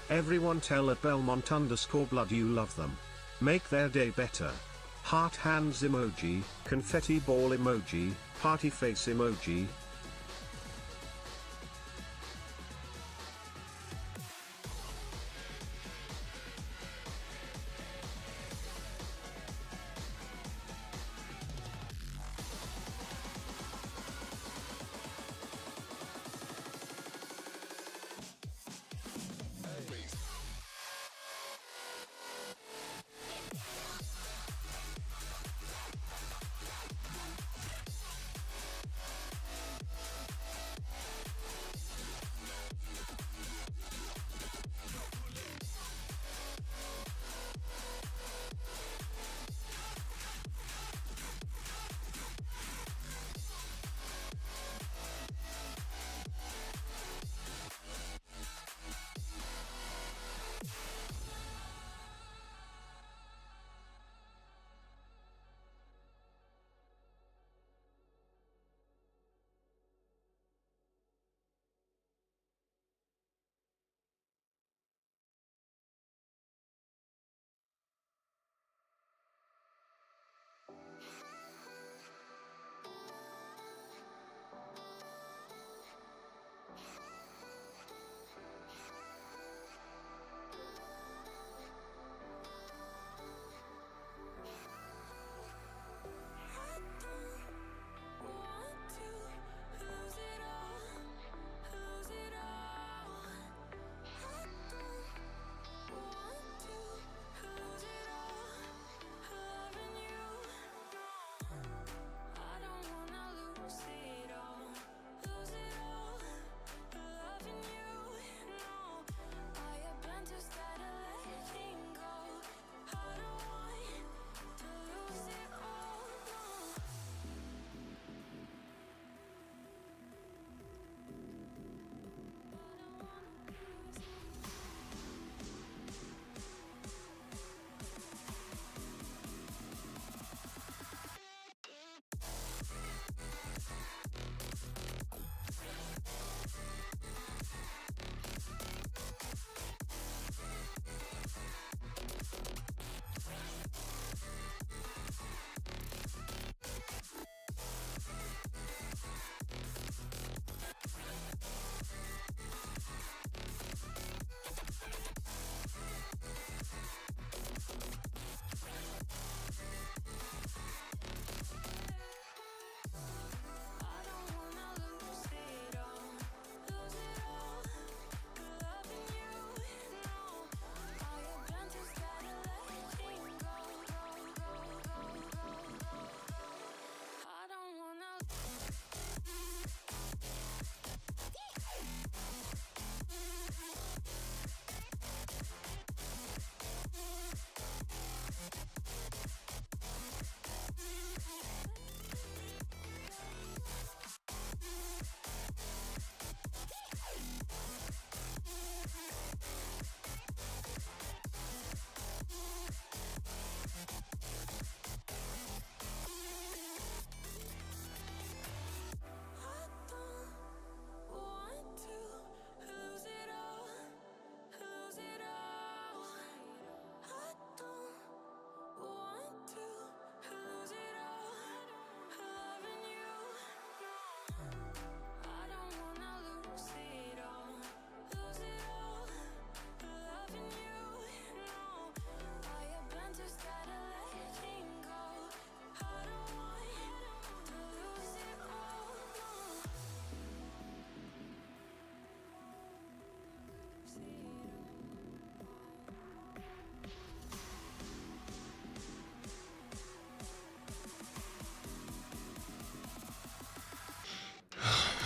Everyone tell at Belmont_blood you love them. Make their day better. Heart hands emoji, confetti ball emoji, party face emoji.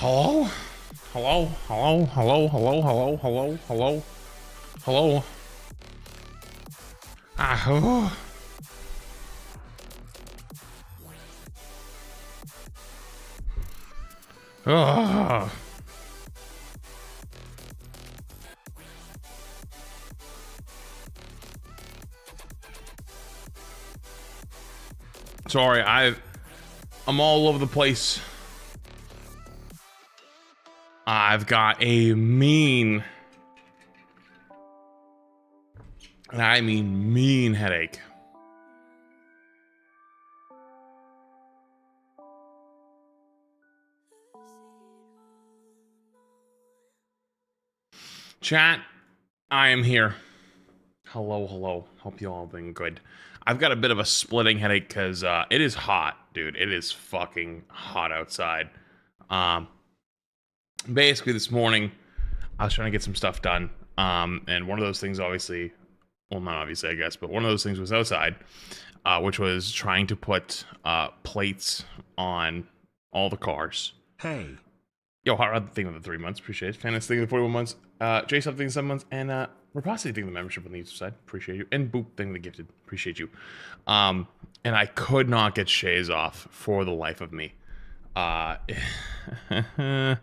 Hello? Hello? Hello? Hello? Hello? Hello? Hello? Hello? Hello? Ah, oh. Ugh. Sorry, I'm all over the place. I've got a mean And I mean mean headache. Chat, I am here. Hello, hello. Hope you all been good. I've got a bit of a splitting headache because it is hot, dude. It is fucking hot outside. Basically, this morning, I was trying to get some stuff done. And one of those things, obviously, well, not obviously, I guess, but one of those things was outside, which was trying to put plates on all the cars. Hey. Yo, hot rod thing of the 3 months, appreciate it. Fantastic thing of the 41 months. J Sub thing of 7 months, and Rapacity thing of the membership on the YouTube side, appreciate you. And Boop thing of the gifted, appreciate you. And I could not get Shays off for the life of me. It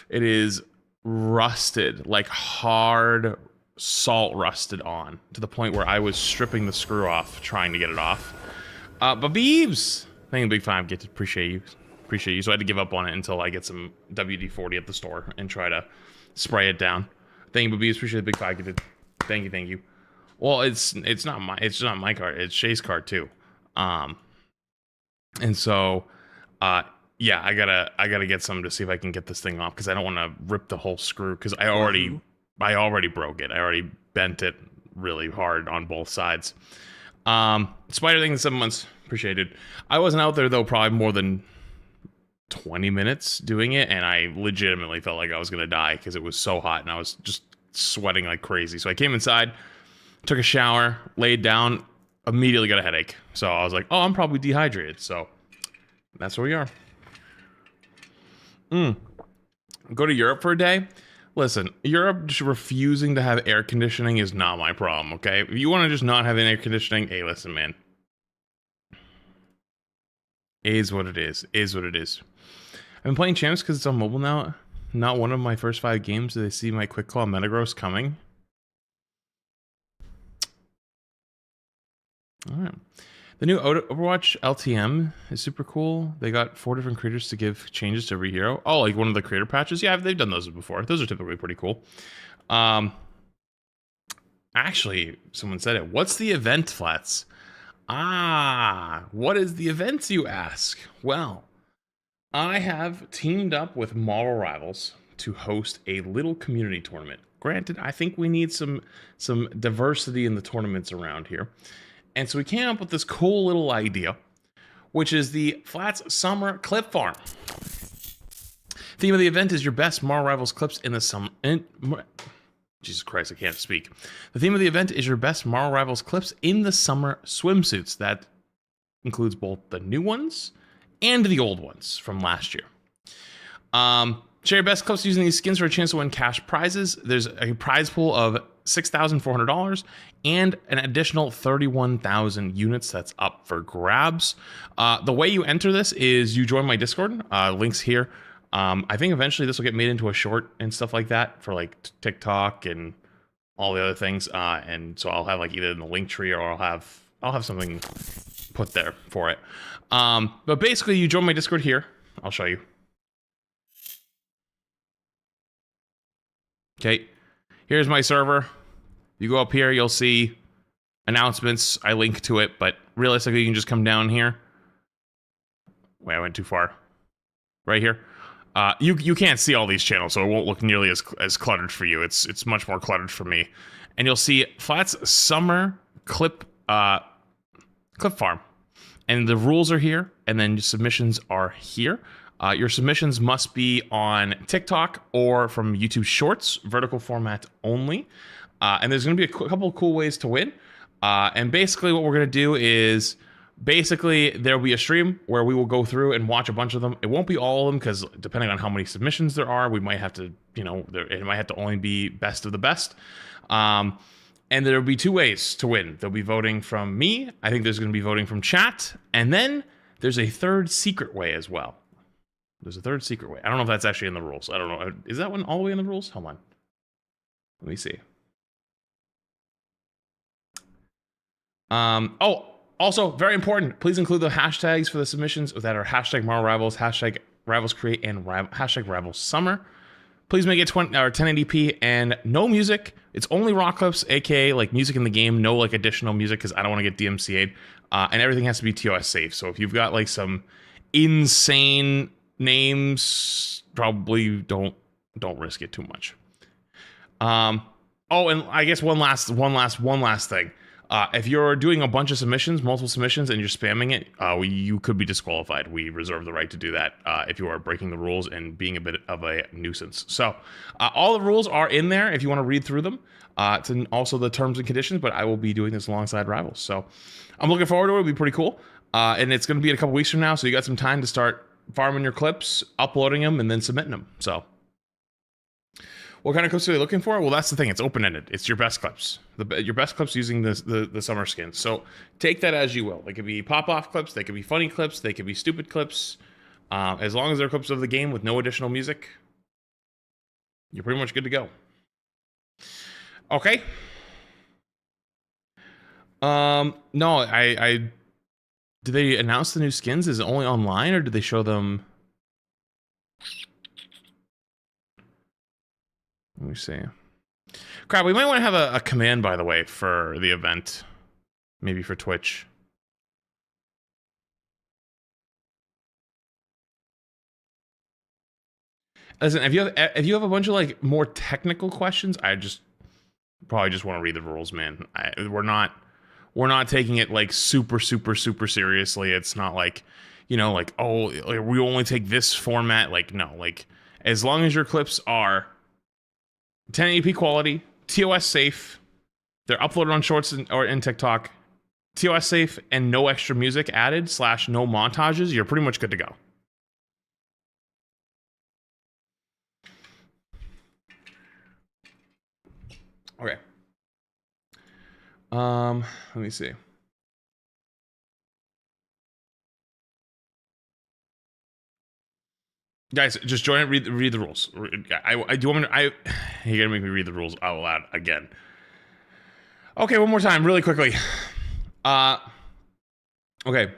is rusted, like hard salt rusted on, to the point where I was stripping the screw off trying to get it off. But Beebs, thank you, Big Five, get to appreciate you. Appreciate you. So I had to give up on it until I get some WD-40 at the store and try to spray it down. Thank you, Beebs, appreciate the Big Five. Thank you. Well, it's not my card. It's Shay's card too. And so, yeah, I gotta get some to see if I can get this thing off because I don't want to rip the whole screw because I already broke it. I already bent it really hard on both sides. Spider thing in 7 months, appreciated. I wasn't out there though, probably more than 20 minutes doing it, and I legitimately felt like I was gonna die because it was so hot and I was just sweating like crazy. So I came inside, took a shower, laid down, immediately got a headache. So I was like, oh, I'm probably dehydrated. So that's where we are. Go to Europe for a day? Listen, Europe just refusing to have air conditioning is not my problem, okay? If you want to just not have an air conditioning, hey, listen, man. Is what it is. Is what it is. I've been playing Champs because it's on mobile now. Not one of my first 5 games did I see my quick call Metagross coming. Alright. The new Overwatch LTM is super cool. They got 4 different creators to give changes to every hero. Oh, like one of the creator patches? Yeah, they've done those before. Those are typically pretty cool. Actually, someone said it. What's the event, Flats? What is the event, you ask? Well, I have teamed up with Marvel Rivals to host a little community tournament. Granted, I think we need some diversity in the tournaments around here. And so we came up with this cool little idea, which is the Flats Summer Clip Farm. Theme of the event is your best Marvel Rivals clips in the summer. Jesus Christ, I can't speak. The theme of the event is your best Marvel Rivals clips in the summer swimsuits. That includes both the new ones and the old ones from last year. Share your best clips using these skins for a chance to win cash prizes. There's a prize pool of $6,400 and an additional 31,000 units that's up for grabs. The way you enter this is you join my Discord. Links here. I think eventually this will get made into a short and stuff like that for like TikTok and all the other things. And so I'll have like either in the link tree or I'll have something put there for it. But basically you join my Discord here. I'll show you. Okay, here's my server. You go up here, you'll see announcements. I link to it, but realistically, you can just come down here. Wait, I went too far. Right here. You can't see all these channels, so it won't look nearly as cluttered for you. It's much more cluttered for me. And you'll see Flats Summer Clip Farm, and the rules are here, and then submissions are here. Your submissions must be on TikTok or from YouTube Shorts, vertical format only. And there's going to be a couple of cool ways to win. And basically what we're going to do is, there'll be a stream where we will go through and watch a bunch of them. It won't be all of them because depending on how many submissions there are, we might have to, it might have to only be best of the best. And there'll be 2 ways to win. There'll be voting from me. I think there's going to be voting from chat. And then there's a third secret way as well. There's a third secret way. I don't know if that's actually in the rules. I don't know. Is that one all the way in the rules? Hold on. Let me see. Also, very important. Please include the hashtags for the submissions that are hashtag Marvel Rivals, hashtag Rivals Create, and hashtag Rivals Summer. Please make it 20 or 1080p and no music. It's only raw clips, aka like music in the game, no like additional music because I don't want to get DMCA'd. And everything has to be TOS safe. So if you've got like some insane names, probably don't risk it too much. Oh, and I guess one last thing. If you're doing a bunch of submissions, multiple submissions, and you're spamming it, you could be disqualified. We reserve the right to do that if you are breaking the rules and being a bit of a nuisance. So all the rules are in there if you want to read through them. It's also the terms and conditions, but I will be doing this alongside Rivals. So I'm looking forward to it. It'll be pretty cool. And it's going to be in a couple weeks from now, so you got some time to start farming your clips, uploading them, and then submitting them. So what kind of clips are they looking for? Well, that's the thing. It's open-ended. It's your best clips. Your best clips using the summer skins. So take that as you will. They could be pop-off clips. They could be funny clips. They could be stupid clips. As long as they're clips of the game with no additional music, you're pretty much good to go. Okay. No, I did they announce the new skins? Is it only online, or did they show them? Let me see. Crap, we might want to have a command, by the way, for the event. Maybe for Twitch. Listen, if you have a bunch of like more technical questions, I probably just want to read the rules, man. We're not taking it like super seriously. It's not like, you know, like, oh, like, we only take this format. Like, no, like as long as your clips are 1080p quality, TOS safe, they're uploaded on Shorts or in TikTok, TOS safe, and no extra music added / no montages, you're pretty much good to go. Okay. Let me see. Guys, just join it. Read the rules. I do want me to. You're gonna make me read the rules out loud again. Okay, one more time, really quickly. Okay.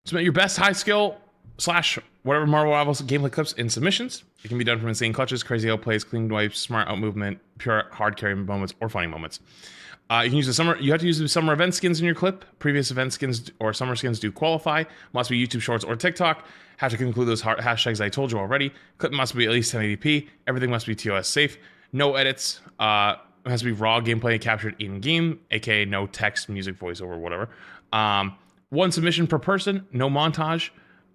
Submit your best high skill / whatever Marvel Rivals gameplay clips in submissions. It can be done from insane clutches, crazy outplays, clean wipes, smart out movement, pure hard carry moments, or funny moments. You can use you have to use the summer event skins in your clip. Previous event skins or summer skins do qualify. Must be YouTube Shorts or TikTok. Have to include those hashtags I told you already. Clip must be at least 1080p. Everything must be TOS safe. No edits. It has to be raw gameplay captured in game, aka no text, music, voiceover, whatever. One submission per person. No montage.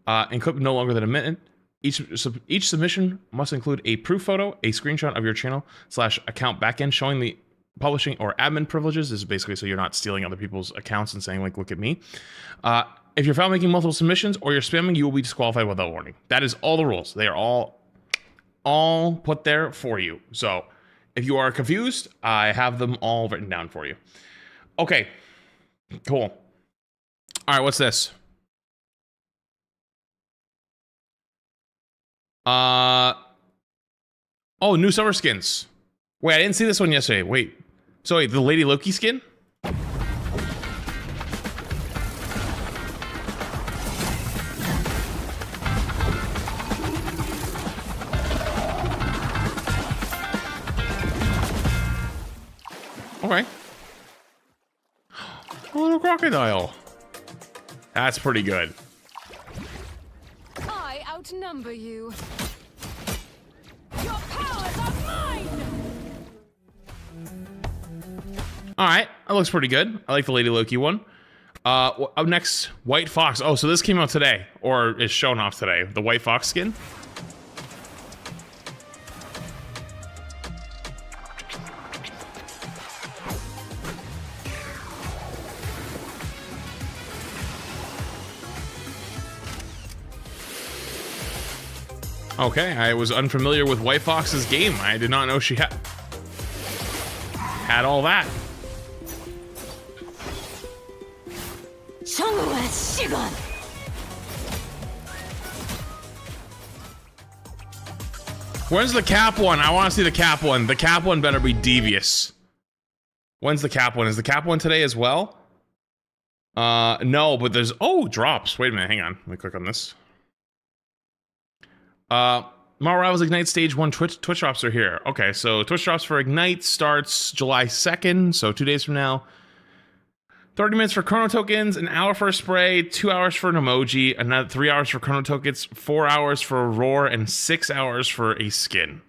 And clip no longer than a minute. Each submission must include a proof photo, a screenshot of your channel / account backend showing the publishing or admin privileges. This is basically so you're not stealing other people's accounts and saying like, look at me. If you're found making multiple submissions or you're spamming, you will be disqualified without warning. That is all the rules. They are all put there for you. So if you are confused, I have them all written down for you. Okay, cool. All right, what's this? Oh, new summer skins. Wait, I didn't see this one yesterday. Wait. So wait, the Lady Loki skin? Okay. A little crocodile. That's pretty good. I outnumber you. Your powers are mine! Alright, that looks pretty good. I like the Lady Loki one. Up next, White Fox. Oh, so this came out today, or is shown off today. The White Fox skin. Okay, I was unfamiliar with White Fox's game. I did not know she had all that. When's the cap one? I want to see the cap one. The cap one better be devious. When's the cap one? Is the cap one today as well? No, but there's... Oh, drops. Wait a minute, hang on. Let me click on this. Marvel Rivals Ignite Stage 1 Twitch drops are here. Okay, so Twitch drops for Ignite starts July 2nd, so 2 days from now. 30 minutes for chrono tokens, an hour for a spray, 2 hours for an emoji, another 3 hours for chrono tokens, 4 hours for a roar, and 6 hours for a skin.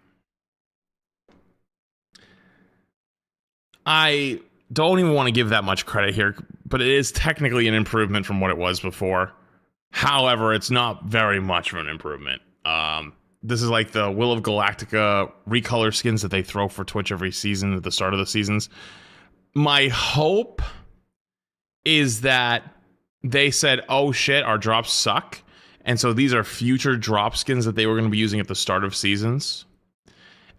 I don't even want to give that much credit here, but it is technically an improvement from what it was before. However, it's not very much of an improvement. This is like the Will of Galactica recolor skins that they throw for Twitch every season at the start of the seasons. My hope is that they said, oh shit, our drops suck. And so these are future drop skins that they were going to be using at the start of seasons.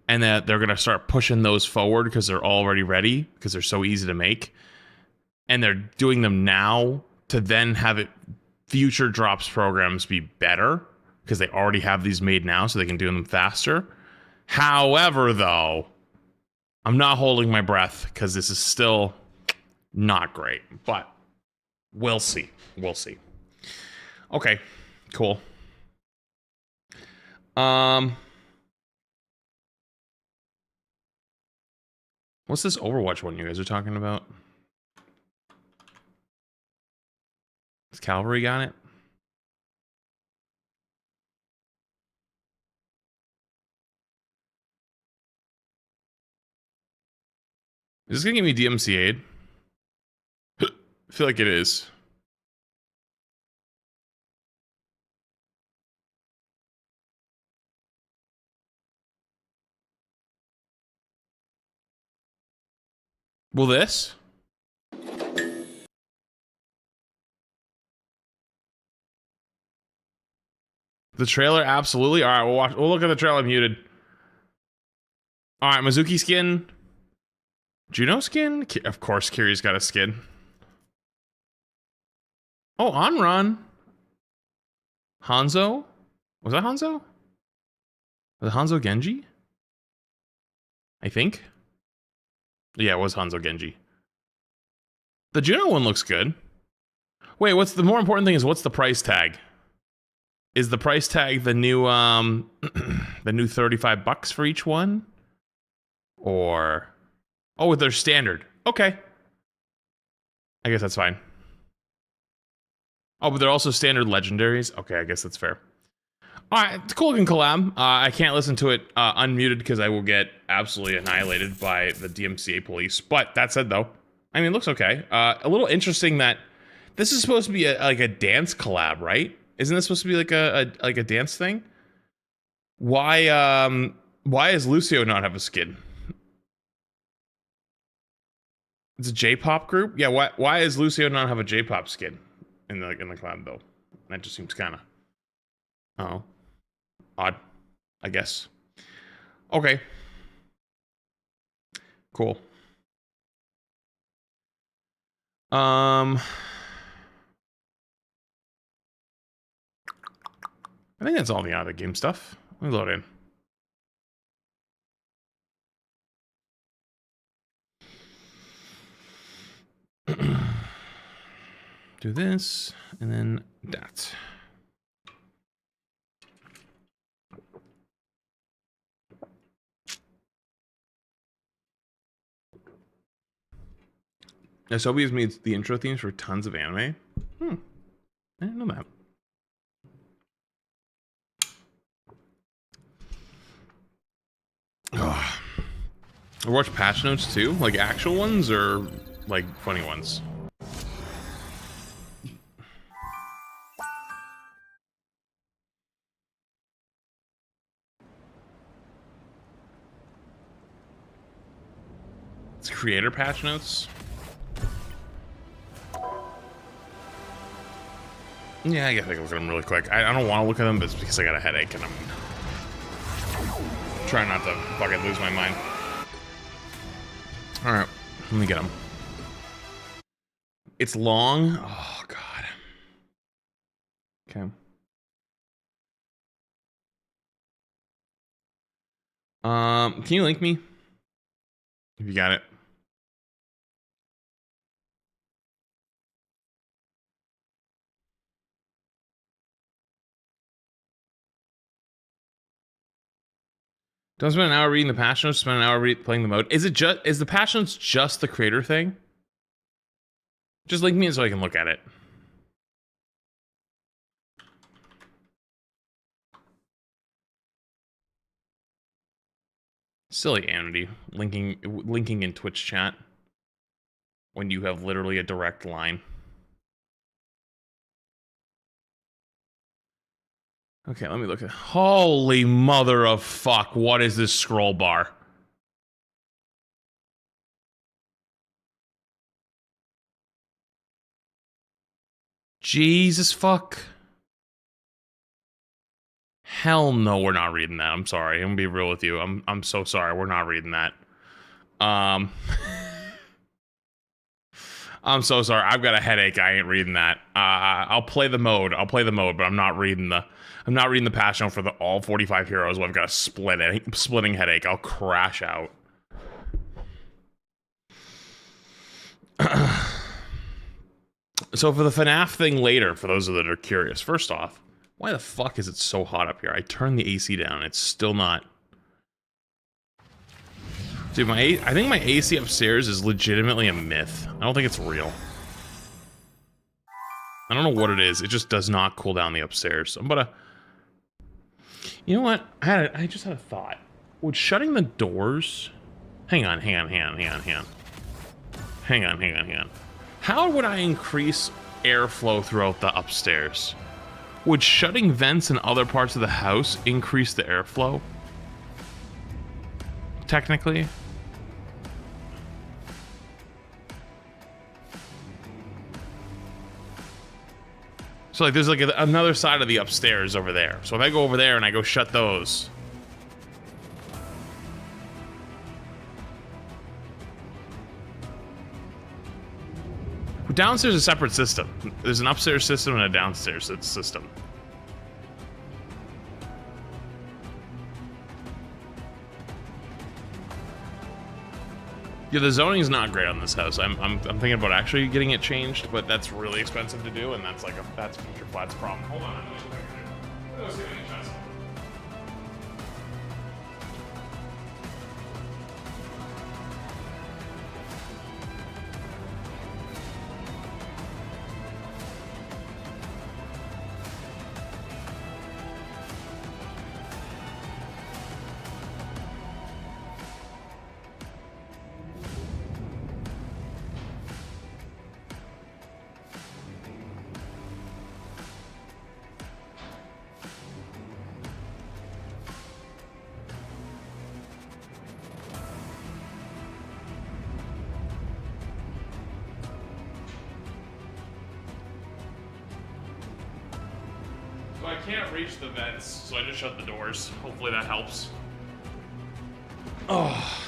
And that they're going to start pushing those forward because they're already ready, because they're so easy to make. And they're doing them now to then have it future drops programs be better, because they already have these made now so they can do them faster. However, though, I'm not holding my breath because this is still not great. But we'll see. We'll see. Okay, cool. What's this Overwatch one you guys are talking about? Has Calvary got it? Is this gonna give me DMCA'd? I feel like it is. Will this? The trailer, absolutely. All right, we'll watch. We'll look at the trailer. I'm muted. All right, Mizuki skin. Juno skin? Of course, Kiri's got a skin. Oh, Onron. Hanzo? Was that Hanzo? Was it Hanzo Genji? I think. Yeah, it was Hanzo Genji. The Juno one looks good. Wait, what's the more important thing is what's the price tag? Is the price tag the new the new $35 for each one? Or oh, they're standard. Okay. I guess that's fine. Oh, but they're also standard legendaries. Okay, I guess that's fair. All right, it's a cool looking collab. I can't listen to it unmuted because I will get absolutely annihilated by the DMCA police. But that said, though, I mean, it looks okay. A little interesting that this is supposed to be like a dance collab, right? Isn't this supposed to be like a dance thing? Why does Lucio not have a skin? It's a J-pop group. Yeah. Why does Lucio not have a J-pop skin in the collab though? That just seems kind of odd, I guess. Okay. Cool. I think that's all the other game stuff. Let me load in. Do this, and then that. Asobi's made the intro themes for tons of anime. I didn't know that. Oh. I watch patch notes too, like actual ones or like funny ones. It's creator patch notes. Yeah, I guess I can look at them really quick. I don't want to look at them, but it's because I got a headache and I'm trying not to fucking lose my mind. All right, let me get them. It's long. Oh god. Okay. Can you link me if you got it? Don't spend an hour reading the patch notes, spend an hour playing the mode. Is the patch notes just the creator thing? Just link me in so I can look at it. Silly Amity, linking in Twitch chat when you have literally a direct line. Okay, let me look at. Holy mother of fuck! What is this scroll bar? Jesus fuck! Hell no, we're not reading that. I'm sorry. I'm gonna be real with you. I'm so sorry. We're not reading that. I'm so sorry. I've got a headache. I ain't reading that. I'll play the mode. But I'm not reading the patch note for all 45 heroes. Well, I've got a splitting headache. I'll crash out. So for the Fnaf thing later, for those that are curious, first off, why the fuck is it so hot up here? I turned the AC down. It's still not. Dude, I think my AC upstairs is legitimately a myth. I don't think it's real. I don't know what it is. It just does not cool down the upstairs. But you know what? I just had a thought. Would shutting the doors? Hang on. How would I increase airflow throughout the upstairs? Would shutting vents in other parts of the house increase the airflow? Technically. So like there's like another side of the upstairs over there. So if I go over there and I go shut those. Downstairs is a separate system. There's an upstairs system and a downstairs system. Yeah, the zoning's not great on this house. I'm thinking about actually getting it changed, but that's really expensive to do, and that's like that's Future Flat's problem. Hold on, let's get any chest. So I can't reach the vents, so I just shut the doors. Hopefully that helps. Oh.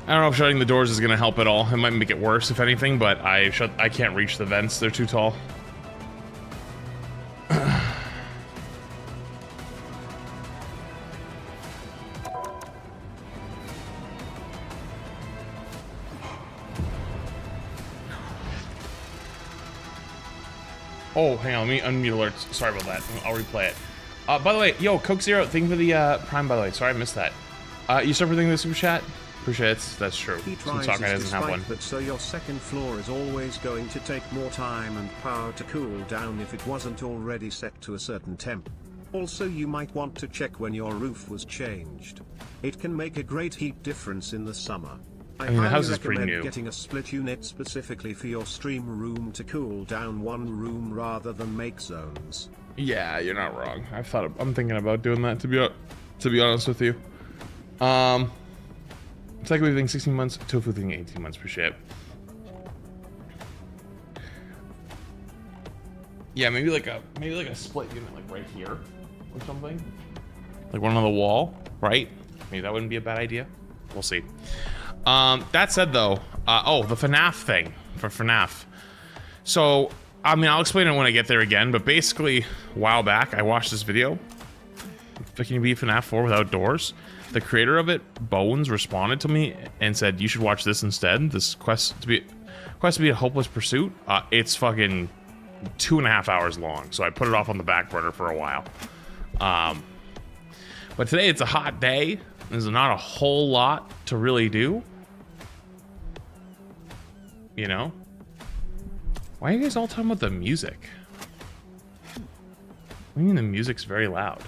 I don't know if shutting the doors is going to help at all. It might make it worse, if anything, but I can't reach the vents. They're too tall. Oh, hang on, let me unmute alerts. Sorry about that. I'll replay it. By the way, yo, Coke Zero, thank you for the Prime, by the way. Sorry I missed that. You start everything in the super chat? Appreciate it. That's true. Some talk guy doesn't have one. But so your second floor is always going to take more time and power to cool down if it wasn't already set to a certain temp. Also, you might want to check when your roof was changed. It can make a great heat difference in the summer. I mean, the house highly is pretty recommend new. getting a split unit specifically for your stream room to cool down one room rather than make zones. Yeah, you're not wrong. I'm thinking about doing that, to be honest with you. Cycle thing 16 months, tofu thing 18 months per ship. Yeah, maybe like a split unit like right here or something. Like one on the wall, right? Maybe that wouldn't be a bad idea. We'll see. That said though, the Fnaf thing for Fnaf. So, I mean, I'll explain it when I get there again, but basically, a while back, I watched this video. Can you beat Fnaf 4 without doors? The creator of it, Bones, responded to me and said, you should watch this instead. This quest to be a hopeless pursuit. It's fucking 2.5 hours long, so I put it off on the back burner for a while. But today it's a hot day. There's not a whole lot to really do. You know? Why are you guys all talking about the music? I mean, the music's very loud.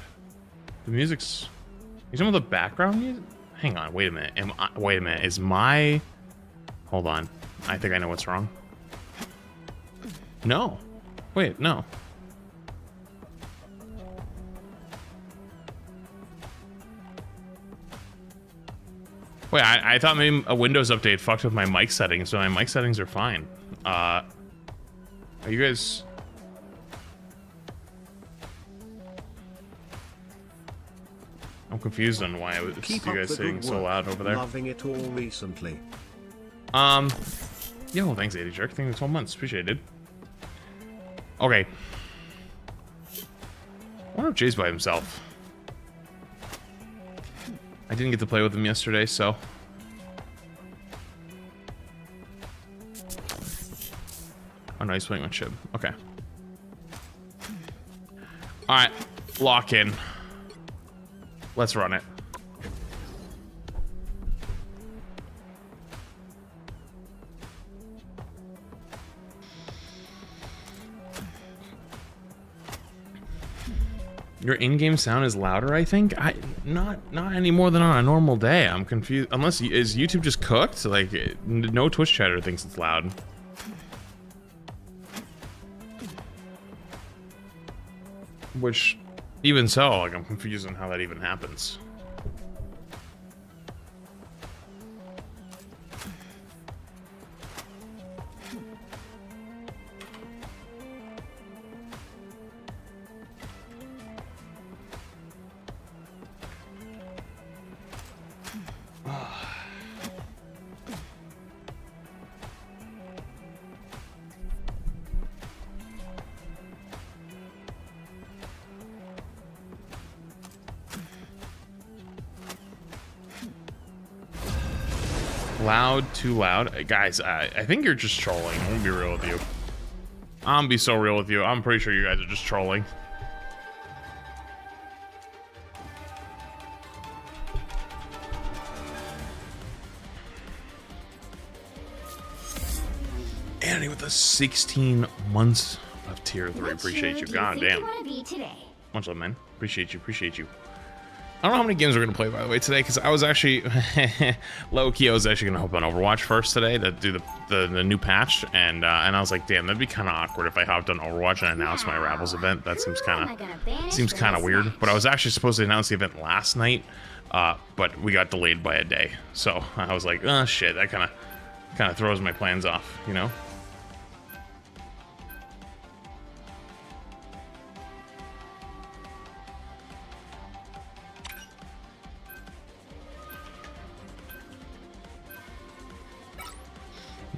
The music's... You talking about the background music? Hang on, wait a minute. Wait a minute, is my... Hold on. I think I know what's wrong. No. Wait, no. Wait, I thought maybe a Windows update fucked with my mic settings, so my mic settings are fine. Are you guys... I'm confused on why you guys sitting so loud over there. Loving it all recently. Yo, thanks, 80 Jerk. Thank you for 12 months. Appreciate it, dude. Okay. I wonder if Jay's by himself. I didn't get to play with him yesterday, so... Oh no, he's playing with Chib. Okay. Alright. Lock in. Let's run it. Your in-game sound is louder, I think. Not any more than on a normal day. I'm confused. Unless is YouTube just cooked? Like no Twitch chatter thinks it's loud. Which, even so, like I'm confused on how that even happens. Loud, too loud. Guys, I think you're just trolling. I'm gonna be real with you. I'm gonna be so real with you. I'm pretty sure you guys are just trolling. Annie with the 16 months of tier 3. Appreciate you. God damn. Much love, man. Appreciate you. Appreciate you. I don't know how many games we're gonna play, by the way, today, because I was actually low-key. I was actually gonna hop on Overwatch first today to do the new patch, and I was like, damn, that'd be kind of awkward if I hopped on Overwatch and announced my Ravels event. That seems kind of weird. But I was actually supposed to announce the event last night, but we got delayed by a day. So I was like, oh shit, that kind of throws my plans off, you know.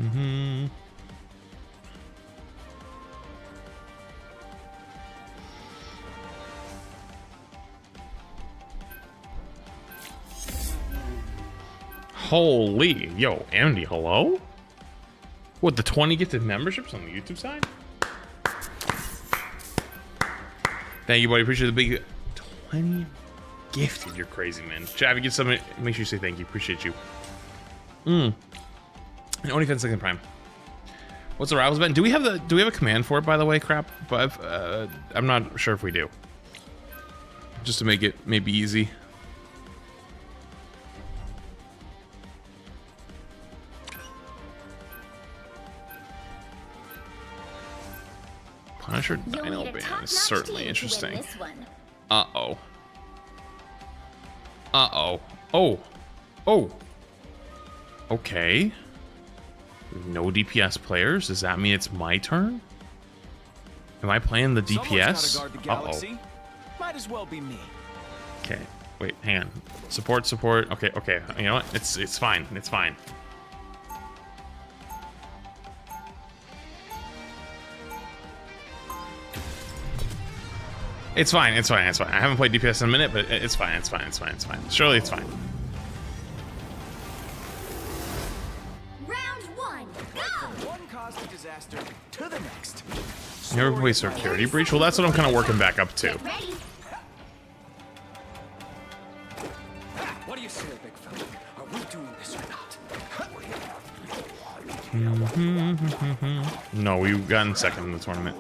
Mm-hmm. Holy, yo, Andy, hello? What, the 20 gifted memberships on the YouTube side? Thank you, buddy. Appreciate the big 20 gifted. You're crazy, man. Chat, if you get something, make sure you say thank you. Appreciate you. And only defense second prime. What's the rivals event? Do we have a command for it, by the way? Crap, but I'm not sure if we do. Just to make it maybe easy. Punisher Dino Ban is certainly interesting. Uh-oh. Uh-oh. Oh. Oh. Okay. No DPS players? Does that mean it's my turn? Am I playing the DPS? Uh-oh. Might as well be me. Okay. Wait, hang on. Support. Okay, okay. You know what? It's fine. It's fine. It's fine. It's fine. It's fine. I haven't played DPS in a minute, but it's fine. It's fine. It's fine. It's fine. Surely it's fine. Round one, go! From one cause of disaster to the next. You ever play Security Breach? Well, that's what I'm kind of working back up to. What do you say, big fella? Are we doing this or not? No, we got in second in the tournament.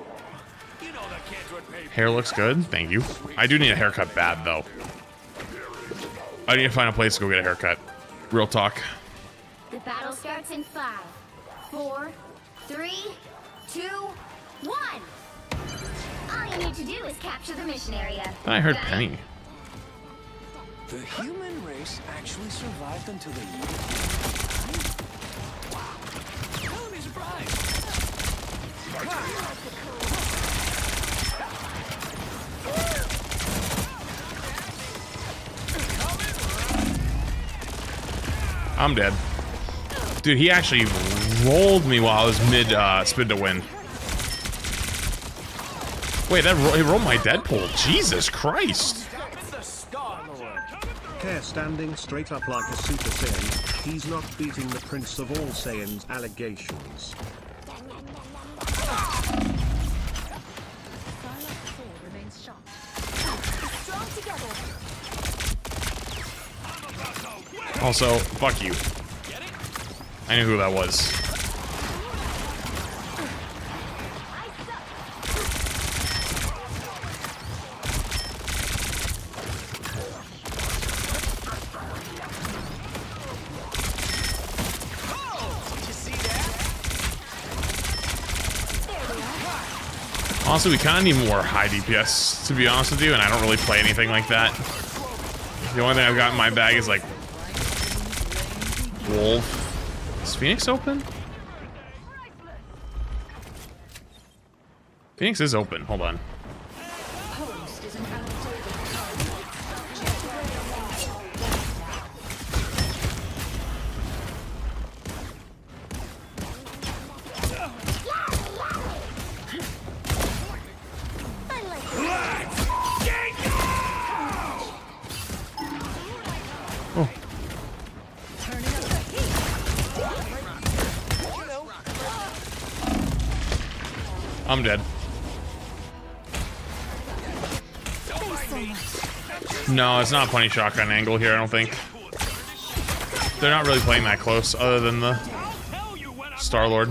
You know that can't do it, baby. Hair looks good. Thank you. I do need a haircut bad, though. I need to find a place to go get a haircut. Real talk. The battle starts in 5, 4, 3, 2, 1. All you need to do is capture the mission area. I heard Got it? Penny. The human race actually survived until the year. Wow. Tell me surprise. I'm dead. Dude, he actually rolled me while I was mid spin to win. Wait, he rolled my Deadpool. Jesus Christ. It's the Star-Lord. Care standing straight up like a Super Saiyan. He's not beating the Prince of all Saiyans allegations. Also, fuck you. I knew who that was. Honestly, we kind of need more high DPS, to be honest with you, and I don't really play anything like that. The only thing I've got in my bag is, like, Wolf. Is Phoenix open? Phoenix is open. Hold on. I'm dead. No, it's not a punny shotgun angle here, I don't think. They're not really playing that close, other than the Star-Lord,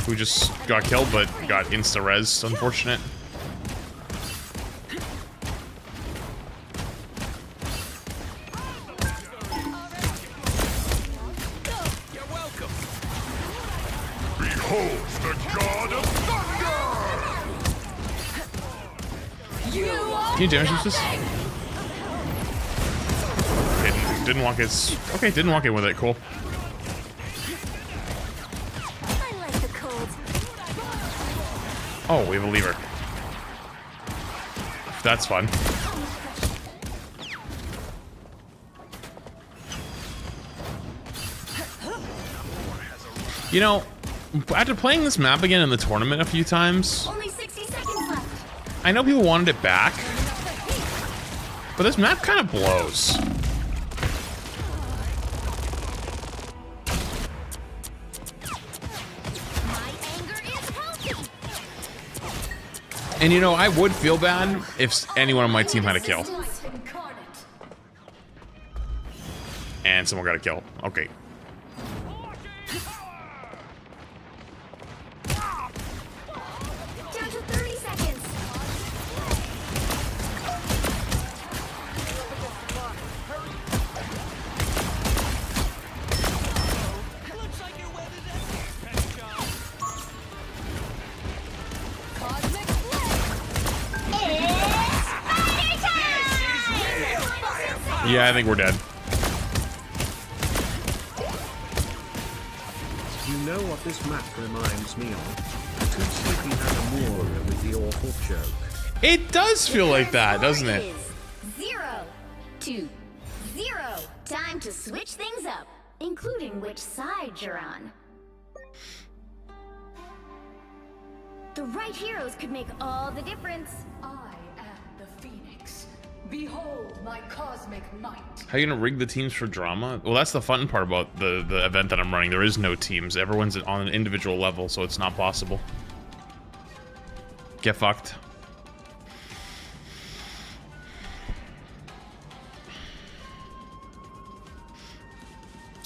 who just got killed, but got insta-res, unfortunate. Can you damage this? Didn't walk his. Okay, didn't walk in with it. Cool. I like the cold. Oh, we have a lever. That's fun. You know, after playing this map again in the tournament a few times, Only 60 seconds left. I know people wanted it back, but this map kind of blows. My anger is healthy. And you know, I would feel bad if anyone on my team had a kill. And someone got a kill. Okay. Down to 30 seconds. Cosmic Flip! Yeah, I think we're dead. You know what this map reminds me of? Too Sleepy Nakamura with the awful joke. It does feel like that, doesn't it? Is 0 to 0. Time to switch things up, including which side you're on. The right heroes could make all the difference. I am the Phoenix. Behold my cosmic might. How are you gonna rig the teams for drama? Well, that's the fun part about the event that I'm running. There is no teams. Everyone's on an individual level, so it's not possible. Get fucked.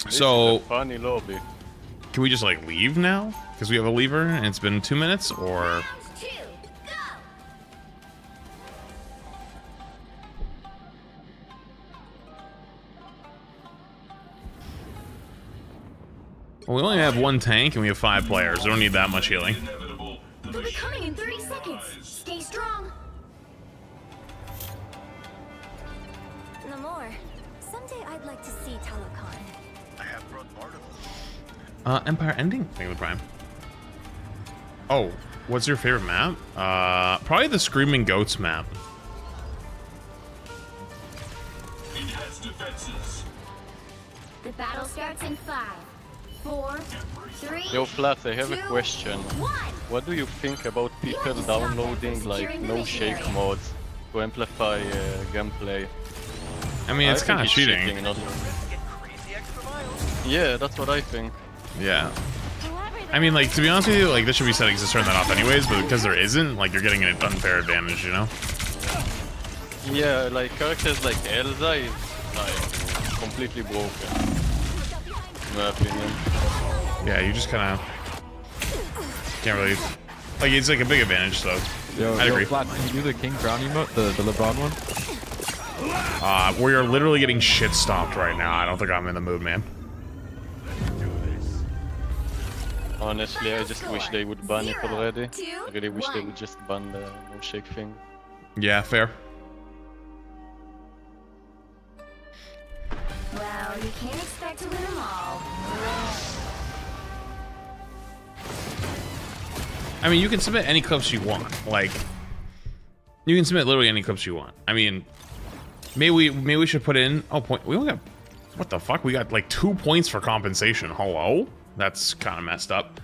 So Funny lobby. can we just like leave now? Because we have a lever and it's been 2 minutes, or Round 2, go! well, we only have 1 tank and we have 5 players. We don't need that much healing. They'll be coming in 30 seconds. Stay strong. Namor, someday I'd like to see Talokan. Empire ending. Thank you, Prime. Oh, what's your favorite map? Probably the Screaming Goats map. The battle starts in 5, 4, 3, Yo, Flat, I have a 2, question. 1. What do you think about people downloading like no shake mods to amplify gameplay? I mean, it's kind of cheating. Not... Yeah, that's what I think. Yeah. I mean, like, to be honest with you, like, there should be settings to turn that off anyways, but because there isn't, like, you're getting an unfair advantage, you know? Yeah, like characters like Elsa is like completely broken. In my opinion. Yeah, you just kind of can't really, like, it's like a big advantage, so I agree. Flat, can you do the King Crown emote, the LeBron one? We are literally getting shit stopped right now. I don't think I'm in the mood, man. Honestly, I just wish they would ban it 0, already. 2, I really wish they 1. would just ban the no shake thing. Yeah, fair. Well, you can't expect to win them all. I mean, you can submit any clips you want. Like, you can submit literally any clips you want. I mean, maybe we should put in. Oh, point. We only got. What the fuck? We got like 2 points for compensation. Hello? That's kind of messed up.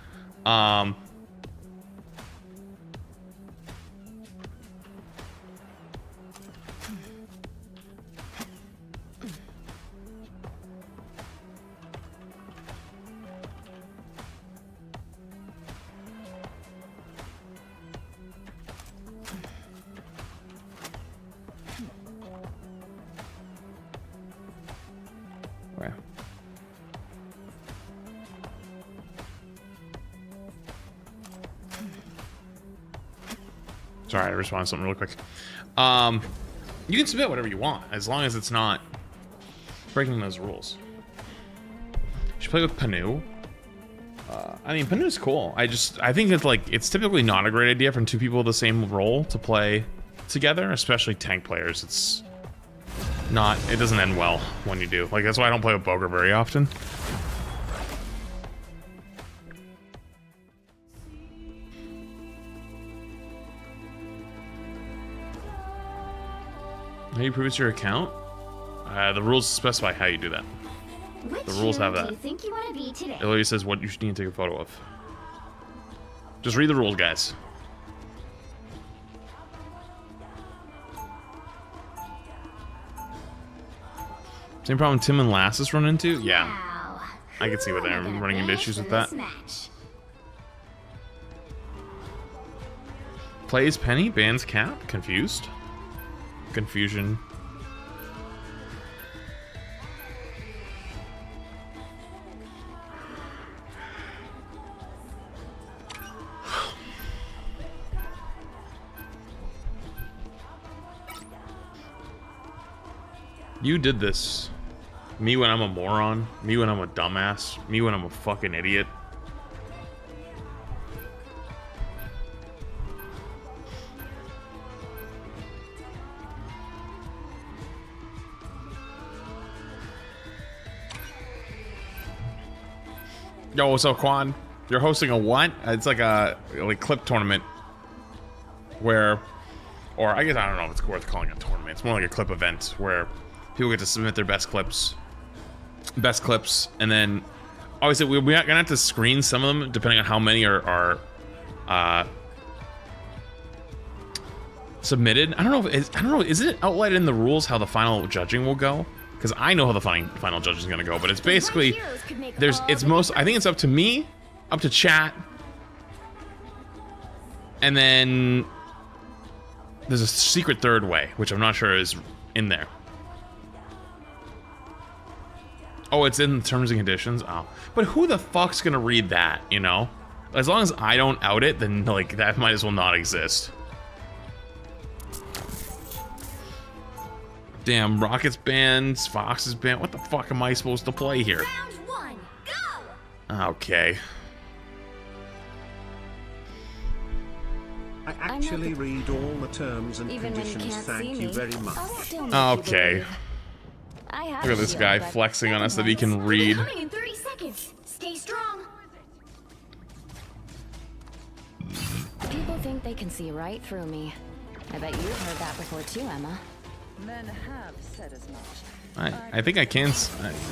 Where? Sorry, I responded to something really quick. You can submit whatever you want, as long as it's not breaking those rules. You should play with Panu. I mean, Panu's cool. I think it's like, it's typically not a great idea for 2 people with the same role to play together, especially tank players. It's not, it doesn't end well when you do. Like, that's why I don't play with Boger very often. How do you prove it's your account? The rules specify how you do that. Which The rules have hero that. do you think you want to be today? It literally says what you should need to take a photo of. Just read the rules, guys. Same problem Tim and Lassus run into? Yeah. Now, I can see where they're who are gonna running into vanish issues with from this that. match? Plays Penny, bans Cap, confused. Confusion. You did this. Me when I'm a moron. Me when I'm a dumbass. Me when I'm a fucking idiot. Yo, what's up, Quan? You're hosting a what? It's like a clip tournament where, or I guess I don't know if it's worth calling it a tournament. It's more like a clip event where people get to submit their best clips, and then obviously we're gonna have to screen some of them depending on how many are submitted. I don't know if is it outlined in the rules how the final judging will go? Because I know how the final judging is gonna go, but it's basically I think it's up to me, up to chat, and then There's a secret third way, which I'm not sure is in there. Oh, it's in terms and conditions? Oh. But who the fuck's gonna read that, you know? As long as I don't out it, then, like, that might as well not exist. Damn, Rocket's banned, Fox is banned. What the fuck am I supposed to play here? Round one, go! Okay. I actually read all the terms and Even when you conditions. can't Thank see you me, very much. I'll still make you Okay. believe. I have Look at this shield, guy but flexing on us that nothing he can works. read. Coming in 30 seconds. Stay strong. People think they can see right through me. I bet you've heard that before too, Emma. Men have said as much. I think I can.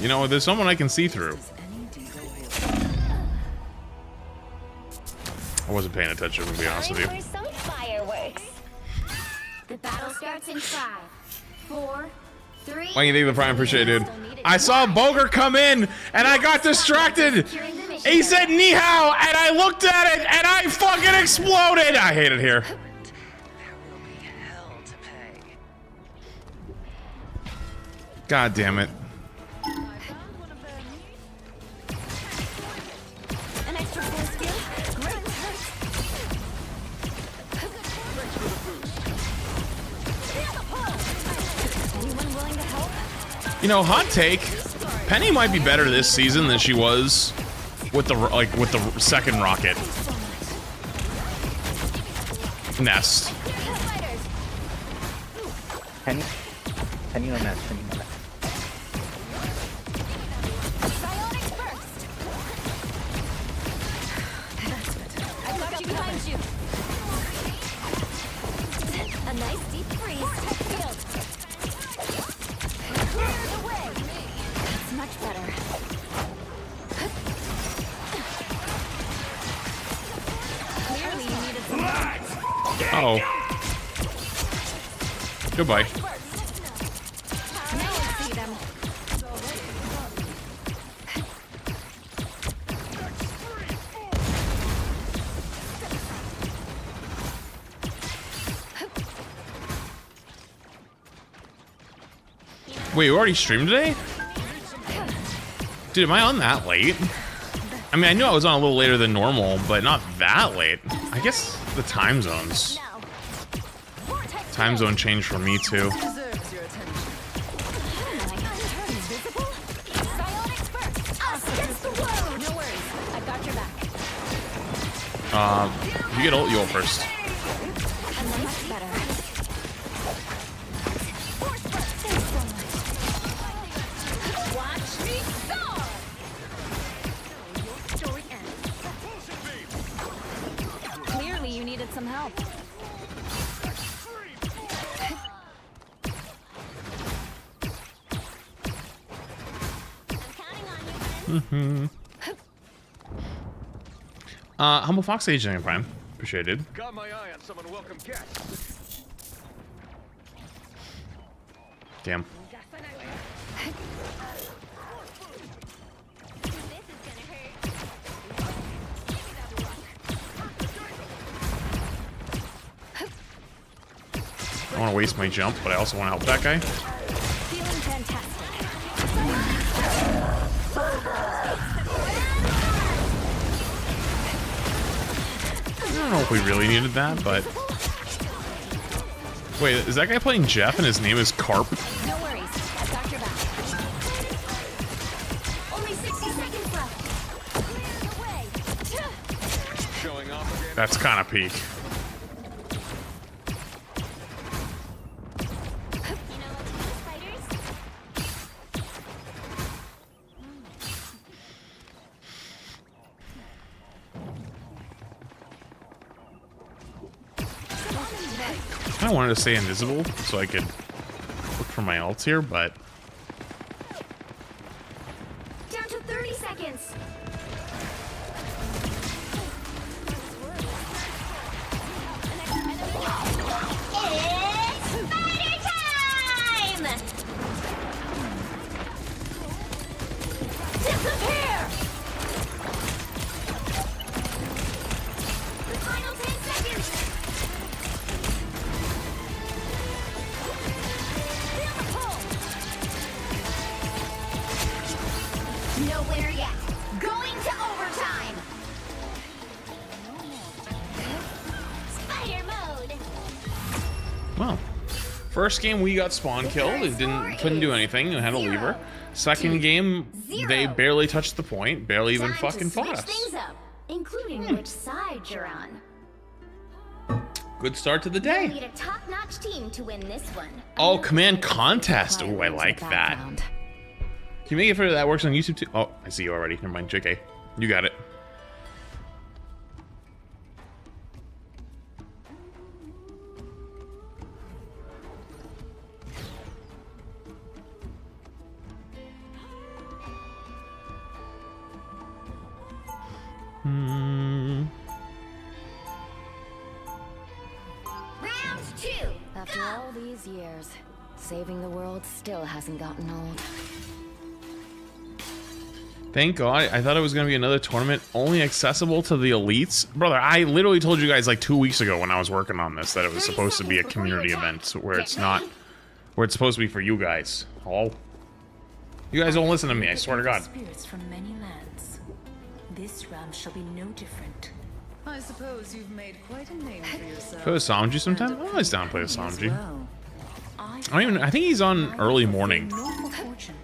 You know, there's someone I can see through. Any deal I wasn't paying attention, to be honest with you. Time for some fireworks. The battle starts in 5, 4, 3. Why do you think the Prime? Appreciate it, dude. I saw Boger come in, and I got distracted. He said "ni hao," and I looked at it, and I fucking exploded. I hate it here. there will be hell to pay. God damn it. An extra force field? Great. Anyone willing to help? You know, hot take. Penny might be better this season than she was with the second rocket nest. Penny no match, Penny no match. Psionics first. I've got you behind you. A nice deep freeze. Field. Clear the way. That's much better. Clearly you needed some Oh. Goodbye. Now I see them. Wait, you already streamed today? Dude, am I on that late? I mean, I knew I was on a little later than normal, but not that late. I guess the time zones. Time zone changed for me too. Deserves your attention. Invisible? Psionics first. Us against the world. No worries. I've got your back. You get ult, you ult first. And then much better. Watch me soar. Story ends. Clearly you needed some help. Humble Fox aging Prime. Appreciated. Got my eye on someone welcome guest. Damn. I don't want to waste my jump, but I also want to help that guy. Feeling fantastic. I don't know if we really needed that, but... Wait, is that guy playing Jeff and his name is Carp? No worries. I've got your back. Only 60 seconds left. Clear the way. Showing off again. That's kind of peak. You know what to do, spiders? I wanted to stay invisible so I could look for my ults here, but Down to 30 seconds. It's spider time! Disappear! The final 10 seconds. No winner yet. Going to overtime. Spider mode. Well, first game we got spawn killed and couldn't do anything and had to leave her. Second game, they barely touched the point, barely even fucking fought us. Things up, including which side you're on. Good start to the You'll day. need a top-notch team to win this one. Oh, command contest. Oh, I like that. Can you make it for that works on YouTube too? Oh, I see you already. Never mind, JK. You got it. Round 2. After all these years, saving the world still hasn't gotten old. Thank God. I thought it was going to be another tournament only accessible to the elites. Brother, I literally told you guys like 2 weeks ago when I was working on this that it was supposed to be a community event where it's not, where it's supposed to be for you guys. Oh. You guys don't listen to me, I swear to God. Spirits from many lands. This round shall be no different. I suppose you've made quite a name for yourself. Play with Samji sometime? I'm always down to play with Samji. Well, I think he's on early morning. noble fortune.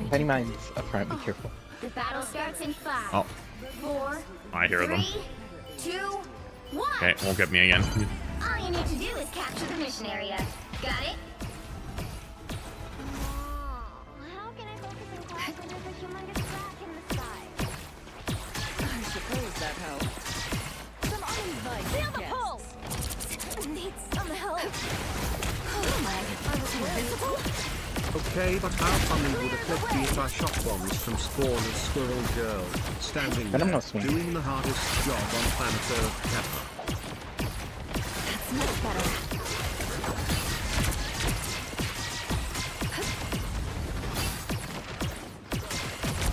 Penny mine's up front, be careful. The battle starts in 5, Oh, 4, I hear them. 3, 2, 1. Okay, won't get me again. All you need to do is capture the mission area. Got it? How can I focus in class when there's a humongous crack in the sky? I suppose that helps. Some uninvited Feel the guests. pulse! Need some help. Oh my, I was invisible? Okay, but how funny would a clip be if I shot bombs from spawn as Squirrel Girl, standing But I'm there, not swinging. doing the hardest job on planet Earth ever? That's much better.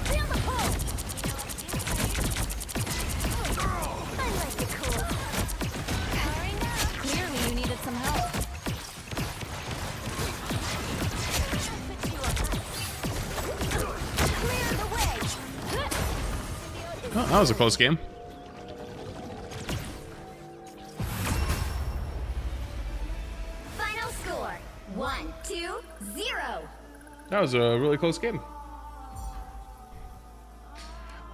Feel the pulse! I like the cool. Hurry now. Clearly you needed some help. Clear the way. Oh, that was a close game. Final score 1, 2, 0. That was a really close game.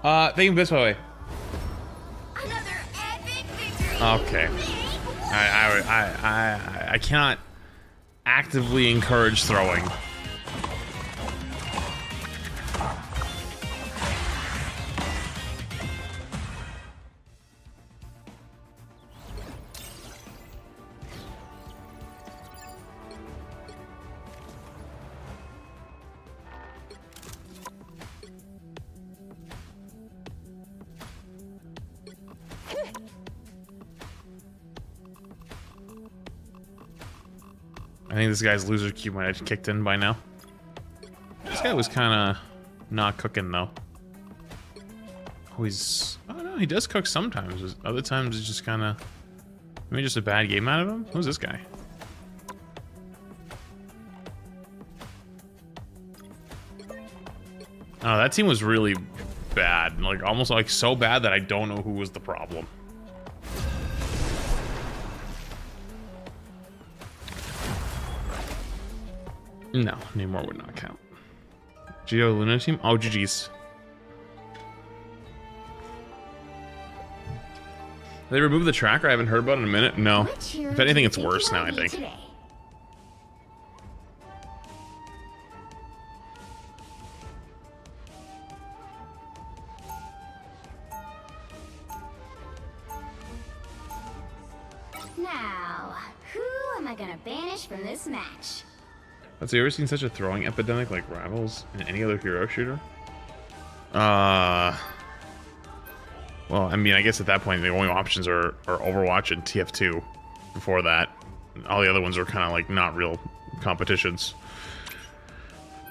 Thank you, Biss, by the way. Another epic victory. Okay. I cannot actively encourage throwing. I think this guy's loser cube might have kicked in by now. This guy was kind of not cooking though. Oh, I don't know, he does cook sometimes. Other times it's just kind of, maybe just a bad game out of him. Who's this guy? Oh, that team was really bad. Like almost like so bad that I don't know who was the problem. No, Namor would not count. Geo Luna team? Oh, GG's. They removed the tracker? I haven't heard about it in a minute. No. If anything, it's worse now, I think. Today? Now, who am I gonna banish from this match? Have you ever seen such a throwing epidemic like Rivals in any other hero shooter? Well, I mean, I guess at that point the only options are Overwatch and TF2. Before that, all the other ones were kind of like not real competitions.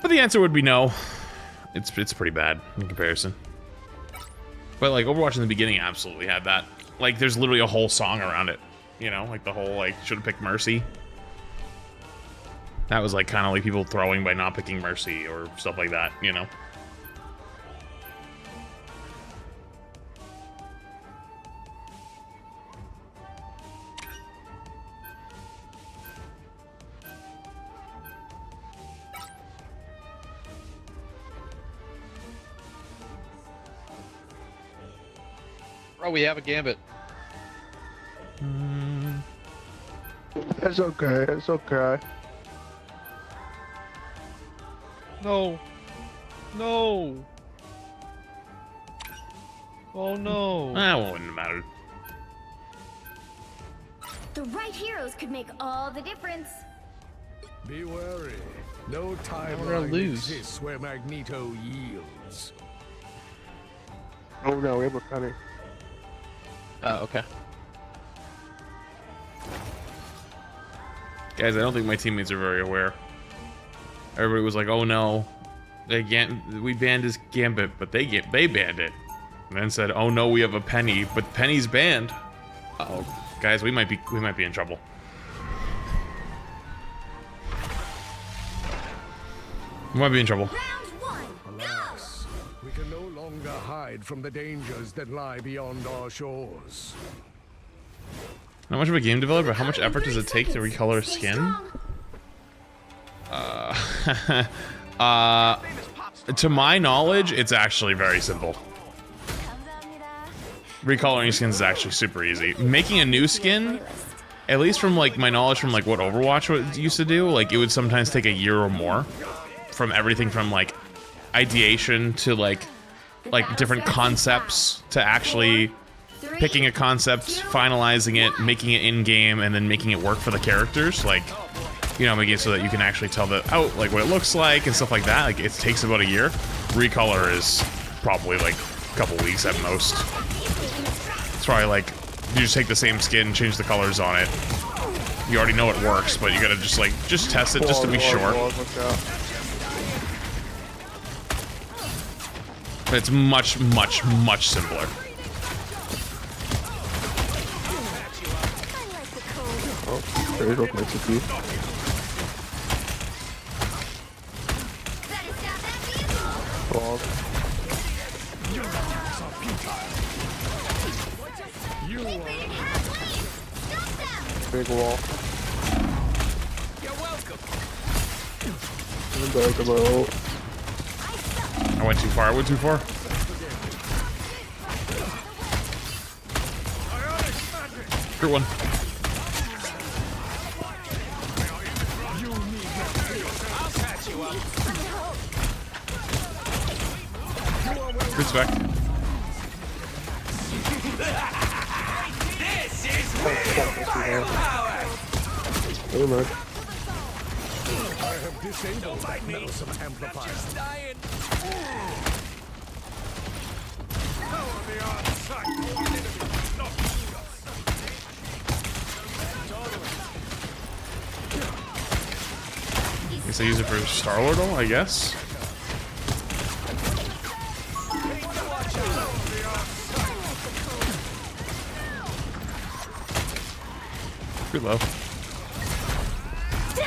But the answer would be no. It's pretty bad in comparison. But like Overwatch in the beginning absolutely had that. Like there's literally a whole song around it. You know, like the whole like should have picked Mercy. That was like kind of like people throwing by not picking Mercy or stuff like that, you know. Bro, we have a gambit. It's okay. It's okay. No. No. Oh no. That wouldn't matter. The right heroes could make all the difference. Be wary. No gonna timeline lose. exists where Magneto yields. Oh no, we have a penny. Oh, okay. Guys, I don't think my teammates are very aware. Everybody was like, "Oh no, we banned his gambit," but they banned it, and then said, "Oh no, we have a penny, but penny's banned." Uh-oh, guys, we might be in trouble. We might be in trouble. Alas, we can no longer hide from the dangers that lie beyond our shores. Not much of a game developer, but how much effort does it take to recolor a skin? To my knowledge, it's actually very simple. Recoloring skins is actually super easy. Making a new skin, at least from like my knowledge from like what Overwatch used to do, like it would sometimes take a year or more. From everything from like ideation to like different concepts to actually picking a concept, finalizing it, making it in game, and then making it work for the characters. Like, you know, making it so that you can actually tell out like what it looks like and stuff like that. Like it takes about a year. Recolor is probably like a couple weeks at most. It's probably like you just take the same skin, change the colors on it. You already know it works, but you gotta just test it just to be sure. But it's much, much, much simpler. Oh, there goes my CPU. Wall. Big wall. You're welcome. I'm back to my ult. I went too far. I went too far. Good one. Respect. Never mind. I have disabled that Gamersupps amplifier. Guess I use it for Star-Lord, I guess. Pretty low.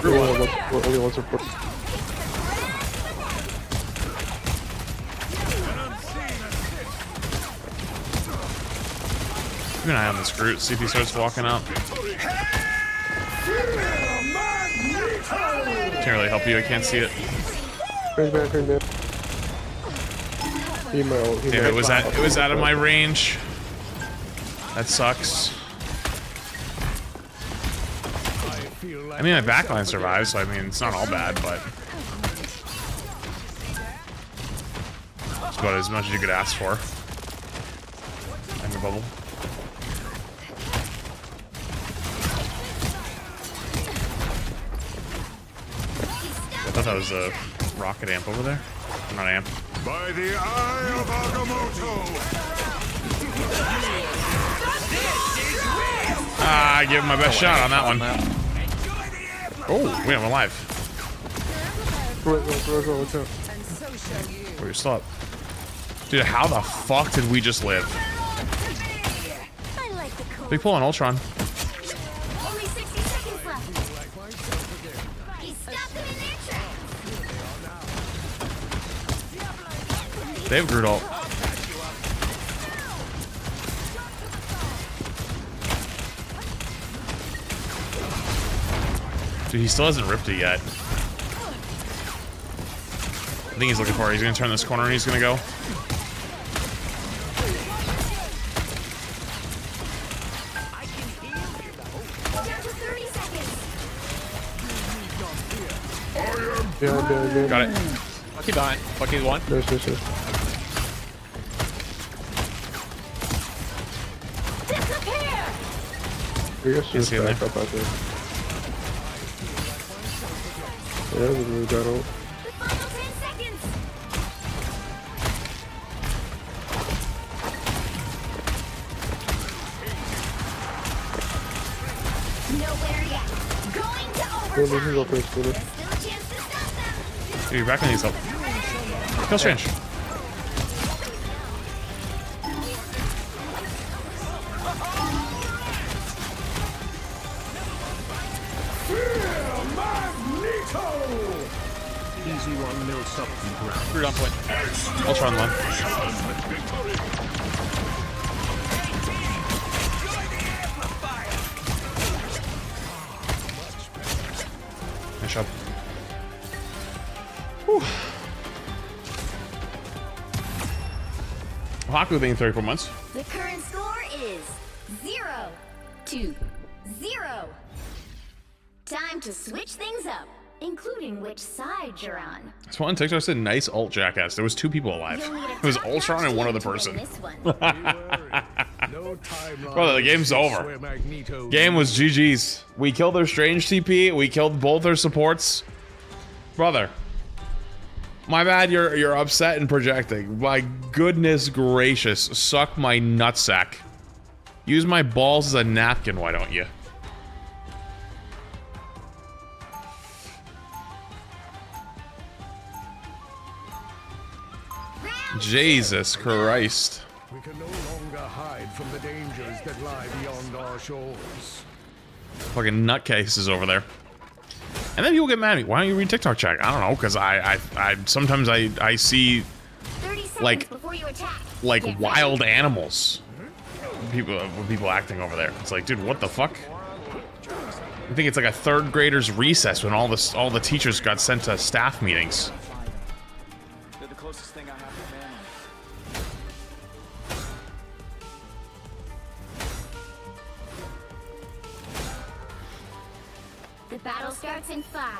Only one support. Keep an eye on this Groot, see if he starts walking up. Can't really help you, I can't see it. Turn back. Damn, it was out of my range. That sucks. I mean, my backline survives, so I mean, it's not all bad, but it's about as much as you could ask for. And the bubble. I thought that was a rocket amp over there. Not amp. By the eye of Agamotto! Ah, I gave him my best shot on that one. Oh, wait, I'm alive. What's up? Oh, you're still up. Dude, how the fuck did we just live? Big pull on Ultron. Only 60 seconds left. He stopped them in their tracks. They have Groot ult. Dude, he still hasn't ripped it yet. I think he's looking for it. He's gonna turn this corner and he's gonna go. Yeah. Got it. Bucky behind. Bucky's one. Yes. Disappear! We got Yes, back up out there. Yeah, we moved that out. The final 10 seconds. Nowhere yet. Going to This is overtime. okay, still. There's still a chance to stop them. Dude, you're back on these help. Kill Strange. Easy 1-0 sub and ground. Screwed on point. Ultra on one. Nice job. Whew. Haku being 34 months. The current score is 0-0. Time to switch things up, including which side you're on. So on TikTok said nice ult jackass. There was 2 people alive. You'll need a It was top-notch Ultron and one team other to win person. this one. No timeline. Brother, the game's over. Where Magneto Game was GG's. We killed their Strange TP. We killed both their supports. Brother. My bad you're upset and projecting. My goodness gracious. Suck my nutsack. Use my balls as a napkin, why don't you? Jesus Christ. We can no longer hide from the dangers that lie beyond our shores. Fucking nutcases over there. And then people get mad at me. Why don't you read TikTok chat? I don't know, because I sometimes I see 30 seconds like before you attack. like Get wild ready. animals. People acting over there. It's like, dude, what the fuck? I think it's like a 3rd grader's recess when all the teachers got sent to staff meetings. They're the closest thing I have to family. The battle starts in 5,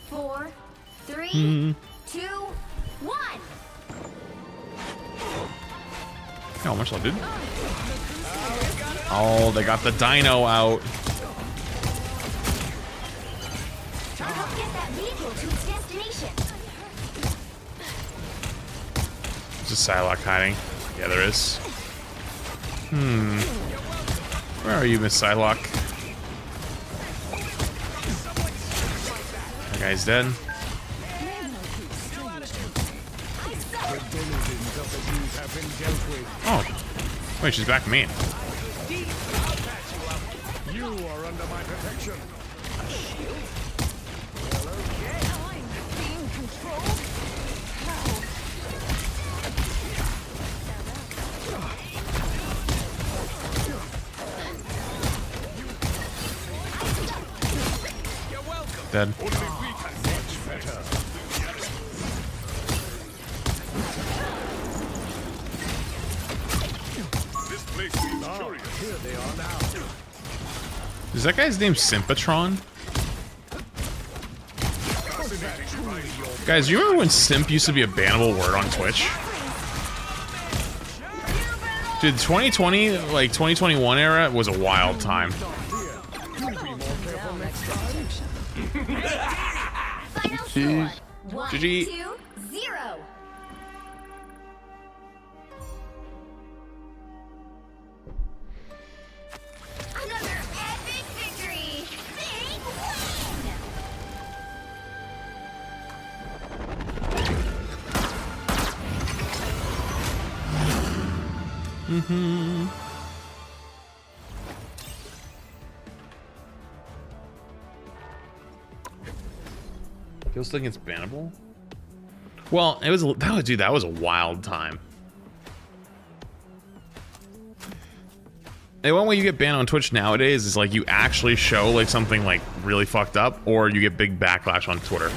4, 3, Mm-hmm. 2, 1. How much I did? Oh, they got the dino out. Help get that vehicle to its destination. Is a Psylocke hiding? Yeah, there is. Where are you, Miss Psylocke? That guy's dead. The denizens of the deep have been dealt with. Oh. Wait, she's back me. You are under my protection. Dead. Here they are now. Is that guy's name Sympatron? Guys, you remember when simp used to be a bannable word on Twitch? Dude, 2020, like 2021 era was a wild time. Final Jeez. score 1, GG. 2, 0. Another epic victory! Big win! Feels like it's bannable? Well, it was that was a wild time. And one way you get banned on Twitch nowadays is like you actually show like something like really fucked up, or you get big backlash on Twitter.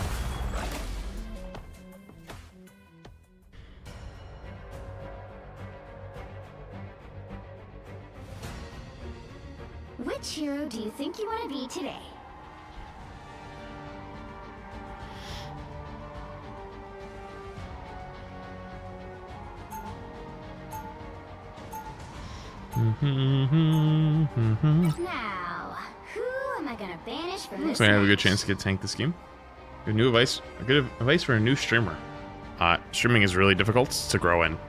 Which hero do you think you want to be today? Now, who am I gonna banish from this? So I have a good chance to get tanked this game. A new advice, a good advice for a new streamer. Streaming is really difficult to grow in.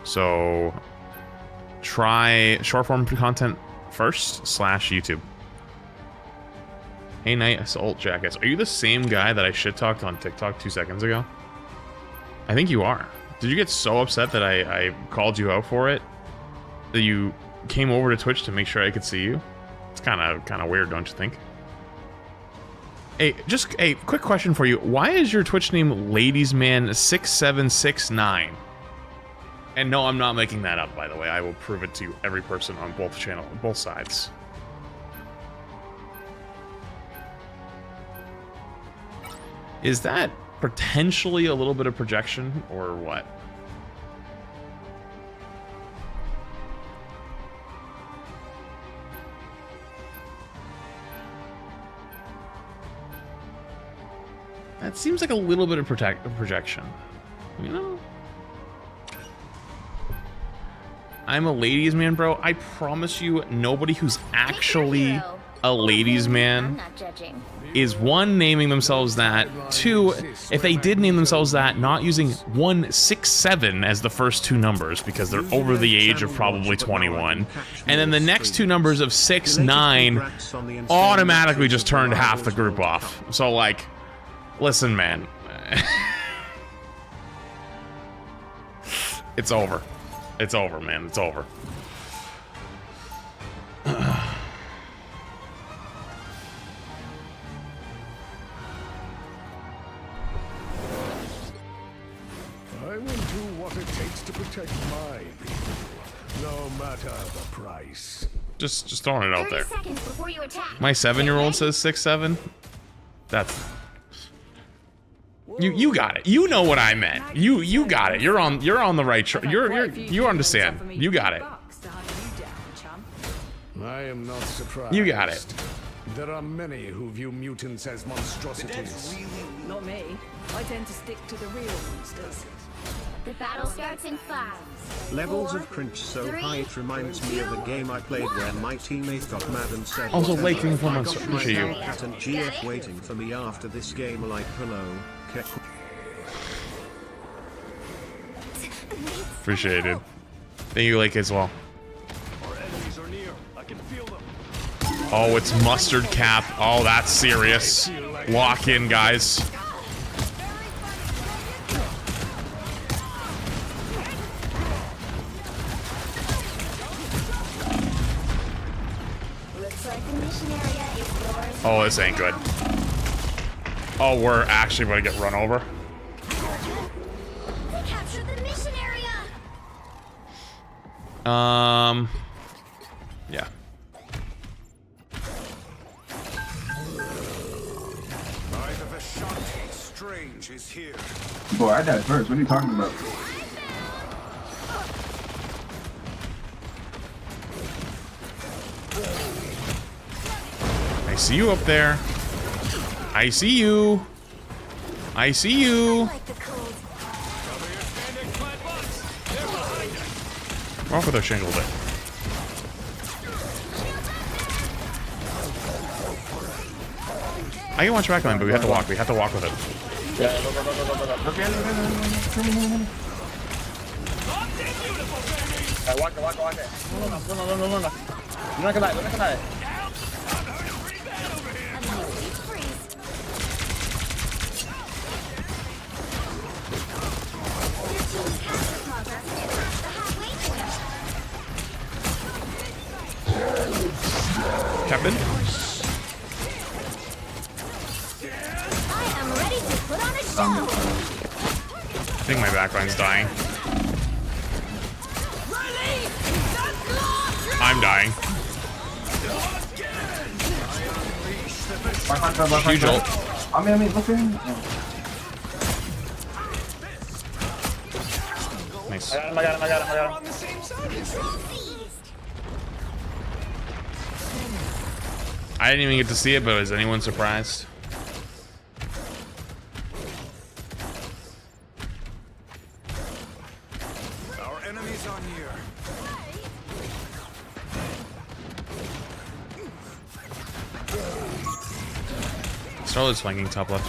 So try short form content first / YouTube. Hey Night Assault Jackets. Are you the same guy that I shit talked on TikTok 2 seconds ago? I think you are. Did you get so upset that I called you out for it? That you came over to Twitch to make sure I could see you? It's kind of weird, don't you think? Hey, just a quick question for you. Why is your Twitch name Ladiesman6769? And no, I'm not making that up, by the way. I will prove it to every person on both both sides. Is that potentially a little bit of projection or what? That seems like a little bit of projection, you know? I'm a ladies man, bro. I promise you, nobody who's actually a ladies man is one, naming themselves that, two, if they did name themselves that, not using 167 as the first two numbers because they're over the age of probably 21, and then the next two numbers of 69 automatically just turned half the group off. So like, listen, man. It's over. It's over, man. It's over. I will do what it takes to protect my people, no matter the price. Just throwing it out there. 30 seconds before you attack. My 7-year-old says 6'7". That's... You got it. You know what I meant. You got it. You're on the right track. You understand. You got it. I am not surprised. You got it. There are many who view mutants as monstrosities. Not me. I tend to stick to the real monsters. The battle starts in 5. Levels of cringe so high it reminds me of a game I played where my teammate got mad and said, Also, late thing for months. my Appreciate you. cat and GF waiting for me after this game like hello. Appreciated. Thank you, Lake, as well. Oh, it's mustard cap. Oh, that's serious. Lock in, guys. Oh, this ain't good. Oh, we're actually going to get run over. They captured the mission area. Yeah. Strange is here. Boy, I died first. What are you talking about? I see you up there. I see you. I see you. Off with our shingle bit. I can watch backline, but we have to walk. We have to walk with it. Yeah, walk it. No, come back. Captain? I am ready to put on a show. I think my backline's dying. I'm dying. Huge ult. I mean, look at him. Nice. I got him. I didn't even get to see it, but is anyone surprised? Our enemies are near. Charlotte's flanking top left.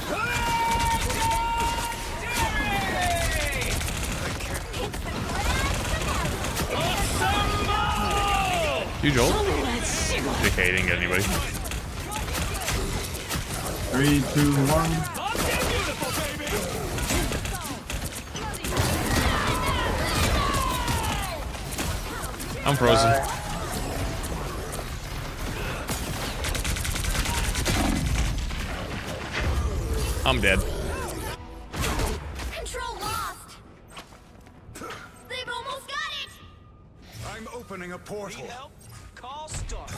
Huge ult. JK didn't get anybody. 3, 2, 1. I'm frozen. I'm dead. Control lost. They've almost got it. I'm opening a portal. Call start.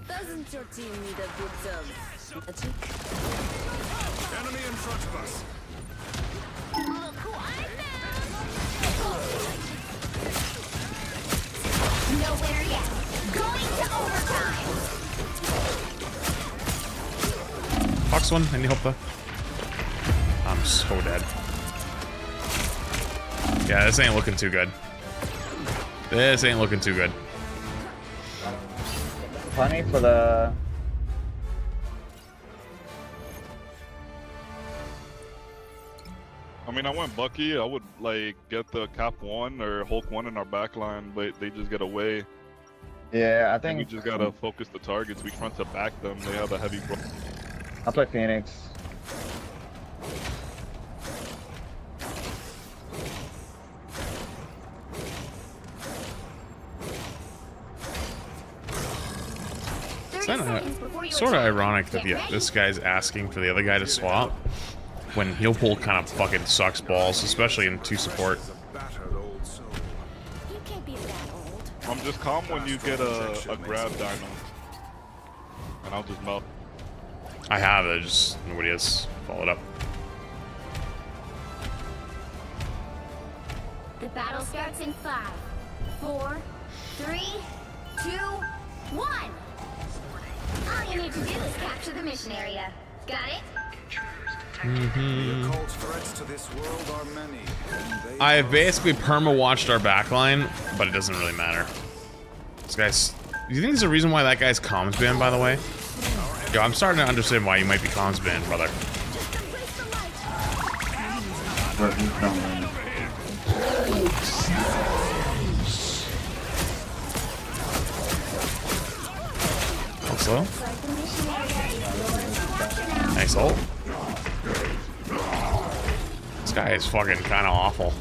Doesn't your team need a bit of magic? Enemy in front of us. Look who I found. Nowhere yet. Going to overtime. Fox one, any help though? I'm so dead. Yeah, this ain't looking too good. This ain't looking too good. Funny for the... I mean, I went Bucky. I would like get the Cap 1 or Hulk 1 in our backline, but they just get away. Yeah, I think... We just gotta focus the targets. We front to back them. They have a heavy... I'll play Phoenix. It's sort of ironic that this guy's asking for the other guy to swap when heel pull kind of fucking sucks balls, especially in 2 support. You can't be that old. I'm just calm when you get a grab dino. And I'll just melt. I have it, just nobody has followed up. The battle starts in 5, 4, 3, 2, 1. All you need to do is capture the mission area. Got it? The occult threats to this world are many. I have basically perma-watched our backline, but it doesn't really matter. This guy's... Do you think there's a reason why that guy's comms banned, by the way? Yo, I'm starting to understand why you might be comms banned, brother. Slow. Nice ult. This guy is fucking kind of awful.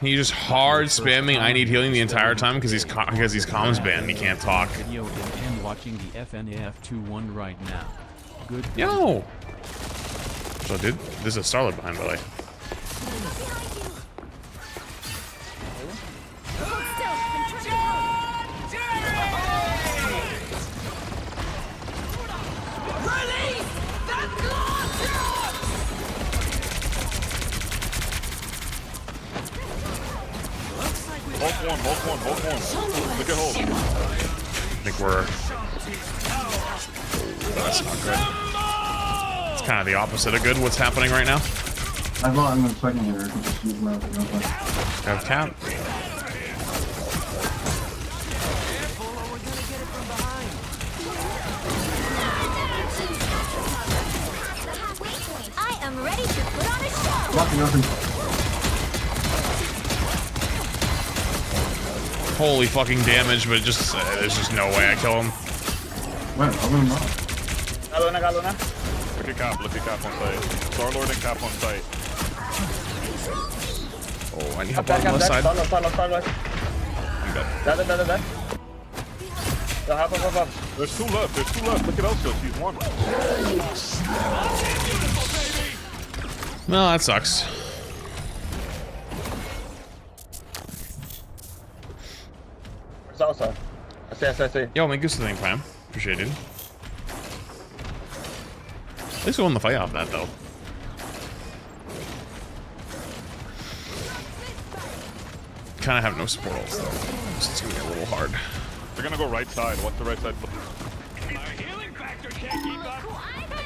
He's just hard spamming I need healing the entire time because he's comms banned. He can't talk. Video and watching the FNAF 2-1 right now. Good. Yo. So, dude, there's a Starlet behind, by the way. Hulk one. Look at Hulk. I think we're... That's not good. It's kind of the opposite of good, what's happening right now. I'm going to second here. Have cap. I am ready to put on a show. Holy fucking damage, but just there's just no way I kill him. Got Luna. Look at Cap on site. Star-Lord and Cap on site. Oh, I need help on the left side. Starlord. I'm dead. Dead. Hop. There's two left. Look at Elsa. She's one. Well, that sucks. Where's Elsa? I see. Yo, make use of the thing, fam. Appreciate it. At least we won the fight off that, though. Kind of have no support ults, though. It's gonna be a little hard. They're gonna go right side. What's the right side?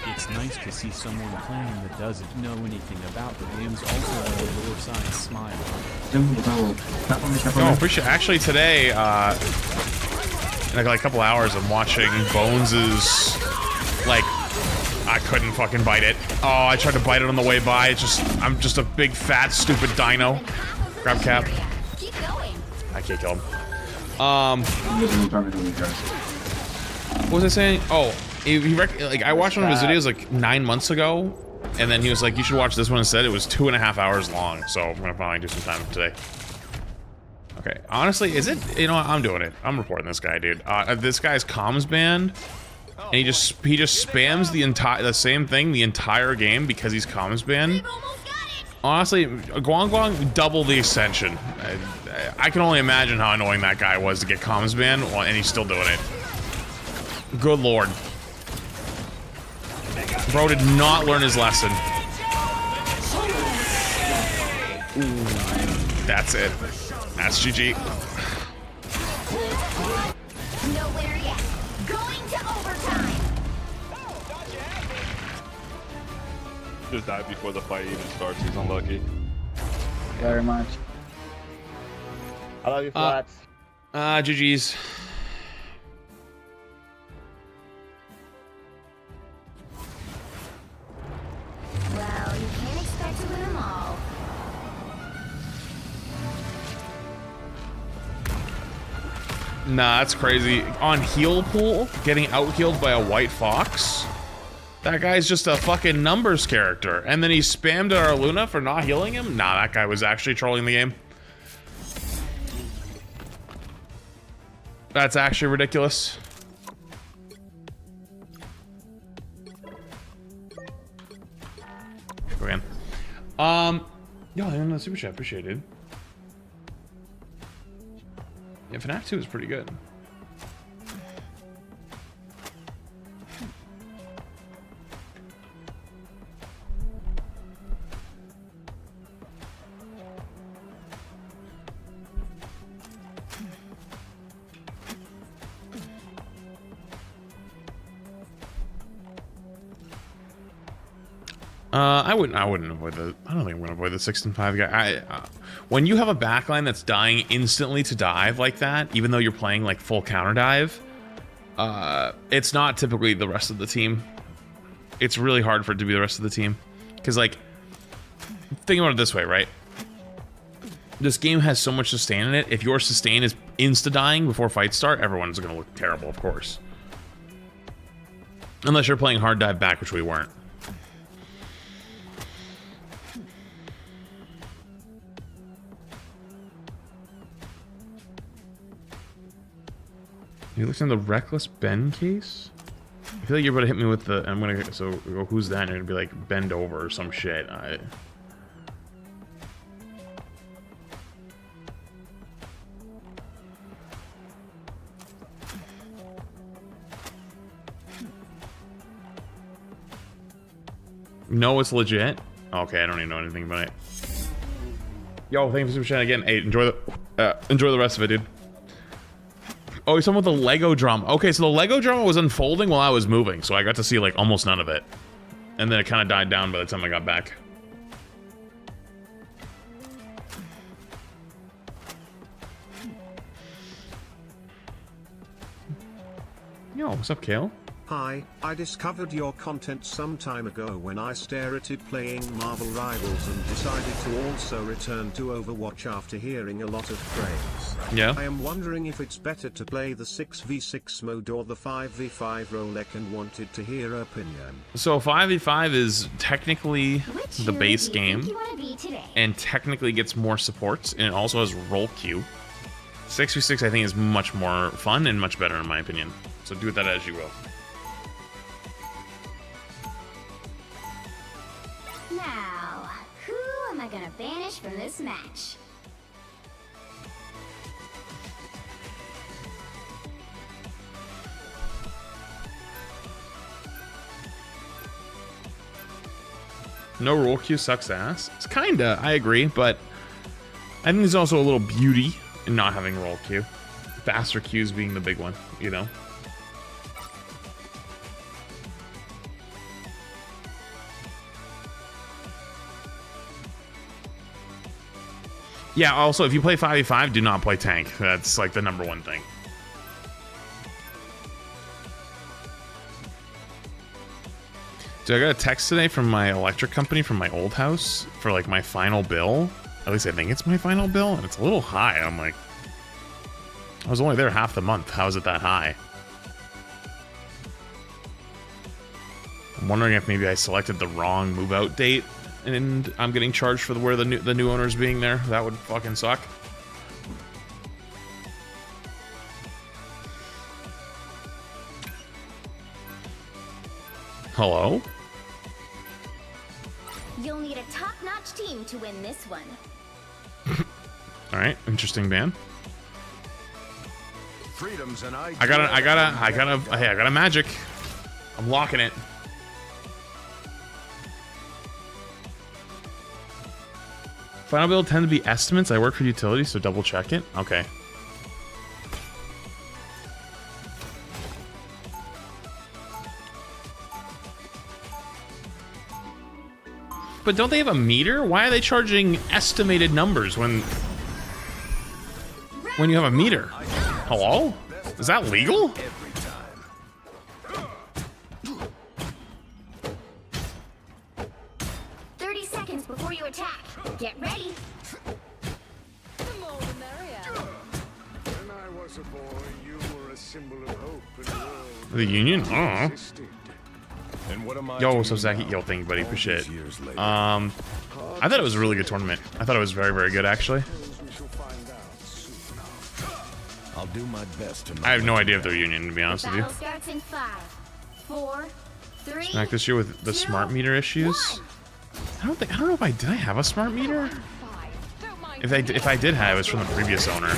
It's nice to see someone playing that doesn't know anything about the games also with a lower size smile. Oh, appreciate. Actually, today, in like a couple hours, I'm watching Bones's. Like, I couldn't fucking bite it. Oh, I tried to bite it on the way by. It's just, I'm just a big fat stupid dino. Grab cap. I can't kill him. What was I saying? Oh, like I watched one of his videos like 9 months ago, and then he was like, "You should watch this one instead." It was 2.5 hours long, so I'm gonna finally do some time today. Okay, honestly, is it? You know what? I'm doing it. I'm reporting this guy, dude. This guy's comms banned, and he just spams the same thing the entire game because he's comms banned. Honestly, Guang double the ascension. I can only imagine how annoying that guy was to get comms banned, and he's still doing it. Good lord. Bro did not learn his lesson. Ooh, that's it. That's GG. Nowhere yet. Going to overtime. Just died before the fight even starts. He's unlucky. Very much. I love you, Flats. GG's. Well, you can't expect to win them all. Nah, that's crazy. On heal pool, getting out-healed by a white fox? That guy's just a fucking numbers character. And then he spammed at our Luna for not healing him? Nah, that guy was actually trolling the game. That's actually ridiculous. Go again. Yo, I didn't know super chat. Appreciate it, dude. Yeah, Fnaf 2 is pretty good. I wouldn't avoid the. I don't think I'm gonna avoid the 6 and 5 guy. When you have a backline that's dying instantly to dive like that, even though you're playing like full counter dive, it's not typically the rest of the team. It's really hard for it to be the rest of the team, because like, think about it this way, right? This game has so much sustain in it. If your sustain is insta dying before fights start, everyone's gonna look terrible, of course. Unless you're playing hard dive back, which we weren't. You looked in the Reckless Ben case? I feel like you're about to hit me with the. I'm gonna. So, who's that? And you're gonna be like, bend over or some shit. No, it's legit. Okay, I don't even know anything about it. Yo, thank you for super chat again. Hey, enjoy the rest of it, dude. Oh, he's talking about the Lego drama. Okay, so the Lego drama was unfolding while I was moving, so I got to see like almost none of it. And then it kind of died down by the time I got back. Yo, what's up, Kale? Hi, I discovered your content some time ago when I started playing Marvel Rivals and decided to also return to Overwatch after hearing a lot of praise. Yeah. I am wondering if it's better to play the 6v6 mode or the 5v5 rollback and wanted to hear your opinion. So 5v5 is technically the base game and technically gets more supports, and it also has roll queue. 6v6 I think is much more fun and much better in my opinion. So do with that as you will. Now, who am I gonna banish from this match? No roll queue sucks ass. It's kinda, I agree, but I think there's also a little beauty in not having roll queue. Faster queues being the big one, you know? Yeah, also, if you play 5v5, do not play tank. That's like the #1 thing. Dude, I got a text today from my electric company from my old house for like my final bill. At least I think it's my final bill, and it's a little high. I'm like, I was only there half the month. How is it that high? I'm wondering if maybe I selected the wrong move-out date, and I'm getting charged for where the new owner's being there. That would fucking suck. Hello? You'll need a top-notch team to win this one. All right, interesting ban. Freedom's an I got a magic. I'm locking it. Final build tend to be estimates. I work for utilities, so double check it. Okay. But don't they have a meter? Why are they charging estimated numbers when you have a meter? Hello? Is that legal? 30 seconds before you attack. Get ready. When I was a boy, you were a symbol of hope in the world. The Union? Oh. And what am I Yo, so Zaki, yo, thank you, buddy. Appreciate it. I thought it was a really good tournament. I thought it was very, very good, actually. I'll do my best to I have no idea if they're Union, to be honest with you. Battle starts in 5, 4, 3. Smack this year with the smart meter issues. I don't know if did I have a smart meter? If I did have it, was from the previous owner.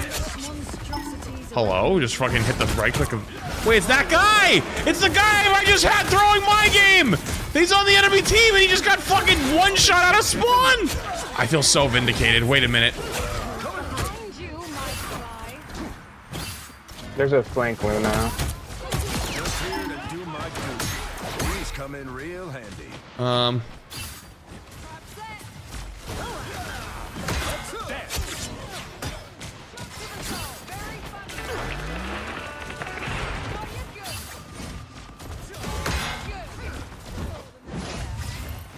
Hello? Just fucking hit the right click of... Wait, it's that guy! It's the guy I just had throwing my game! He's on the enemy team and he just got fucking one shot out of spawn! I feel so vindicated. Wait a minute. There's a flank one now. Just here to do my duty. These come in real handy.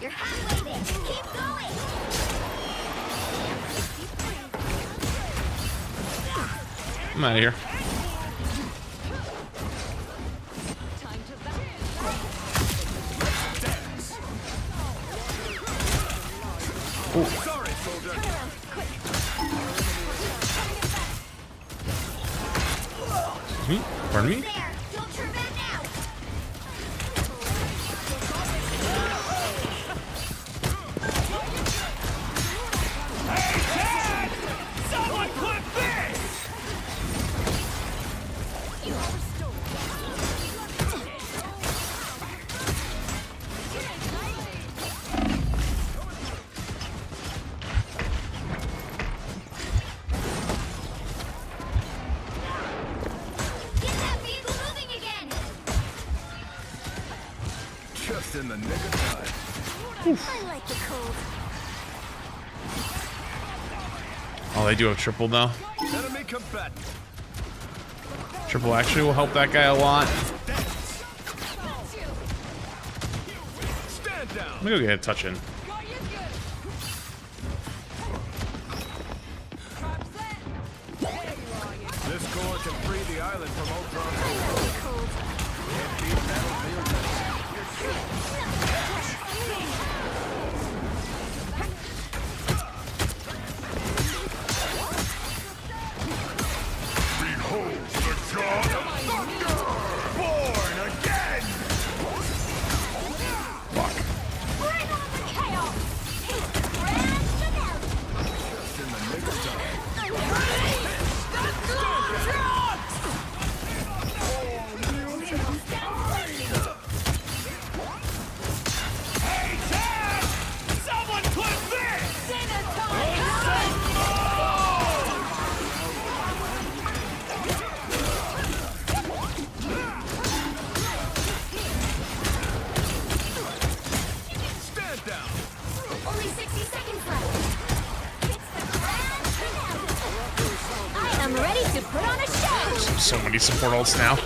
You're halfway there. Keep going. I'm out of here. Oh. Sorry, soldier. Excuse me? Pardon me? Just in the nick of time. I like the cold. Oh, they do have triple though. Enemy combatant. Triple actually will help that guy a lot. Stand down. I'm gonna go get a touch in. This core can free the island from Ultron's hold. Empty battlefield. Behold the god of thunder, born again. Fuck. Bring on the chaos. Just in the nick of time. Hey, Put on a show! So many support ults now.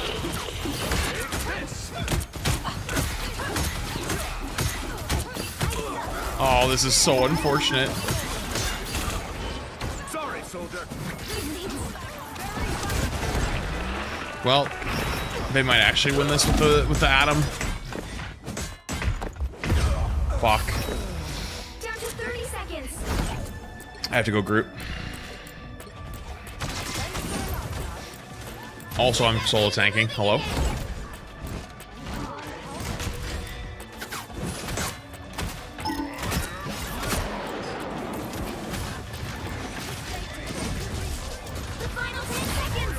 Oh, this is so unfortunate. Sorry, soldier. Well, they might actually win this with the Atom. Fuck. Down to 30 seconds. I have to go group. Also, I'm solo tanking. Hello? The final 10 seconds.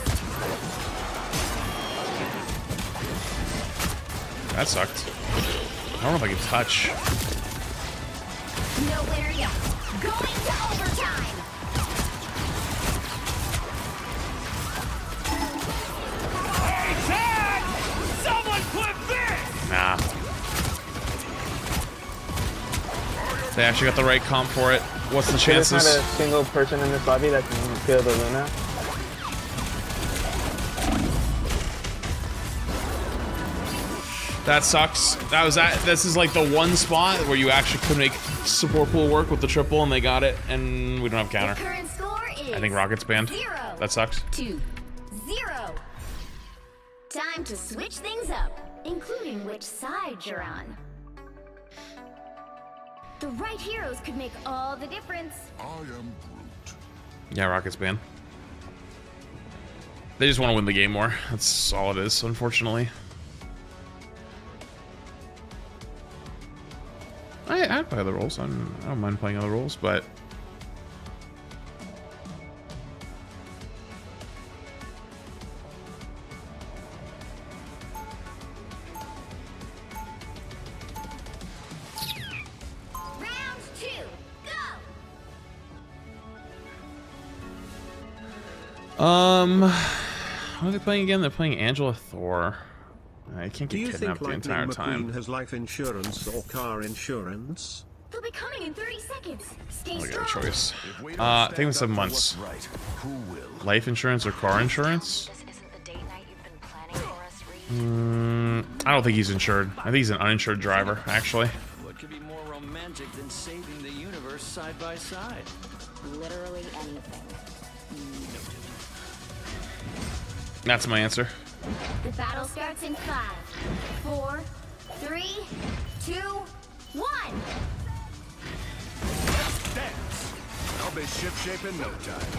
That sucked. I don't know if I can touch. No winner yet. Going to overtime. Nah. They actually got the right comp for it. What's the chances? There's not a single person in this lobby that can kill the Luna. That sucks. That was that. This is like the one spot where you actually could make support pool work with the triple, and they got it, and we don't have counter. Current score is I think Rocket's banned. 0 That sucks. to 0. Time to switch things up, including which side you're on. The right heroes could make all the difference. I am Groot. Yeah, Rocket's banned. They just want to win the game more. That's all it is, unfortunately. I'd play other roles. I don't mind playing other roles, but Round 2, go! what are they playing again? They're playing Angela Thor. I can't Do get you kidnapped think the entire Lightning time. McQueen has life insurance or car insurance? They'll be coming in 30 seconds. Stay I got strong. a choice. I think it's 7 months. Life insurance or car insurance? I don't think he's insured. I think he's an uninsured driver, actually. What could be more romantic than saving the universe side by side? Literally anything. That's my answer. The battle starts in 5, 4, 3, 2, 1. Dance. I'll be shipshape in no time.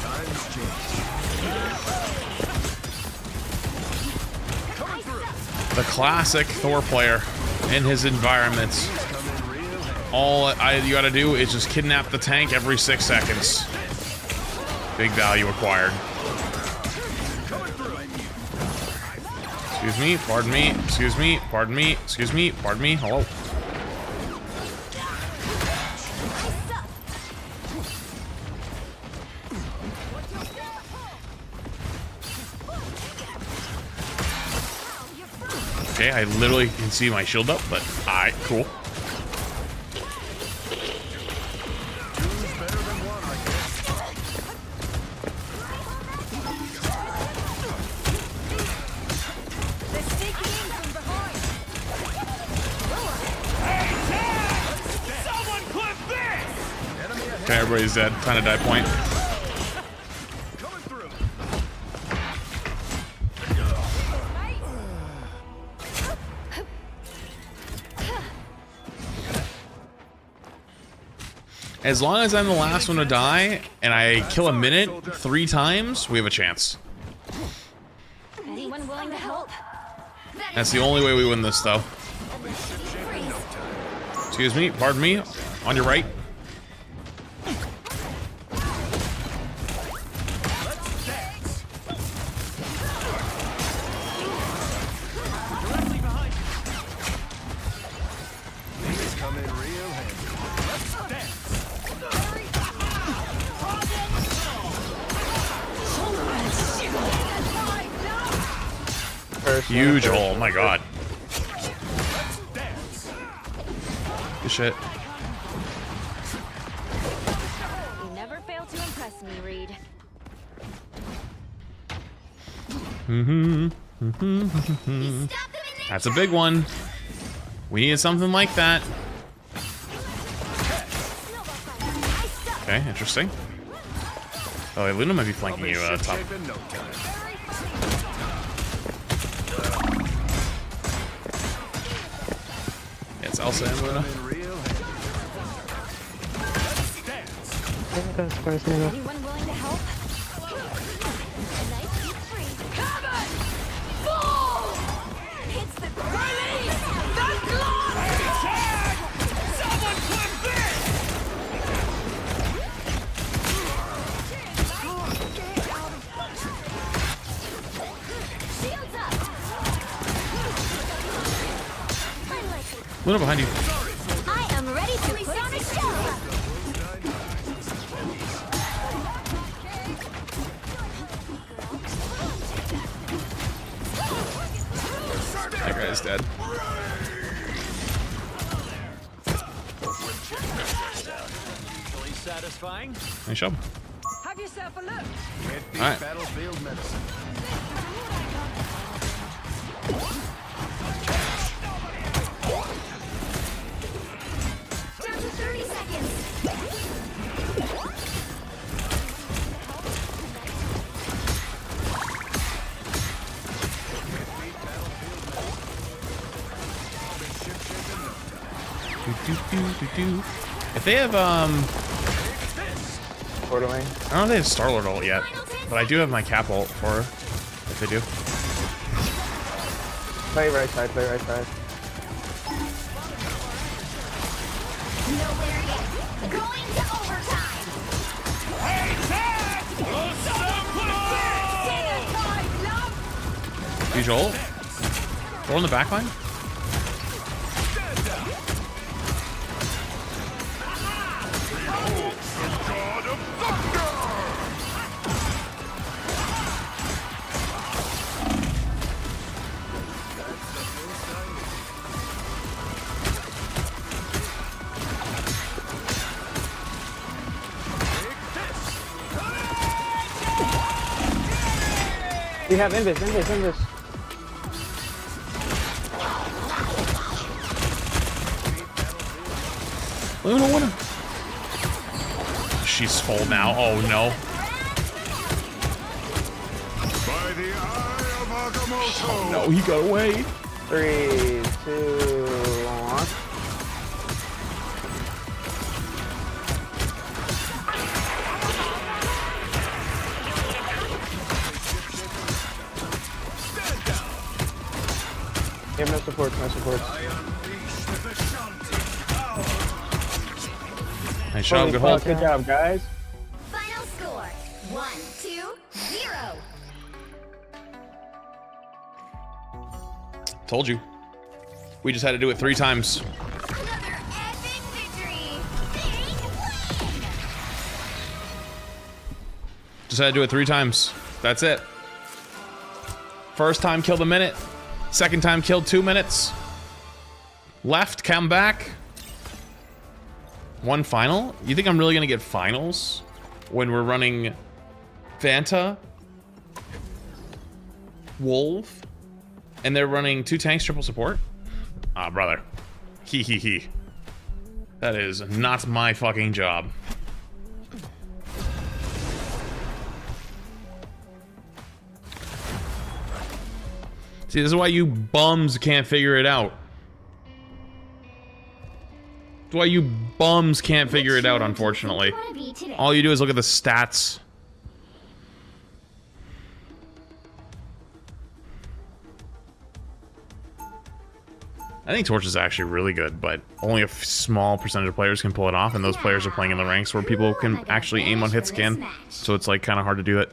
Times change. Coming through. The classic Thor player in his environments. All you gotta do is just kidnap the tank every 6 seconds. Big value acquired. Excuse me, pardon me, excuse me, pardon me, excuse me, pardon me, hello. Okay, I literally can see my shield up, but alright, cool. Okay, everybody's dead. Time to die point. As long as I'm the last one to die, and I kill a minute 3 times, we have a chance. Anyone willing to help? That's the only way we win this, though. Excuse me, pardon me. On your right. Huge hole, oh my god. Good shit. You never fail to impress me, Reed. That's a big one. We needed something like that. Okay, interesting. Oh, wait, Luna might be flanking you top. Yeah, it's Elsa and Luna. Anyone willing to help? Hits the release! The glory! Someone clip this! Shields up! Luna behind you. I am ready to put on a show! That guy's dead. Satisfying. Nice job. Have yourself a look. All right. Battlefield medicine. Down to 30 seconds! If they have I don't know if they have Star-Lord ult yet, but I do have my cap ult for if they do. Play right side, play right side. Nowhere yet. Going to overtime. Use your ult. Roll in the back line. We have invis. Luna. She's full now. Oh no. By the eye of Agamotto. Oh no, he got away. 3, 2, 1. Yeah, no supports. Nice job, good hold. Good job, guys. Final score 1-2-0. Told you. We just had to do it 3 times. Another epic victory. Big win. Just had to do it 3 times. That's it. First time killed a minute. Second time killed 2 minutes. Left, come back. 1 final? You think I'm really gonna get finals when we're running Fanta, Wolf, and they're running 2 tanks, triple support? Ah, brother. He. That is not my fucking job. See, this is why you bums can't figure it out. That's why you bums can't figure it out, unfortunately. All you do is look at the stats. I think Torch is actually really good, but only a small percentage of players can pull it off, and those players are playing in the ranks where people can actually aim on hit scan, so it's like kind of hard to do it.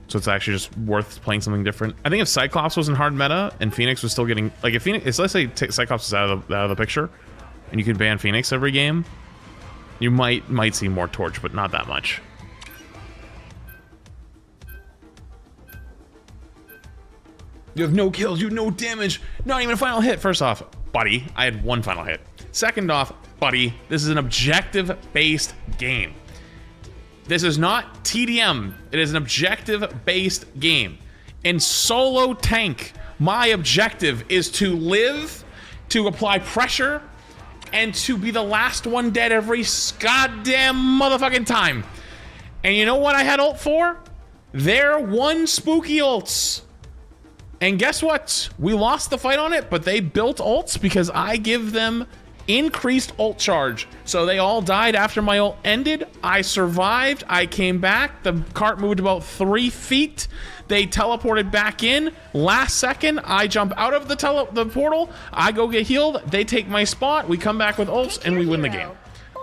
So it's actually just worth playing something different. I think if Cyclops was in hard meta and Phoenix was still getting, like, if Phoenix, let's say Cyclops is out of the picture, and you can ban Phoenix every game, you might see more Torch, but not that much. You have no kills, you have no damage, not even a final hit. First off, buddy, I had 1 final hit. Second off, buddy, this is an objective-based game. This is not TDM. It is an objective-based game. In solo tank, my objective is to live, to apply pressure, and to be the last one dead every goddamn motherfucking time. And you know what I had ult for? They're one spooky ults. And guess what? We lost the fight on it, but they built ults because I give them increased ult charge. So they all died after my ult ended. I survived. I came back. The cart moved about 3 feet. They teleported back in. Last second, I jump out of the portal. I go get healed. They take my spot. We come back with ults and we win the game.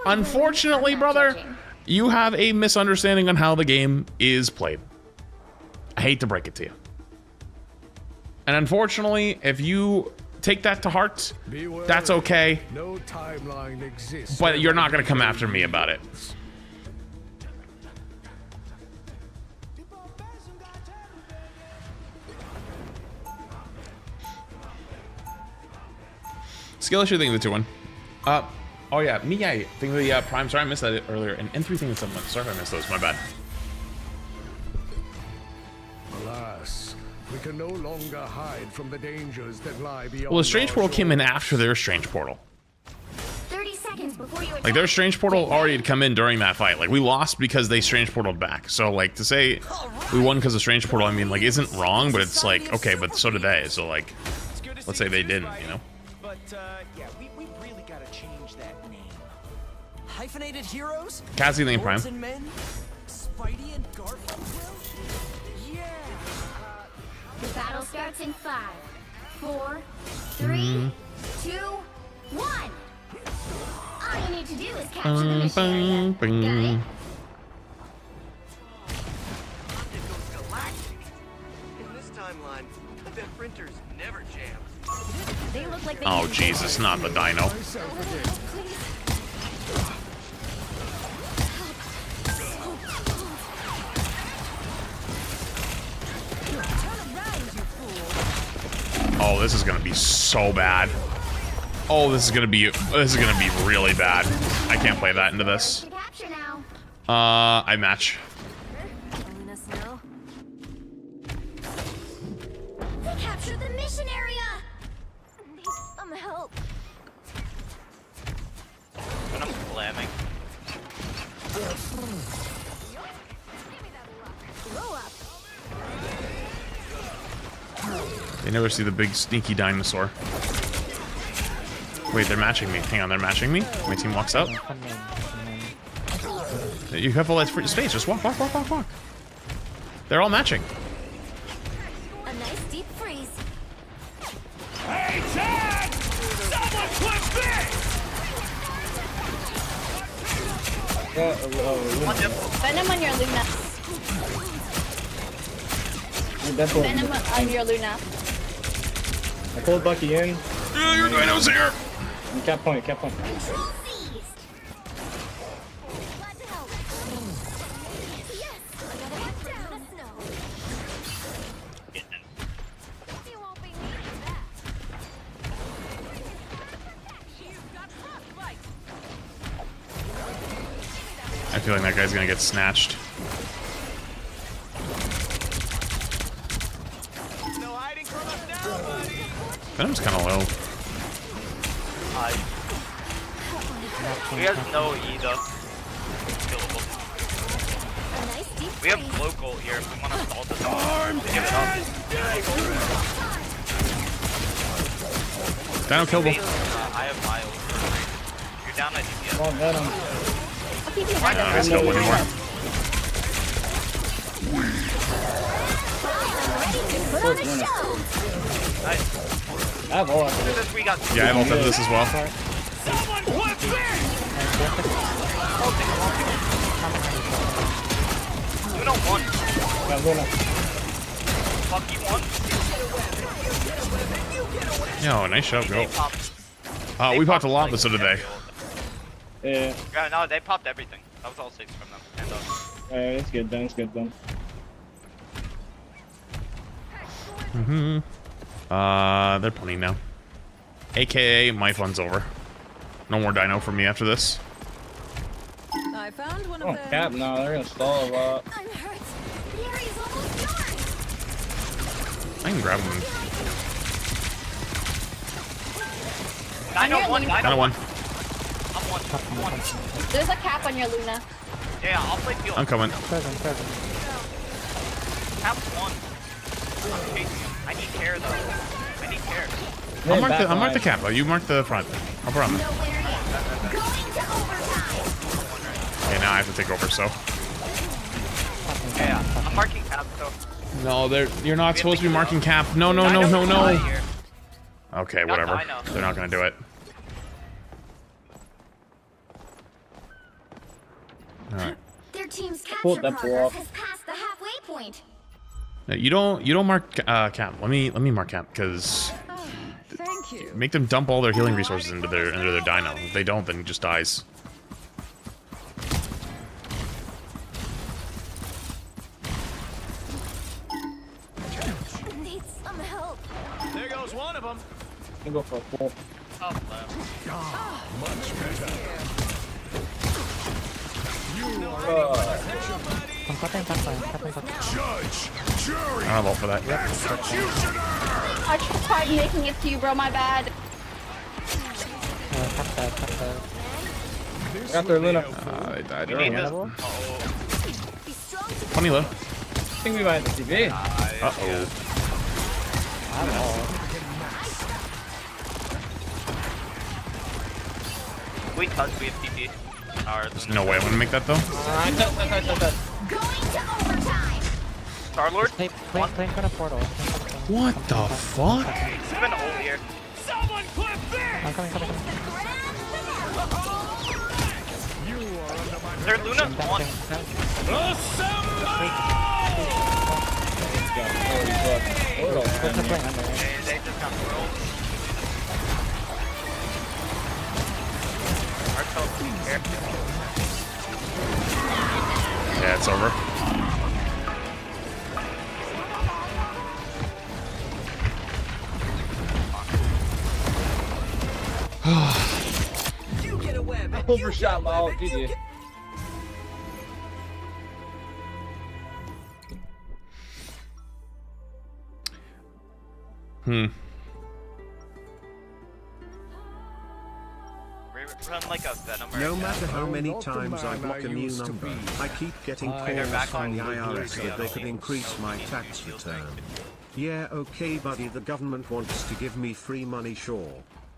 Unfortunately, brother, you have a misunderstanding on how the game is played. I hate to break it to you. And unfortunately, if you take that to heart, that's okay. No timeline exists. But you're not going to come after me about it. Skill issue thing, the 2-1. Oh yeah, me, I think the Prime. Sorry, I missed that earlier. And N3 thing is someone. Sorry if I missed those. My bad. Alas, we can no longer hide from the dangers that lie beyond. Well, the Strange Portal came in after their Strange Portal. 30 seconds before you Like, their Strange Portal already had come in during that fight. Like, we lost because they Strange Portaled back. So, like, to say we won because of Strange Portal, I mean, like, isn't wrong, but it's like, okay, but so did they. So, like, let's say they didn't, you know? But, yeah, we really gotta change that name. Hyphenated heroes? Cassie Lane Prime. Lords and men? Spidey and Garfield? Yeah. The battle starts in 5, 4, 3, 2, 1. All you need to do is capture the mission area. Got it? In this timeline, the printers never jam. They look like they Oh, Jesus, not the dino. Oh, this is gonna be so bad. Oh, this is gonna be really bad. I can't play that into this. I match. They captured the mission area. Need some help. When I'm slamming. They never see the big sneaky dinosaur. Wait, they're matching me. Hang on, they're matching me. My team walks out. You have all that free space. Just walk, walk, walk, walk, walk. They're all matching. A nice deep freeze. Hey, Chad! Someone clip Venom on your Luna. Venom on your Luna. I pulled Bucky in. Your dino's here. Cap point, cap point. I feel like that guy's gonna get snatched. Venom's kind of low. He has no E though. Killable. We have local here if we want to stall this. Give it up. Dino killable. I have my ult. You're down at DPS. Come on, Venom. I don't know anymore. Nice. I have all after this. We got Yeah, I have ult after this as well. Someone clip Luna won. Got Luna. Fuck, you won. Yo, nice shot, go. We popped a lot, but so did they. Yeah. Yeah, no, they popped everything. That was all 6 from them. And Alright, it's good then, it's good then. They're punting now. AKA, my fun's over. No more dino for me after this. I I found one Oh, Cap, no, they're gonna stall a lot. I'm hurt. The area's almost yours. I can grab him. 901. 901. I'm one. There's a cap on your Luna. Yeah, I'll play field. I'm coming. Cap one. I'm chasing him. I need care though. I need care. I'll mark the cap. You mark the front. I'll run. Going to overtime. Okay, now I have to take over. So. Yeah, I'm marking cap. So. No, you're not supposed to be marking cap. No. Okay, whatever. They're not gonna do it. All right. Their team's Pull capture that progress block. has passed the halfway point. No, you don't mark cap. Let me mark cap because Thank you. make them dump all their healing resources into their dino. If they don't, then he just dies. Need some help. There goes one of them. I'm gonna go for a pull. Much better. Judge, jury, I'll vote for that. executioner. I tried making it to you, bro. My bad. Got their Luna. They died. We need this. Funny low. I think we might have the TV. Uh-oh. We touch. We have TP. There's no way I'm gonna make that though. Going to overtime. Star-Lord. Play in front of portal. What the fuck? It's been a whole year. Someone clip this. I'm coming. Their Luna's one. They just got rolled. Our toast is here. Yeah, it's over. You get a web. Overshot my ult, GG. Run like a Venom or No a matter how I'm many not the times I man block I a new used to number, be. I keep getting They're calls back from on the the IRS blue that they scale. could increase my tax return. Yeah, okay buddy, the government wants to give me free money, sure.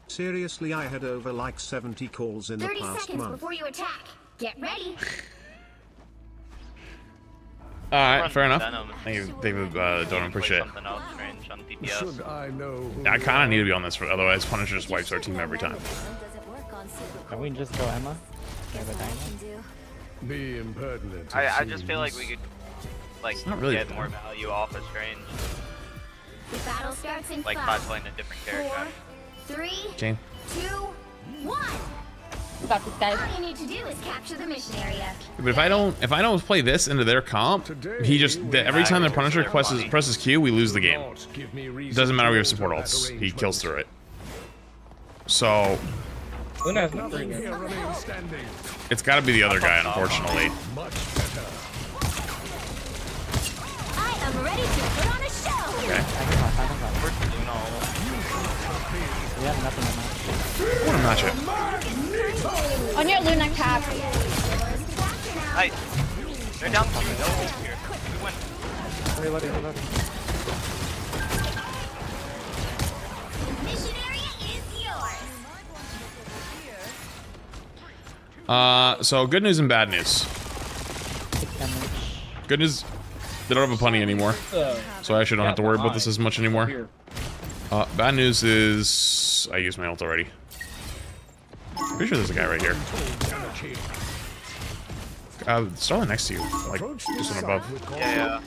Seriously, I had over like 70 calls in the 30 past seconds month. before you attack. Get ready. Alright, fair enough. Venom. They don't appreciate it. Something else strange on DPS. Should I know who I kind of need to be on this, otherwise Punisher just wipes our team every time. Can we just go Emma? be impertinent? I just feel like we could not really get bad. more value off of Strange. The battle starts in Like by 5, playing a different character. 4, 3, Okay. 2, 1. Got this, guys. All you need to do is capture the mission area. But if I don't play this into their comp, he just every time their Punisher presses Q, we lose the game. Doesn't matter we have support ults. He kills through it. So Luna has no free. it's got to be the other guy, unfortunately. I am ready to put on a show. Okay. We have nothing on that. What a matchup. On your Luna cap. Nice. They're down 2-0 here. We win. Reloading. Mission area is yours. So good news and bad news. Good news, they don't have a punny anymore, so I actually don't have to worry about this as much anymore. Bad news is I used my ult already. Pretty sure there's a guy right here. Starling next to you, like just one above. Yeah.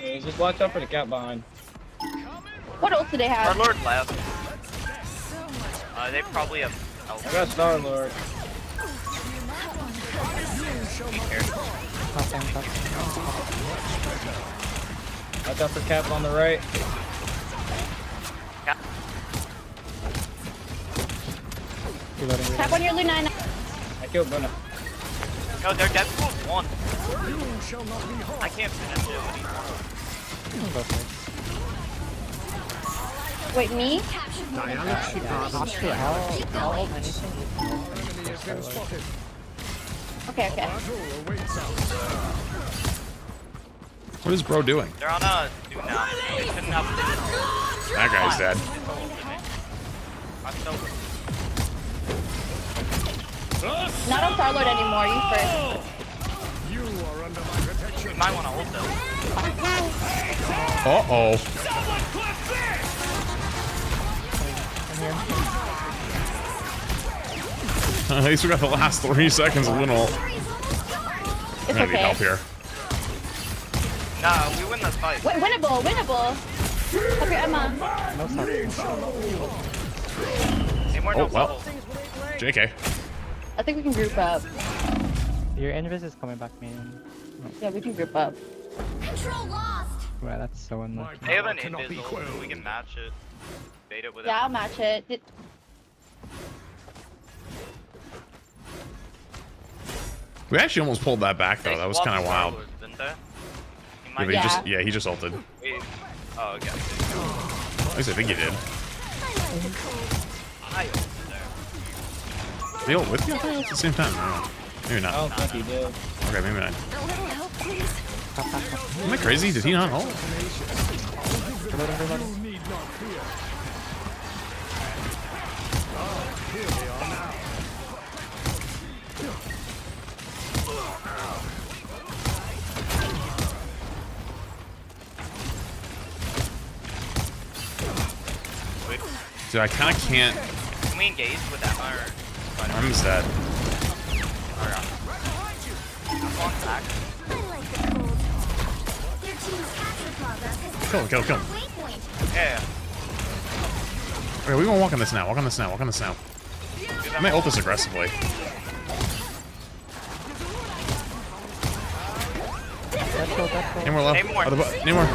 Yeah, just watch out for the cat behind. What else do they Our have? Lord left. They probably have. I got Star-Lord. Watch out for Cap on the right. Tap on your Luna. I killed Luna. No, their Deadpool's 1. I can't finish it. Wait, me? Okay, okay. What is bro doing? They're on a do now. They couldn't have That guy's dead. I'm so Not on Star-Lord anymore, you first. You might want to hold them. Uh-oh. At least we got the last 3 seconds of Winnow. I'm gonna need help here. Nah, we win this fight. Winnable, winnable. Up here, Emma. Oh, well. JK. I think we can group up. Your invis is coming back, man. Yeah, we can group up. Control lost. Wow, that's so unlucky. They have an invisible, so we can match it. Bait it with Yeah, I'll match it. We actually almost pulled that back though. That was kind of wild. Didn't they? Yeah, he just ulted. Wait. Oh, okay. At least I think he did. I ulted there. They ult with you? I thought they ult at the same time. I don't know. Maybe not. I don't think he did. Okay, maybe not. A little help, please. Am I crazy? Did he not ult? Dude, I kind of can't. Can we engage with that fire? I'm dead. Kill him. Yeah. Okay, we won't walk on this now. Walk on this now. I might ult this aggressively. Name more left. Name more.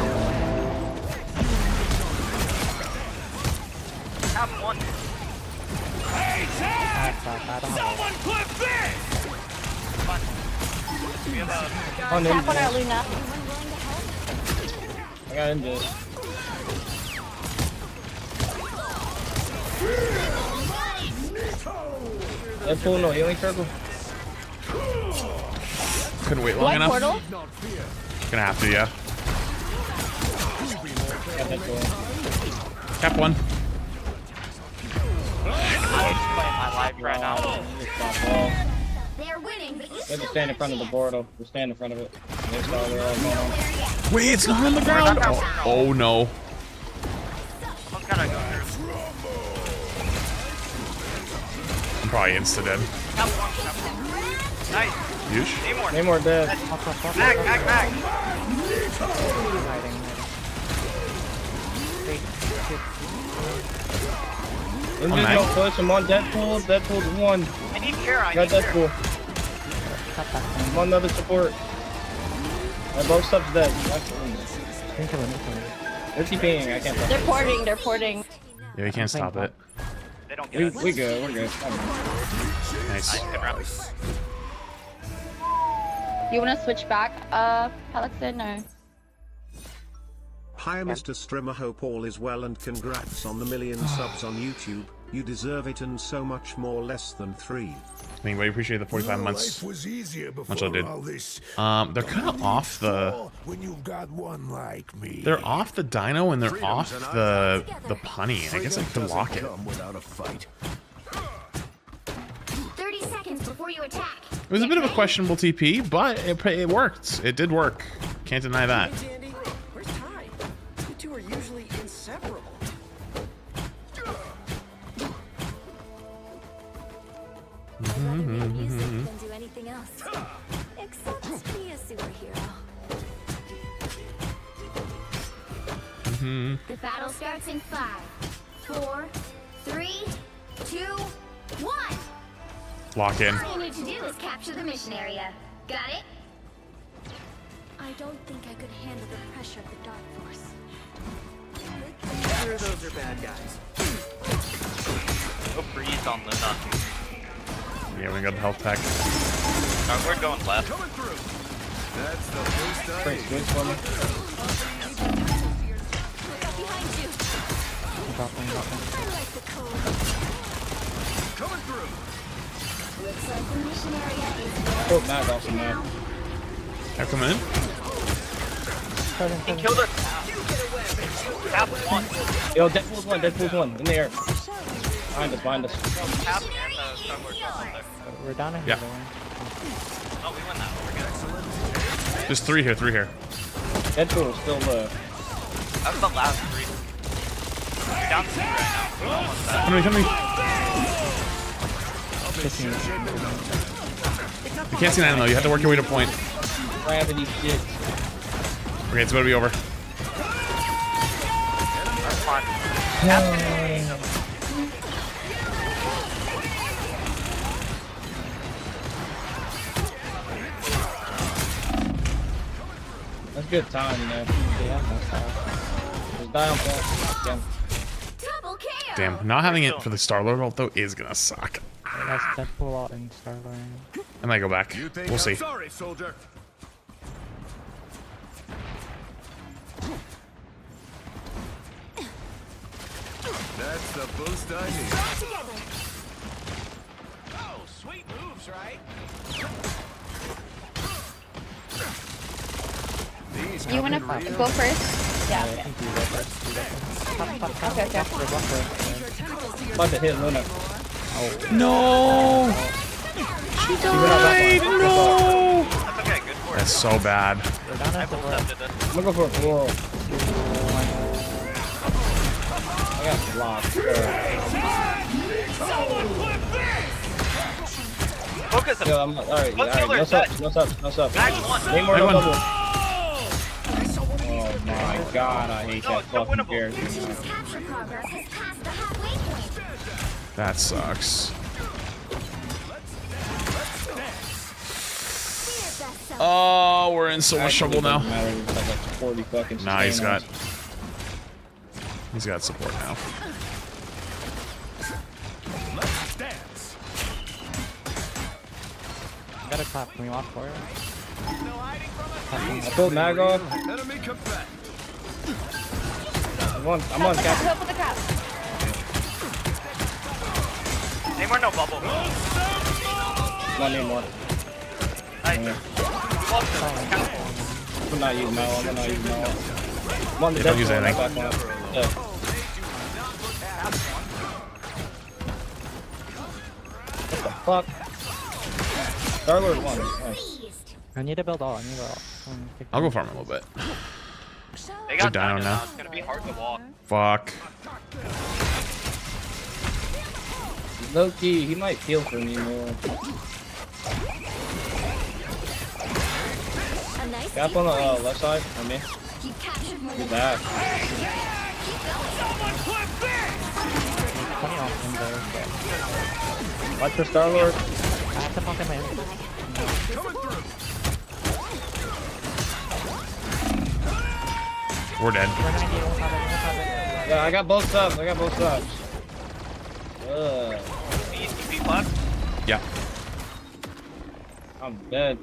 Top 1. Someone clip this! We have a... Oh, no. Tap on our Luna. I got into it. Deadpool, no healing circle. Couldn't wait long enough. Portal? Gonna have to, yeah. Got Deadpool. Cap 1. I'm playing my life right now. They're winning, but you They have to stand in front of the portal. We'll stand in front of it. They saw we're all going on. Wait, it's not on the ground. Oh no. Someone's gotta go through. I'm probably insta dead. Nice. Yush. Namor dead. Back. Invis don't push. I'm on Deadpool. Deadpool's 1. I need care. Got Deadpool. I'm on another support. My both stuff's dead. They're TPing. I can't stop They're porting. Yeah, we can't stop it. They don't it. get We good. We're good. Nice. You want to switch back, Pelixin, or? Hi Mr. Strimmer, hope all is well and congrats on the 1,000,000 subs on YouTube. You deserve it and so much more. Less than 3. Anyway, appreciate the 45 months. Was easier Much I did. all this. They're kind of off the. When you've got one like me. They're off the dino and they're off the punny. I guess I could lock it. Without a fight. 30 seconds before you attack. It was a bit of a questionable TP, but it worked. It did work. Can't deny that. Hey, Dandy, where's Ty? You two are usually inseparable. Music can do anything else. Except be a superhero. The battle starts in 5, 4, 3, 2, 1. Lock in. All you need to do is capture the mission area. Got it? I don't think I could handle the pressure of the Dark Force. Sure, those are bad guys. Go freeze on Luna. Yeah, we got the health pack. We're going left. That's the first I Pretty good for me. coming through. Looks like the mission area is Oh, Matt also mad. Have come in. He killed us. Tap one. Yo, Deadpool's one, in the air. Behind us. Tap and the Starboard there. We're down in Yeah. here. Oh, we won that. We're good. There's three here. Deadpool's still That's the last 3. We're down 2 right now. We're almost there. Come to me. You can't see 9 though. You have to work your way to point. gravity shit. Okay, it's about to be over. That's good time, you know. Yeah, that's just die on point. Again. Damn, not having it for the Star-Lord ult though is gonna suck. That's Deadpool out in Star-Lord. I might go back. We'll see. Sorry, soldier. That's the boost I need. Oh, sweet moves, right? These You wanna go first? Yeah. I think you go first. Okay, okay. About to hit Luna. No! She died! No! That's okay, good for it. That's so bad. I've accepted this. I'm gonna go for a floor. I got blocked. Focus him. Yo, I'm alright. One Alright, killer no is dead. subs, no subs, no subs. Max one. Name more Max one. double. Oh my god, I hate that fucking character. That sucks. Oh, we're in so much trouble now. Nah, he's got support now. Let's dance. I got a clap. Can we walk for it? I pulled mag off. Enemy combat. I'm on cap. Help with the cap. Anymore, no bubble. Not anymore. Nice. I'm not using Mal. I'm not using Mal. I'm on the Don't use Deadpool, anything. back one. Yeah. What the fuck? Star-Lord won. Nice. I need to build all. I'll go farm a little bit. They got They're down Dino now. It's gonna be hard to walk. Fuck. Low key, he might heal for me more. Cap on the left side on me. He's back. Watch for Star-Lord. I have to pump him in. We're dead. Yeah, I got both subs. Ugh. ECP left. Yeah. I'm dead.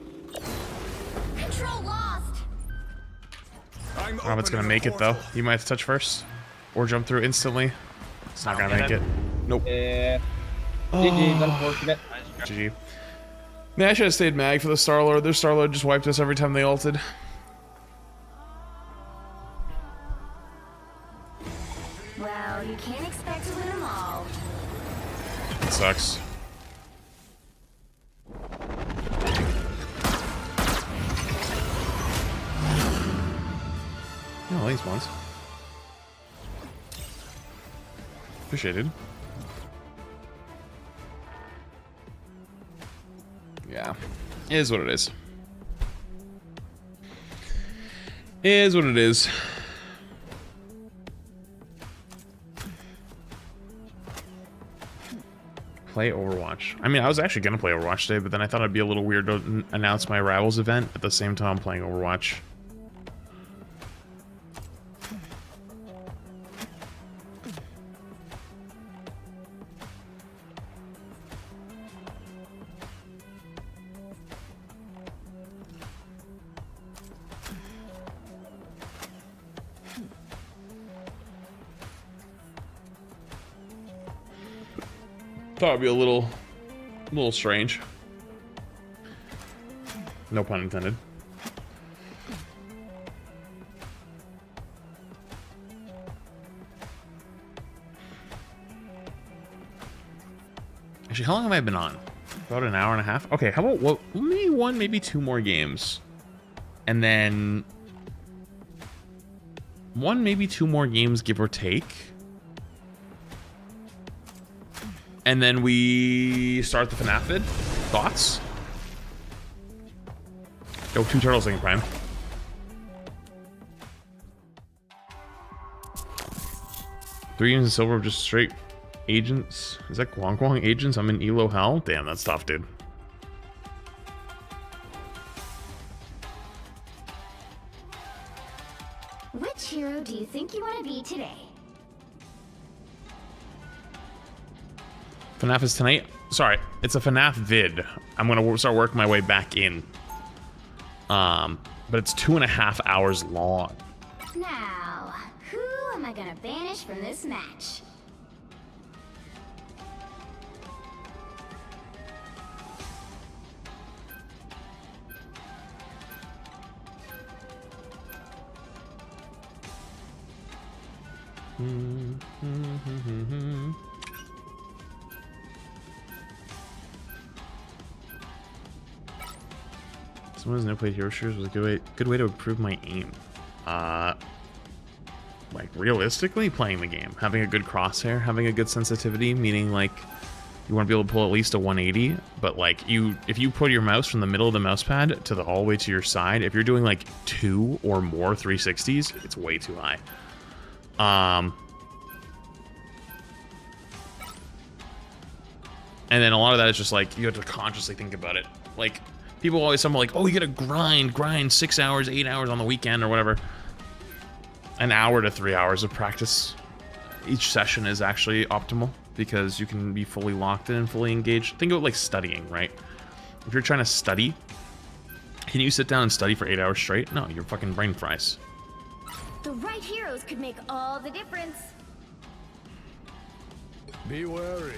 Control lost. Robin's gonna make it though. You might have to touch first. Or jump through instantly. It's not gonna make it. Nope. Yeah. GG's unfortunate. GG. Man, I should have stayed mag for the Star-Lord. Their Star-Lord just wiped us every time they ulted. Well, you can't expect to win them all. It sucks. Oh, these ones. Appreciated. Yeah. It is what it is. It is what it is. Play Overwatch. I mean, I was actually gonna play Overwatch today, but then I thought it'd be a little weird to announce my Rivals event at the same time I'm playing Overwatch. Thought it'd be a little strange. No pun intended. Actually, how long have I been on? About an hour and a half? Okay, how about maybe one, maybe two more games. And then one, maybe two more games, give or take. And then we start the Fnaf vid. Thoughts? Yo, 2 turtles thing, Prime. 3 games in silver of just straight agents. Is that Guang Guang agents? I'm in Elo Hell? Damn, that's tough, dude. Which hero do you think you want to be today? FNAF is tonight? Sorry, it's a FNAF vid. I'm gonna start working my way back in. But it's 2.5 hours long. Now, who am I gonna banish from this match? Someone who's never played hero shooters was a good way to improve my aim. Like realistically playing the game, having a good crosshair, having a good sensitivity, meaning like you want to be able to pull at least a 180, but like if you put your mouse from the middle of the mouse pad to the all the way to your side, if you're doing like 2 or more 360s, it's way too high. And then a lot of that is just like you have to consciously think about it. Like people always say like, oh, you gotta grind 6 hours, 8 hours on the weekend or whatever. An hour to 3 hours of practice each session is actually optimal because you can be fully locked in and fully engaged. Think of it like studying, right? If you're trying to study, can you sit down and study for 8 hours straight? No, your fucking brain fries. The right heroes could make all the difference. Be wary.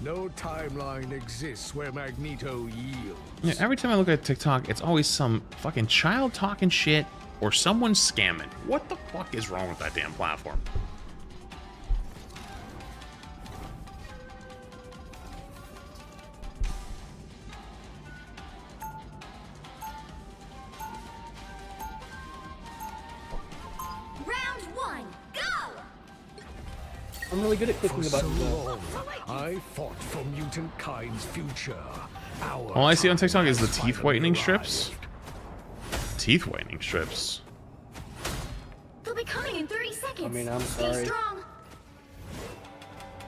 No timeline exists where Magneto yields. Yeah, every time I look at TikTok, it's always some fucking child talking shit or someone scamming. What the fuck is wrong with that damn platform? Round 1, go! I'm really good at clicking the buttons though. I fought for mutant kind's future. All I see on TikTok is the teeth whitening strips. Teeth whitening strips. They'll be coming in 30 seconds. I mean, I'm Stay sorry. strong.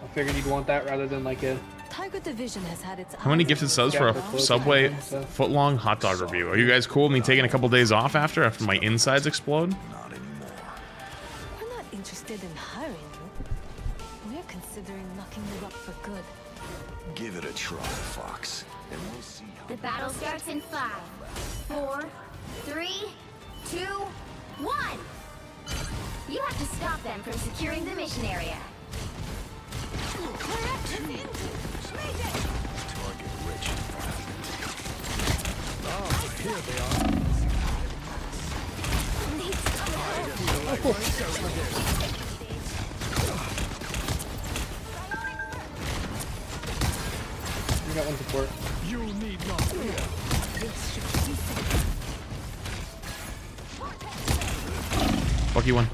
I figured you'd want that rather than like a... Tiger Division has had its How many gifted subs for a Subway footlong hot dog review? Are you guys cool with me taking a couple days off after my insides explode? We're not interested in hiring you. We're considering knocking you up for good. Give it a try, Fox, and we'll see how. The battle starts in 5, 4, 3, 2, 1. You have to stop them from securing the mission area. Target rich environment. Ah, here they are. I feel like myself again. You got one support. You need not fear. This should be safe. Fuck you one.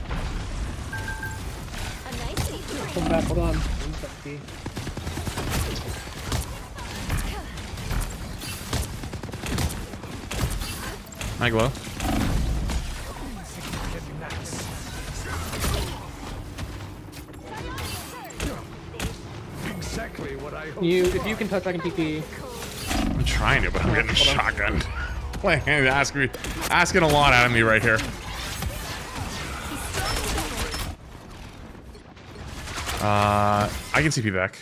A nice lead. Come back, hold on. One sec, My glow. Exactly what I hope. if you can touch, I can TP. I'm trying to, but I'm getting shotgunned. Asking a lot out of me right here. I can CP back.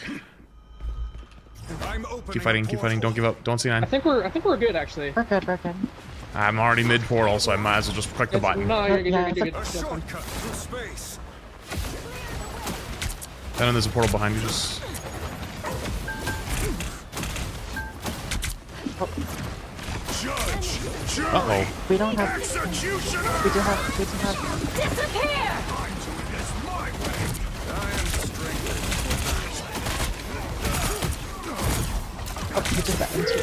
Keep fighting, don't give up, don't C9. I think we're good actually. We're good. I'm already mid portal, so I might as well just click the button. No, you're good. A shortcut through space. Then there's a portal behind you, just... Uh-oh. We don't have. We do have. Disappear! Oh, we just got into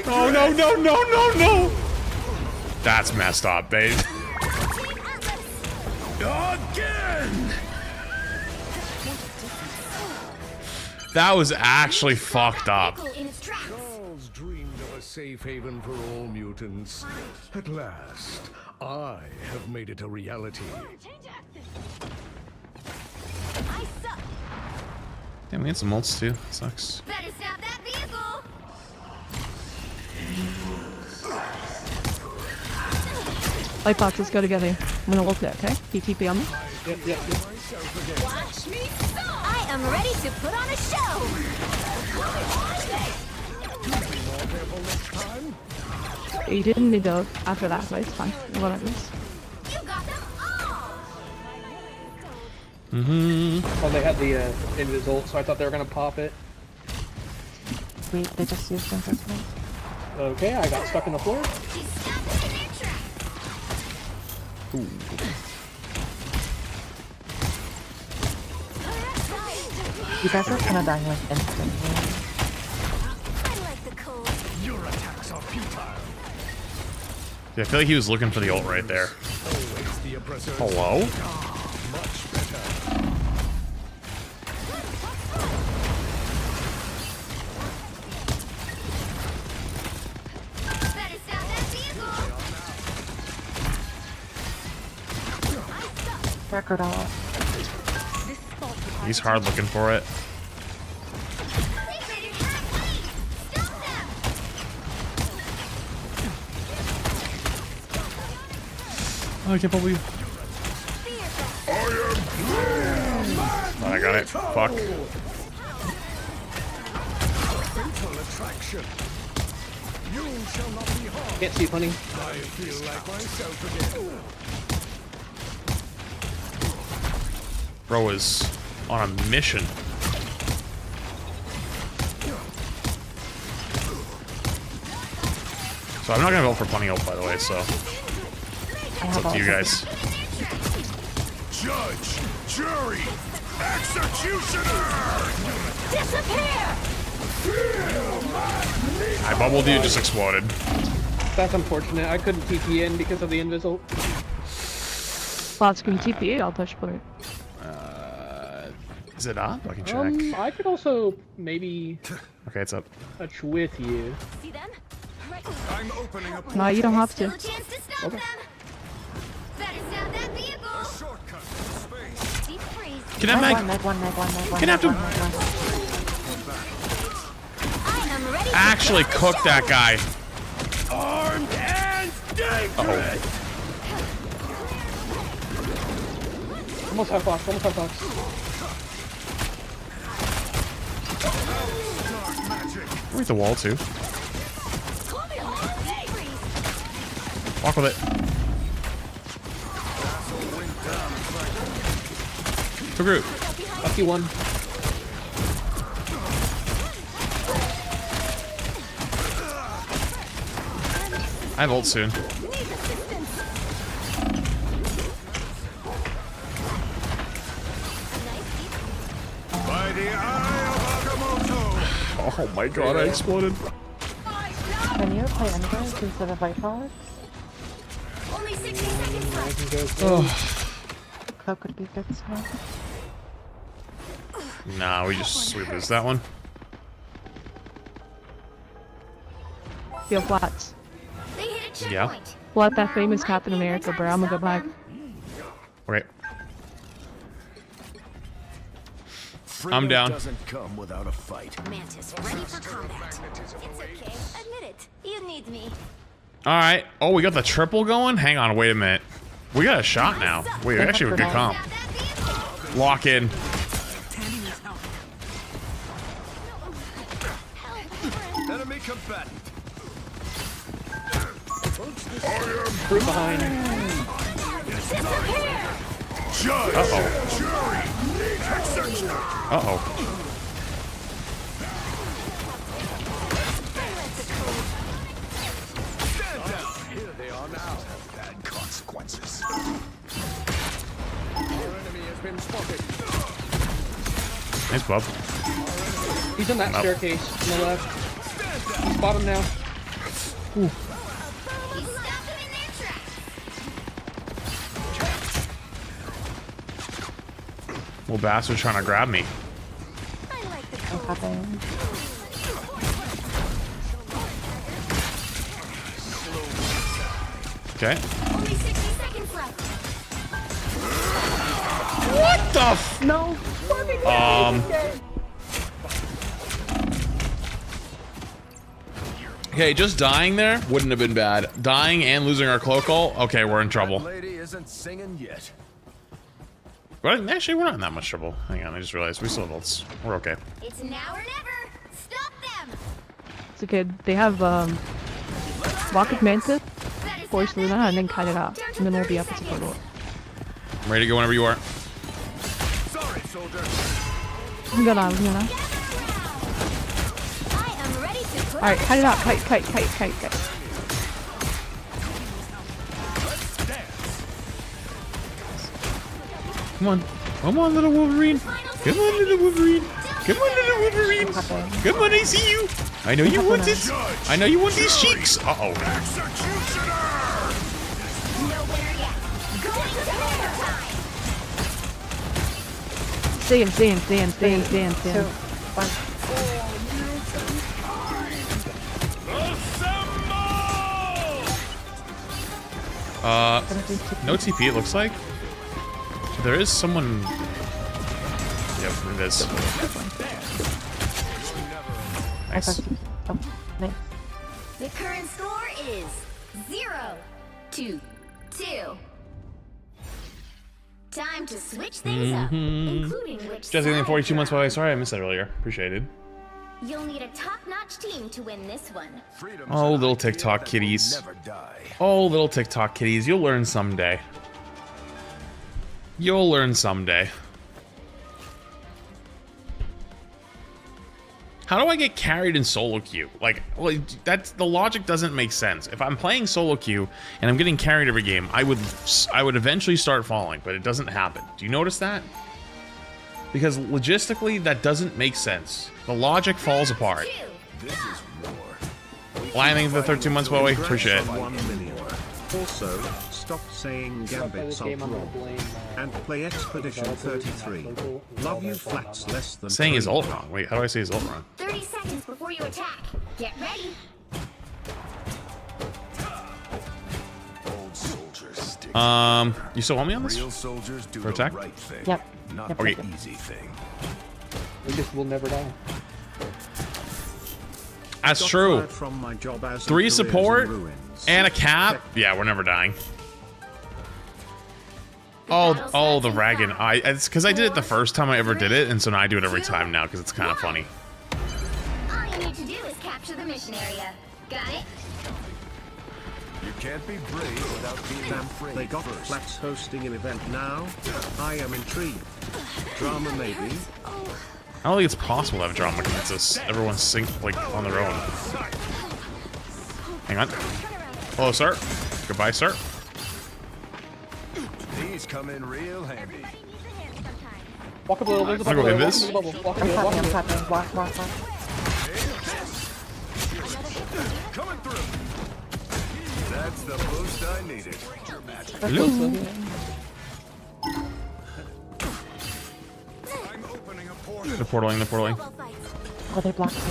Oh no no no no no! That's messed up, babe. Again! That was actually fucked up. Charles dreamed of a safe haven for all mutants. At last, I have made it a reality. Damn, we had some ults too. Sucks. Better stop that vehicle! Light boxes go together. I'm gonna look there, okay? TP on me. Yep. Watch me I am ready to put on a show! You didn't need to after that, but it's fine. Whatever. You got them all! Oh, they had the invis ult, so I thought they were gonna pop it. Wait, they just used them for me. Okay, I got stuck in the floor. Ooh. You guys are kind of dying like instantly. I like the cold. Your attacks are futile. Yeah, I feel like he was looking for the ult right there. Always the oppressor. Hello? Much better. Better stop that vehicle! Record off. He's hard looking for it. Oh, I can't believe. Oh, I got it. Fuck. Fatal attraction. You shall not be harmed. Can't see, honey. I feel like myself again. Bro is on a mission. So I'm not gonna vote for Bunny Ult, by the way, so it's up to you guys. Judge, jury, executioner! Disappear! I bubbled you, just exploded. That's unfortunate. I couldn't TP in because of the invis ult. Lots can TP, I'll push for it. Is it up? I can check. I could also maybe Okay, it's up. touch with you. See them? I'm opening up. No, you don't have to. Still a chance to stop them! Better stop that vehicle! Shortcut to space. Deep freeze. Can I make? Meg one. Can I have to I am ready to actually put on a cook show. that guy? Armed and dangerous! Almost high box. We're at the wall too. Walk with it. To group. Lucky one. I have ult soon. By the eye of Agamotto! Oh my god, I exploded. Can you play Endgame instead of Vitalix? Only 60 seconds left. Oh. That could be good stuff. Nah, we lose that one. Feel flats. They hit a Yeah. checkpoint. Let that famous Captain America, bro. I'm gonna go back. Okay. Freedom down. doesn't come without a fight. Mantis ready for combat. It's okay. Admit it. You need me. Alright. Oh, we got the triple going? Hang on, wait a minute. We got a shot now. Wait, actually, we good comp. Lock in. Enemy combatant. Group behind. Judge, Uh-oh. jury, executioner. Uh-oh. now have bad consequences. Our enemy has been spotted. Nice Bob. He's in that staircase on the left. He's bottom now. Ooh. Little bastard trying to grab me. Okay. Only 60 seconds left. What the f? No. Okay, just dying there wouldn't have been bad. Dying and losing our cloak ult? Okay, we're in trouble. Lady isn't singing yet. Well, actually, we're not in that much trouble. Hang on, I just realized we still have ults. We're okay. It's now or never. Stop them. It's okay. They have Rocket Mantis, Force Luna, and then cut it out. And then we'll be up to support ult. I'm ready to go whenever you are. Sorry, soldier. I'm gonna. Alright, cut it out. Kite. Come on, little Wolverine. Come on, little Wolverine. Come on, little Wolverine. Come on, I see you. I know you want it. I know you want these cheeks. Uh-oh. Stay in. No TP, it looks like. So there is someone. Yep, it is. Nice. The current score is 0-2. Time to switch things up, including which Jesse, 42 months away. Sorry, I missed that earlier. Appreciated. You'll need a top-notch team to win this one. Oh, little TikTok kitties. Oh, little TikTok kitties. You'll learn someday. You'll learn someday. How do I get carried in solo queue? Like, well, that's the logic doesn't make sense. If I'm playing solo queue and I'm getting carried every game, I would eventually start falling, but it doesn't happen. Do you notice that? Because logistically, that doesn't make sense. The logic falls apart. Landing the 13 months, Bowie. Appreciate it. Also, stop saying Gamersupps wrong. And play Expedition 33. Love you flats less than Saying his ult wrong. Wait, how do I say his ult wrong? 30 seconds before you attack. Get ready. You still want me on this? For attack? Yep. Okay. We just will never die. That's true. 3 support and a cap. Yeah, we're never dying. Oh, the Ragan. It's because I did it the first time I ever did it, and so now I do it every time now because it's kind of funny. All you need to do is capture the mission area. Got it? You can't be brave without being afraid. They got flats hosting an event now. I am intrigued. Drama maybe. I don't think it's possible to have drama because it's just everyone's synced like on their own. Hang on. Hello, sir. Goodbye, sir. These come in real handy. Walk a little, there's a I'll go bubble. hit this. Walk a little. I'm tapping. Walk. Coming through. That's the boost I needed. Hello. I'm opening a portal. The portaling. Oh, they blocked me.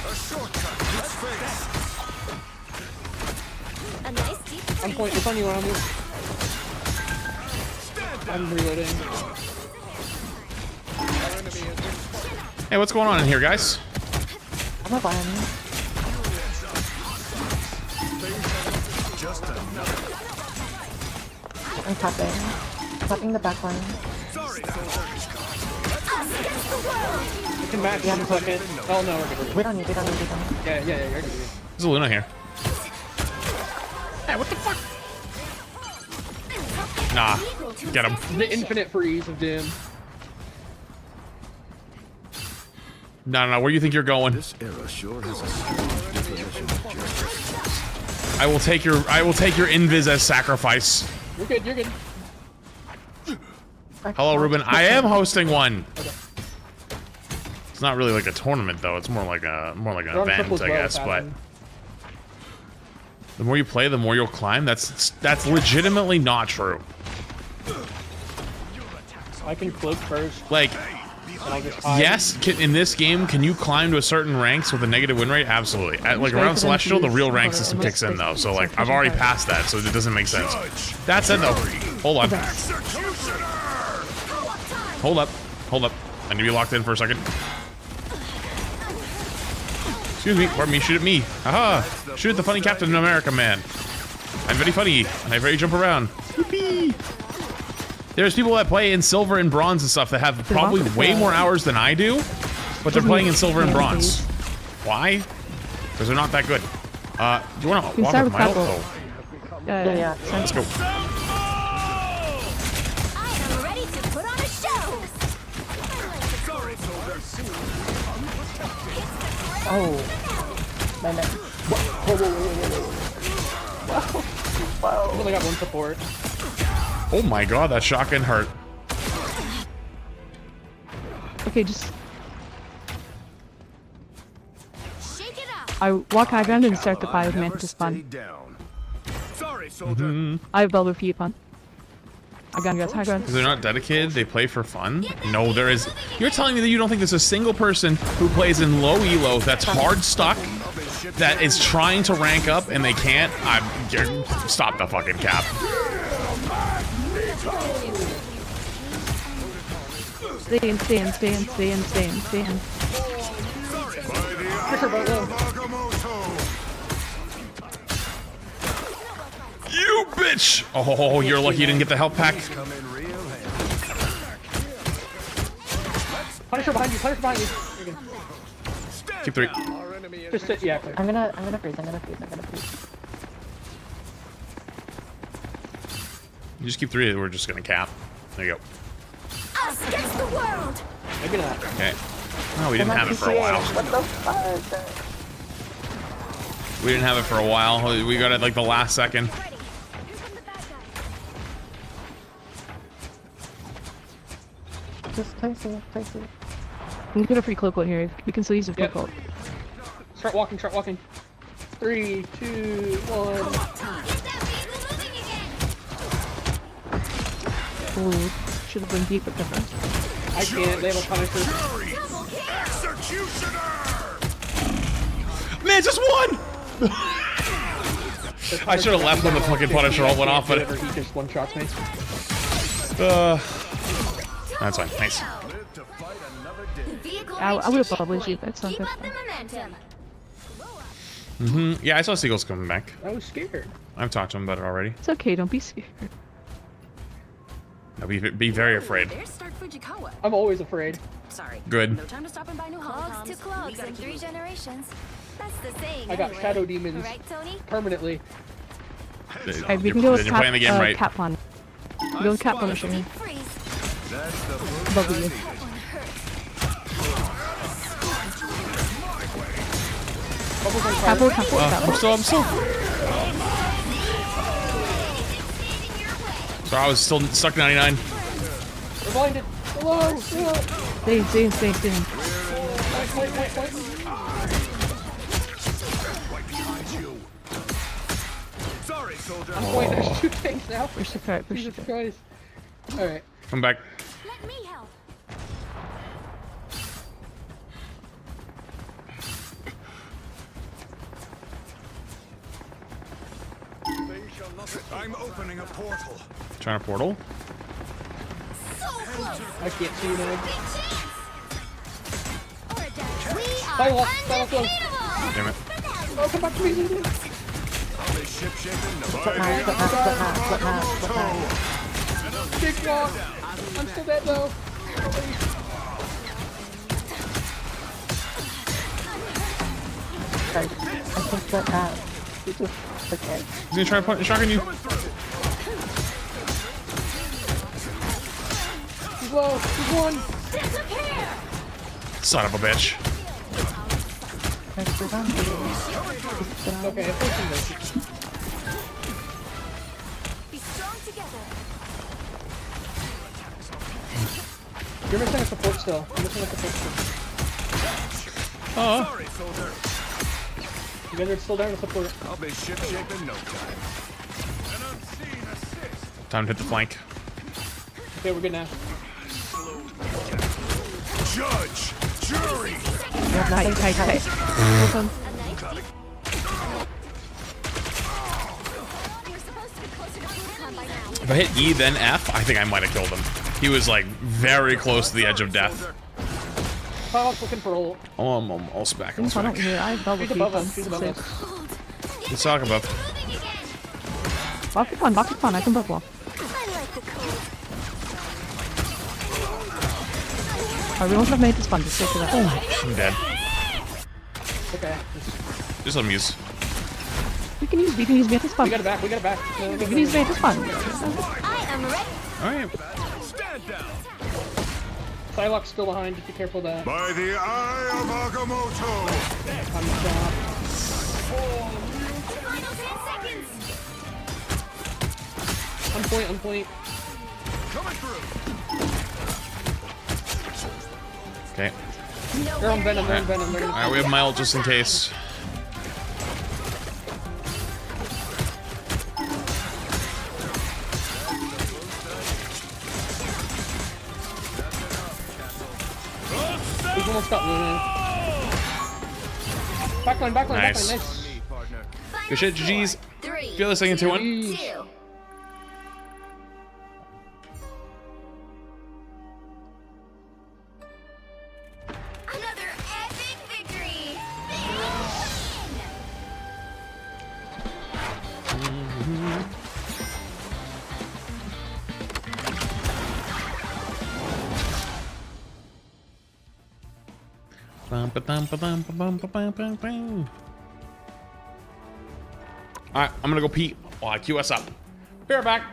A shortcut. Let's face. A nice deep I'm point. It's on you. I'm reloading. Hey, what's going on in here, guys? I'm not buying you. Just another. I'm tapping the back line. Sorry, You can match in a second. Oh no, we're good. Wait on you. Yeah, you're good. There's a Luna here. Hey, what the fuck? Nah, get him. The infinite freeze of Doom. No, where do you think you're going? This era sure has a strange definition of justice. I will take your invis as sacrifice. You're good, you're good. Hello, Ruben. I am hosting one. It's not really like a tournament though. It's more like an event, I guess. But the more you play, the more you'll climb. That's legitimately not true. I can cloak first. Like, and I'll just hide. yes, in this game, can you climb to a certain ranks with a negative win rate? Absolutely. Like around Celestial, the real rank system kicks in though. So like, I've already passed that, so it doesn't make sense. That said though, hold on. Hold up. Hold up. I need to be locked in for a second. Excuse me. Pardon me. Shoot at me. Haha. Shoot at the funny Captain America man. I'm very funny. And I very jump around. Yippee. There's people that play in silver and bronze and stuff that have probably way more hours than I do, but they're playing in silver and bronze. Why? Because they're not that good. Do you want to walk with my ult? Oh. Yeah. Let's go. Oh. Man, that. Whoa. I've only got one support. Oh my god, that shotgun hurt. Okay, just... I walk high ground and start the buy with Mantis spawn. I have Belver for you, fun. I got you guys high ground. They're not dedicated, they play for fun? No, there is. You're telling me that you don't think there's a single person who plays in low elo that's hard stuck, that is trying to rank up and they can't? Stop the fucking cap. Stand. You bitch! Oh, you're lucky you didn't get the health pack. Punisher behind you, You're good. Keep 3. Just sit, yeah. I'm gonna freeze. You just keep 3, we're just gonna cap. There you go. Us against the world. Maybe not. Okay. No, we didn't have it for a while. What the fuck? We didn't have it for a while. We got it like the last second. Just place it. I'm gonna free cloak out here. We can still use the cloak ult. Start walking. 3, 2, 1. Ooh, should have been deep with different. I can't. They have a Punisher. Man, just one! I should have left when the fucking Punisher all went off, but he just one-shots me. That's fine. Nice. I would have probably shoot that something. Yeah, I saw Seagulls coming back. I was scared. I've talked to him about it already. It's okay, don't be scared. No, be very afraid. I'm always afraid. Sorry. Good. No time to stop and buy new Clogs to clogs in 3 generations. That's the saying. I got anyway. shadow demons Right, Tony? permanently. Alright, we can go with You're playing the game right. Cap on. Go with Cap Punisher. Above you. Cap. I'm still. So I was still stuck 99. We're blinded. Hello. Stay. Wait. Sorry, soldier. I'm going to shoot things now. Push the cart. Jesus Christ. Alright. Come back. Let me help. I'm opening a portal. Trying to portal. I can't see you now. Firewall. Damn it. Oh, come back to me. Big walk. I'm still dead though. I think that okay. He's gonna try to shotgun you. He's low. He's one. Son of a bitch. Okay, I'm pushing this. You're missing a support still. You're missing a support still. Oh. Sorry, soldier. You guys are still down to support. I'll be ship-shape in no time. An unseen assist. Time to hit the flank. Okay, we're good now. Judge, jury. Yeah, tight. Welcome. If I hit E then F, I think I might have killed him. He was like very close to the edge of death. Pilot's looking for ult. Oh, I'm almost back. I'm I don't back. hear. I have double She's above us. She's above us. Let's talk about. Walk it fun. I can buff wall. Everyone's have made this fun. Just stick to that. Oh, I'm dead. Okay. Just let me use. We can use me at this fun. We got it back. We can use me at this fun. I am ready. Alright. Stand down. Psylocke's still behind. Just be careful of that. By the eye of Agamotto. I'm shot. Final 10 seconds. On point. Coming through. Okay. They're on Venom. They're gonna Alright, we have my ult just in case. He's almost got Luna. Backline, Nice. nice. Good shit, GG's. 3, Feel this thing into 1. 2. Another epic victory. Alright, I'm gonna go pee while I queue us up. Be right back.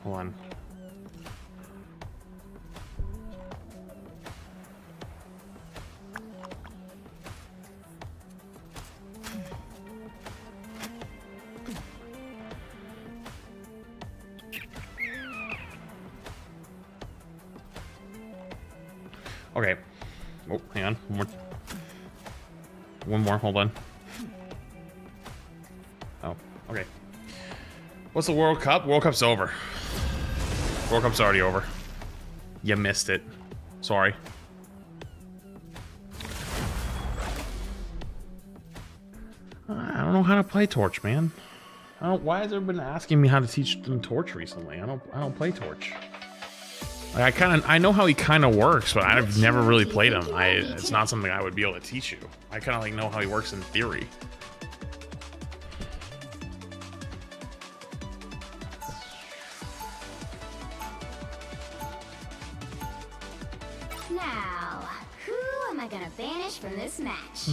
Hold on. Okay. Oh, hang on. One more. Hold on. Oh, okay. What's the World Cup? World Cup's over. World Cup's already over. You missed it. Sorry. I don't know how to play Torch, man. Why has everyone been asking me how to teach them Torch recently? I don't play Torch. Like, I know how he kind of works, but I've never really played him. It's not something I would be able to teach you. I kind of like know how he works in theory. Now, who am I gonna banish from this match?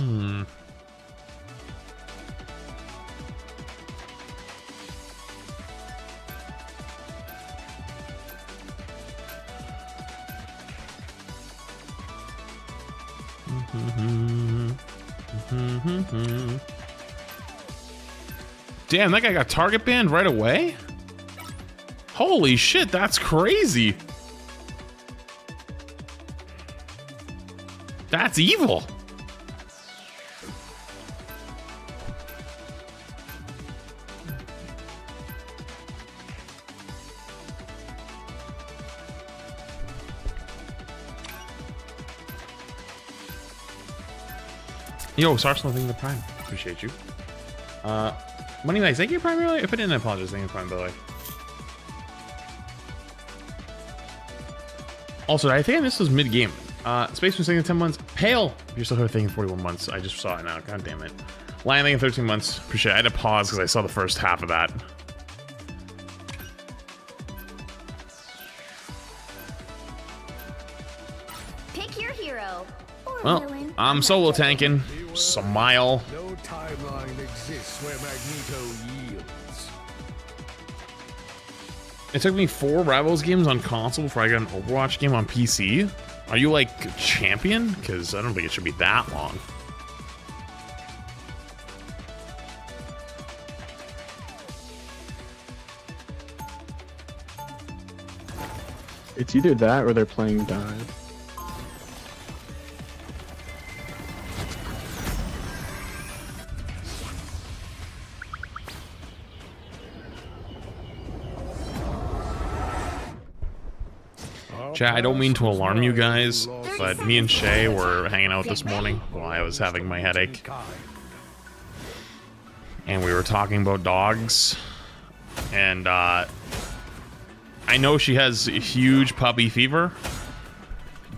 Damn, that guy got target banned right away? Holy shit, that's crazy. That's evil. Yo, Sarsal, thank you for the Prime. Appreciate you. Moneybags, thank you Prime, really? If I didn't, I apologize. Thank you Prime, by the way. Also, I think this was mid-game. Space was thinking 10 months. Pale! If you're still here thinking 41 months. I just saw it now. God damn it. Lion thinking 13 months. Appreciate it. I had to pause because I saw the first half of that. Pick your hero. Or Well, villain. I'm solo tanking. Smile. No timeline exists where Magneto yields. It took me 4 Rivals games on console before I got an Overwatch game on PC. Are you like champion? Because I don't think it should be that long. It's either that or they're playing dive. Chat, I don't mean to alarm you guys, but me and Shay were hanging out this morning while I was having my headache. And we were talking about dogs. And I know she has huge puppy fever,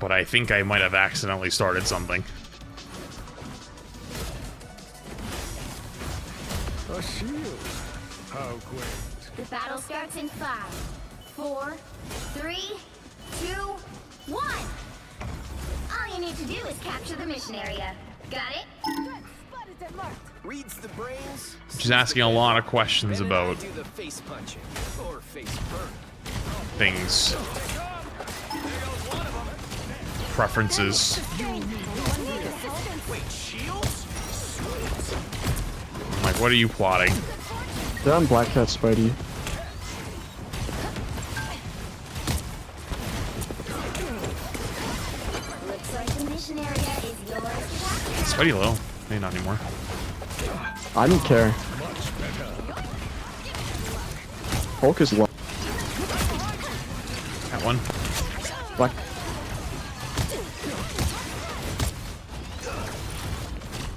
but I think I might have accidentally started something. A shield. How quaint. The battle starts in 5, 4, 3, 2, 1. All you need to do is capture the mission area. Got it? Reads the brains. She's asking a lot of questions about Do the face punching or face burn. things. Preferences. Wait, shields? I'm like, what are you plotting? They're on Black Cat Spidey. Looks like the mission area is yours to capture. Spidey low. Maybe not anymore. I don't care. Hulk is low. Got one. Black.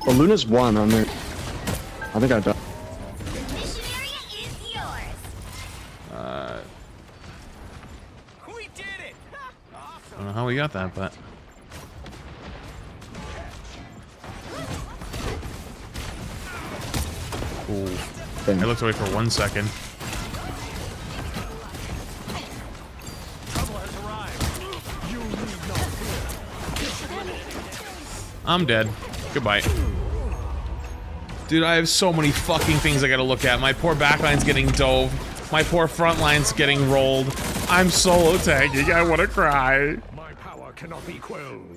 Oh, Luna's 1 on there. I think I died. The mission area is yours. We did it! I don't know how we got that, but ooh. I looked away for 1 second. Trouble has arrived. You need not fear. I'm dead. Goodbye. Dude, I have so many fucking things I gotta look at. My poor backline's getting dove. My poor front line's getting rolled. I'm solo tagging. I wanna cry. My power cannot be quelled.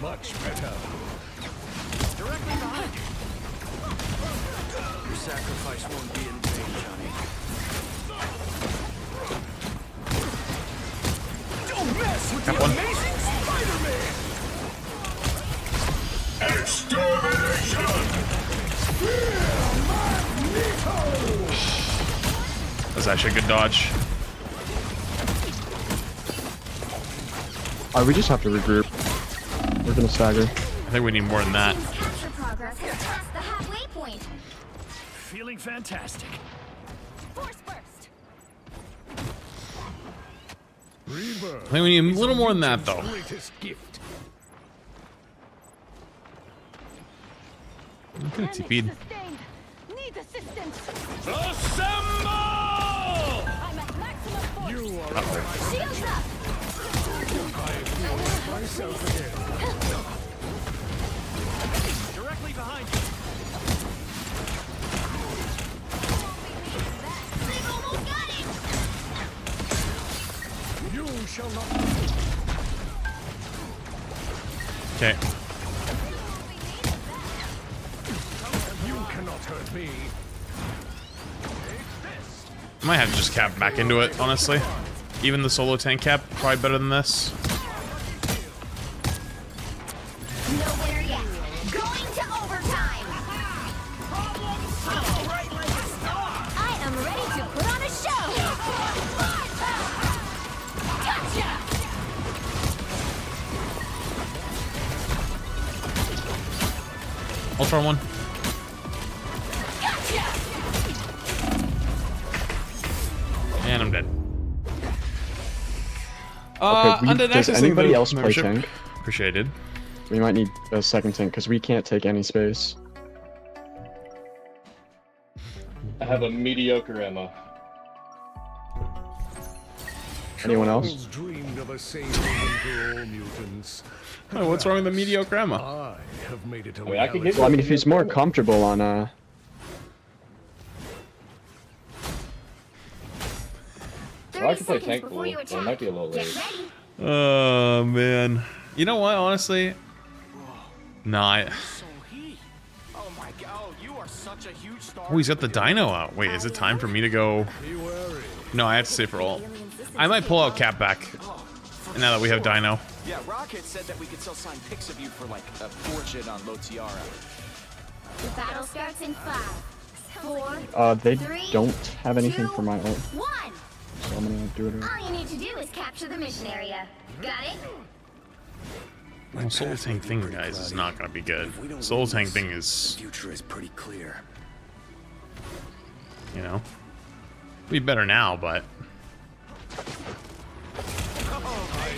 Much better. Directly behind you. Your sacrifice won't be in vain, Johnny. Don't mess with Got the one. amazing Spider-Man! That's actually a good dodge. Alright, we just have to regroup. We're gonna stagger. I think we need more than that. Capture progress has passed the halfway point. Feeling fantastic. Force burst. I think we need a little more than that, though. Greatest gift. I'm gonna TP'd. need assistance. Assemble! I'm at maximum force. You are Shields up. I feel like myself again. Directly behind you. They've almost got it. You shall not. Okay. You cannot hurt me. I might have to just cap back into it, honestly. Even the solo tank cap, probably better than this. Nowhere yet. Going to overtime. I am ready to put on a show. Gotcha. Ultra one. And I'm dead. Does anybody else play tank? Appreciated. We might need a second tank because we can't take any space. I have a mediocre Emma. Anyone else? Dreamed of a safe haven for all mutants. Oh, what's wrong with the mediocre Emma? I have made it a Wait, I could get. Well, I mean, if he's more comfortable on There Well, I can play tank pool, but it might be a little late. Oh man. You know what? Honestly, no. Oh my god! Oh, you are such a huge star. Oh, he's got the dino out. Wait, is it time for me to go? No, I have to stay for ult. I might pull out cap back. Now that we have dino. Yeah, Rocket said that we could sell signed pics of you for like a fortune on Low Tiara. The battle starts in 5, 4. They 3, don't have anything 2, for my ult, 1. so I'm gonna do it. All you need to do is capture the mission area. Got it? Well, soul tank thing, guys, is not gonna be good. Soul tank thing is, Future is pretty clear. you know, be better now, but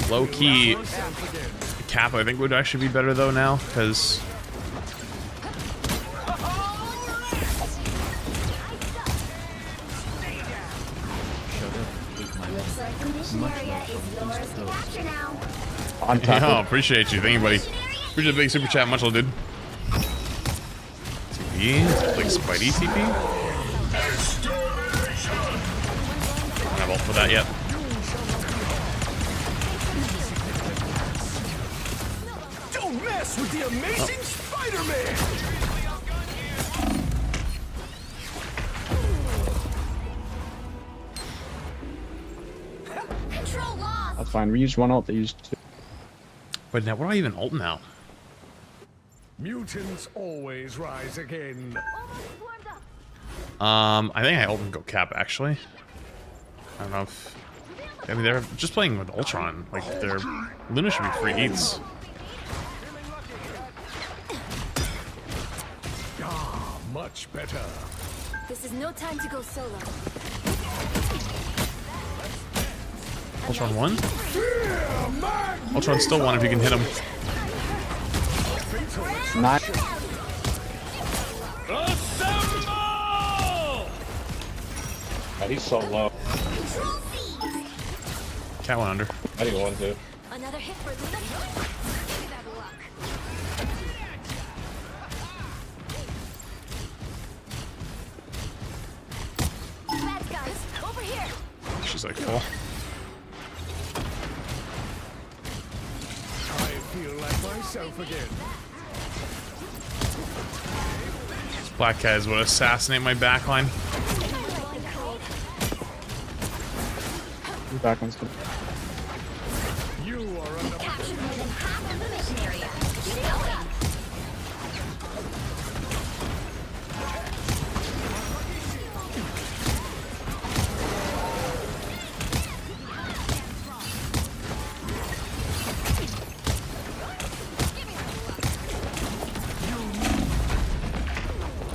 low key cap I think would actually be better though now, because Looks like the mission area is yours to capture now. On top. oh, appreciate you, thank you, buddy. Appreciate the big super chat, much love, dude. TP, like Spidey TP. I don't have ult for that yet. Don't mess with the amazing Spider-Man! Control lost. That's fine. We used one ult. They used two. But now, what do I even ult now? Mutants always rise again. I think I ult and go cap actually. I don't know if. I mean, they're just playing with Ultron. Like, their Luna should be free eats. Ah, much better. This is no time to go solo. Ultron 1? Ultron still 1 if you can hit him. Not. God, he's so low. Cat went under. I didn't want to. Another hit for Luna. Give that luck. Bad guys, over here. She's like full. I feel like myself again. These black guys would assassinate my backline. Your backline's good. You are under Captured more than half of the mission area. Keep going.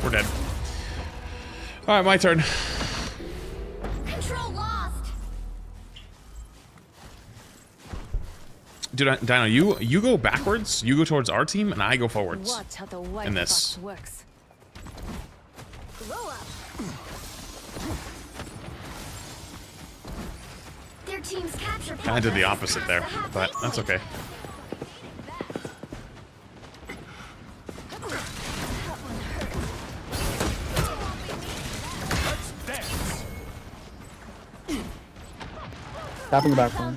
We're dead. Alright, my turn. Control lost. Dude, Dino, you go backwards, you go towards our team, and I go forwards. Watch how the white In this. box works. Their team's capture Kind of did the opposite there, but that's okay. Tap in the back one.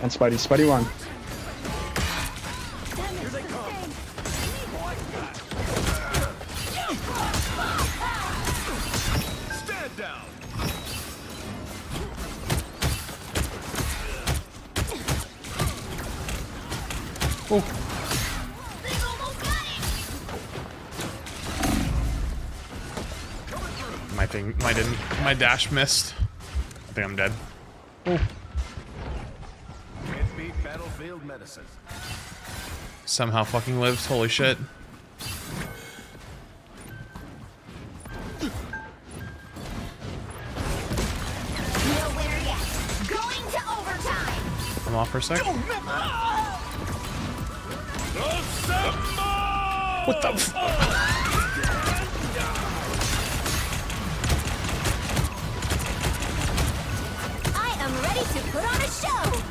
And Spidey. Spidey one. Stand down. Oh. My dash missed. I think I'm dead. Oh. Can't beat battlefield medicine. Somehow fucking lived. Holy shit. Nowhere yet. Going to overtime. I'm off for a sec. What the f- I am ready to put on a show.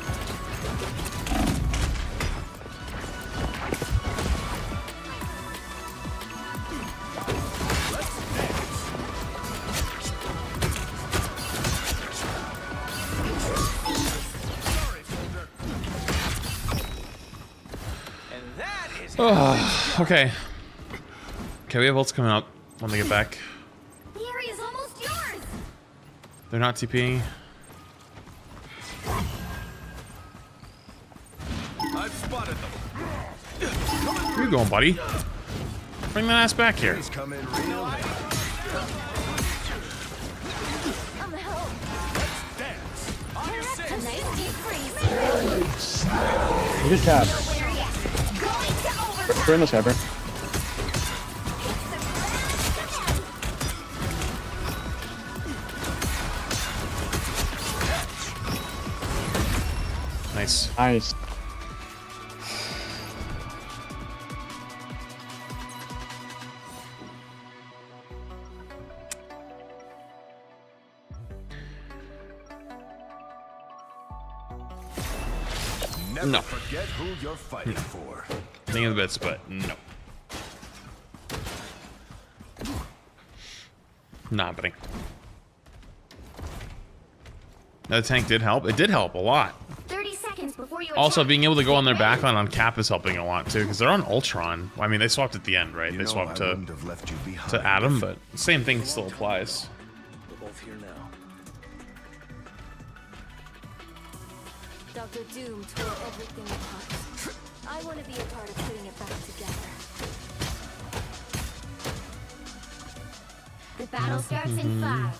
Oh, okay. Okay, we have ults coming up when they get back. The area's almost yours. They're not TPing. I've spotted them. Where you going, buddy? Bring that ass back here. He's coming real high. You just tap. Burn this ever. Nice. Nice. Never No. forget who you're fighting for. Thing of the bits, but no. Not happening. Now, the tank did help. It did help a lot. 30 seconds before you Also, attack. being able to go on their backline on Cap is helping a lot too, because they're on Ultron. I mean, they swapped at the end, right? They swapped to Adam, but same thing still applies. We're both here now. Dr. Doom tore everything apart. I want to be a part of putting it back together. The battle starts in 5,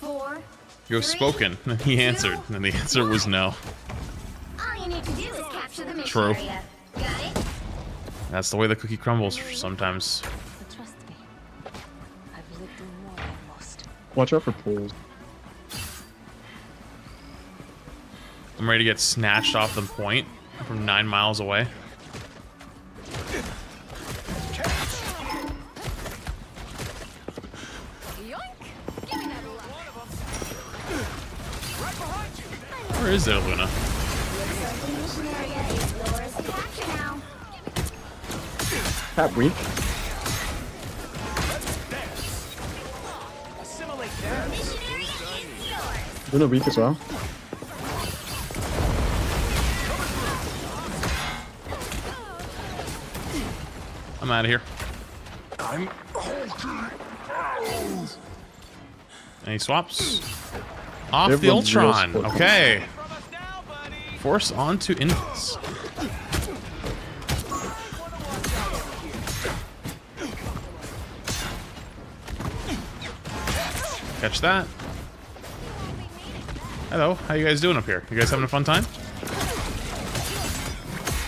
4. You have spoken, and he answered, and the answer was no. All you need to do is capture the mission True. area. Got it? That's the way the cookie crumbles sometimes. But trust me, I've lived through more than most. Watch out for pools. I'm ready to get snatched off the point from 9 miles away. Where is there, Luna? Mission area is yours to capture now. Tap weak. Assimilate that. Mission area is yours. Luna weak as well. I'm out of here. I'm Any swaps? Off They're the real Ultron. sports. Okay. Force onto Infants. Catch that. Hello, how you guys doing up here? You guys having a fun time?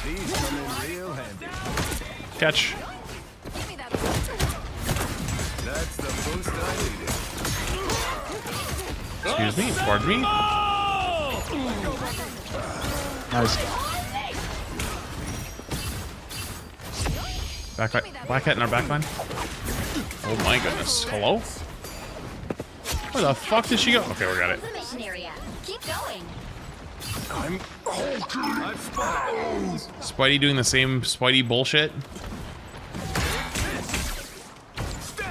These come in real handy. Catch. That's the boost I needed. Excuse me, pardon me. Nice. Black Hat in our backline. Oh my goodness. Hello? Where the fuck did she go? Okay, we got it. Mission area. Keep going. I'm Spidey doing the same Spidey bullshit.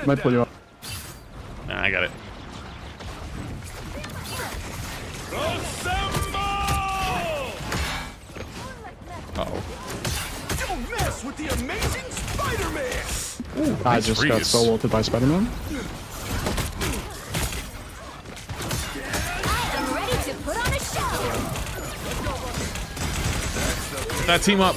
Might pull you up. Nah, I got it. Uh-oh. Don't mess with the amazing Spider-Man! I just got so ulted by Spider-Man. I'm ready to put on a show. Get that team up.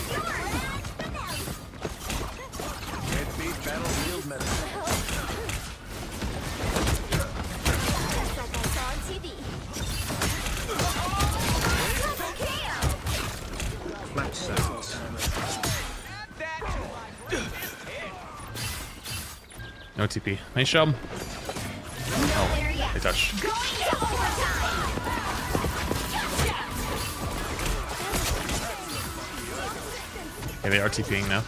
Flat sounds. No TP. Nice job. Oh, I touched. Okay, they are TPing now.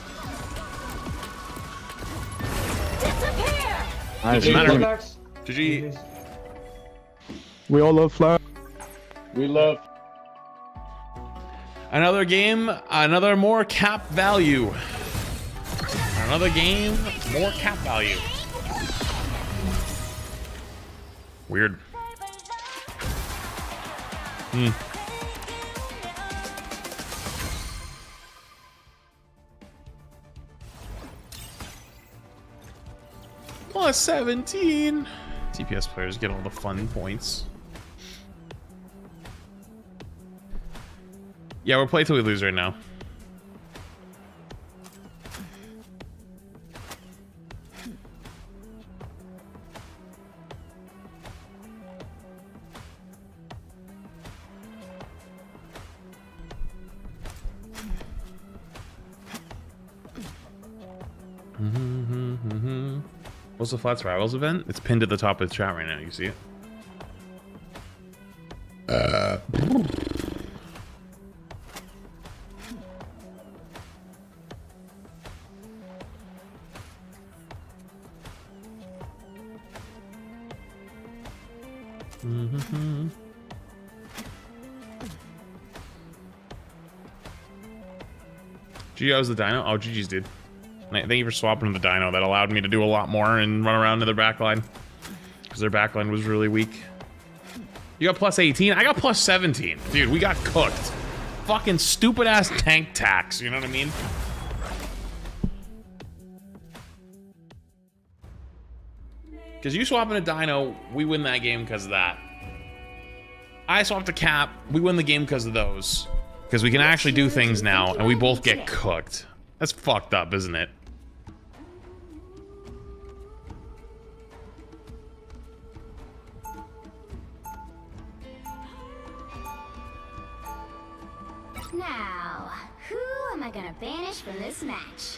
Doesn't matter. GG. We all love Flash. We love. Another game, another more cap value. Another game, more cap value. Weird. Plus 17. TPS players get all the fun points. Yeah, we're play till we lose right now. What's the Flats Rivals event? It's pinned at the top of the chat right now. You see it? Gee, I was the dino. Oh, GG's, dude. Thank you for swapping the dino. That allowed me to do a lot more and run around to their backline. Because their backline was really weak. You got plus 18? I got plus 17. Dude, we got cooked. Fucking stupid ass tank tax, you know what I mean? Because you swapping a dino, we win that game because of that. I swapped a cap, we win the game because of those. Because we can actually do things now, and we both get cooked. That's fucked up, isn't it? Now, who am I gonna banish from this match?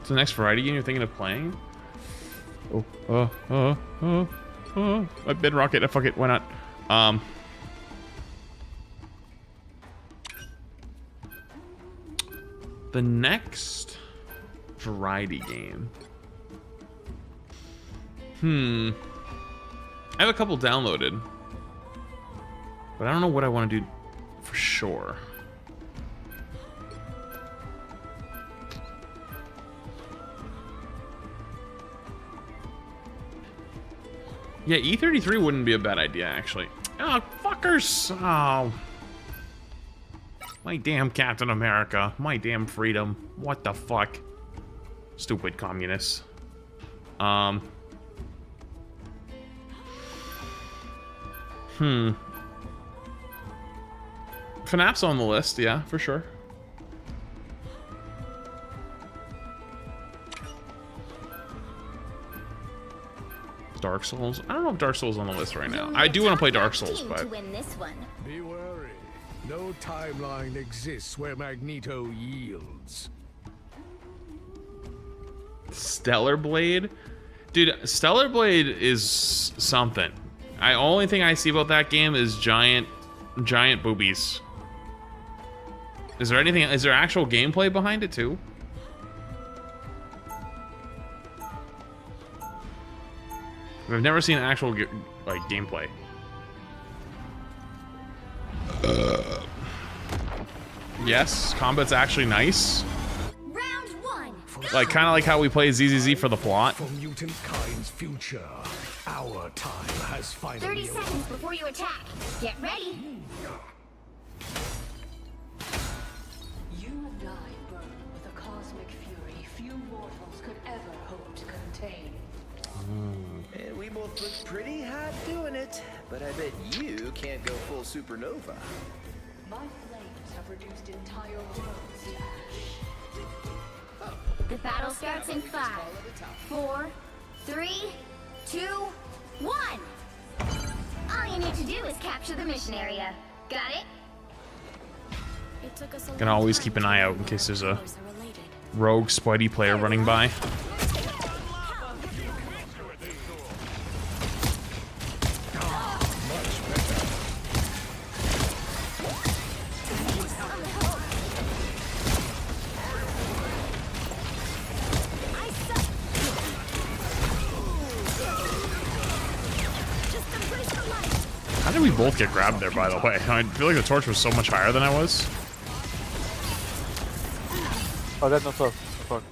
It's the next variety game you're thinking of playing? I bid rocket. Fuck it. Why not? The next variety game. I have a couple downloaded, but I don't know what I want to do for sure. Yeah, E33 wouldn't be a bad idea, actually. Oh, fuckers! Oh. My damn Captain America. My damn freedom. What the fuck? Stupid communists. Fnaf's on the list, yeah, for sure. Dark Souls? I don't know if Dark Souls is on the list right now. I do want to play Dark Souls, but... Be wary. No timeline exists where Magneto yields. Stellar Blade? Dude, Stellar Blade is something. Only thing I see about that game is giant boobies. Is there anything? Is there actual gameplay behind it too? I've never seen actual like gameplay. Yes, combat's actually nice. Round one. Like kind of like how we play ZZZ for the plot. For mutant kind's future, our time has finally 30 seconds before you attack. Get ready. You and I burn with a cosmic fury few mortals could ever hope to contain. And we both look pretty hot doing it, but I bet you can't go full supernova. My flames have reduced entire worlds to ash. The battle starts in 5, 4, 3, 2, 1. All you need to do is capture the mission area. Got it? Can always keep an eye out in case there's a rogue Spidey player running by. How did we both get grabbed there, by the way? I feel like the torch was so much higher than I was. Oh, that's not close. Fuck.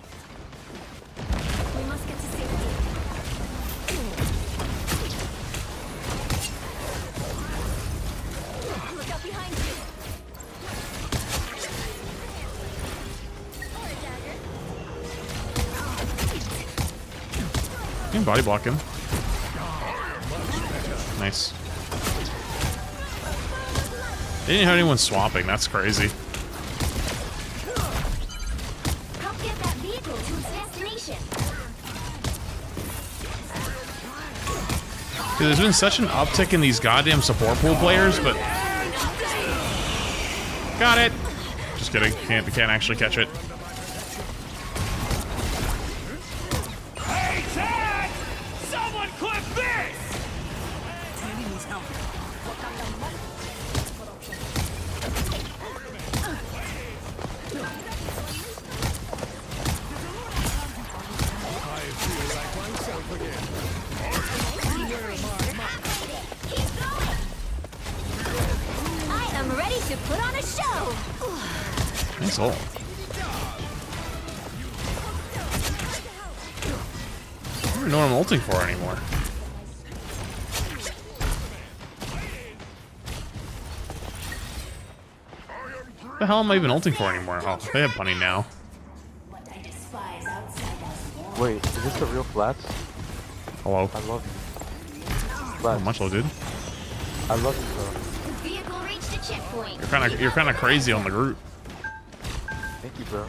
We must get to safety. Look out behind you. You can body block him. Nice. They didn't have anyone swapping. That's crazy. Help get that vehicle to its destination. Dude, there's been such an uptick in these goddamn support pool players, but got it. Just kidding. Can't actually catch it. Hey, Ted! Someone clip this! Tandy needs help. I am ready to put on a show. Nice ult. I don't even know what I'm ulting for anymore. What the hell am I even ulting for anymore? Oh, they have punny now. Wait, is this the real flats? Hello. I love you. Oh, Flats. much love, dude. I love you, bro. Vehicle reached a checkpoint. You're kind of crazy on the group. Thank you, bro.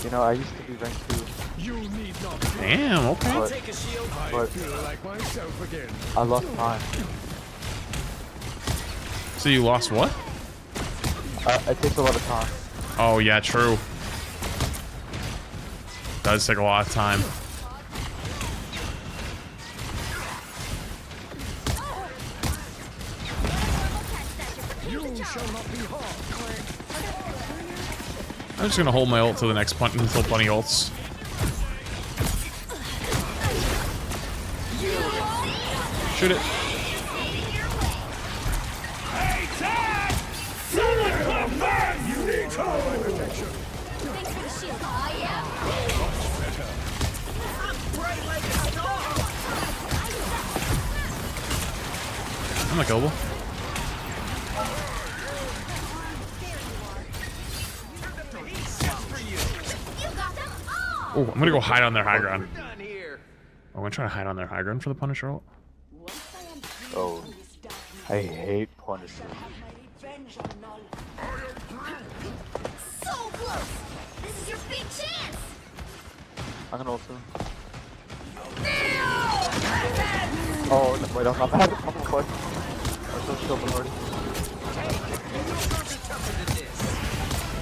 You know, I used to be ranked 2. You need not. Damn. Okay. But, Take a shield. I but feel like myself again. I lost time. So you lost what? It takes a lot of time. Oh yeah, true. Does take a lot of time. You shall not be harmed. I'm just gonna hold my ult to the next punt until Bunny ults. Shoot it. Hey, Ted! Someone clip this! You need help! Protection. Thanks for the shield. Oh, yeah. Bright like a star! I'm not killable. Oh, I'm gonna go hide on their high ground. I'm gonna try to hide on their high ground for the Punisher ult. Oh, I hate Punisher. So close. This is your big chance. I'm gonna ult him. Oh, no, wait, I'm not bad. I'm a fuck. I'm so still already.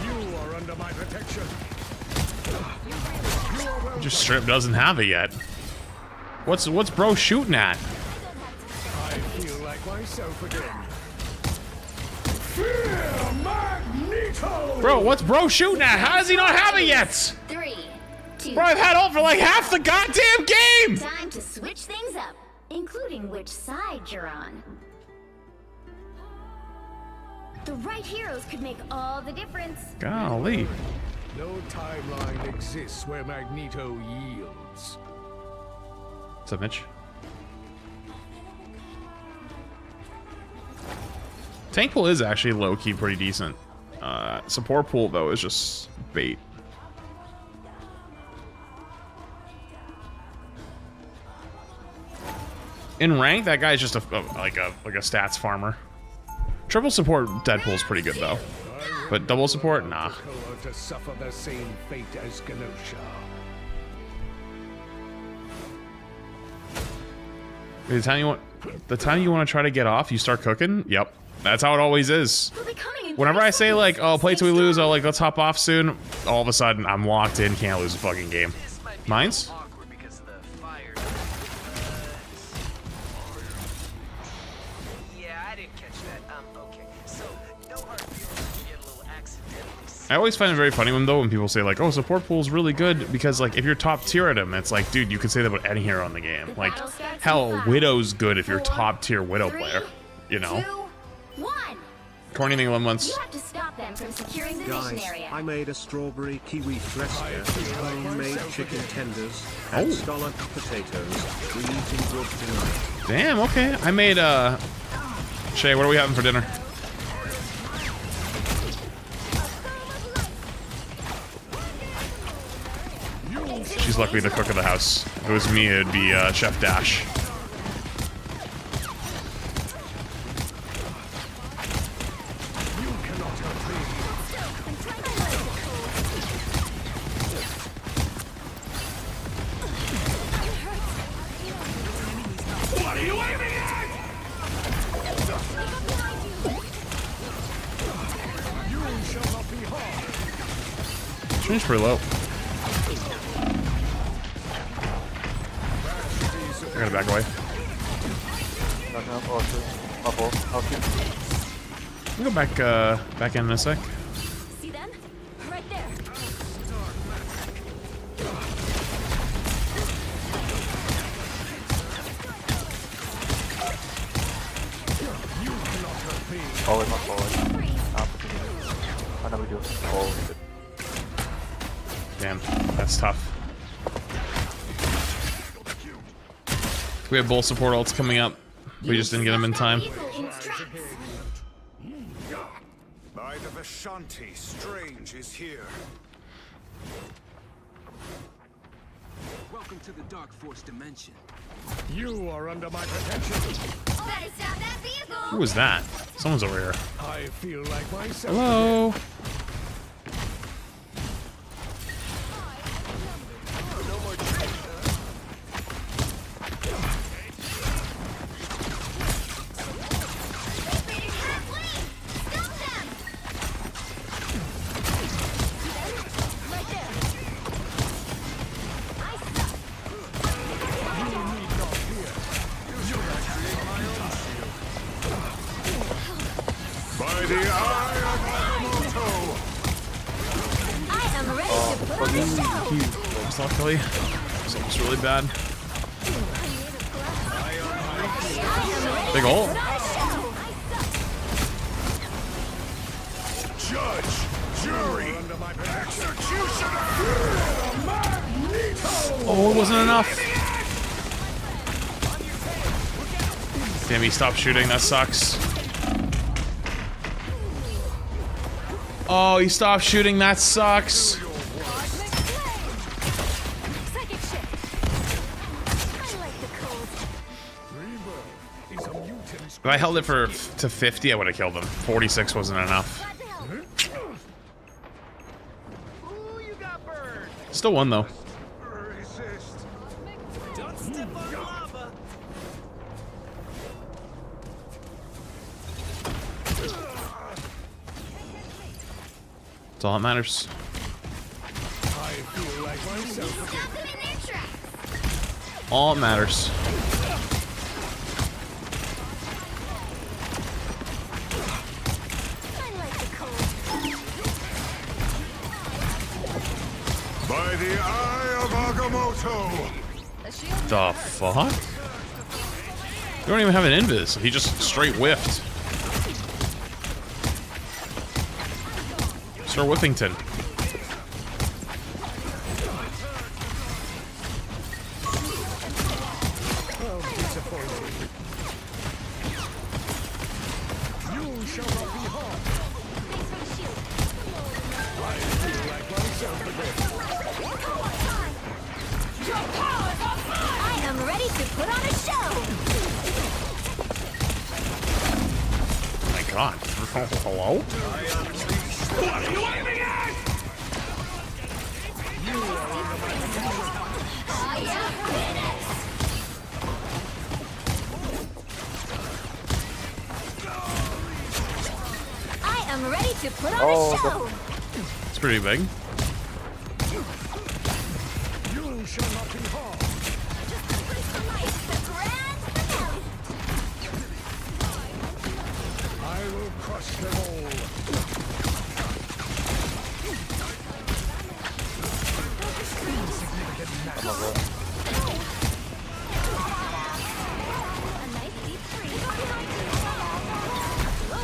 You are under my protection. Just strip doesn't have it yet. What's bro shooting at? I feel like myself again. Fear magneto! Bro, what's bro shooting at? How does he not have it yet? 3, 2. Bro, I've had ult for like half the goddamn game! Time to switch things up, including which side you're on. The right heroes could make all the difference. Golly. No timeline exists where Magneto yields. What's up, Mitch? Tank pool is actually low-key pretty decent. Support pool, though, is just bait. In rank, that guy's just like a stats farmer. Triple support Deadpool is pretty good though, but double support, nah. To suffer the same fate as Genosha. The time you want to try to get off, you start cooking. Yep, that's how it always is. Whenever I say like, "Oh, play till we lose," oh, like let's hop off soon. All of a sudden, I'm locked in, can't lose a fucking game. Mines? I always find it very funny when people say like, oh, support pool is really good because like if you're top tier at him, it's like, dude, you could say that about any hero in the game. Like, hell, Widow's good if you're top tier Widow player, you know? Corny thing 11 months. Guys, I made a strawberry kiwi fresca, homemade chicken tenders, and scalloped potatoes. We're eating good tonight. Damn, okay. I made Shay, what are we having for dinner? She's luckily the cook of the house. If it was me, it'd be Chef Dash. What are you aiming at? You shall not be harmed. She's pretty low. I gotta back away. We'll go back in a sec. See them? Right there. Forward, not forward. I never do it. Forward. Damn, that's tough. We have both support ults coming up. We just didn't get them in time. By the Vishanti, Strange is here. Welcome to the Dark Force dimension. You are under my protection. Who was that? Someone's over here. I feel like myself. Hello. By the eye of Magneto. I am ready to put this down. Just luckily, it's almost really bad. Big ult. Judge, jury, executioner. Oh, it wasn't enough. Damn, he stopped shooting. That sucks. Oh, he stopped shooting. That sucks. If I held it to 50, I would have killed him. 46 wasn't enough. Still won though. That's all that matters. I feel like myself again. All that matters. The fuck? You don't even have an invis. He just straight whiffed. Sir Whiffington. You shall not be harmed. I feel like myself again. I am ready to put on a show. Oh my god. Hello? What are you aiming at? You are under my control. I am finished. I am ready to put on a show. It's pretty big. You shall not be harmed. I will crush them all.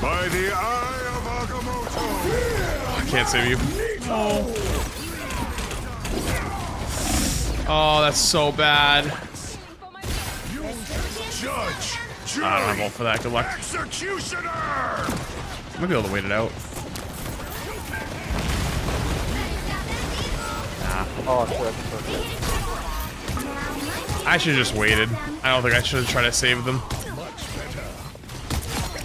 By the eye of Agamotto! I can't save you. Oh, that's so bad. Judge! I don't have ult for that. Good luck. Executioner! I might be able to wait it out. Nah. Oh, shit. I should have just waited. I don't think I should have tried to save them. Much better.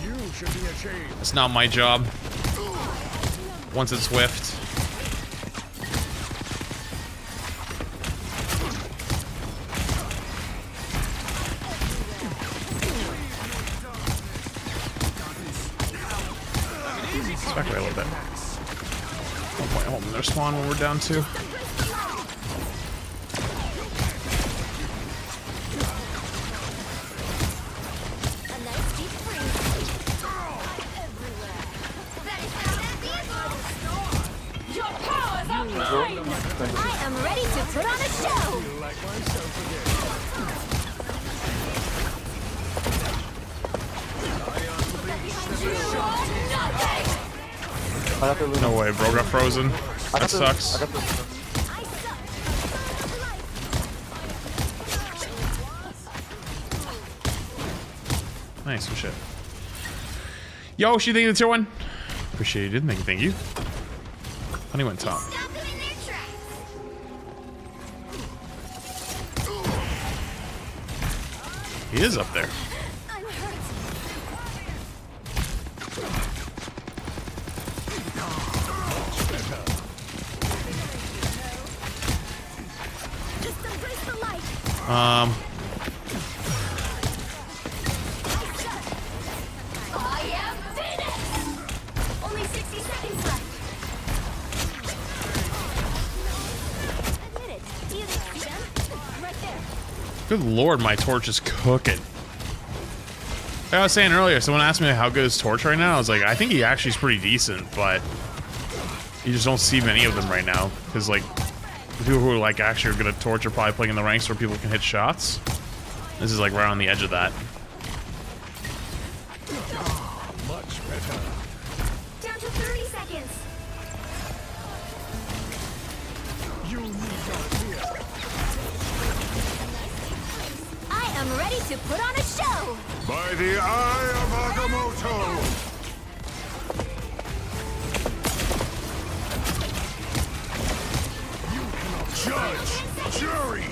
You should be ashamed. It's not my job. Once it's whiffed. Let's back away a little bit. Oh boy, I hope their spawn when we're down 2. I am ready to put on a show. No way, bro got frozen. That sucks. Nice, good shit. Yo, she thank you for the tier 1. Appreciate you, didn't thank you. Honey went top. He is up there. I am finished. Only 60 seconds left. Admit it. Do you see them? Right there. Good lord, my torch is cooking. Like I was saying earlier, someone asked me how good is torch right now. I was like, I think he actually is pretty decent, but you just don't see many of them right now. Because like, the people who are like actually are good at torch are probably playing in the ranks where people can hit shots. This is like right on the edge of that. Much better. Down to 30 seconds. You need not fear. I am ready to put on a show. By the eye of Agamotto! Judge! Jury!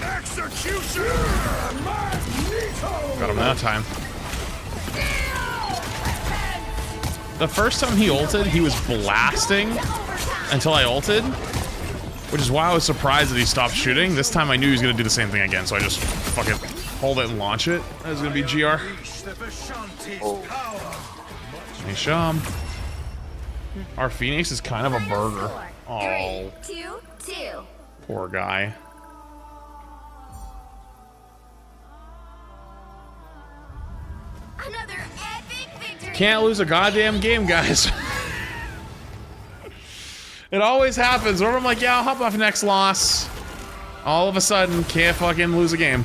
Executioner! Got him that time. The first time he ulted, he was blasting until I ulted, which is why I was surprised that he stopped shooting. This time I knew he was going to do the same thing again, so I just fucking hold it and launch it. That was going to be GR. Hey, Sham. Our Phoenix is kind of a burger. Oh, 3, 2, 2. poor guy. Another epic victory. Can't lose a goddamn game, guys. It always happens. Whenever I'm like, yeah, I'll hop off next loss. All of a sudden, can't fucking lose a game.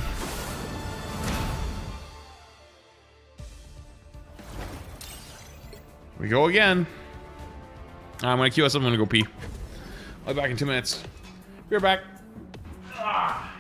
We go again. I'm gonna queue us. I'm gonna go pee. I'll be back in 2 minutes. Be right back. Ah.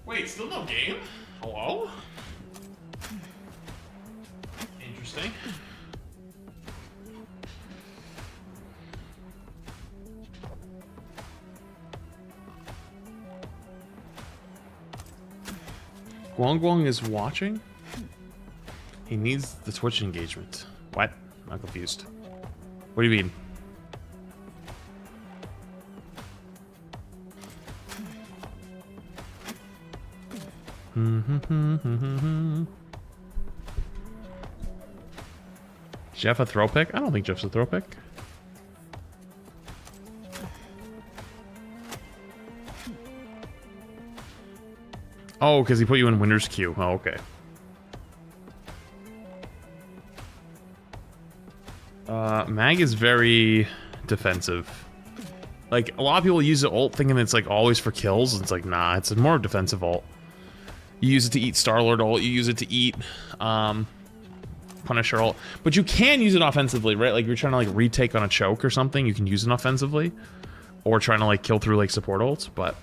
Wait, still no game? Hello? Interesting. Guang Guang is watching? He needs the Twitch engagement. What? I'm confused. What do you mean? Jeff a throw pick? I don't think Jeff's a throw pick. Oh, because he put you in winner's queue. Oh, okay. Mag is very defensive. Like, a lot of people use the ult thinking it's like always for kills. It's like, nah, it's a more defensive ult. You use it to eat Star-Lord ult, you use it to eat Punisher ult. But you can use it offensively, right? Like, you're trying to like retake on a choke or something, you can use it offensively. Or trying to like kill through like support ults, but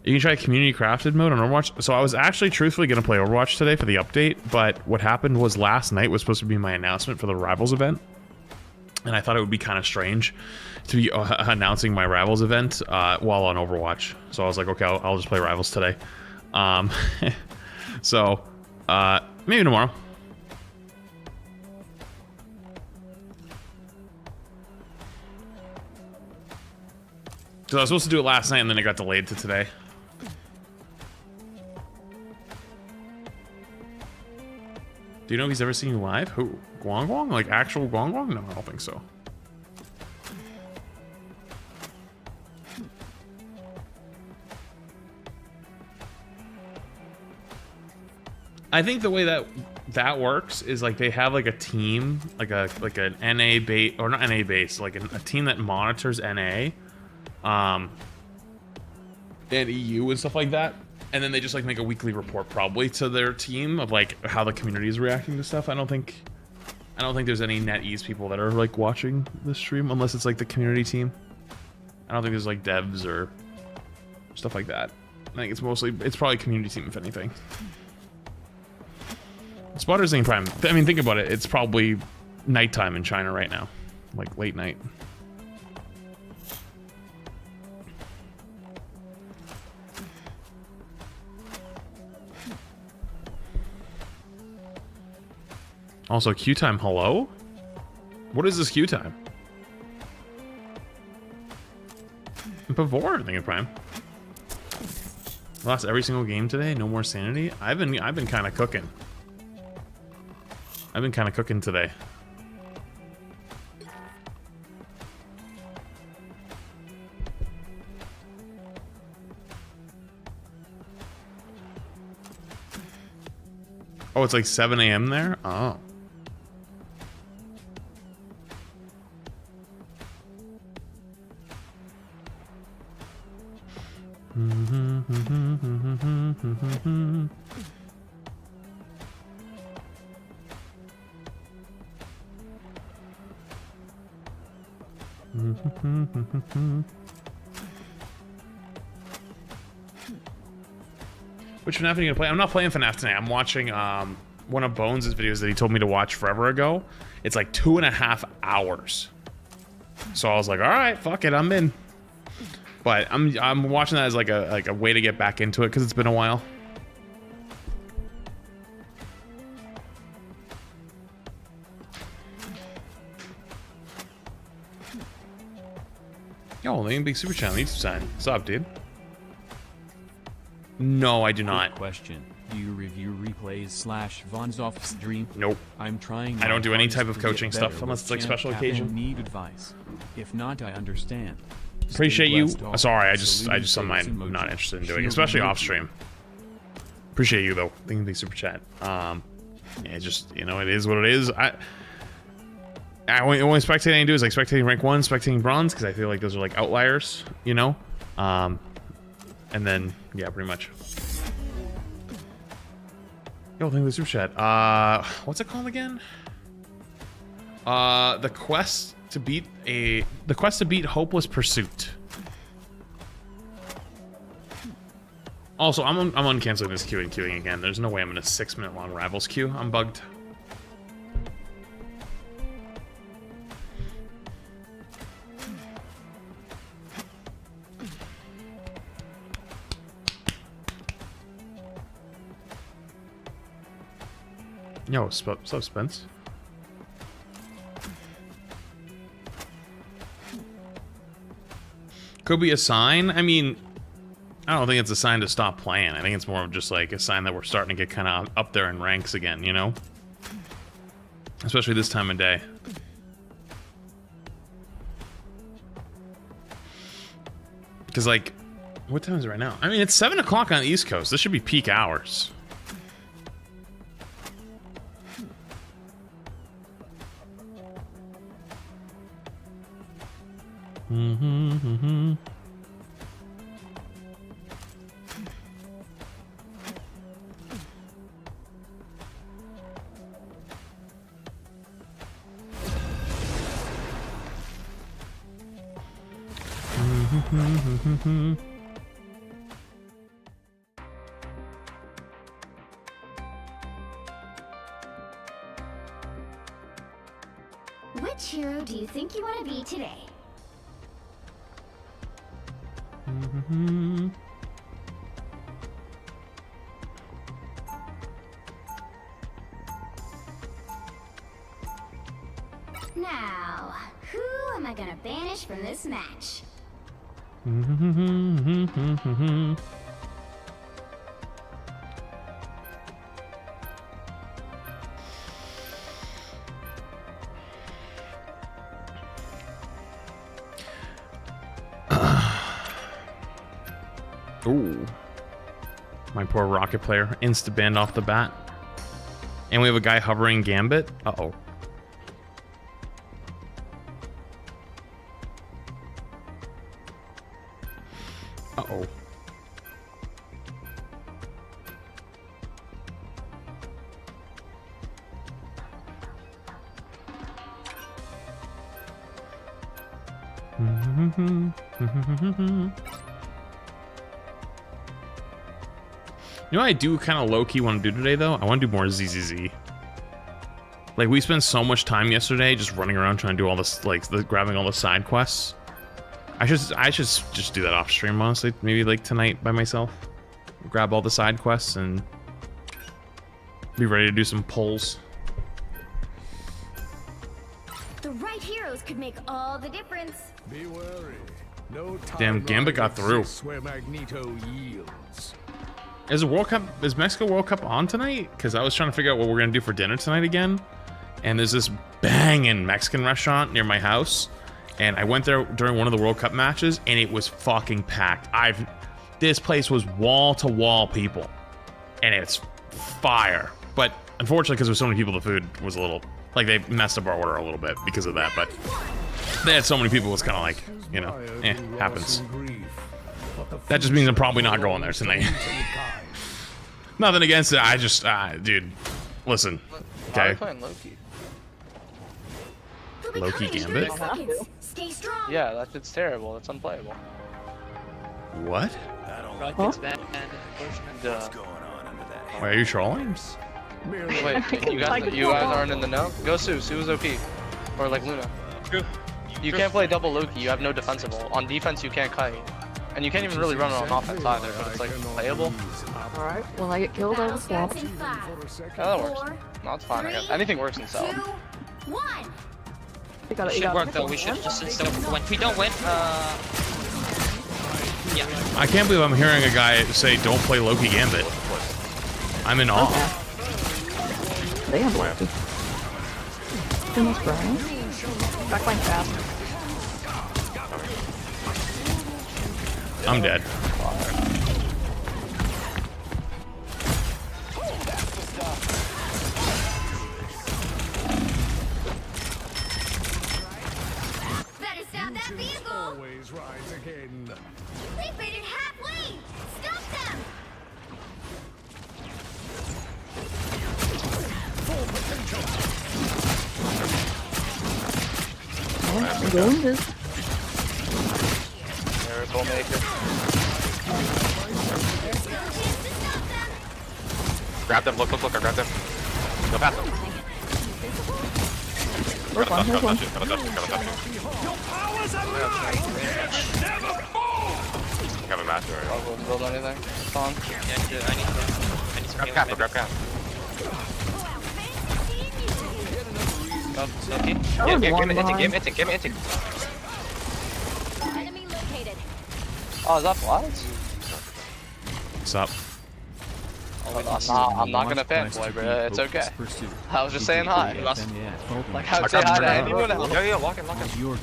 you can try community crafted mode on Overwatch. So I was actually truthfully gonna play Overwatch today for the update, but what happened was last night was supposed to be my announcement for the Rivals event. And I thought it would be kind of strange to be announcing my Rivals event while on Overwatch. So I was like, okay, I'll just play Rivals today. So, maybe tomorrow. So I was supposed to do it last night and then it got delayed to today. Do you know if he's ever seen you live? Who? Guang Guang? Like actual Guang Guang? No, I don't think so. I think the way that works is like they have like a team, like an NA base, or not NA base, like a team that monitors NA, and EU and stuff like that, and then they just like make a weekly report probably to their team of like how the community is reacting to stuff. I don't think there's any NetEase people that are like watching the stream unless it's like the community team. I don't think there's like devs or stuff like that. I think it's probably community team if anything. Spotters ain't prime. I mean, think about it. It's probably nighttime in China right now, like late night. Also, queue time. Hello? What is this queue time? Before thinking prime. Lost every single game today. No more sanity. I've been kind of cooking. I've been kind of cooking today. Oh, it's like 7 a.m. there? Oh. Which FNAF are you gonna play? I'm not playing FNAF tonight. I'm watching one of Bones' videos that he told me to watch forever ago. It's like 2.5 hours. So I was like, all right, fuck it, I'm in. But I'm watching that as like a way to get back into it because it's been a while. Yo, Lane Big Super Channel YouTube side. What's up, dude? No, I do not. Quick question. Do you review replays / Von's off stream? Nope. I'm trying. I don't do any type of to get coaching better stuff unless it's like with special champ occasion. Captain Need advice. If not, I understand. Appreciate Stay you. blessed all. Sorry, I just Salute I'm face emoji. not interested in doing, Shield especially emoji. off stream. Appreciate you though. Thank you for the super chat. Yeah, just it is what it is. Only spectating I do is like spectating rank 1, spectating bronze, because I feel like those are like outliers, and then yeah, pretty much. Yo, thank you for the super chat. What's it called again? The quest to beat Hopeless Pursuit. Also, I'm uncanceling this queuing again. There's no way I'm in a 6-minute long Rivals queue. I'm bugged. Yo, what's up, Spence? Could be a sign. I mean, I don't think it's a sign to stop playing. I think it's more of just like a sign that we're starting to get kind of up there in ranks again, Especially this time of day. Because, like, what time is it right now? I mean, it's 7 o'clock on the East Coast. This should be peak hours. Which hero do you think you want to be today? Now, who am I gonna banish from this match? Ooh. My poor Rocket player. Insta-banned off the bat. And we have a guy hovering Gambit. Uh-oh. Uh-oh. You know what I do kind of low-key want to do today, though? I want to do more ZZZ. Like, we spent so much time yesterday just running around trying to do all this, like, grabbing all the side quests. I should just do that off stream, honestly. Maybe, like, tonight by myself. Grab all the side quests and be ready to do some pulls. The right heroes could make all the difference. Be wary. No Damn, Gambit got through. where Magneto yields. Is Mexico World Cup on tonight? Because I was trying to figure out what we're gonna do for dinner tonight again. And there's this banging Mexican restaurant near my house. And I went there during one of the World Cup matches, and it was fucking packed. This place was wall-to-wall people. And it's fire. But unfortunately, because there's so many people, the food was a little... Like, they messed up our order a little bit because of that. But they had so many people, it was kind of like, happens. That just means I'm probably not going there tonight. Nothing against it. I just, dude, listen. Okay. Playing Loki. Loki Gambit. Stay strong. Yeah, that shit's terrible. That's unplayable. What? Rocket's bad. Duh. Wait, are you trolling? Wait, you guys aren't in the know? Go Sue. Sue is OP. Or like Luna. You can't play double Loki. You have no defensible. On defense, you can't kite. And you can't even really run on offense either, but it's like playable. Alright, when I get killed, I will swamp. Yeah, that works. No, it's fine. I guess. Anything works in Cell. It should work though. We should just still when we don't win. Yeah. I can't believe I'm hearing a guy say don't play Loki Gambit. I'm in awe. They have Loki. Almost Brian. Backline fast. I'm dead. Better stop that vehicle. Always rise again. They made it halfway. Stop them. I'm going this. Miracle Maker. Grab them. Look. I grabbed them. Go past them. Work one, work one. Have a master. I'll build anything. It's on. Yeah, I need to grab cap. Grab cap. Game hitting. Enemy located. Oh, is that Flies? What's up? I'm not gonna fanboy, bro. It's okay. I was just saying hi. Like I would say hi to anyone else. Yeah, lock in. You're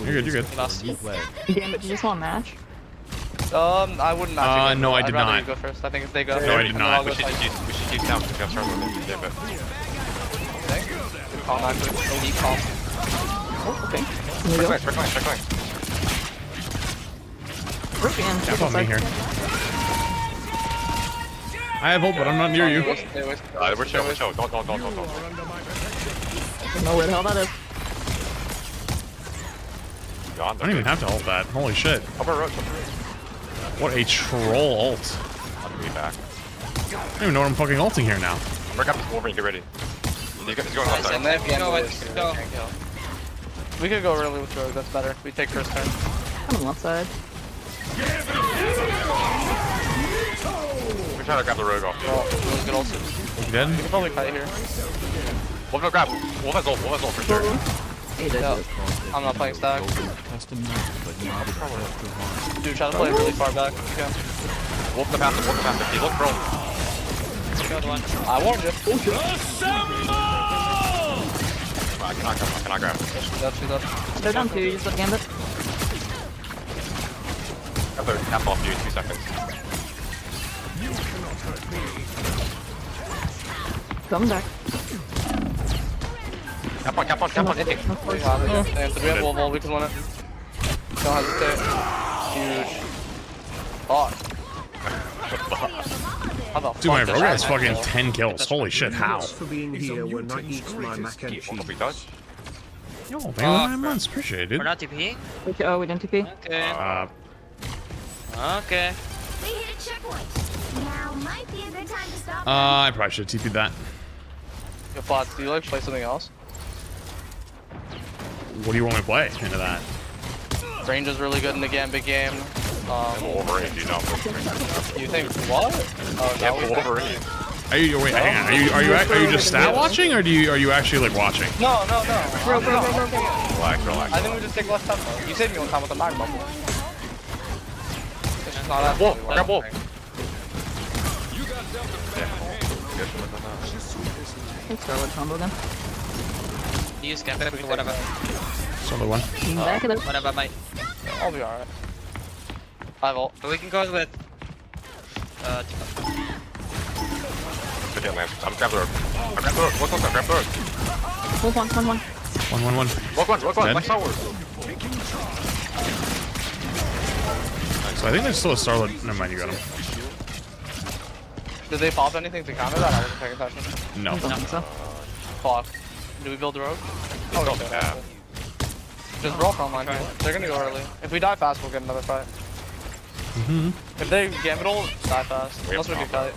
good, you're good. Damn it, you just want a match? I wouldn't match. No, I I'd did rather not. you go first. I think if they go. No, I did not. We should keep down. Calm, actually. Calm. Oh, okay. Quick. Jump on me here. I have hope, but I'm not near you. We're chill. Don't. I don't know where the hell that is. I don't even have to ult that. Holy shit. What a troll ult. I'll be back. I don't even know what I'm fucking ulting here now. Break up this Wolverine, get ready. He's going left side. We could go early with Rogue, that's better. We take first turn. I'm on left side. We're trying to grab the Rogue off. Really good also. You dead? We can probably fight here. Wolf no grab. Wolf has ult for sure. I'm not playing stack. Dude, try to play really far back. Okay. Wolf the passive. He looked prone. I warned you. I cannot grab him. They're down 2, you just look Gambit. Got the cap off you in 2 seconds. Come back. Cap on, hitting. We have wall, we can win it. Don't hesitate. Huge. Fuck. Dude, my Rogue has fucking 10 kills. Holy shit, how? For being here when I eat my mac and cheese. Yo, thank you 9 months. Appreciate it, dude. We're not TPing? Oh, we didn't TP? Okay. Okay. We hit a checkpoint. Now might be a good time to stop. I probably should have TP'd that. Yo, Flots, do you like play something else? What do you want me to play into that? Range is really good in the Gambit game. Wolverine, do you know? You think what? Oh, no, Wolverine. Are you wait? Hang on. Are you just stat watching, or are you actually like watching? No. Bro. Relax. I think we just take less time. You saved me one time with the mag bubble. It's just not that. Wolf, grab Wolf. Let's start with combo then. Use Gambit, whatever. Another one. Back of it. Whatever, mate. I'll be alright. I have ult. We can go with. I'm grab the road. Grab the road. One. 1. Walk one. Watch forward. So I think there's still a Starlet. Never mind, you got him. Did they pop anything to counter that? I wasn't paying attention. No. I don't think so. Fuck. Do we build the road? Oh, yeah. Just roll from line. They're gonna go early. If we die fast, we'll get another fight. If they gambit ult, die fast. Unless we can fight.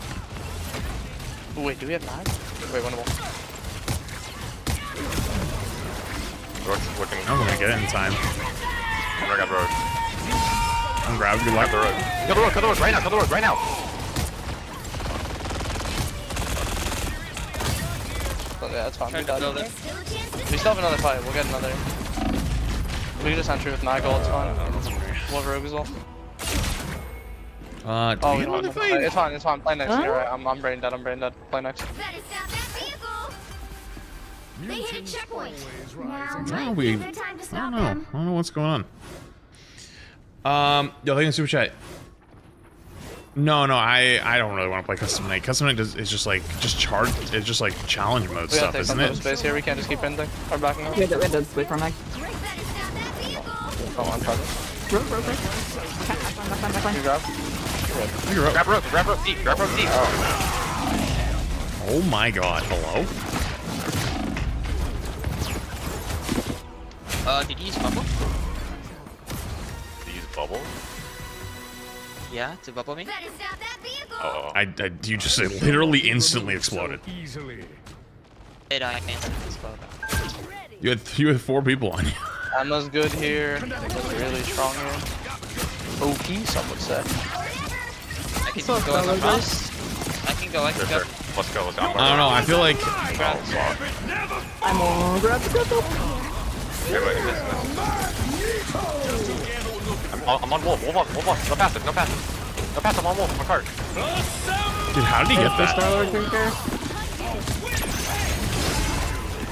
Ooh, wait, do we have 9? Wait, winnable. I'm gonna get it in time. I got road. I'm grabbing. Good luck. Kill the road. Kill the road. Kill the road right now. Kill the road right now. But yeah, it's fine. We died. We still have another fight. We'll get another. We can just enter with Nigel. It's fine. We'll have Rogue as well. Oh, we don't have fight. It's fine. It's fine. Play next. You're right. I'm brain dead. I'm brain dead. Play next. They hit a checkpoint. Now I might be a good time to stop them. I don't know what's going on. Yo, thank you super chat. No, I don't really want to play custom night. Custom night is just like charge. It's just like challenge mode We gotta stuff, take isn't some it? space here. We can't just keep ending. Or backing up. We had to wait for Meg. Come on, try this. Rope. You grab. Grab rope. Grab rope deep. Grab rope deep. Oh my god, hello? Did you use bubble? Did you use bubble? Yeah, to bubble me? Oh. You just literally instantly exploded. It instantly exploded. You had 4 people on you. Emma's good here. Emma's really strong here. OP, some would say. I can go as a boss. I can go. Sure. Let's go. I don't know. I feel like I'm on grab the crystal. I'm on wolf. Wolf on. No passive. No passive. I'm on wolf. I'm on cart. dude, how did he get that? Star-Lord drinker.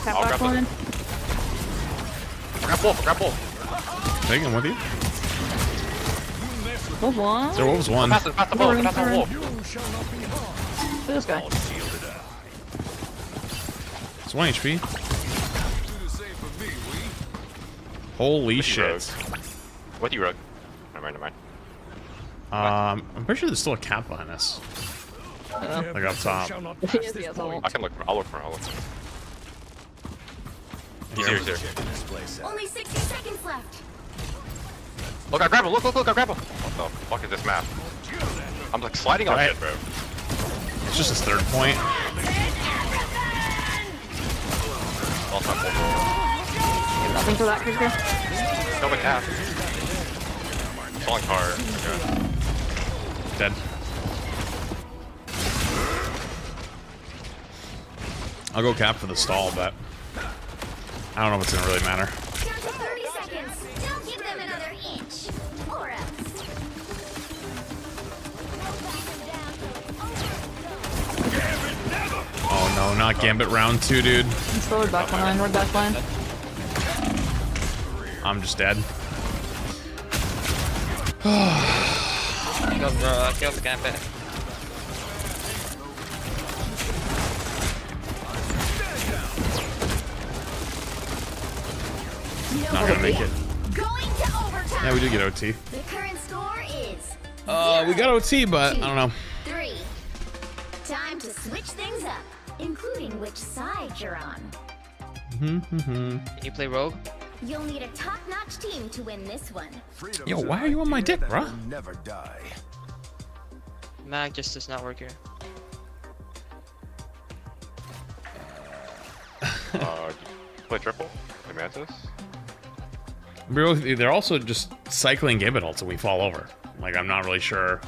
Tap I'll back grab one. Grab wolf. Grab wolf. Taking him with you. Wolf one. There was one. Pass the wolf. Pass the wolf. This guy. It's 1 HP. Holy shit. What you, Rogue? Never mind. I'm pretty sure there's still a cap behind us. Like up top. I'll look for him. He's here. Only 60 seconds left. Look, I grab him. Look, I grab him. What the fuck is this map? I'm like sliding on shit, bro. It's just his 3rd point. Nothing for that kicker. Kill the cap. Falling car. Dead. I'll go cap for the stall, but I don't know if it's gonna really matter. 30 seconds. Don't give them another inch. Or else. Oh no, not Gambit round 2, dude. Let's forward back line. We're back line. I'm just dead. Kill the Gambit. Not gonna make it. Going to overtime. Yeah, we did get OT. The current score is We got OT, but I don't know. 3. Time to switch things up, including which side you're on. Can you play Rogue? You'll need a top-notch team to win this one. Yo, why are you on my dick, bruh? Never die. Mag just does not work here. Play triple? Play mantis? They're also just cycling Gambit ults and we fall over. Like, I'm not really sure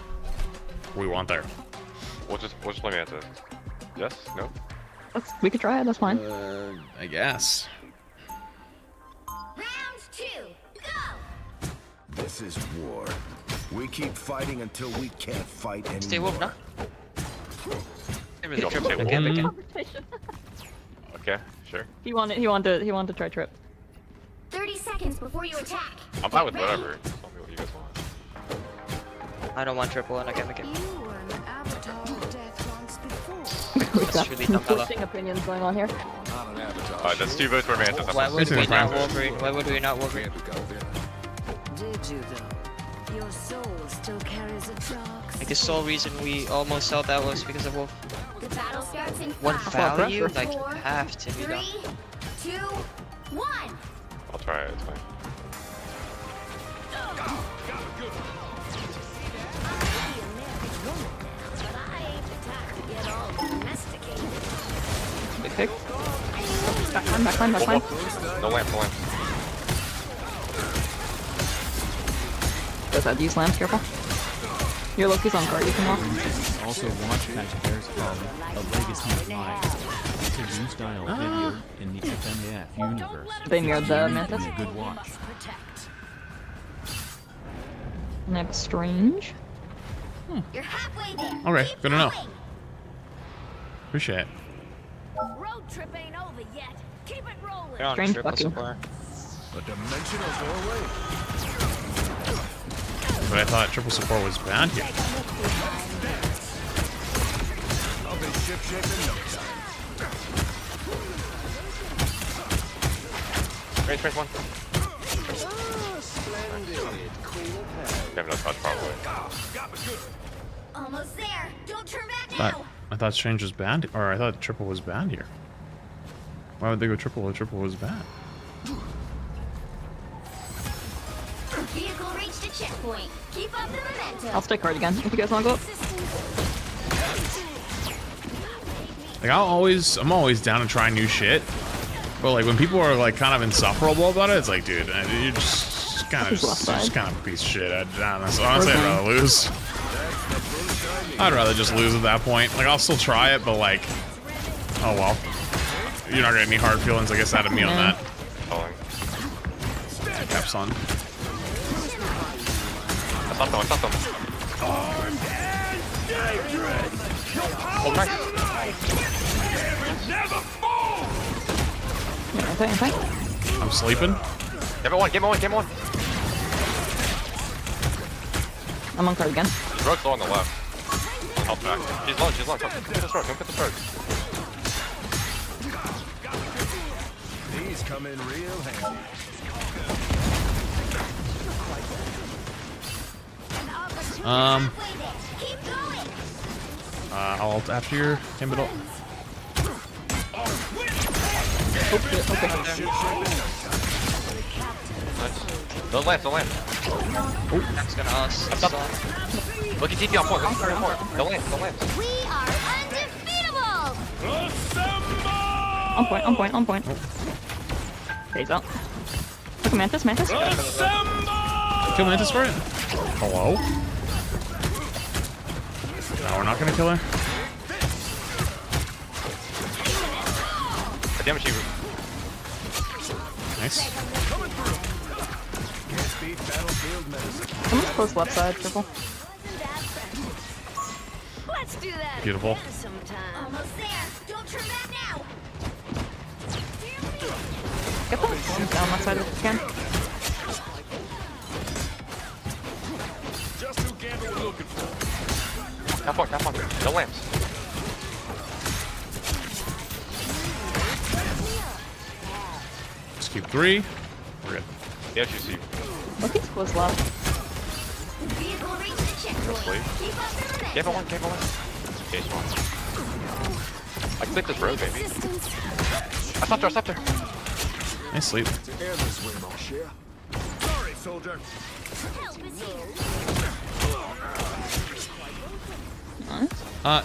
what we want there. We'll just play mantis. Yes? No? We could try it. That's fine. I guess. Round 2, go! This is war. We keep fighting until we can't fight anymore. Stay wolf now. You want to play wolf? Okay, sure. He wanted to try trip. 30 seconds before you attack. I'm fine with whatever. Just tell me what you guys want. I don't want triple and I can't make it. You were an avatar of death once before. We've got really dumb fella. conflicting opinions going on here. Not an avatar. That's 2 votes for mantis. Why would we not Wolverine? Why would we not Wolverine? Did you though? Your soul still carries a dark. Like the sole reason we almost sold that was because of Wolf. The battle starts in 5, One value? Like, 4, have to be 3, done. 2, 1. I'll try it, it's fine. Big pick. Backline, backline, backline. No lamp, no lamp. Does that use lamps? Careful. Your Loki's on guard, you can walk. Also watch Taxpayers Folly, a legacy of lives. It's a new style video in the FNAF universe. They mirrored the It's Mantis. a good watch. Next strange. You're halfway there. Okay, good to know. Appreciate it. Road trip ain't over yet. Keep it rolling. You're on Strange, triple fuck you. supply. A dimensional doorway. But I thought triple support was banned here. I'll be ship-shape in no time. Raise one. Splendid. Queen of Heaven. You have no touch, probably. Almost there. Don't turn back But I thought Strange was banned, or I thought triple was banned here. Why would they go triple if triple was banned? Vehicle reached a checkpoint. Keep up the momentum. I'll stay card again if you guys want to go up. Like I'm always down to try new shit. But like when people are like kind of insufferable about it, it's like, dude, you're just kind of a piece of shit. Honestly, I'd rather lose. I'd rather just lose at that point. Like I'll still try it, but like, oh well. You're not gonna get any hard feelings, I guess, out of me on that. Caps on. I stopped them. Oh, nice. I'm sleeping. Game on. I'm on card again. Rogue's low on the left. I'll back. She's low. Come get this rogue. These come in real handy. I'll ult after your Gambit. Okay. No lamp. Oh, that's gonna us. Look at TP on point. No lamp. We are undefeatable. On point. Phase out. Look at Mantis. Kill Mantis for it? Hello? No, we're not gonna kill her. Damn it, you. Nice. Someone's close left side, triple. Let's do that Beautiful. again sometime. Almost there. Don't turn back now. Get the down left side if you can. Just who Gambit was looking for. Tap on. No lamps. Just keep 3. We're good. Yeah, you see. Look, he's close left. Vehicle reached the checkpoint. Keep up the momentum. Game on. Case one. I can take this road, baby. I stopped her. Nice sleep. This way, mon cher. Sorry, soldier.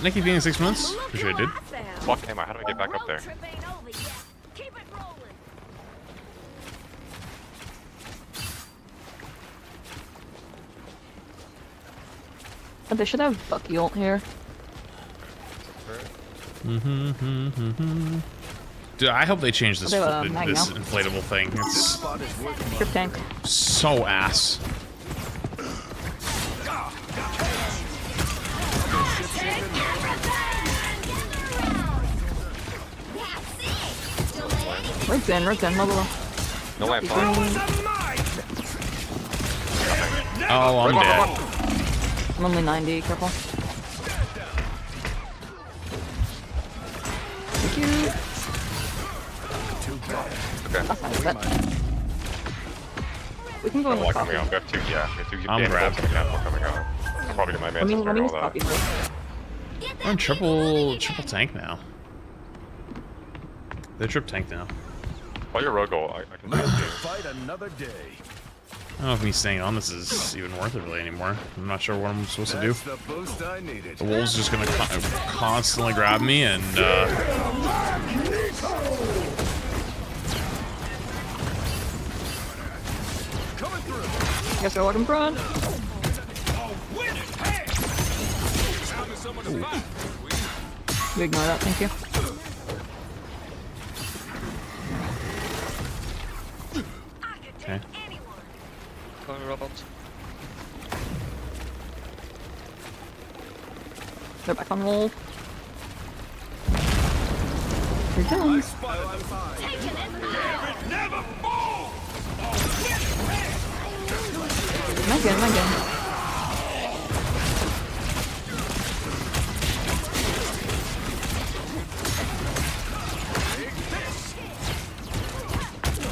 Nikki being 6 months. Appreciate it, dude. Fuck, am I? How do I get back up there? Trip ain't over yet. Keep it rolling. But they should have Bucky ult here. Dude, I hope they change this They have, this Magno. inflatable thing. It's Trip tank. so ass. Rogue's in, low. No lamps on. Oh, I'm dead. I'm only 90, careful. Thank you. Okay. We can go in the Coming coffee. out. We have two. Yeah, we have two. I'm grabbed. Coming out. I'm probably get my man. Let me just copy this. We're in triple tank now. They're trip tank now. Oh, your rogue goal. I can do it. Fight another day. I don't know if me staying on this is even worth it really anymore. I'm not sure what I'm supposed to do. That's the boost I needed. The wolves just gonna constantly grab me and Guess I let him run. We ignore that, thank you. okay. Going robots. They're back on roll. You're done. Again.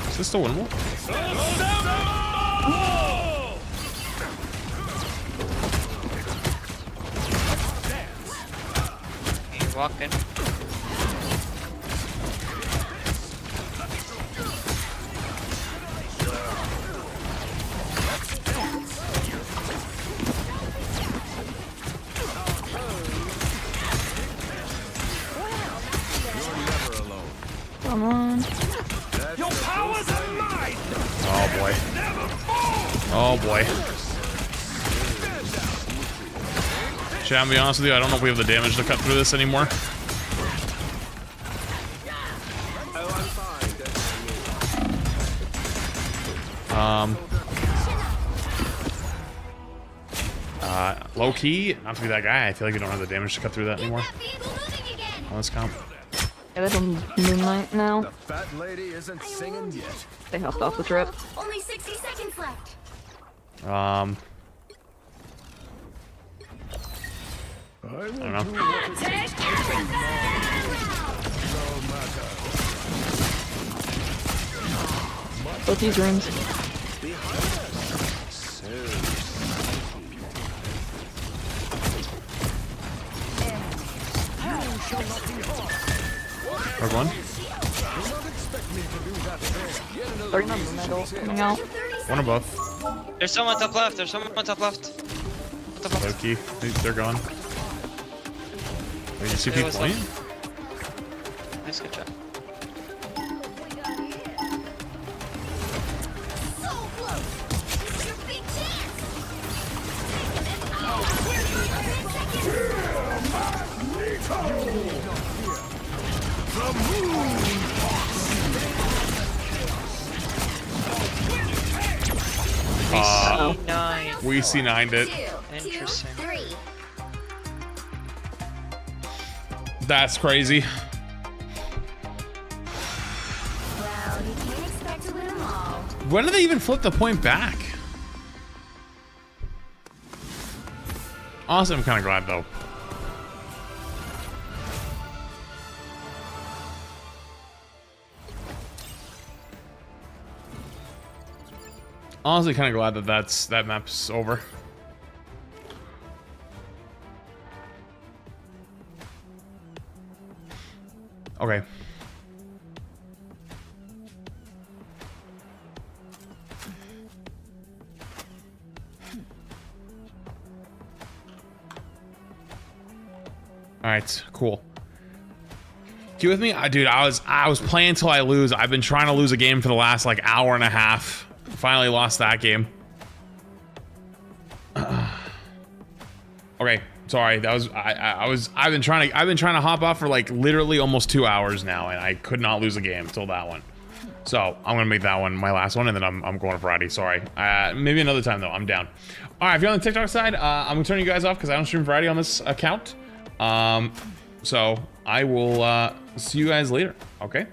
Is this still winnable? He's walking. Come on. Your powers are mine. Oh boy. Oh boy. Chat, I'll be honest with you, I don't know if we have the damage to cut through this anymore. Low key, not to be that guy, I feel like we don't have the damage to cut through that anymore. On this comp. Yeah, they're on Moonlight now. The fat lady isn't singing yet. They hopped off the trip. Only 60 seconds left. I don't know. Both these rooms. Rogue one. 30 on the middle, coming out. One above. There's someone top left. There's someone top left. Low key. They're gone. Wait, you see people playing? Nice, good job. We C9'd it. Interesting. That's crazy. When do they even flip the point back? Honestly, I'm kind of glad though. Honestly, kind of glad that that map's over. Okay. All right, cool. You with me? Dude, I was playing till I lose. I've been trying to lose a game for the last like hour and a half. Finally lost that game. Okay, sorry. That was I've been trying to hop off for like literally almost 2 hours now, and I could not lose a game till that one. So I'm gonna make that one my last one, and then I'm going to Friday. Sorry. Maybe another time though. I'm down. All right, if you're on the TikTok side, I'm gonna turn you guys off because I don't stream Friday on this account. So I will see you guys later. Okay.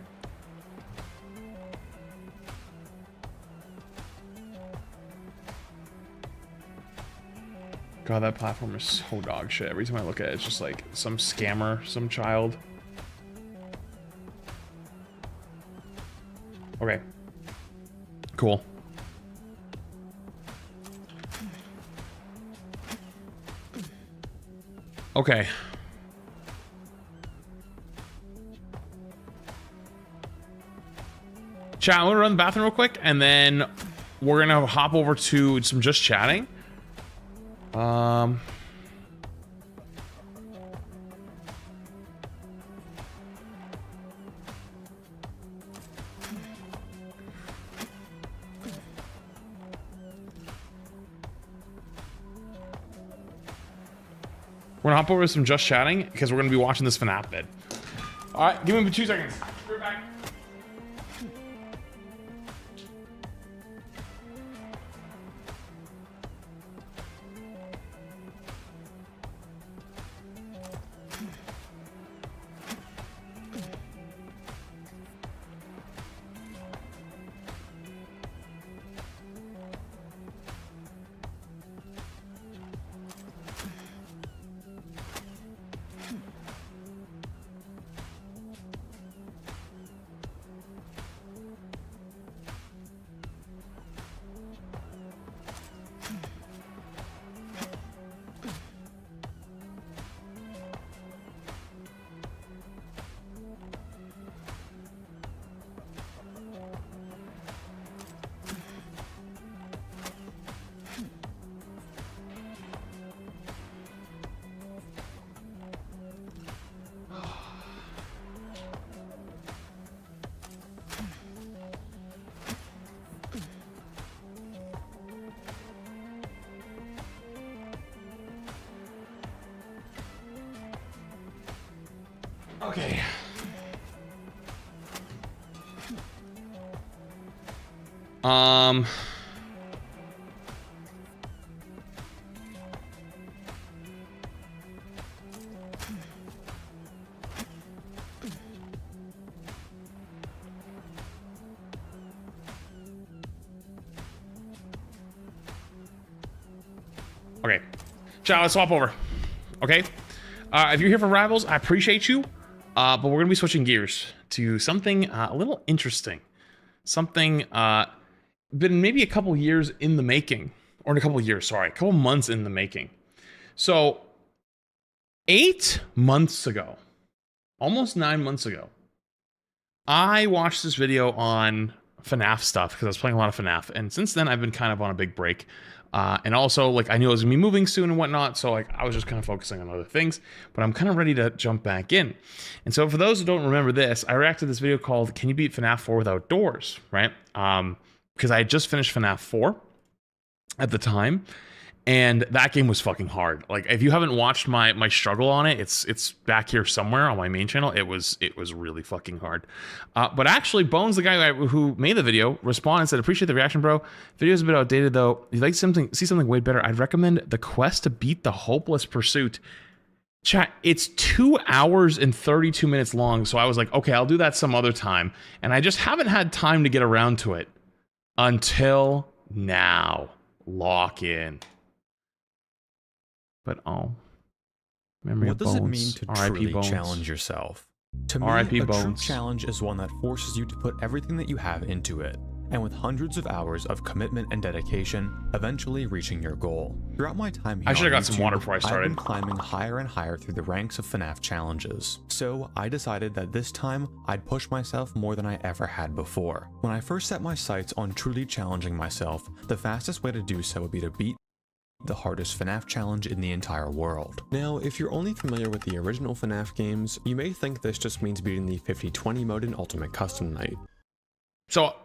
God, that platform is so dog shit. Every time I look at it, it's just like some scammer, some child. Okay. Cool. Okay. Chat, I'm gonna run the bathroom real quick, and then we're gonna hop over to some just chatting. We're gonna hop over to some just chatting because we're gonna be watching this FNAF vid. All right, give me 2 seconds. Be right back. Okay. Okay. Chat, let's swap over. Okay. If you're here for Rivals, I appreciate you. But we're going to be switching gears to something a little interesting. Something been maybe a couple years in the making. Or in a couple years, sorry. A couple months in the making. So, 8 months ago, almost 9 months ago, I watched this video on FNAF stuff because I was playing a lot of FNAF. And since then, I've been kind of on a big break. And also, like, I knew I was gonna be moving soon and whatnot, so like I was just kind of focusing on other things. But I'm kind of ready to jump back in. And so for those who don't remember this, I reacted to this video called "Can You Beat FNAF 4 Without Doors?" Right? Because I had just finished FNAF 4 at the time, and that game was fucking hard. Like, if you haven't watched my struggle on it, it's back here somewhere on my main channel. It was really fucking hard. But actually, Bones, the guy who made the video, responded and said, "Appreciate the reaction, bro. Video's a bit outdated though. If you'd like see something way better, I'd recommend the quest to beat the hopeless pursuit." Chat, it's 2 hours and 32 minutes long. So I was like, okay, I'll do that some other time. And I just haven't had time to get around to it until now. Lock in. But memory what of does Bones. it mean to R.I.P. truly Bones. challenge yourself? To me, R.I.P. a true Bones. challenge is one that forces you to put everything that you have into it, and with hundreds of hours of commitment and dedication, eventually reaching your goal. Throughout my time here I should have on got some YouTube, water before I started. I've been climbing higher and higher through the ranks of FNAF challenges. So I decided that this time, I'd push myself more than I ever had before. When I first set my sights on truly challenging myself, the fastest way to do so would be to beat the hardest FNAF challenge in the entire world. Now, if you're only familiar with the original FNAF games, you may think this just means beating the 50-20 mode in Ultimate Custom Night. So,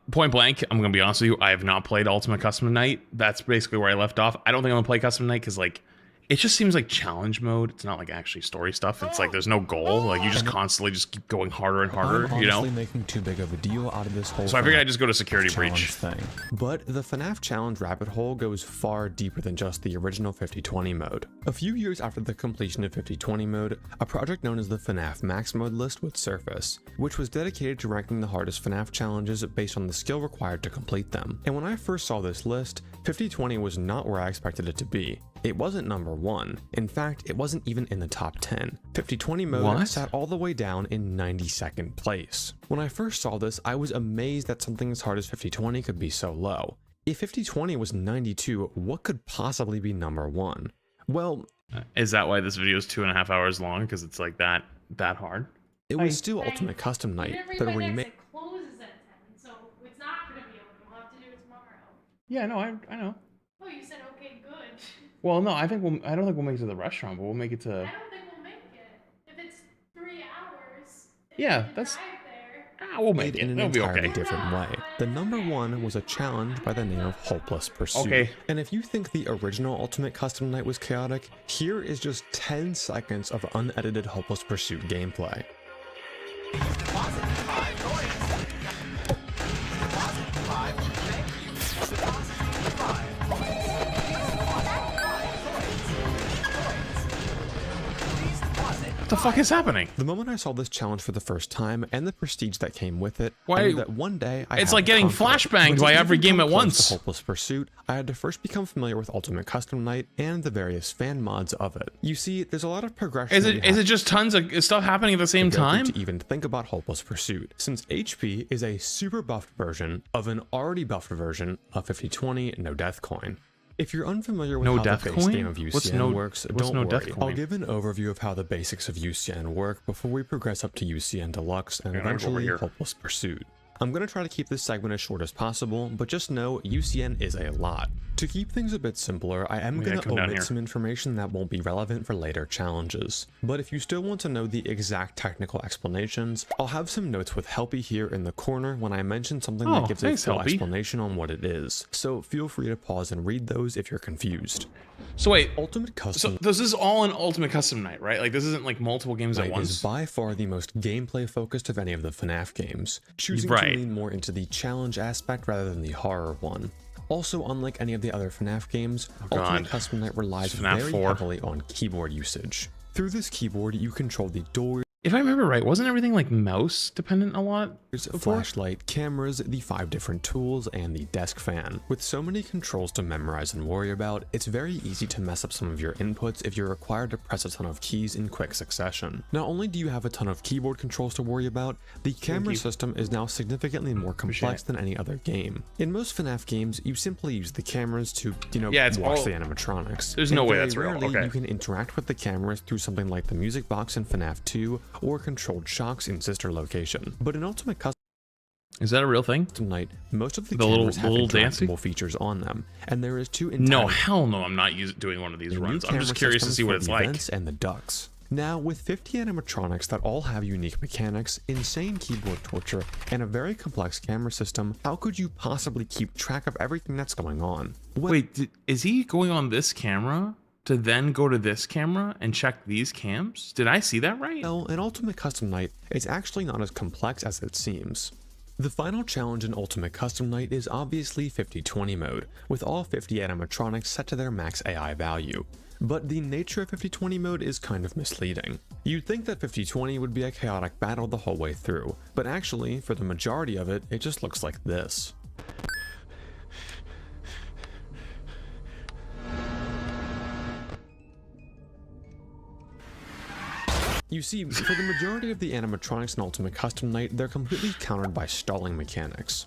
point blank, I'm gonna be honest with you, I have not played Ultimate Custom Night. That's basically where I left off. I don't think I'm gonna play Custom Night because, like, it just seems like challenge mode. It's not like actually story stuff. It's like there's no goal. Like, you just constantly just keep going harder and harder, I'm you know? honestly making too big of a deal out of this whole So I figured I'd just go to security challenge breach thing. But the FNAF challenge rabbit hole goes far deeper than just the original 50-20 mode. A few years after the completion of 50-20 mode, a project known as the FNAF Max Mode list would surface, which was dedicated to ranking the hardest FNAF challenges based on the skill required to complete them. And when I first saw this list, 50-20 was not where I expected it to be. It wasn't number 1. In fact, it wasn't even in the top 10. 50-20 mode sat all the way down in 92nd place. When I first saw this, I was amazed that something as hard as 50-20 could be so low. If 50-20 was 92, what could possibly be number 1? Well, is that why this video is 2.5 hours long? Because it's like that hard? It was still Ultimate Custom Night, the remake. Closes at 10, so it's not going to be able to. We'll have to do it tomorrow. Yeah, no, I know. Oh, you said okay, good. Well, no, I don't think we'll make it to the restaurant, but we'll make it to. I don't think we'll make it. If it's 3 hours. Yeah, that's. We'll make it. In an It'll be entirely okay. different way. The number one was a challenge by the name of Hopeless Pursuit. Okay. And if you think the original Ultimate Custom Night was chaotic, here is just 10 seconds of unedited Hopeless Pursuit gameplay. Deposit 5 coins. Deposit 5. Thank you. Deposit 5. What the fuck is happening? The moment I saw this challenge for the first time and the prestige that came with it, Why- I knew that one day I It's had like to getting conquer it. flashbanged But to by every even game come at close once. to Hopeless Pursuit, I had to first become familiar with Ultimate Custom Night and the various fan mods of it. You see, there's a lot of progression. Is that you it have just tons of stuff happening at the same to go through time? to even think about Hopeless Pursuit, since HP is a super buffed version of an already buffed version of 5020 No Death Coin. If you're unfamiliar with No how Death the base Coin? game of What's UCN works, what's don't No worry. Death Coin? I'll give an overview of how the basics of UCN work before we progress up to UCN Deluxe and Okay, I'll go over eventually here. Hopeless Pursuit. I'm going to try to keep this segment as short as possible, but just know UCN is a lot. To keep things a bit simpler, I am Yeah, going to come down omit here. some information that won't be relevant for later challenges. But if you still want to know the exact technical explanations, I'll have some notes with Helpy here in the corner when I mention something Oh, that gives a thanks, full Helpy. explanation on what it is. So feel free to pause and read those if you're confused. So wait, Ultimate Custom so this is all an Ultimate Custom Night, right? Like this isn't like multiple games at Night once. is by far the most gameplay focused of any of the FNAF games, choosing Right. to lean more into the challenge aspect rather than the horror one. Also, unlike any of the other FNAF games, Ultimate God. Custom Night relies It's FNAF very 4. heavily on keyboard usage. Through this keyboard, you control the doors, If I remember right, wasn't everything like mouse dependent a lot? flashlight, cameras, the 5 different tools, and the desk fan. With so many controls to memorize and worry about, it's very easy to mess up some of your inputs if you're required to press a ton of keys in quick succession. Not only do you have a ton of keyboard controls to worry about, the camera system is now significantly more complex than any other game. In most FNAF games, you simply use the cameras to, Yeah, it's watch all- the animatronics. There's no And way very that's real. rarely Okay. You can interact with the cameras through something like the music box in FNAF 2 or controlled shocks in Sister Location. But in Ultimate Custom Is that a real thing? Night, most of the, The little- cameras the have little interactable dancing? features on them, and there is 2 No, entirely hell no, I'm not doing one of these new runs. I'm camera just curious to systems see what for it's the like. events and the ducks. Now, with 50 animatronics that all have unique mechanics, insane keyboard torture, and a very complex camera system, how could you possibly keep track of everything that's going on? Wait, is he going on this camera to then go to this camera and check these cams? Did I see that right? Well, in Ultimate Custom Night, it's actually not as complex as it seems. The final challenge in Ultimate Custom Night is obviously 50-20 mode, with all 50 animatronics set to their max AI value. But the nature of 50-20 mode is kind of misleading. You'd think that 50-20 would be a chaotic battle the whole way through, but actually, for the majority of it, it just looks like this. You see, for the majority of the animatronics in Ultimate Custom Night, they're completely countered by stalling mechanics.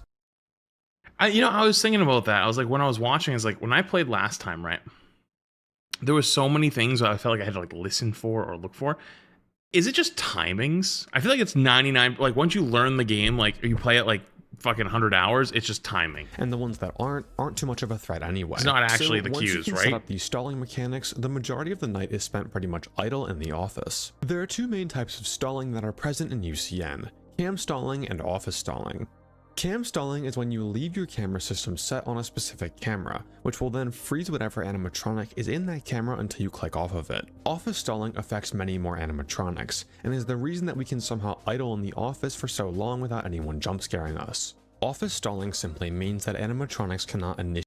I was thinking about that. I was like, when I was watching, it's like when I played last time, right? There was so many things that I felt like I had to like listen for or look for. Is it just timings? I feel like it's 99. Like once you learn the game, like you play it like fucking 100 hours, it's just timing. And the ones that aren't too much of a threat anyway. It's not actually so the once cues, you can right? Set up these stalling mechanics, the majority of the night is spent pretty much idle in the office. There are 2 main types of stalling that are present in UCN: cam stalling and office stalling. Cam stalling is when you leave your camera system set on a specific camera, which will then freeze whatever animatronic is in that camera until you click off of it. Office stalling affects many more animatronics, and is the reason that we can somehow idle in the office for so long without anyone jump scaring us. Office stalling simply means that animatronics cannot initiate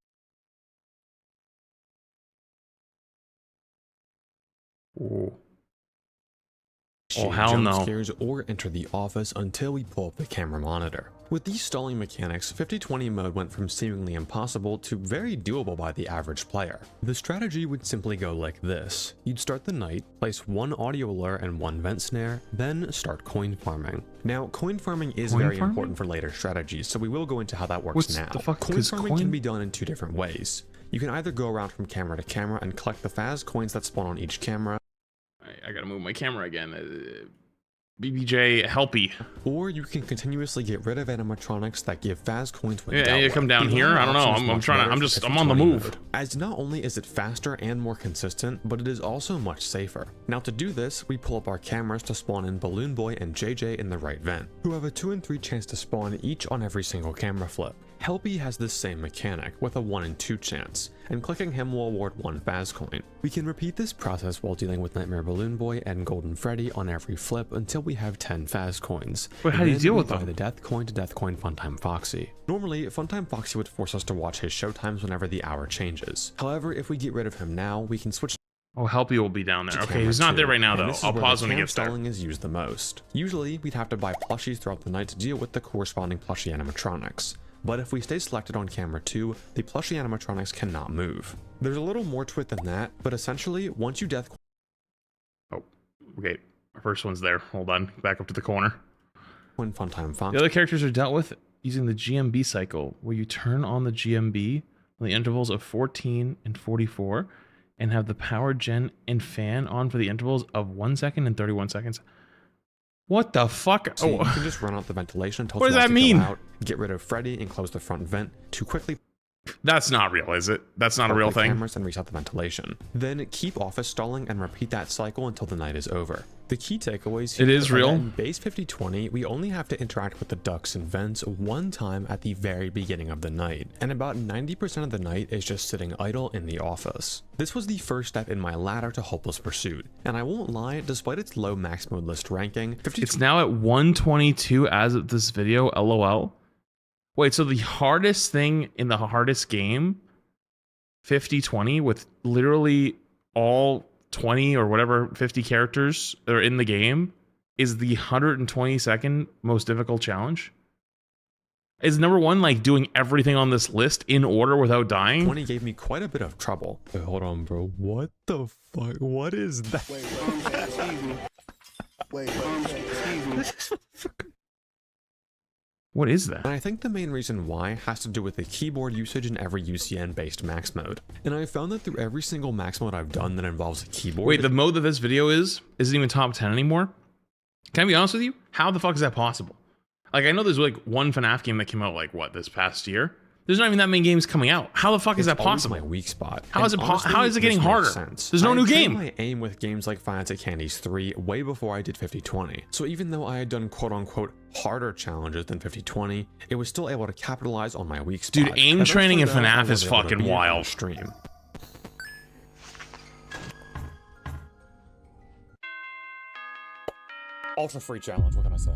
Oh, hell jump no. scares or enter the office until we pull up the camera monitor. With these stalling mechanics, 50-20 mode went from seemingly impossible to very doable by the average player. The strategy would simply go like this. You'd start the night, place 1 audio lure and 1 vent snare, then start coin farming. Now, coin farming is very important for later strategies, so we will go into how that works What's now. the fuck Coin is farming coin? can be done in 2 different ways. You can either go around from camera to camera and collect the Faz coins that spawn on each camera. I gotta move my camera again. BBJ helpy. Or you can continuously get rid of animatronics that give fast coins when Yeah, you come down here. I don't know. I'm on the move. As not only is it faster and more consistent, but it is also much safer. Now to do this, we pull up our cameras to spawn in Balloon Boy and JJ in the right vent, who have a 2 in 3 chance to spawn each on every single camera flip. Helpy has this same mechanic with a 1 in 2 chance, and clicking him will award 1 Faz coin. We can repeat this process while dealing with Nightmare Balloon Boy and Golden Freddy on every flip until we have 10 Faz coins. But how do you deal with them? The Death Coin to Death Coin Funtime Foxy. Normally, Funtime Foxy would force us to watch his show times whenever the hour changes. However, if we get rid of him now, we can switch. Oh, Helpy will be down there. Okay, he's not there right now though. I'll pause when he gets there. Stalling is used the most. Usually, we'd have to buy plushies throughout the night to deal with the corresponding plushie animatronics. But if we stay selected on camera 2, the plushie animatronics cannot move. There's a little more to it than that, but essentially, once you death... Oh, okay. Our first one's there. Hold on. Back up to the corner. When Funtime Fox... The other characters are dealt with using the GMB cycle, where you turn on the GMB on the intervals of 14 and 44, and have the power gen and fan on for the intervals of 1 second and 31 seconds. What the fuck? So you can just run out the ventilation until what does that mean? Out, get rid of Freddy and close the front vent to quickly... That's not real, is it? That's not a real thing? Cameras and reset the ventilation. Then keep office stalling and repeat that cycle until the night is over. The key takeaways here it is real. In base 5020, we only have to interact with the ducts and vents 1 time at the very beginning of the night, and about 90% of the night is just sitting idle in the office. This was the first step in my ladder to Hopeless Pursuit, and I won't lie, despite its low max mode list ranking, it's now at 122 as of this video, lol. Wait, so the hardest thing in the hardest game, 5020, with literally all 20 or whatever 50 characters that are in the game, is the 122nd most difficult challenge? Is number 1 like doing everything on this list in order without dying? 20 gave me quite a bit of trouble. Wait, hold on, bro. What the fuck? What is that? What is that? And I think the main reason why has to do with the keyboard usage in every UCN-based max mode. And I found that through every single max mode I've done that involves a keyboard... Wait, the mode that this video isn't even top 10 anymore? Can I be honest with you? How the fuck is that possible? Like, I know there's like one FNAF game that came out like, what, this past year? There's not even that many games coming out. How the fuck is that possible? My weak spot. How is it getting harder? There's no new game. I aim with games like Five Nights at Candy's 3 way before I did 5020. So even though I had done quote-unquote harder challenges than 5020, it was still able to capitalize on my weak spot. Dude, aim training in FNAF is fucking wild. Stream. Ultra free challenge, what can I say?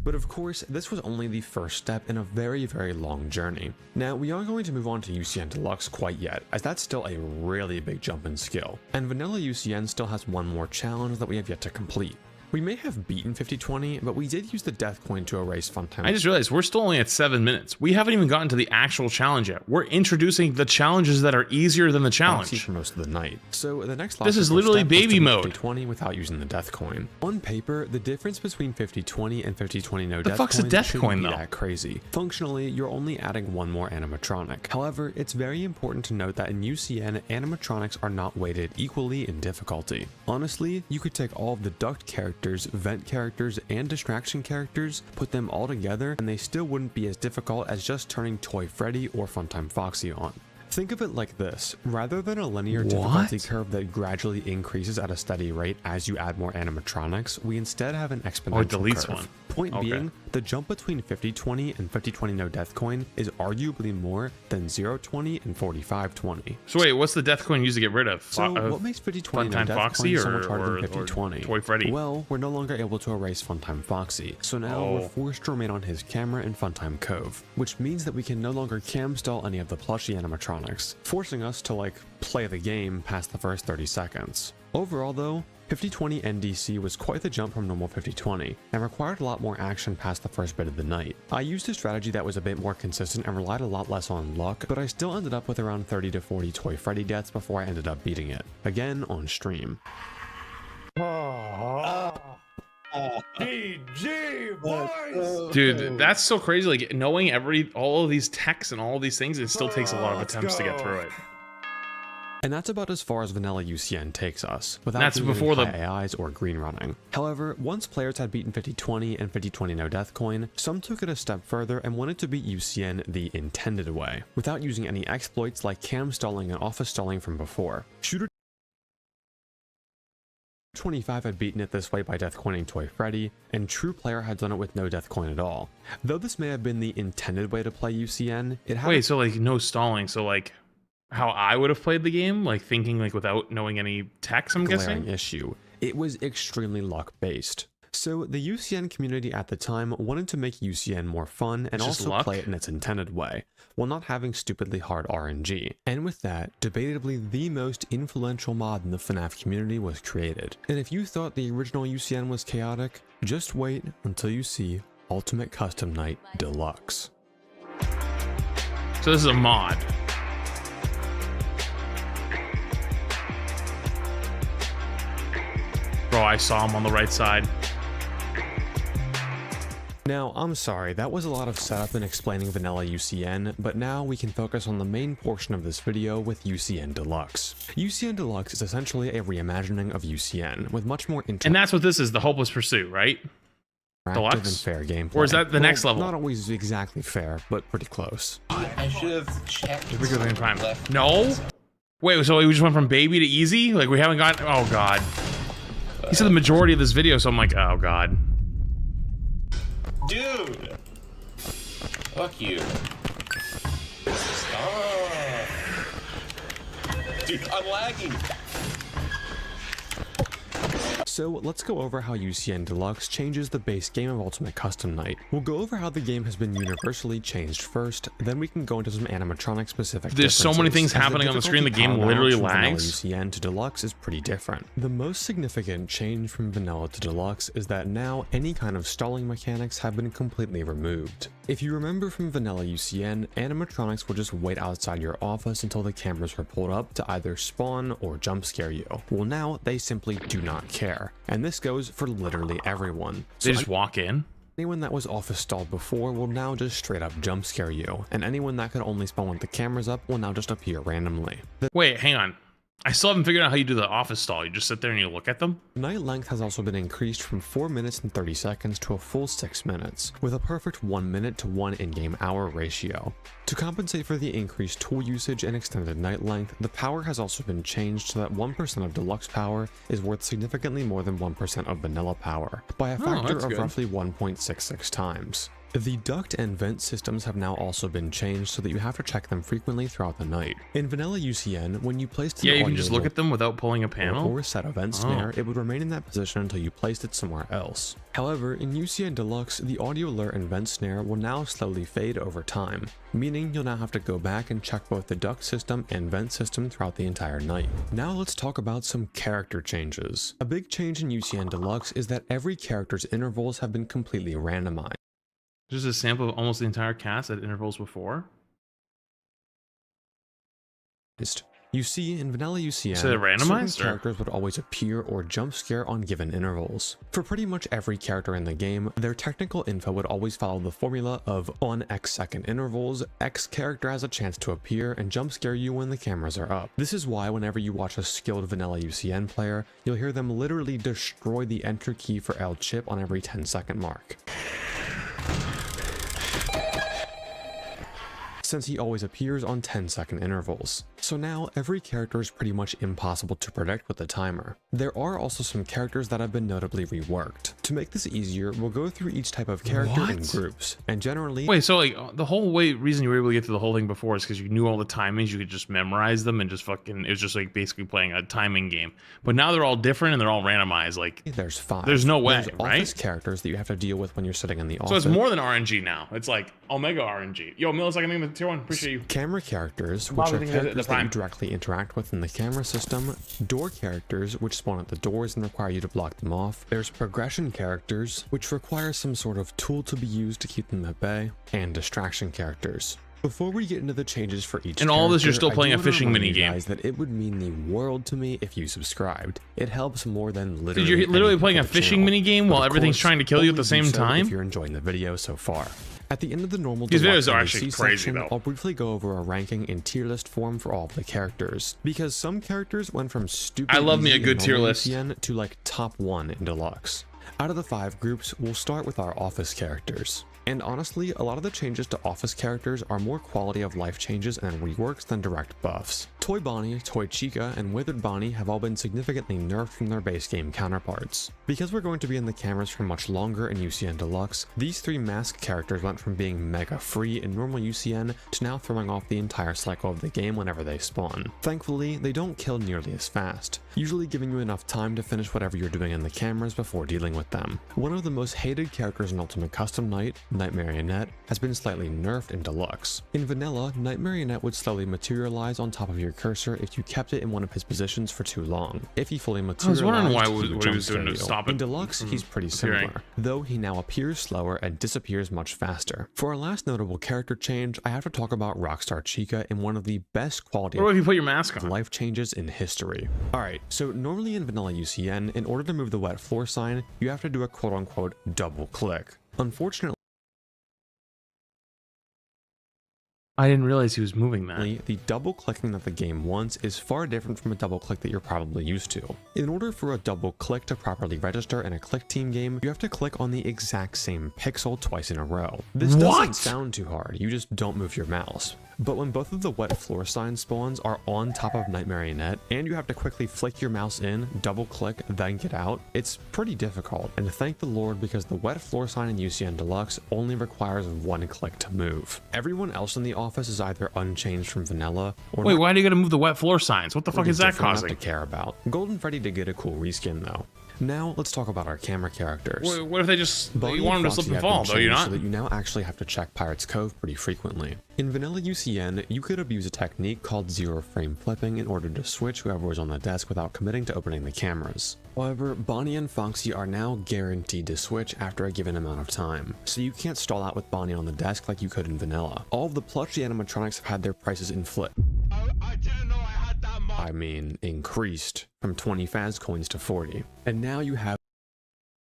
But of course, this was only the first step in a very, very long journey. Now, we aren't going to move on to UCN Deluxe quite yet, as that's still a really big jump in skill, and Vanilla UCN still has one more challenge that we have yet to complete. We may have beaten 5020, but we did use the death coin to erase Funtime. I just realized we're still only at 7 minutes. We haven't even gotten to the actual challenge yet. We're introducing the challenges that are easier than the challenge. For most of the night. So the next this is literally baby mode. 5020 without using the death coin. On paper, the difference between 5020 and 5020 no death coin. The fuck's a death coin though? That crazy. Functionally, you're only adding one more animatronic. However, it's very important to note that in UCN, animatronics are not weighted equally in difficulty. Honestly, you could take all of the duct characters, vent characters, and distraction characters, put them all together, and they still wouldn't be as difficult as just turning Toy Freddy or Funtime Foxy on. Think of it like this. Rather than a linear difficulty curve that gradually increases at a steady rate as you add more animatronics, we instead have an exponential curve. One. Point being, the jump between 5020 and 5020 no death coin is arguably more than 020 and 4520. So wait, what's the death coin used to get rid of? So what makes 5020 no death Foxy coin so much harder than 5020? Toy Freddy? Well, we're no longer able to erase Funtime Foxy, so now we're forced to remain on his camera in Funtime Cove, which means that we can no longer cam stall any of the plushie animatronics, forcing us to like play the game past the first 30 seconds. Overall though, 5020 NDC was quite the jump from normal 5020 and required a lot more action past the first bit of the night. I used a strategy that was a bit more consistent and relied a lot less on luck, but I still ended up with around 30 to 40 Toy Freddy deaths before I ended up beating it, again on stream. GG, boys! Dude, that's so crazy. Like knowing all of these techs and all of these things, it still takes a lot of attempts to get through it. And that's about as far as vanilla UCN takes us, without That's doing before any the high AIs or green running. However, once players had beaten 5020 and 5020 no death coin, some took it a step further and wanted to beat UCN the intended way, without using any exploits like cam stalling and office stalling from before. Shooter 25 had beaten it this way by death coining Toy Freddy, and True Player had done it with no death coin at all. Though this may have been the intended way to play UCN, it had— Wait, so like no stalling, so like how I would have played the game, like thinking like without knowing any text, I'm guessing? issue. It was extremely luck based. So the UCN community at the time wanted to make UCN more fun and also play it in its intended way, while not having stupidly hard RNG. And with that, debatably the most influential mod in the Fnaf community was created. And if you thought the original UCN was chaotic, just wait until you see Ultimate Custom Night Deluxe. So this is a mod. Bro, I saw him on the right side. Now, I'm sorry, that was a lot of setup and explaining vanilla UCN, but now we can focus on the main portion of this video with UCN Deluxe. UCN Deluxe is essentially a reimagining of UCN, with much more And that's what this is, the Hopeless Pursuit, right? Deluxe Deluxe? and fair gameplay. Or is that the next level? Not always exactly fair, but pretty close. I should have checked. Here we go, in prime. No? Wait, so we just went from baby to easy? Like we haven't got, oh God. He said the majority of this video, so I'm like, oh God. Dude! Fuck you. Stop. Dude, I'm lagging. So let's go over how UCN Deluxe changes the base game of Ultimate Custom Night. We'll go over how the game has been universally changed first, then we can go into some animatronic specific There's so many things happening on the screen, the game literally lags. UCN to Deluxe is pretty different. The most significant change from Vanilla to Deluxe is that now any kind of stalling mechanics have been completely removed. If you remember from Vanilla UCN, animatronics will just wait outside your office until the cameras are pulled up to either spawn or jump scare you. Well, now they simply do not care, and this goes for literally everyone. They just walk in? Anyone that was office stalled before will now just straight up jump scare you, and anyone that could only spawn with the cameras up will now just appear randomly. Wait, hang on. I still haven't figured out how you do the office stall. You just sit there and you look at them? Night length has also been increased from 4 minutes and 30 seconds to a full 6 minutes, with a perfect 1 minute to 1 in-game hour ratio. To compensate for the increased tool usage and extended night length, the power has also been changed so that 1% of deluxe power is worth significantly more than 1% of vanilla power, by a factor of roughly 1.66 times. The duct and vent systems have now also been changed so that you have to check them frequently throughout the night. In vanilla UCN, when you placed you can just look at them without pulling a panel? Or set a vent snare, it would remain in that position until you placed it somewhere else. However, in UCN Deluxe, the audio alert and vent snare will now slowly fade over time, meaning you'll now have to go back and check both the duct system and vent system throughout the entire night. Now let's talk about some character changes. A big change in UCN Deluxe is that every character's intervals have been completely randomized. Just a sample of almost the entire cast at intervals before? You see, in vanilla UCN, so they're randomized, certain characters would always appear or jump scare on given intervals. For pretty much every character in the game, their technical info would always follow the formula of on X second intervals, X character has a chance to appear and jump scare you when the cameras are up. This is why whenever you watch a skilled vanilla UCN player, you'll hear them literally destroy the enter key for L chip on every 10-second mark, since he always appears on 10-second intervals. So now every character is pretty much impossible to predict with the timer. There are also some characters that have been notably reworked. To make this easier, we'll go through each type of character in groups, and generally— Wait, so like the whole reason you were able to get through the whole thing before is because you knew all the timings, you could just memorize them and just fucking, it was just like basically playing a timing game. But now they're all different and they're all randomized, like— There's 5. There's no way, there's right? Office characters that you have to deal with when you're sitting in the office. So it's more than RNG now. It's like Omega RNG. Yo, millisecond in the tier 1, appreciate you. Camera characters, which are characters that you directly interact with in the camera system. Door characters, which spawn at the doors and require you to block them off. There's progression characters, which require some sort of tool to be used to keep them at bay. And distraction characters. Before we get into the changes for each and all this, you're still playing a fishing minigame. That it would mean the world to me if you subscribed. It helps more than literally. Dude, you're literally playing a fishing minigame while everything's trying to kill you at the same time? If you're enjoying the video so far. At the end of the normal These deluxe videos are NEC actually crazy, section, though. I'll briefly go over a ranking in tier list form for all of the characters, because some characters went from stupid I love me easy a good in tier normal list. UCN to like top 1 in deluxe. Out of the 5 groups, we'll start with our office characters. And honestly, a lot of the changes to office characters are more quality of life changes and reworks than direct buffs. Toy Bonnie, Toy Chica, and Withered Bonnie have all been significantly nerfed from their base game counterparts. Because we're going to be in the cameras for much longer in UCN Deluxe, these 3 mask characters went from being mega free in normal UCN to now throwing off the entire cycle of the game whenever they spawn. Thankfully, they don't kill nearly as fast, usually giving you enough time to finish whatever you're doing in the cameras before dealing with them. One of the most hated characters in Ultimate Custom Night, Night Marionette, has been slightly nerfed in Deluxe. In Vanilla, Night Marionette would slowly materialize on top of your cursor if you kept it in one of his positions for too long. If he fully materialized, wondering he would what he was doing to jump scare you. stop it In Deluxe, he's pretty appearing. similar, though he now appears slower and disappears much faster. For our last notable character change, I have to talk about Rockstar Chica in one of the best quality What if you put your mask on? life changes in history. Alright, so normally in Vanilla UCN, in order to move the wet floor sign, you have to do a quote-unquote double click. Unfortunately, I didn't realize he was moving that. the double clicking that the game wants is far different from a double click that you're probably used to. In order for a double click to properly register in a click team game, you have to click on the exact same pixel twice in a row. This doesn't sound too hard, you just don't move your mouse. But when both of the wet floor sign spawns are on top of Night Marionette, and you have to quickly flick your mouse in, double click, then get out, it's pretty difficult. And thank the Lord, because the wet floor sign in UCN Deluxe only requires 1 click to move. Everyone else in the office is either unchanged from Vanilla, or Wait, why do you gotta move the wet floor signs? What the fuck is that different enough causing? to care about. Golden Freddy did get a cool reskin though. Now let's talk about our camera characters. What if they just Bonnie you want them to Foxy slip and have been fall, though? You're changed not. So that you now actually have to check Pirate's Cove pretty frequently. In Vanilla UCN, you could abuse a technique called zero frame flipping in order to switch whoever was on the desk without committing to opening the cameras. However, Bonnie and Foxy are now guaranteed to switch after a given amount of time, so you can't stall out with Bonnie on the desk like you could in Vanilla. All of the plushie animatronics have had their prices increased from 20 Faz coins to 40, and now you have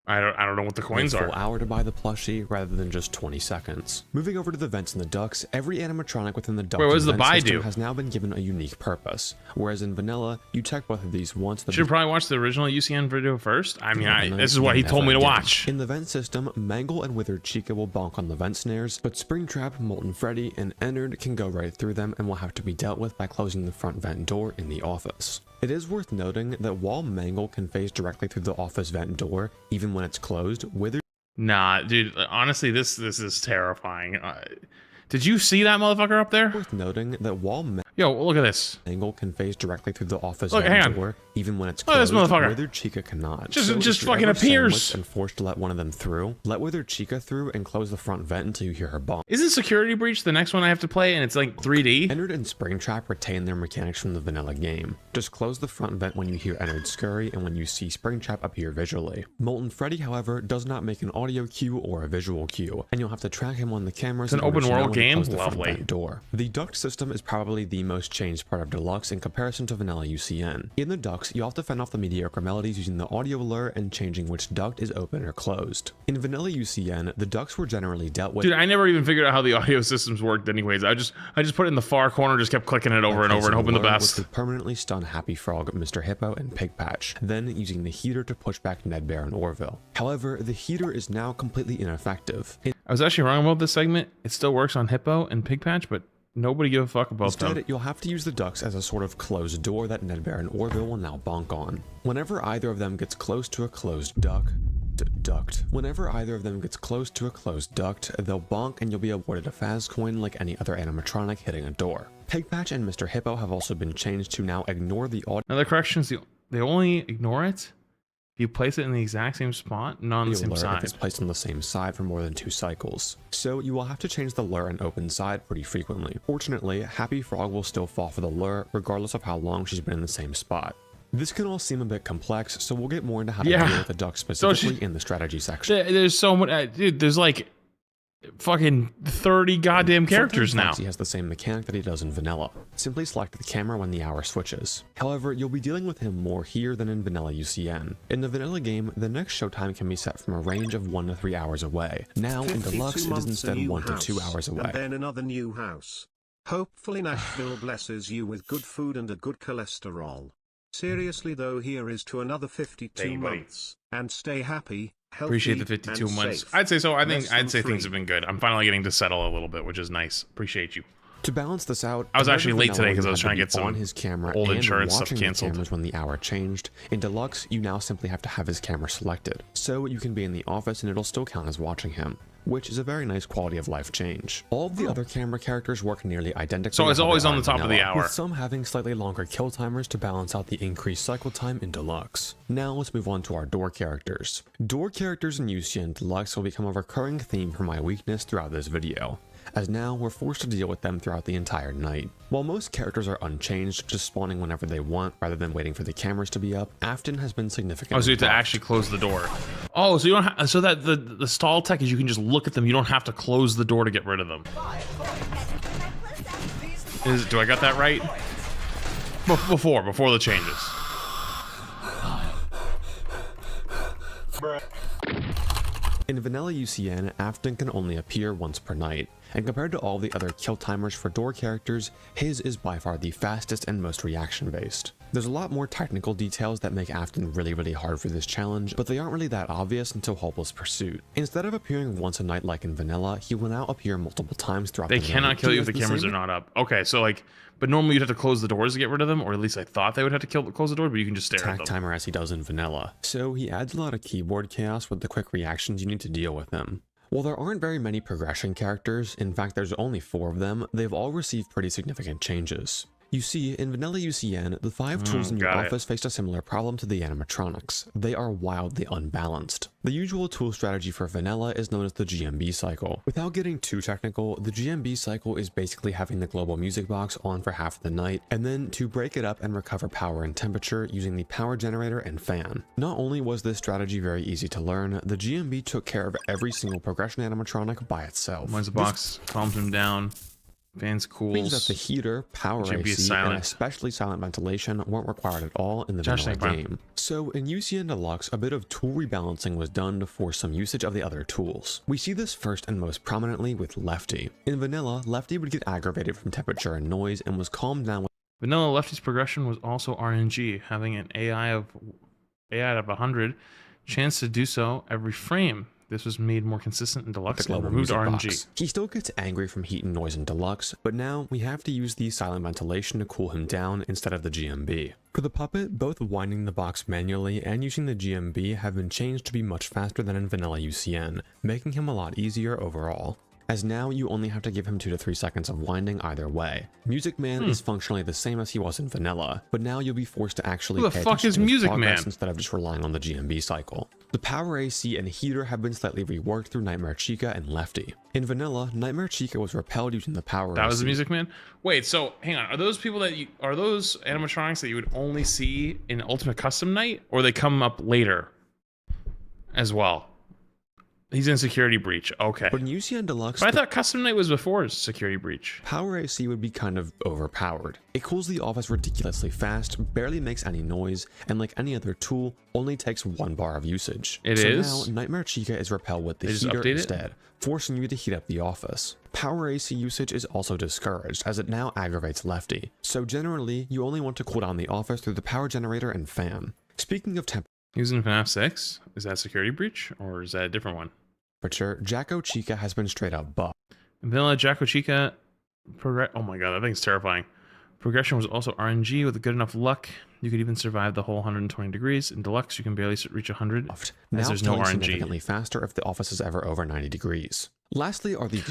I don't know what the coins a full are. hour to buy the plushie rather than just 20 seconds. Moving over to the vents and the ducts, every animatronic within the duct Wait, what does the vent buy system do? has now been given a unique purpose, whereas in Vanilla, you check both of these once. The Should probably watch the original UCN video first. I mean, Vanilla this is what he never told me to did. watch. In the vent system, Mangle and Withered Chica will bonk on the vent snares, but Springtrap, Molten Freddy, and Ennard can go right through them and will have to be dealt with by closing the front vent door in the office. It is worth noting that while Mangle can phase directly through the office vent door, even when it's closed, Withered... Nah, dude. Honestly, this is terrifying. Did you see that motherfucker up there? Worth noting that while Yo, look at this. Mangle can phase directly through the office Look, hang on. door, even when it's Look at closed, this motherfucker. Withered Chica cannot. Just if you're fucking ever appears. sandwiched and forced to let one of them through, let Withered Chica through and close the front vent until you hear her bonk. Isn't Security Breach the next one I have to play and it's like 3D? Ennard and Springtrap retain their mechanics from the vanilla game. Just close the front vent when you hear Ennard scurry and when you see Springtrap appear visually. Molten Freddy, however, does not make an audio cue or a visual cue, and you'll have to track him on the cameras. It's an in order open to know world when to game? close the front Lovely. vent door. The duct system is probably the most changed part of Deluxe in comparison to vanilla UCN. In the ducts, you have to fend off the mediocre melodies using the audio lure and changing which duct is open or closed. In vanilla UCN, the ducts were generally dealt with. Dude, I never even figured out how the audio systems worked anyways. I just put it in the far corner, just kept clicking it over and over and hoping the best. Which would permanently stun Happy Frog, Mr. Hippo, and Pigpatch, then using the heater to push back Ned Bear and Orville. However, the heater is now completely ineffective. I was actually wrong about this segment. It still works on Hippo and Pigpatch, but nobody give a fuck about Instead, them. you'll have to use the ducts as a sort of closed door that Ned Bear and Orville will now bonk on. Whenever either of them gets close to a closed duct, Whenever either of them gets close to a closed duct, they'll bonk and you'll be awarded a Faz coin like any other animatronic hitting a door. Pigpatch and Mr. Hippo have also been changed to now ignore the audio. Now the corrections, they only ignore it if you place it in the exact same spot, not on the same lure side. if it's placed on the same side for more than 2 cycles. So you will have to change the lure and open side pretty frequently. Fortunately, Happy Frog will still fall for the lure regardless of how long she's been in the same spot. This can all seem a bit complex, so we'll get more into how to deal with the duck specifically in the strategy section. There's so much, dude. There's like fucking 30 goddamn characters now. He has the same mechanic that he does in vanilla. Simply select the camera when the hour switches. However, you'll be dealing with him more here than in vanilla UCN. In the vanilla game, the next showtime can be set from a range of 1 to 3 hours away. Now in deluxe, it is instead 1 to 2 hours away. And then another new house. Hopefully Nashville blesses you with good food and a good cholesterol. Seriously though, here is to another 52 months. And stay happy, healthy, appreciate the 52 months. Safe. I'd say so. I'd say free. things have been good. I'm finally getting to settle a little bit, which is nice. Appreciate you. To balance this out, I was actually late today because I was trying to get some on his camera old and insurance stuff watching the canceled. cameras when the hour changed. In deluxe, you now simply have to have his camera selected, so you can be in the office and it'll still count as watching him, which is a very nice quality of life change. All of the other camera characters work nearly identically. So it's how they always are on the in top of the vanilla, hour. with some having slightly longer kill timers to balance out the increased cycle time in deluxe. Now let's move on to our door characters. Door characters in UCN Deluxe will become a recurring theme for my weakness throughout this video, as now we're forced to deal with them throughout the entire night. While most characters are unchanged, just spawning whenever they want rather than waiting for the cameras to be up, Afton has been significant. Oh, so you have to actually close the door. Oh, so you don't so that the stall tech is you can just look at them. You don't have to close the door to get rid of them. Do I got that right? Before the changes. In vanilla UCN, Afton can only appear once per night, and compared to all the other kill timers for door characters, his is by far the fastest and most reaction based. There's a lot more technical details that make Afton really hard for this challenge, but they aren't really that obvious until Hopeless Pursuit. Instead of appearing once a night like in vanilla, he will now appear multiple times throughout the night. They cannot kill you if the cameras are not up. Okay, so like, but normally you'd have to close the doors to get rid of them, or at least I thought they would have to close the door, but you can just stare at them. Timer as he does in vanilla. So he adds a lot of keyboard chaos with the quick reactions you need to deal with them. While there aren't very many progression characters, in fact there's only 4 of them, they've all received pretty significant changes. You see, in vanilla UCN, the 5 tools in your office faced a similar problem to the animatronics. They are wildly unbalanced. The usual tool strategy for vanilla is known as the GMB cycle. Without getting too technical, the GMB cycle is basically having the global music box on for half of the night, and then to break it up and recover power and temperature using the power generator and fan. Not only was this strategy very easy to learn, the GMB took care of every single progression animatronic by itself. Once the box calms him down, fans cools. Means that the heater, power AC, and especially silent ventilation weren't required at all in the vanilla game. So in UCN Deluxe, a bit of tool rebalancing was done to force some usage of the other tools. We see this first and most prominently with Lefty. In vanilla, Lefty would get aggravated from temperature and noise and was calmed down with vanilla. Lefty's progression was also RNG, having an AI out of 100 chance to do so every frame. This was made more consistent in Deluxe and removed RNG. Box. He still gets angry from heat and noise in Deluxe, but now we have to use the silent ventilation to cool him down instead of the GMB. For the puppet, both winding the box manually and using the GMB have been changed to be much faster than in vanilla UCN, making him a lot easier overall, as now you only have to give him 2 to 3 seconds of winding either way. Music Man is functionally the same as he was in vanilla, but now you'll be forced to actually pay attention to his progress instead of just relying on the GMB cycle. The power AC and heater have been slightly reworked through Nightmare Chica and Lefty. In vanilla, Nightmare Chica was repelled using the power AC. That was the Music Man? Wait, so hang on, are those people that are those animatronics that you would only see in Ultimate Custom Night, or they come up later as well? He's in Security Breach, okay. But in UCN Deluxe, but I thought Custom Night was before Security Breach. Power AC would be kind of overpowered. It cools the office ridiculously fast, barely makes any noise, and like any other tool, only takes 1 bar of usage. So now, Nightmare Chica is repelled with the heater instead, forcing you to heat up the office. Power AC usage is also discouraged, as it now aggravates Lefty. So generally, you only want to cool down the office through the power generator and fan. Speaking of temperature, he was in Fnaf 6? Is that Security Breach, or is that a different one? Jacko Chica has been straight up buffed. Vanilla Jacko Chica, oh my god, that thing's terrifying. Progression was also RNG with good enough luck. You could even survive the whole 120 degrees. In Deluxe, you can barely reach 100, as there's no RNG. Significantly faster if the office is ever over 90 degrees. Lastly are the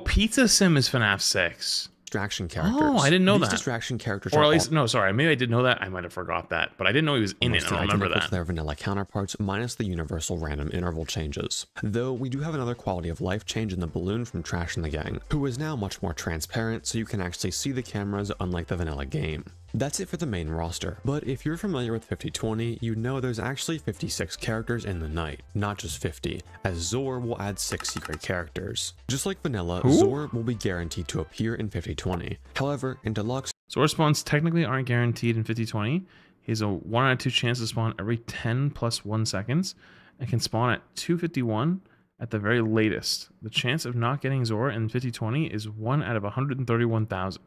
Pizza Sim is FNAF 6. Distraction characters. Oh, I didn't know that. Distraction characters, or at least no, sorry, maybe I did know that. I might have forgot that, but I didn't know he was in it. I don't remember that. Their vanilla counterparts, minus the universal random interval changes. Though we do have another quality of life change in the balloon from Trash and the Gang, who is now much more transparent, so you can actually see the cameras, unlike the vanilla game. That's it for the main roster, but if you're familiar with 5020, you know there's actually 56 characters in the night, not just 50, as Zor will add 6 secret characters. Just like vanilla, Zor will be guaranteed to appear in 5020. However, in Deluxe, Zor spawns technically aren't guaranteed in 5020. He has a 1 out of 2 chance to spawn every 10 plus 1 seconds, and can spawn at 251 at the very latest. The chance of not getting Zor in 5020 is 1 out of 131,000.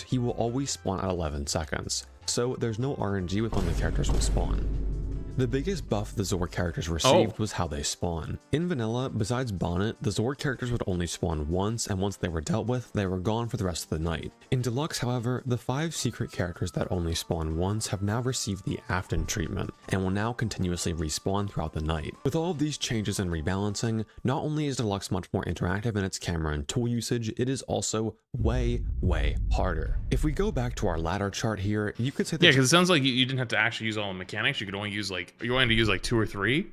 he will always spawn at 11 seconds, so there's no RNG with when the characters will spawn. The biggest buff the Zor characters received was how they spawn. In vanilla, besides Bonnet, the Zor characters would only spawn once, and once they were dealt with, they were gone for the rest of the night. In Deluxe, however, the 5 secret characters that only spawn once have now received the Afton treatment, and will now continuously respawn throughout the night. With all of these changes and rebalancing, not only is Deluxe much more interactive in its camera and tool usage, it is also way harder. If we go back to our ladder chart here, you could say that— yeah, because it sounds like you didn't have to actually use all the mechanics. You could only use you wanted to use like 2 or 3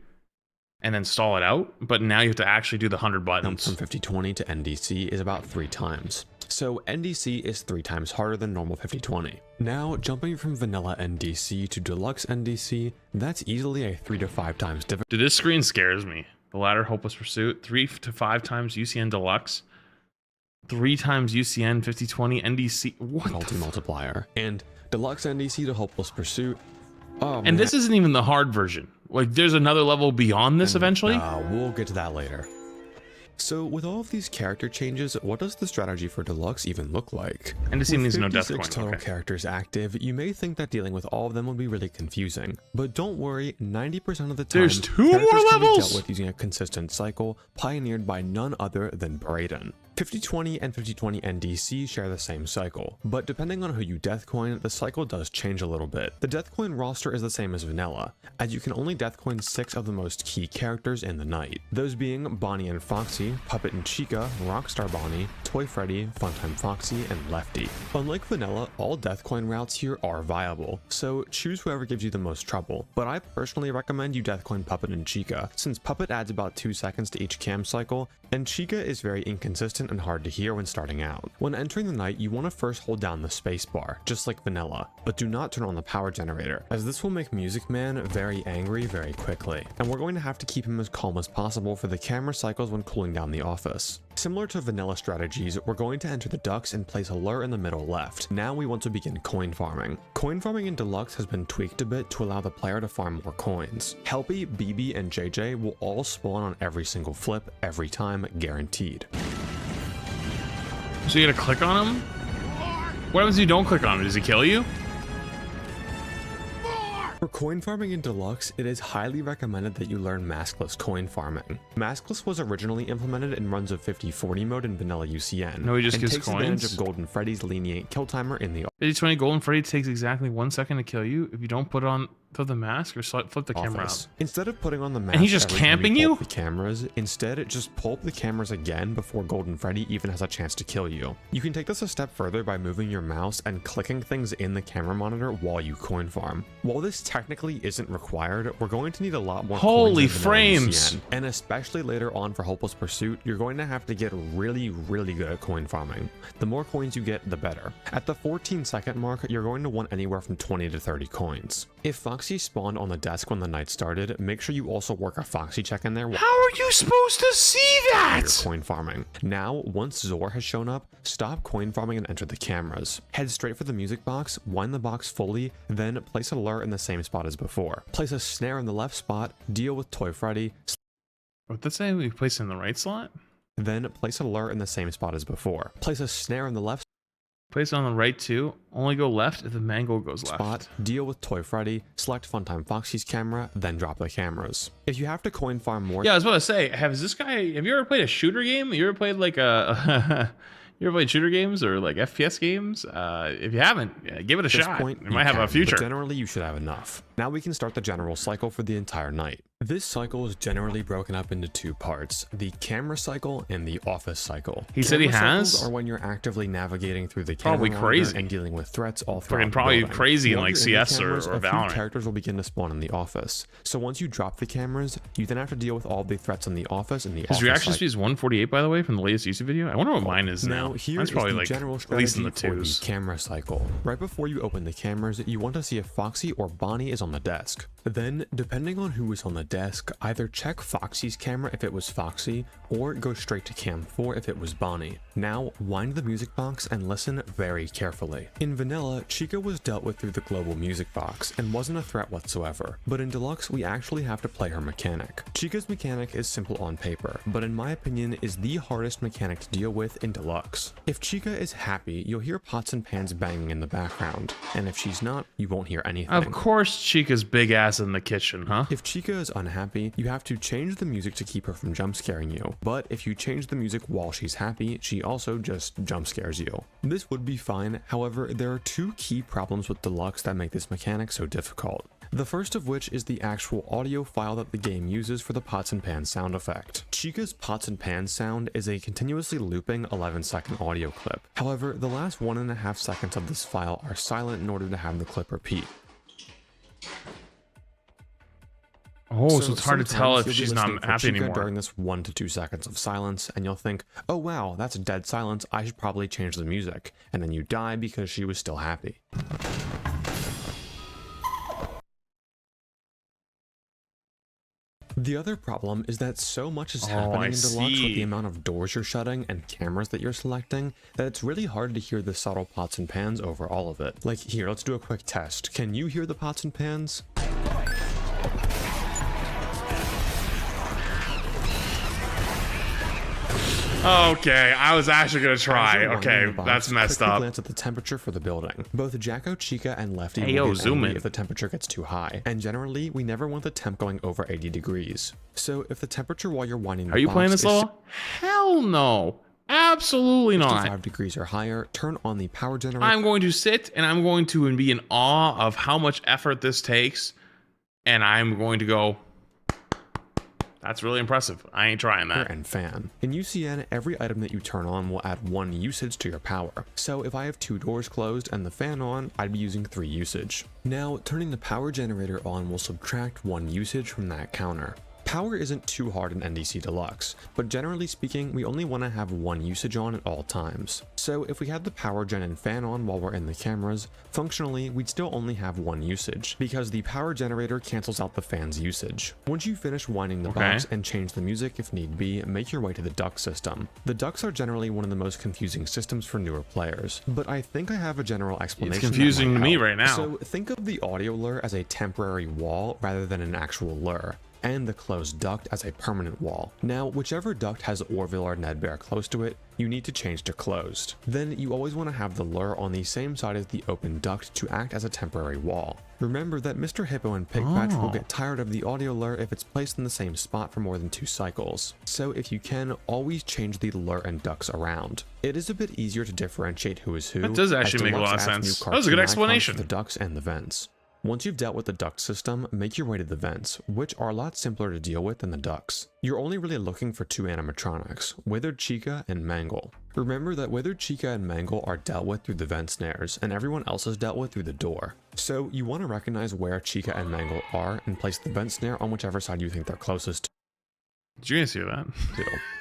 and then stall it out, but now you have to actually do the 100 buttons. From 5020 to NDC is about 3 times. So NDC is 3 times harder than normal 5020. Now, jumping from vanilla NDC to deluxe NDC, that's easily a 3 to 5 times different. Dude, this screen scares me. The ladder hopeless pursuit, 3 to 5 times UCN deluxe, 3 times UCN 5020 NDC. What? Multi-multiplier. And deluxe NDC to hopeless pursuit. Oh, and this isn't even the hard version. Like, there's another level beyond this eventually. We'll get to that later. So with all of these character changes, what does the strategy for Deluxe even look like? And it means no death coin. 56 total characters active, you may think that dealing with all of them would be really confusing. But don't worry, 90% of the time, there's 2 more characters can be levels! dealt with using a consistent cycle pioneered by none other than Braden. 5020 and 5020 NDC share the same cycle, but depending on who you deathcoin, the cycle does change a little bit. The deathcoin roster is the same as vanilla, as you can only deathcoin 6 of the most key characters in the night, those being Bonnie and Foxy, Puppet and Chica, Rockstar Bonnie, Toy Freddy, Funtime Foxy, and Lefty. Unlike vanilla, all deathcoin routes here are viable, so choose whoever gives you the most trouble, but I personally recommend you deathcoin Puppet and Chica, since Puppet adds about 2 seconds to each cam cycle, and Chica is very inconsistent and hard to hear when starting out. When entering the night, you want to first hold down the spacebar, just like vanilla, but do not turn on the power generator, as this will make Music Man very angry very quickly, and we're going to have to keep him as calm as possible for the camera cycles when cooling down the office. Similar to vanilla strategies, we're going to enter the ducks and place a lure in the middle left. Now we want to begin coin farming. Coin farming in Deluxe has been tweaked a bit to allow the player to farm more coins. Helpy, BB, and JJ will all spawn on every single flip, every time, guaranteed. So you gotta click on him? What happens if you don't click on him? Does he kill you? For coin farming in Deluxe, it is highly recommended that you learn maskless coin farming. Maskless was originally implemented in runs of 50-40 mode in vanilla UCN. No, he just and gives takes coins? advantage of Golden Freddy's lenient kill timer in the 5020 Golden Freddy takes exactly 1 second to kill you if you don't put on the mask or flip the camera out. Instead of putting on the mask and he's just every time camping you you? pull up the cameras, instead just pull up the cameras again before Golden Freddy even has a chance to kill you. You can take this a step further by moving your mouse and clicking things in the camera monitor while you coin farm. While this technically isn't required, we're going to need a lot more holy coins in frames UCN, and especially later on for Hopeless Pursuit, you're going to have to get really good at coin farming. The more coins you get, the better. At the 14-second mark, you're going to want anywhere from 20 to 30 coins. If Foxy spawned on the desk when the night started, make sure you also work a Foxy check in there. How are you supposed to see that? Coin farming. Now, once Zor has shown up, stop coin farming and enter the cameras. Head straight for the music box, wind the box fully, then place a lure in the same spot as before. Place a snare in the left spot, deal with Toy Freddy. What did that say? We place it in the right slot? Then place a lure in the same spot as before. Place a snare in the left place it on the right too. Only go left if the mango goes left. Spot, deal with Toy Freddy, select Funtime Foxy's camera, then drop the cameras. If you have to coin farm more— yeah, I was about to say, have you ever played a shooter game? You ever played like a you ever played shooter games or like FPS games? If you haven't, give it a shot. It might have a future. But generally, you should have enough. Now we can start the general cycle for the entire night. This cycle is generally broken up into two parts, the camera cycle and the office cycle. He said he has? Cycles are when you're actively navigating through the camera Probably crazy. and dealing with threats all throughout Probably the building. crazy in Once like you're in the CS cameras, or a few Valorant. characters will begin to spawn in the office. So once you drop the cameras, you then have to deal with all the threats in the office and the His office reaction cycle. speed is 148, by the way, from the latest YouTube video. I wonder what mine is now. Here Mine's is probably the like general at least in strategy the for the twos. camera cycle. Right before you open the cameras, you want to see if Foxy or Bonnie is on the desk. Then, depending on who is on the desk, either check Foxy's camera if it was Foxy, or go straight to cam 4 if it was Bonnie. Now, wind the music box and listen very carefully. In Vanilla, Chica was dealt with through the global music box and wasn't a threat whatsoever, but in Deluxe, we actually have to play her mechanic. Chica's mechanic is simple on paper, but in my opinion is the hardest mechanic to deal with in Deluxe. If Chica is happy, you'll hear pots and pans banging in the background, and if she's not, you won't hear anything. Of course, Chica's big ass in the kitchen, huh? If Chica is unhappy, you have to change the music to keep her from jump scaring you, but if you change the music while she's happy, she also just jump scares you. This would be fine, however, there are two key problems with Deluxe that make this mechanic so difficult. The first of which is the actual audio file that the game uses for the pots and pans sound effect. Chica's pots and pans sound is a continuously looping 11-second audio clip. However, the last 1.5 seconds of this file are silent in order to have the clip repeat. Oh, so it's hard to tell if she's not happy Chica anymore. during this 1 to 2 seconds of silence, and you'll think, oh wow, that's dead silence, I should probably change the music. And then you die because she was still happy. The other problem is that so much is happening in Deluxe with the amount of doors you're shutting and cameras that you're selecting that it's really hard to hear the subtle pots and pans over all of it. Like here, let's do a quick test. Can you hear the pots and pans? Okay, I was actually gonna try. Okay, that's messed up. Glance at the temperature for the building. Both Jacko, Chica, and Lefty Hey, yo, will get zoom angry in. if the temperature gets too high, and generally, we never want the temp going over 80 degrees. So if the temperature while you're winding the Are you playing box this level? Hell no. Absolutely not. 65 degrees or higher, turn on the power generator. I'm going to sit and I'm going to be in awe of how much effort this takes, and I'm going to go, that's really impressive. I ain't trying that. And fan. In UCN, every item that you turn on will add 1 usage to your power. So if I have 2 doors closed and the fan on, I'd be using 3 usage. Now, turning the power generator on will subtract 1 usage from that counter. Power isn't too hard in NDC Deluxe, but generally speaking, we only want to have 1 usage on at all times. So if we had the power gen and fan on while we're in the cameras, functionally, we'd still only have 1 usage, because the power generator cancels out the fan's usage. Once you finish winding the box and change the music if need be, make your way to the duct system. The ducts are generally one of the most confusing systems for newer players, but I think I have a general explanation. It's confusing to me help. right now. So think of the audio lure as a temporary wall rather than an actual lure, and the closed duct as a permanent wall. Now, whichever duct has Orville or Nedbear close to it, you need to change to closed. Then you always want to have the lure on the same side as the open duct to act as a temporary wall. Remember that Mr. Hippo and Pigpatch will get tired of the audio lure if it's placed in the same spot for more than 2 cycles. So if you can, always change the lure and ducts around. It is a bit easier to differentiate who is who. That does actually make a lot of sense. That was a good explanation. The ducts and the vents. Once you've dealt with the duct system, make your way to the vents, which are a lot simpler to deal with than the ducts. You're only really looking for 2 animatronics, Withered Chica and Mangle. Remember that Withered Chica and Mangle are dealt with through the vent snares, and everyone else is dealt with through the door. So you want to recognize where Chica and Mangle are and place the vent snare on whichever side you think they're closest to. Did you guys hear that?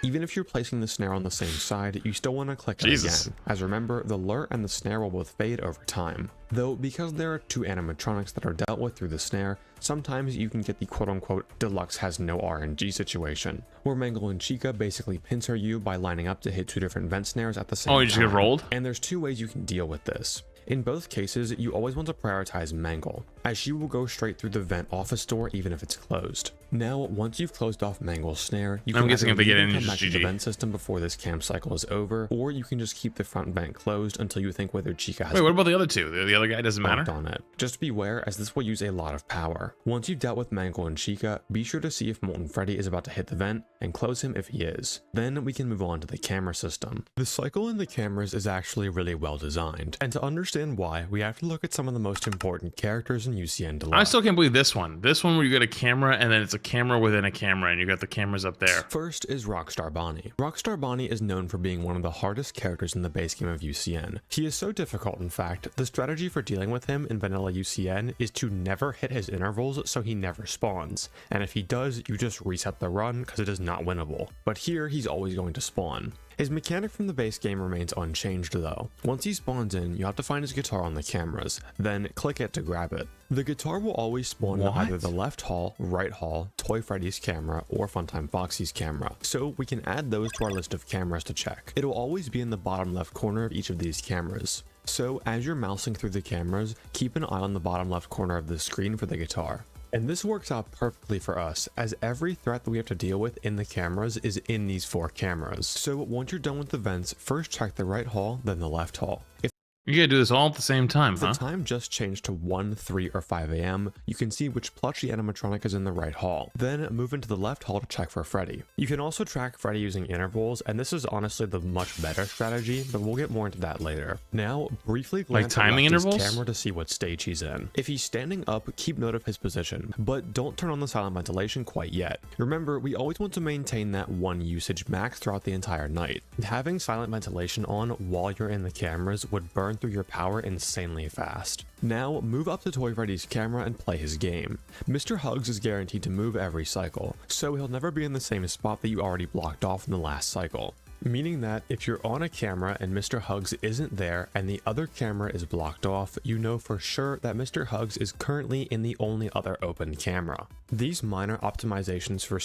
Even if you're placing the snare on the same side, you still want to click it Jesus. again, as remember, the lure and the snare will both fade over time. Though, because there are 2 animatronics that are dealt with through the snare, sometimes you can get the quote-unquote Deluxe has no RNG situation, where Mangle and Chica basically pincer you by lining up to hit 2 different vent snares at the same time. Oh, you just get rolled? And there's 2 ways you can deal with this. In both cases, you always want to prioritize Mangle, as she will go straight through the vent office door even if it's closed. Now, once you've closed off Mangle's snare, you can I'm guessing either if they get leave and in, come just back to the GG. vent system before this camp cycle is over, or you can just keep the front vent closed until you think whether Chica has— Wait, what about the other 2? The other guy doesn't matter? On it. Just beware, as this will use a lot of power. Once you've dealt with Mangle and Chica, be sure to see if Molten Freddy is about to hit the vent, and close him if he is. Then we can move on to the camera system. The cycle in the cameras is actually really well designed, and to understand why, we have to look at some of the most important characters and UCN Deluxe. I still can't believe this one. This one where you get a camera and then it's a camera within a camera and you got the cameras up there. First is Rockstar Bonnie. Rockstar Bonnie is known for being one of the hardest characters in the base game of UCN. He is so difficult, in fact, the strategy for dealing with him in vanilla UCN is to never hit his intervals so he never spawns. And if he does, you just reset the run because it is not winnable. But here, he's always going to spawn. His mechanic from the base game remains unchanged though. Once he spawns in, you have to find his guitar on the cameras, then click it to grab it. The guitar will always spawn in either the left hall, right hall, Toy Freddy's camera, or Funtime Foxy's camera, so we can add those to our list of cameras to check. It'll always be in the bottom left corner of each of these cameras. So as you're mousing through the cameras, keep an eye on the bottom left corner of the screen for the guitar. And this works out perfectly for us, as every threat that we have to deal with in the cameras is in these 4 cameras. So once you're done with the vents, first check the right hall, then the left hall. If you gotta do this all at the same time, huh? the time just changed to 1, 3, or 5 a.m., you can see which plushie animatronic is in the right hall. Then move into the left hall to check for Freddy. You can also track Freddy using intervals, and this is honestly the much better strategy, but we'll get more into that later. Now, briefly glance timing at intervals? camera to see what stage he's in. If he's standing up, keep note of his position, but don't turn on the silent ventilation quite yet. Remember, we always want to maintain that 1 usage max throughout the entire night. Having silent ventilation on while you're in the cameras would burn through your power insanely fast. Now, move up to Toy Freddy's camera and play his game. Mr. Hugs is guaranteed to move every cycle, so he'll never be in the same spot that you already blocked off in the last cycle. Meaning that if you're on a camera and Mr. Hugs isn't there and the other camera is blocked off, you know for sure that Mr. Hugs is currently in the only other open camera. These minor optimizations for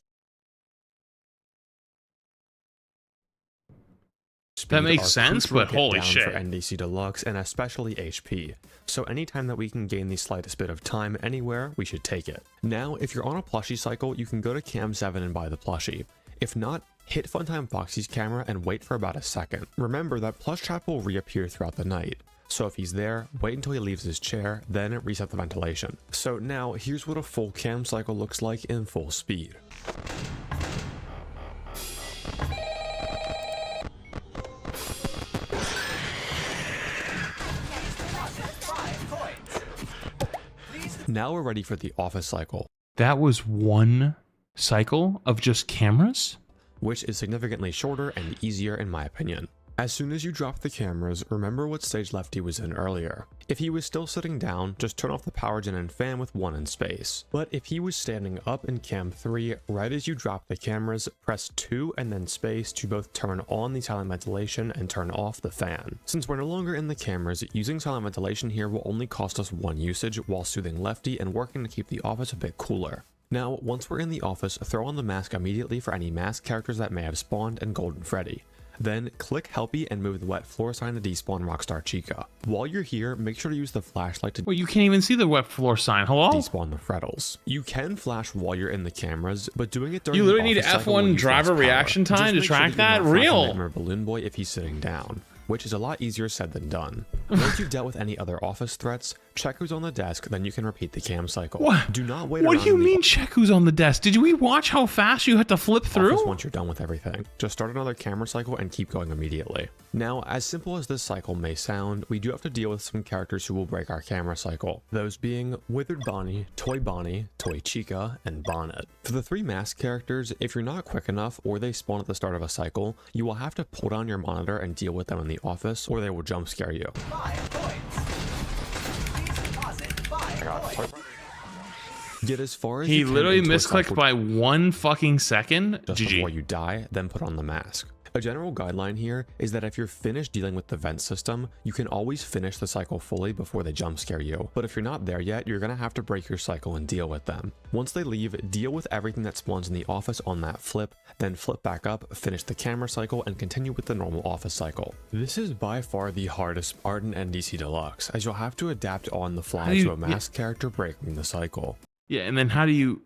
that makes sense, but holy shit. For NDC Deluxe and especially HP. So anytime that we can gain the slightest bit of time anywhere, we should take it. Now, if you're on a plushie cycle, you can go to Cam 7 and buy the plushie. If not, hit Funtime Foxy's camera and wait for about a second. Remember that Plush Trap will reappear throughout the night. So if he's there, wait until he leaves his chair, then reset the ventilation. So now, here's what a full cam cycle looks like in full speed. Now we're ready for the office cycle. That was 1 cycle of just cameras? Which is significantly shorter and easier in my opinion. As soon as you drop the cameras, remember what stage Lefty was in earlier. If he was still sitting down, just turn off the power gen and fan with 1 in space. But if he was standing up in cam 3, right as you drop the cameras, press 2 and then space to both turn on the silent ventilation and turn off the fan. Since we're no longer in the cameras, using silent ventilation here will only cost us 1 usage while soothing Lefty and working to keep the office a bit cooler. Now, once we're in the office, throw on the mask immediately for any mask characters that may have spawned and Golden Freddy. Then click Helpy and move the wet floor sign to despawn Rockstar Chica. While you're here, make sure to use the flashlight to you can't even see the wet floor sign. Hello? Despawn the Freddles. You can flash while you're in the cameras, but doing it during you literally the need office cycle F1 driver reaction time to track that? Real? Balloon Boy if he's sitting down, which is a lot easier said than done. Once you've dealt with any other office threats, check who's on the desk, then you can repeat the cam cycle. What? Do not wait What around do you in the mean check who's on the desk? Did we watch how fast you had to flip through? office once you're done with everything. Just start another camera cycle and keep going immediately. Now, as simple as this cycle may sound, we do have to deal with some characters who will break our camera cycle. Those being Withered Bonnie, Toy Chica, and Bonnet. For the 3 mask characters, if you're not quick enough or they spawn at the start of a cycle, you will have to pull down your monitor and deal with them in the office or they will jump scare you. Get as far as he you can literally into a misclicked cycle by 1 fucking second. just before you die, then put on the mask. A general guideline here is that if you're finished dealing with the vent system, you can always finish the cycle fully before they jump scare you. But if you're not there yet, you're gonna have to break your cycle and deal with them. Once they leave, deal with everything that spawns in the office on that flip, then flip back up, finish the camera cycle, and continue with the normal office cycle. This is by far the hardest part in NDC Deluxe, as you'll have to adapt on the fly to a masked character breaking the cycle. Yeah, and then how do you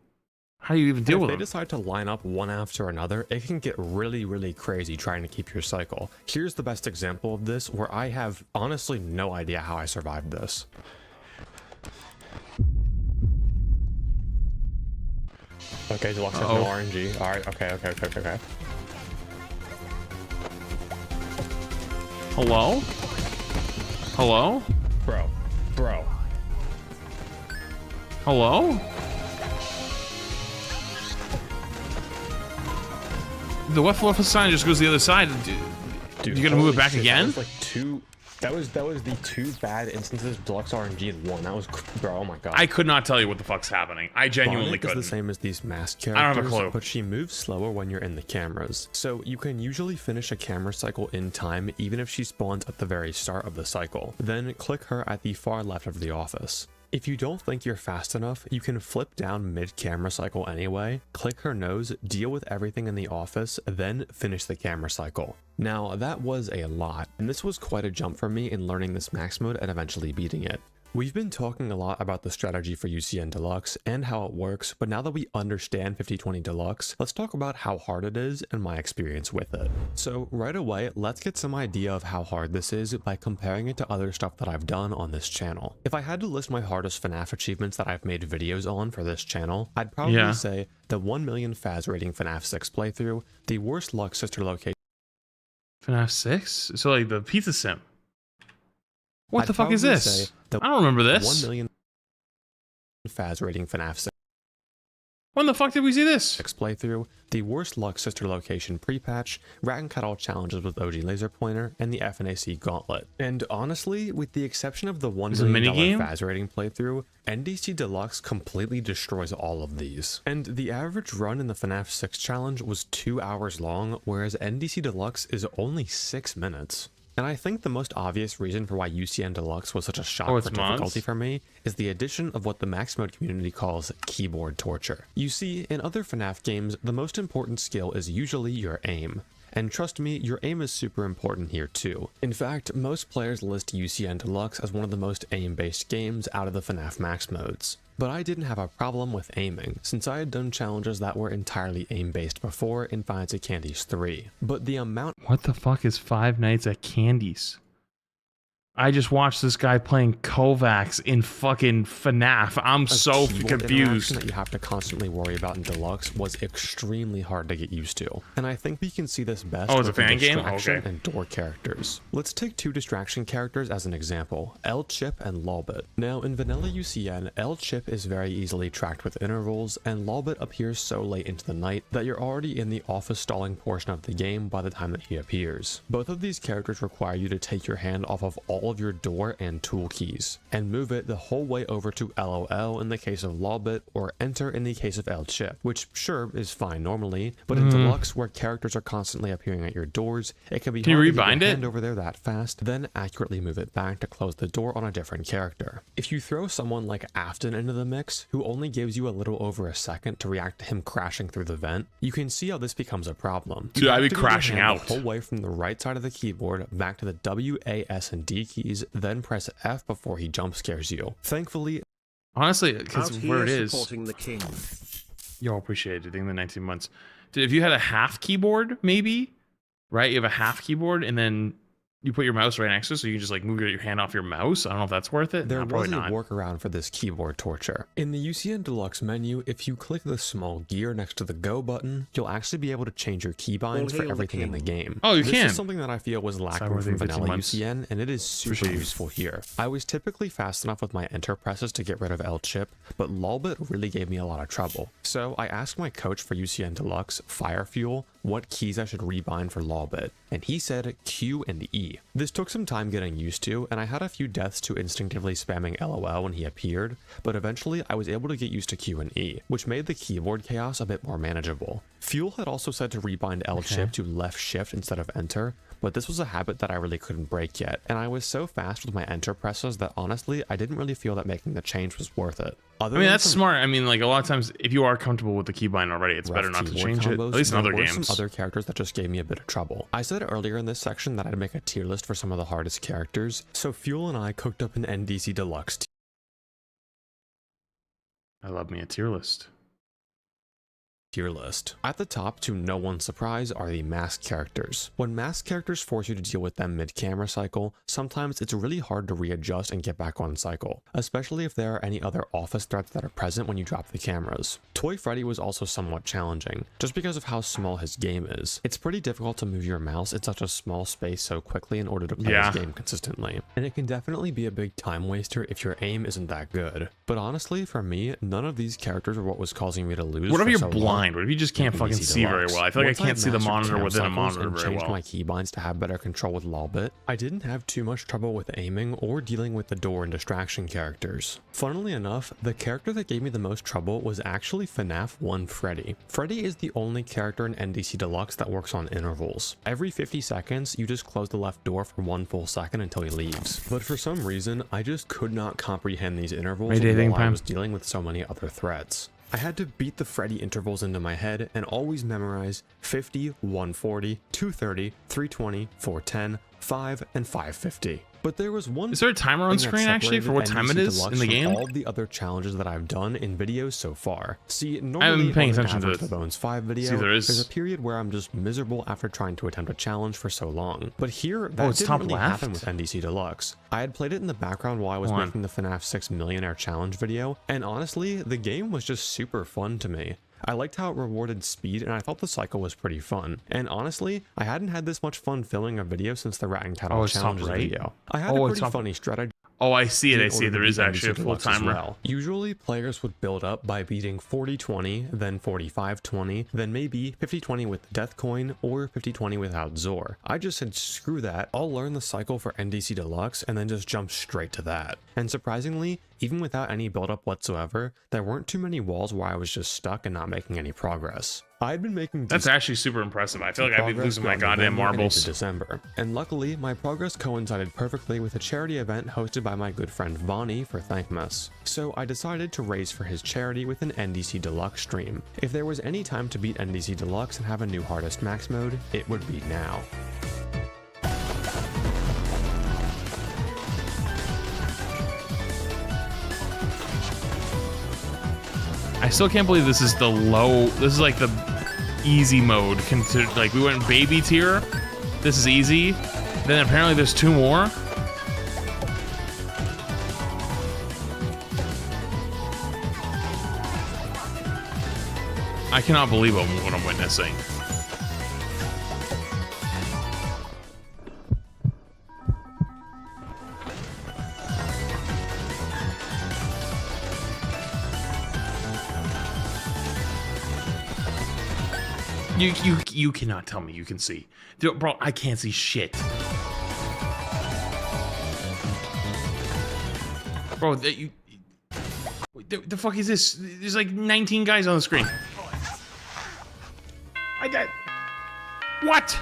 even deal with them? If they decide to line up one after another, it can get really crazy trying to keep your cycle. Here's the best example of this where I have honestly no idea how I survived this. Okay, Deluxe has no RNG. Alright, okay. Hello? Hello? Bro. Hello? The what sign just goes the other side. Dude, you gonna move it back again? That was like two. That was the two bad instances of deluxe RNG in one. That was, bro. Oh my god. I could not tell you what the fuck's happening. I genuinely couldn't. Is the same as these masked I don't have a characters, clue. but she moves slower when you're in the cameras. So you can usually finish a camera cycle in time, even if she spawns at the very start of the cycle. Then click her at the far left of the office. If you don't think you're fast enough, you can flip down mid-camera cycle anyway, click her nose, deal with everything in the office, then finish the camera cycle. Now, that was a lot, and this was quite a jump for me in learning this max mode and eventually beating it. We've been talking a lot about the strategy for UCN Deluxe and how it works, but now that we understand 5020 Deluxe, let's talk about how hard it is and my experience with it. So right away, let's get some idea of how hard this is by comparing it to other stuff that I've done on this channel. If I had to list my hardest FNAF achievements that I've made videos on for this channel, I'd probably say the 1 million Faz rating FNAF 6 playthrough, the worst luck sister location. FNAF 6? So like the pizza sim. What the fuck is this? I don't remember this. 1 million Faz rating FNAF 6. When the fuck did we see this? Playthrough, the worst luck sister location pre-patch, rat and cut all challenges with OG laser pointer, and the FNAC gauntlet. And honestly, with the exception of the $1 million Faz rating playthrough, NDC Deluxe completely destroys all of these. And the average run in the FNAF 6 challenge was 2 hours long, whereas NDC Deluxe is only 6 minutes. And I think the most obvious reason for why UCN Deluxe was such a shock for difficulty for me is the addition of what the max mode community calls keyboard torture. You see, in other FNAF games, the most important skill is usually your aim. And trust me, your aim is super important here too. In fact, most players list UCN Deluxe as one of the most aim-based games out of the FNAF max modes. But I didn't have a problem with aiming, since I had done challenges that were entirely aim-based before in Five Nights at Candy's 3. But the amount— What the fuck is Five Nights at Candy's? I just watched this guy playing Kovacs in fucking FNAF. I'm so confused. That you have to constantly worry about in Deluxe was extremely hard to get used to. And I think we can see this best with the distraction and door characters. Let's take two distraction characters as an example, L-Chip and Lolbit. Now in vanilla UCN, L-Chip is very easily tracked with intervals, and Lolbit appears so late into the night that you're already in the office stalling portion of the game by the time that he appears. Both of these characters require you to take your hand off of all of your door and tool keys and move it the whole way over to LOL in the case of Lolbit or enter in the case of L-Chip, which sure is fine normally, but in Deluxe where characters are constantly appearing at your doors, it can be hard to get your hand over there that fast, then accurately move it back to close the door on a different character. If you throw someone like Afton into the mix, who only gives you a little over a second to react to him crashing through the vent, you can see how this becomes a problem. Dude, I'd be crashing out the whole way from the right side of the keyboard back to the W, A, S, and D keys, then press F before he jump scares you. Thankfully, honestly, because where it is, the king. Y'all appreciate it in the 19 months. Dude, if you had a half keyboard, maybe, right? You have a half keyboard, and then you put your mouse right next to it, so you can just like move your hand off your mouse. I don't know if that's worth it. There was a not. workaround for this keyboard torture. In the UCN Deluxe menu, if you click the small gear next to the Go button, you'll actually be able to change your keybinds for everything in the game. Oh, you this can. This is something that I feel was lacking from vanilla UCN, and it is super useful here. I was typically fast enough with my enter presses to get rid of L-Chip, but Lolbit really gave me a lot of trouble. So I asked my coach for UCN Deluxe, Firefuel, what keys I should rebind for Lolbit, and he said Q and E. This took some time getting used to, and I had a few deaths to instinctively spamming LOL when he appeared, but eventually I was able to get used to Q and E, which made the keyboard chaos a bit more manageable. Fuel had also said to rebind L-Chip to left shift instead of enter, but this was a habit that I really couldn't break yet, and I was so fast with my enter presses that honestly, I didn't really feel that making the change was worth it. I mean, that's smart. I mean, like a lot of times, if you are comfortable with the keybind already, it's better not to change it, at least in other games. There were some other characters that just gave me a bit of trouble. I said earlier in this section that I'd make a tier list for some of the hardest characters, so Fuel and I cooked up an NDC Deluxe I love me a tier list. tier list. At the top, to no one's surprise, are the masked characters. When masked characters force you to deal with them mid-camera cycle, sometimes it's really hard to readjust and get back on cycle, especially if there are any other office threats that are present when you drop the cameras. Toy Freddy was also somewhat challenging, just because of how small his game is. It's pretty difficult to move your mouse in such a small space so quickly in order to play this game consistently, and it can definitely be a big time waster if your aim isn't that good. But honestly, for me, none of these characters are what was causing me to lose. What if you're blind? What if you just can't fucking see very well? I feel like I can't see the monitor within a monitor very well. Changed my keybinds to have better control with Lolbit. I didn't have too much trouble with aiming or dealing with the door and distraction characters. Funnily enough, the character that gave me the most trouble was actually Fnaf 1 Freddy. Freddy is the only character in NDC Deluxe that works on intervals. Every 50 seconds, you just close the left door for 1 full second until he leaves. But for some reason, I just could not comprehend these intervals while I was dealing with so many other threats. I had to beat the Freddy intervals into my head and always memorize 50, 140, 230, 320, 410, 5, and 550. But there was one. Is there a timer on screen actually for what time it is in the game? All of the other challenges that I've done in videos so far. See, normally I haven't been paying attention to the Bones 5 video, there's a period where I'm just miserable after trying to attempt a challenge for so long. But here, that didn't really happen with NDC Deluxe. I had played it in the background while I was making the FNAF 6 Millionaire Challenge video, and honestly, the game was just super fun to me. I liked how it rewarded speed, and I thought the cycle was pretty fun. And honestly, I hadn't had this much fun filming a video since the Rat and Cattle Challenges video. I had a pretty funny strategy. Oh, I see it. I see it. There is actually a full timer. Well. Usually, players would build up by beating 40-20, then 45-20, then maybe 50-20 with Death Coin, or 50-20 without Zor. I just said, screw that, I'll learn the cycle for NDC Deluxe, and then just jump straight to that. And surprisingly, even without any build-up whatsoever, there weren't too many walls where I was just stuck and not making any progress. I'd been making That's actually super impressive. I feel like I'd be losing my goddamn marbles. December. And luckily, my progress coincided perfectly with a charity event hosted by my good friend Vonnie for Thankmas. So I decided to raise for his charity with an NDC Deluxe stream. If there was any time to beat NDC Deluxe and have a new Hardest Max mode, it would be now. I still can't believe this is the low. This is like the easy mode. Considered like we went baby tier. This is easy. Then apparently there's 2 more. I cannot believe what I'm witnessing. You cannot tell me you can see. Dude, bro, I can't see shit. Bro, the fuck is this? There's like 19 guys on the screen. I got... What?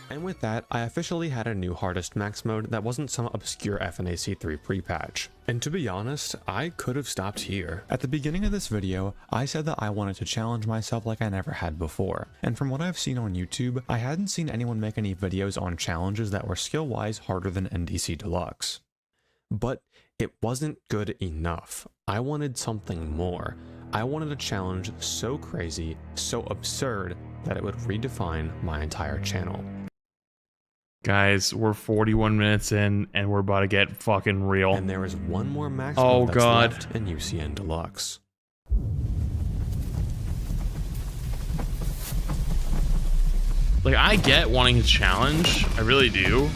And with that, I officially had a new Hardest Max mode that wasn't some obscure FNAC 3 pre-patch. And to be honest, I could have stopped here. At the beginning of this video, I said that I wanted to challenge myself like I never had before. And from what I've seen on YouTube, I hadn't seen anyone make any videos on challenges that were skill-wise harder than NDC Deluxe. But it wasn't good enough. I wanted something more. I wanted a challenge so crazy, so absurd, that it would redefine my entire channel. Guys, we're 41 minutes in, and we're about to get fucking real. And there is one more max mode that's left in UCN Deluxe. Like, I get wanting a challenge, I really do.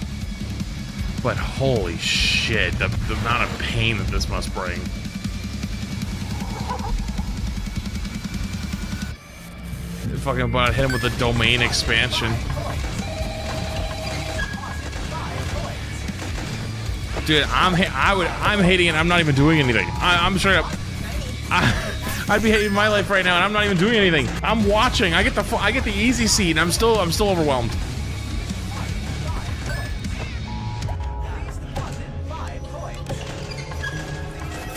But holy shit, the amount of pain that this must bring. Fucking about to hit him with the domain expansion. Dude, I'm hating it. I'm not even doing anything. I'm straight up. I'd be hating my life right now, and I'm not even doing anything. I'm watching. I get the easy seat, and I'm still overwhelmed.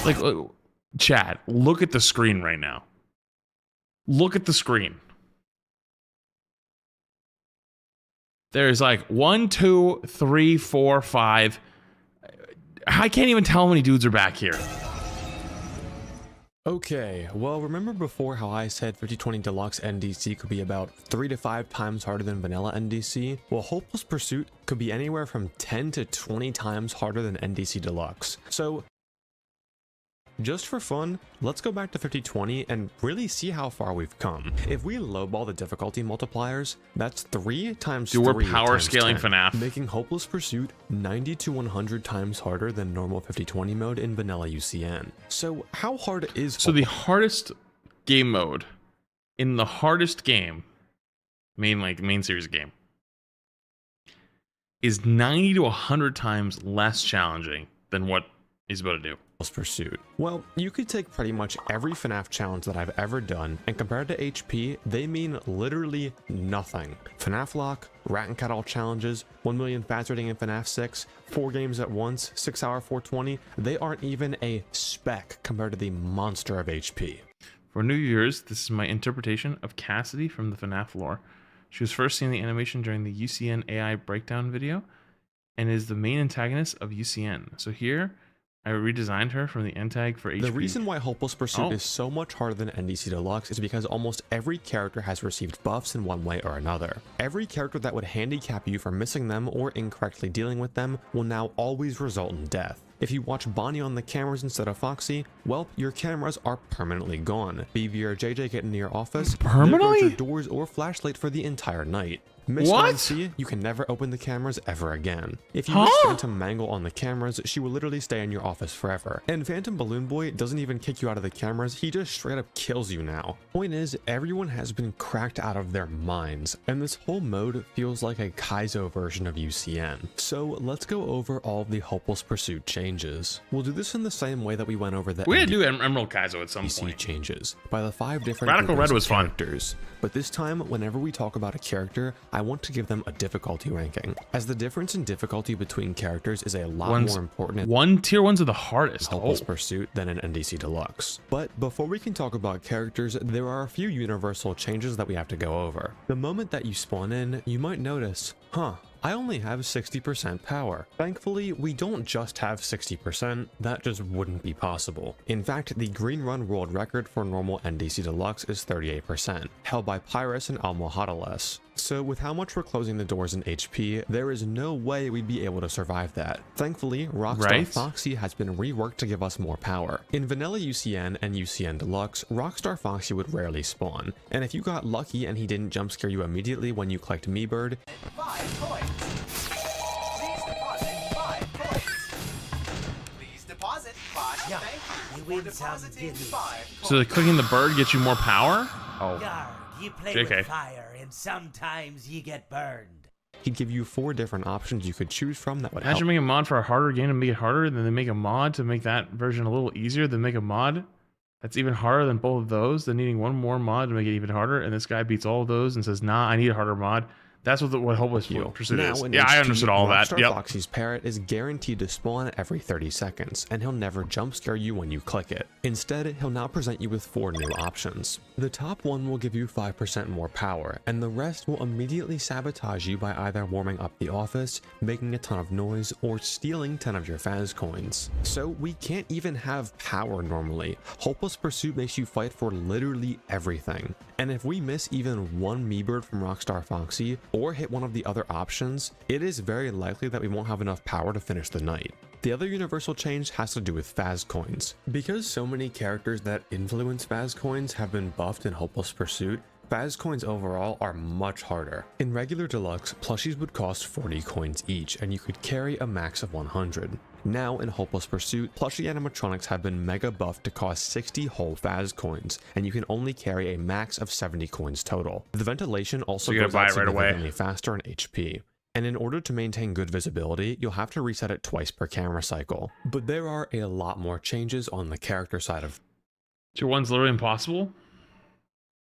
Like, chat, look at the screen right now. Look at the screen. There's like 1, 2, 3, 4, 5. I can't even tell how many dudes are back here. Okay, well, remember before how I said 5020 Deluxe NDC could be about 3 to 5 times harder than vanilla NDC? Well, Hopeless Pursuit could be anywhere from 10 to 20 times harder than NDC Deluxe. So, just for fun, let's go back to 5020 and really see how far we've come. If we lowball the difficulty multipliers, that's 3 times 3 Dude, we're power times scaling 10, FNAF. making Hopeless Pursuit 90 to 100 times harder than normal 5020 mode in vanilla UCN. So how hard is So the hardest game mode in the hardest game, main series game, is 90 to 100 times less challenging than what he's about to do. Pursuit? Well, you could take pretty much every FNAF challenge that I've ever done, and compared to HP, they mean literally nothing. FNAF Lock, Rat and Cat All challenges, 1 million fast rating in FNAF 6, 4 games at once, 6 hour 420, they aren't even a speck compared to the monster of HP. For new viewers, this is my interpretation of Cassidy from the FNAF lore. She was first seen in the animation during the UCN AI breakdown video, and is the main antagonist of UCN. So here, I redesigned her from the N-Tag for HP. The reason why Hopeless Pursuit is so much harder than NDC Deluxe is because almost every character has received buffs in one way or another. Every character that would handicap you for missing them or incorrectly dealing with them will now always result in death. If you watch Bonnie on the cameras instead of Foxy, well, your cameras are permanently gone. BB or JJ get into your office, permanently? your doors or flashlight for the entire night. Miss NC, you can never open the cameras ever again. If you miss Phantom Mangle on the cameras, she will literally stay in your office forever. And Phantom Balloon Boy doesn't even kick you out of the cameras, he just straight up kills you now. Point is, everyone has been cracked out of their minds, and this whole mode feels like a Kaizo version of UCN. So let's go over all of the Hopeless Pursuit changes. We'll do this in the same way that we went over the we had to do Emerald Kaizo at some point. Changes by the 5 different Radical Red was characters. But this time, whenever we talk about a character, I want to give them a difficulty ranking, as the difference in difficulty between characters is a lot more important in tier 1s are the hardest Hopeless Pursuit than in NDC Deluxe. But before we can talk about characters, there are a few universal changes that we have to go over. The moment that you spawn in, you might notice, I only have 60% power. Thankfully, we don't just have 60%, that just wouldn't be possible. In fact, the Green Run world record for normal NDC Deluxe is 38%, held by Pyrus and Almohadales. So with how much we're closing the doors in HP, there is no way we'd be able to survive that. Thankfully, Rockstar Foxy has been reworked to give us more power. In vanilla UCN and UCN Deluxe, Rockstar Foxy would rarely spawn, and if you got lucky and he didn't jump scare you immediately when you clicked Me Bird, 5 coins. Please deposit 5 coins. Please deposit 5. Yeah, Thank you you win for some, depositing didn't you? 5 So clicking the bird gets you more power? Yarg, you play JK. with fire, and sometimes you get burned. he'd give you 4 different options you could choose from that would Imagine help. making a mod for a harder game to make it harder, and then they make a mod to make that version a little easier, then make a mod that's even harder than both of those, then needing one more mod to make it even harder, and this guy beats all of those and says, nah, I need a harder mod. That's what Hopeless Pursuit is. In Yeah, I HP, understood all that. Rockstar Yep. Foxy's parrot is guaranteed to spawn every 30 seconds, and he'll never jump scare you when you click it. Instead, he'll now present you with 4 new options. The top one will give you 5% more power, and the rest will immediately sabotage you by either warming up the office, making a ton of noise, or stealing 10 of your Faz coins. So we can't even have power normally. Hopeless Pursuit makes you fight for literally everything. And if we miss even one Me-Bird from Rockstar Foxy, or hit one of the other options, it is very likely that we won't have enough power to finish the night. The other universal change has to do with Faz coins. Because so many characters that influence Faz coins have been buffed in Hopeless Pursuit, Faz coins overall are much harder. In regular Deluxe, plushies would cost 40 coins each, and you could carry a max of 100. Now in Hopeless Pursuit, plushie animatronics have been mega buffed to cost 60 whole Faz coins, and you can only carry a max of 70 coins total. The ventilation also goes out significantly faster in HP. And in order to maintain good visibility, you'll have to reset it twice per camera cycle. But there are a lot more changes on the character side of Tier 1's literally impossible?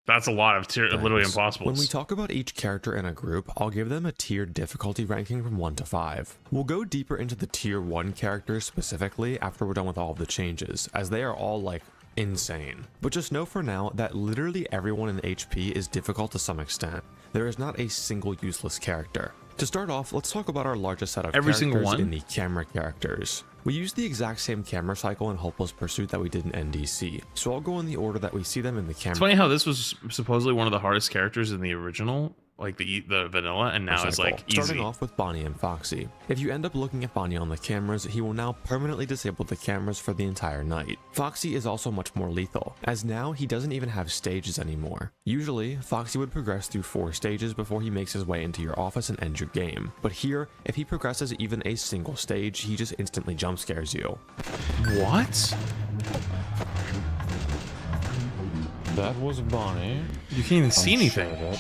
That's a lot of literally impossible. When we talk about each character in a group, I'll give them a tiered difficulty ranking from 1 to 5. We'll go deeper into the tier 1 characters specifically after we're done with all of the changes, as they are all like insane. But just know for now that literally everyone in HP is difficult to some extent. There is not a single useless character. To start off, let's talk about our largest set of characters in the camera characters. We use the exact same camera cycle in Hopeless Pursuit that we did in NDC, so I'll go in the order that we see them in the camera. It's funny how this was supposedly one of the hardest characters in the original, like the vanilla, and now it's like easy. Starting off with Bonnie and Foxy. If you end up looking at Bonnie on the cameras, he will now permanently disable the cameras for the entire night. Foxy is also much more lethal, as now he doesn't even have stages anymore. Usually, Foxy would progress through 4 stages before he makes his way into your office and ends your game. But here, if he progresses even a single stage, he just instantly jump scares you. What? That was Bonnie. You can't even see anything.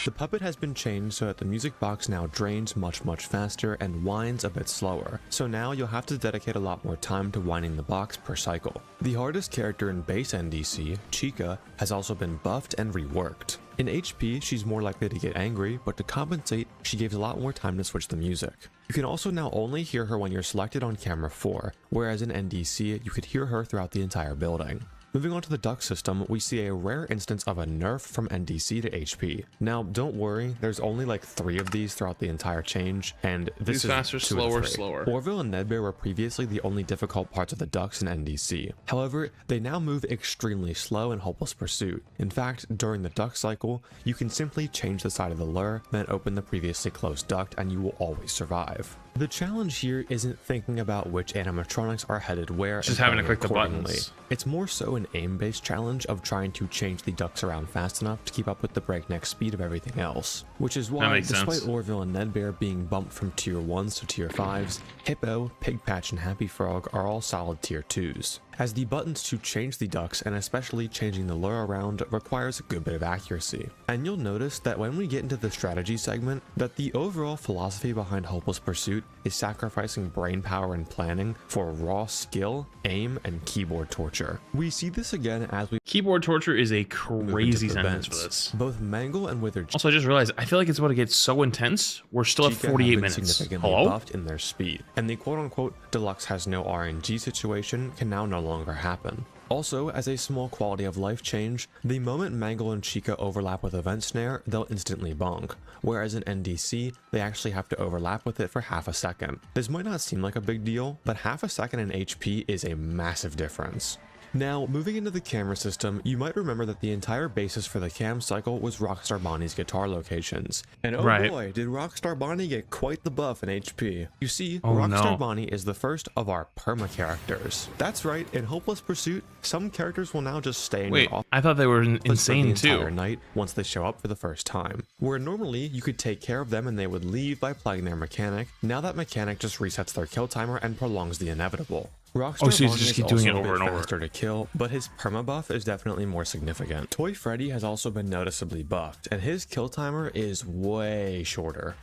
The puppet has been changed so that the music box now drains much faster and winds a bit slower, so now you'll have to dedicate a lot more time to winding the box per cycle. The hardest character in base NDC, Chica, has also been buffed and reworked. In HP, she's more likely to get angry, but to compensate, she gives a lot more time to switch the music. You can also now only hear her when you're selected on camera 4, whereas in NDC, you could hear her throughout the entire building. Moving on to the duck system, we see a rare instance of a nerf from NDC to HP. Now, don't worry, there's only like 3 of these throughout the entire change, and this Who's is faster, 2 of the 3. slower? Orville and Nedbear were previously the only difficult parts of the ducks in NDC. However, they now move extremely slow in Hopeless Pursuit. In fact, during the duck cycle, you can simply change the side of the lure, then open the previously closed duct, and you will always survive. The challenge here isn't thinking about which animatronics are headed where, just having to click the buttons. It's more so an aim-based challenge of trying to change the ducks around fast enough to keep up with the breakneck speed of everything else. Which is why, despite Orville and Nedbear being bumped from tier 1s to tier 5s, Hippo, Pigpatch, and Happy Frog are all solid tier 2s. As the buttons to change the ducks, and especially changing the lure around, requires a good bit of accuracy. And you'll notice that when we get into the strategy segment, that the overall philosophy behind Hopeless Pursuit is sacrificing brain power and planning for raw skill, aim, and keyboard torture. We see this again as we— Keyboard torture is a crazy sentence for this. Both Mangle and Withered— Also, I just realized, I feel like it's about to get so intense, we're still at 48 minutes. Significantly buffed in their speed, and the quote-unquote deluxe has no RNG situation can now no longer happen. Also, as a small quality of life change, the moment Mangle and Chica overlap with Event Snare, they'll instantly bonk, whereas in NDC, they actually have to overlap with it for half a second. This might not seem like a big deal, but half a second in HP is a massive difference. Now, moving into the camera system, you might remember that the entire basis for the cam cycle was Rockstar Bonnie's guitar locations. And oh boy, did Rockstar Bonnie get quite the buff in HP. You see, Rockstar Bonnie is the first of our perma characters. That's right, in Hopeless Pursuit, some characters will now just stay in your office. I thought they were insane for the entire night once they show up for the first time. Where normally you could take care of them and they would leave by playing their mechanic, now that mechanic just resets their kill timer and prolongs the inevitable. Rockstar so you Bonnie just keep is doing it also a over bit and over. faster to kill, but his perma buff is definitely more significant. Toy Freddy has also been noticeably buffed, and his kill timer is way shorter.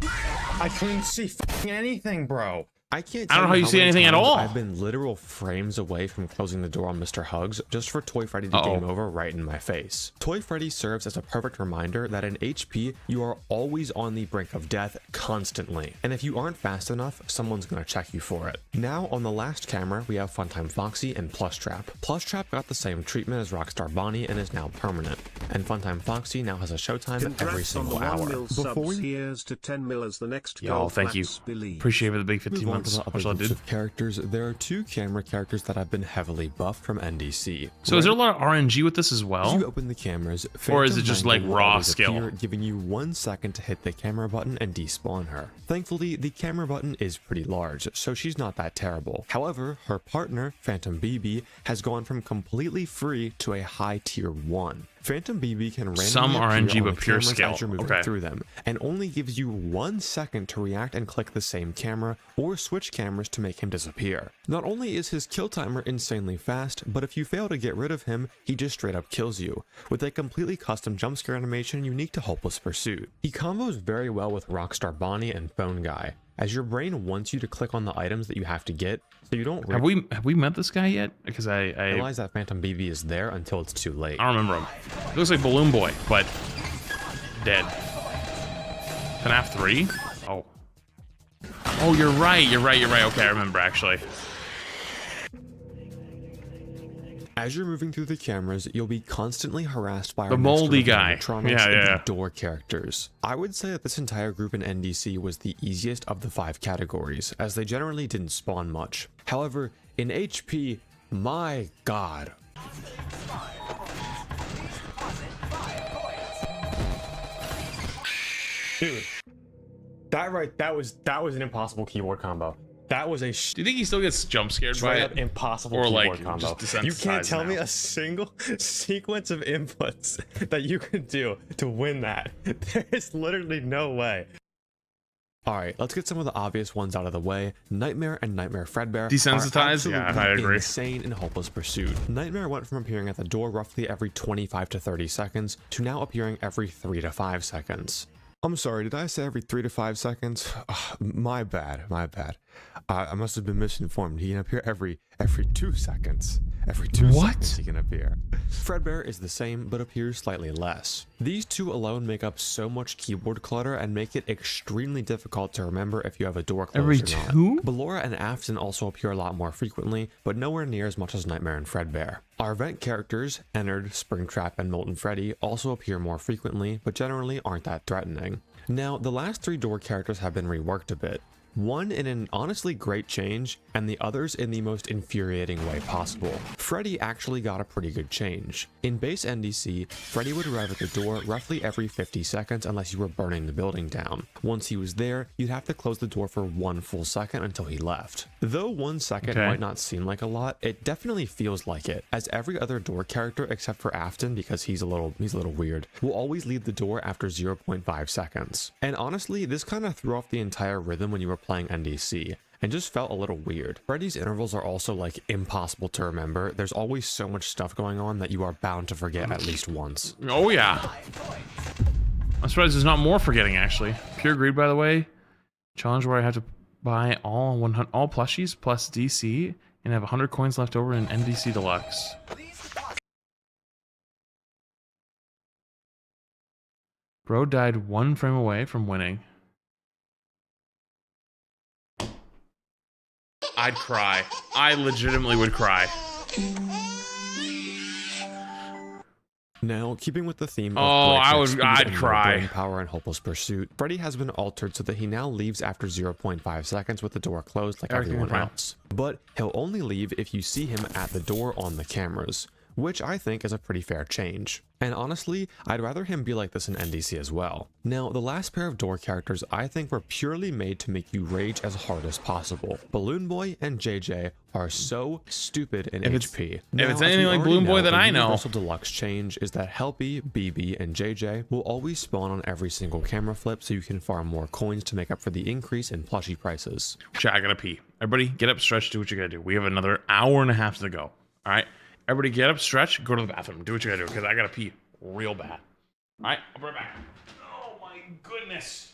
I couldn't see anything, bro. I can't tell I don't know how you see anything at all. I've been literal frames away from closing the door on Mr. Hugs just for Toy Freddy to game over right in my face. Toy Freddy serves as a perfect reminder that in HP, you are always on the brink of death constantly. And if you aren't fast enough, someone's gonna check you for it. Now, on the last camera, we have Funtime Foxy and Plushtrap. Plushtrap got the same treatment as Rockstar Bonnie and is now permanent. And Funtime Foxy now has a showtime every single hour. Here's to 10 mil as the next Yo, thank you. Appreciate it, the big 15 months. Other groups of characters, there are 2 camera characters that have been heavily buffed from NDC. So is there a lot of RNG with this as well? As you open the cameras, or is it just like raw skill? Giving you 1 second to hit the camera button and despawn her. Thankfully, the camera button is pretty large, so she's not that terrible. However, her partner, Phantom BB, has gone from completely free to a high tier 1. Phantom BB can randomly some RNG but pure skill as you're moving through them, and only gives you 1 second to react and click the same camera or switch cameras to make him disappear. Not only is his kill timer insanely fast, but if you fail to get rid of him, he just straight up kills you, with a completely custom jumpscare animation unique to Hopeless Pursuit. He combos very well with Rockstar Bonnie and Phone Guy, as your brain wants you to click on the items that you have to get, so you don't— Have we met this guy yet? Because I realize that Phantom BB is there until it's too late. I don't remember him. He looks like Balloon Boy, but dead. Fnaf 3? Oh. Oh, you're right. Okay, I remember actually. As you're moving through the cameras, you'll be constantly harassed by our The next moldy group of guy. animatronics Yeah, and yeah. the door characters. I would say that this entire group in NDC was the easiest of the 5 categories, as they generally didn't spawn much. However, in HP, my god. Dude, that was an impossible keyboard combo. That was a Do you think he still gets jump scared by it? impossible Or keyboard like combo. just You can't desensitized tell me now? a single sequence of inputs that you could do to win that. There is literally no way. Alright, let's get some of the obvious ones out of the way. Nightmare and Nightmare Fredbear Desensitized? are Yeah, absolutely I agree. insane in Hopeless Pursuit. Nightmare went from appearing at the door roughly every 25 to 30 seconds to now appearing every 3 to 5 seconds. I'm sorry, did I say every 3 to 5 seconds? My bad. I must have been misinformed. He can appear every 2 seconds. Every 2 seconds he can appear. Fredbear is the same, but appears slightly less. These two alone make up so much keyboard clutter and make it extremely difficult to remember if you have a door closed Every or not. two? Ballora and Afton also appear a lot more frequently, but nowhere near as much as Nightmare and Fredbear. Our event characters, Ennard, Springtrap, and Molten Freddy, also appear more frequently, but generally aren't that threatening. Now, the last 3 door characters have been reworked a bit. One in an honestly great change, and the others in the most infuriating way possible. Freddy actually got a pretty good change. In base NDC, Freddy would arrive at the door roughly every 50 seconds unless you were burning the building down. Once he was there, you'd have to close the door for 1 full second until he left. Though 1 second might not seem like a lot, it definitely feels like it, as every other door character except for Afton, because he's a little weird, will always leave the door after 0.5 seconds. And honestly, this kind of threw off the entire rhythm when you were playing NDC, and just felt a little weird. Freddy's intervals are also like impossible to remember. There's always so much stuff going on that you are bound to forget at least once. Oh yeah. I'm surprised there's not more forgetting actually. Pure Greed, by the way. Challenge where I have to buy all plushies plus DC and have 100 coins left over in NDC Deluxe. Bro died 1 frame away from winning. I'd cry. I legitimately would cry. Now, keeping with the theme of I'd cry. brain power and Hopeless Pursuit, Freddy has been altered so that he now leaves after 0.5 seconds with the door closed like everyone else. But he'll only leave if you see him at the door on the cameras, which I think is a pretty fair change. And honestly, I'd rather him be like this in NDC as well. Now, the last pair of door characters I think were purely made to make you rage as hard as possible. Balloon Boy and JJ are so stupid in HP. If it's anything like Balloon Boy that I know. The Universal Deluxe change is that Helpy, BB, and JJ will always spawn on every single camera flip so you can farm more coins to make up for the increase in plushie prices. Chat, I gotta pee. Everybody get up, stretch, do what you gotta do. We have another hour and a half to go. All right? Everybody get up, stretch, go to the bathroom. Do what you gotta do, because I gotta pee real bad. All right? I'll be right back. Oh my goodness.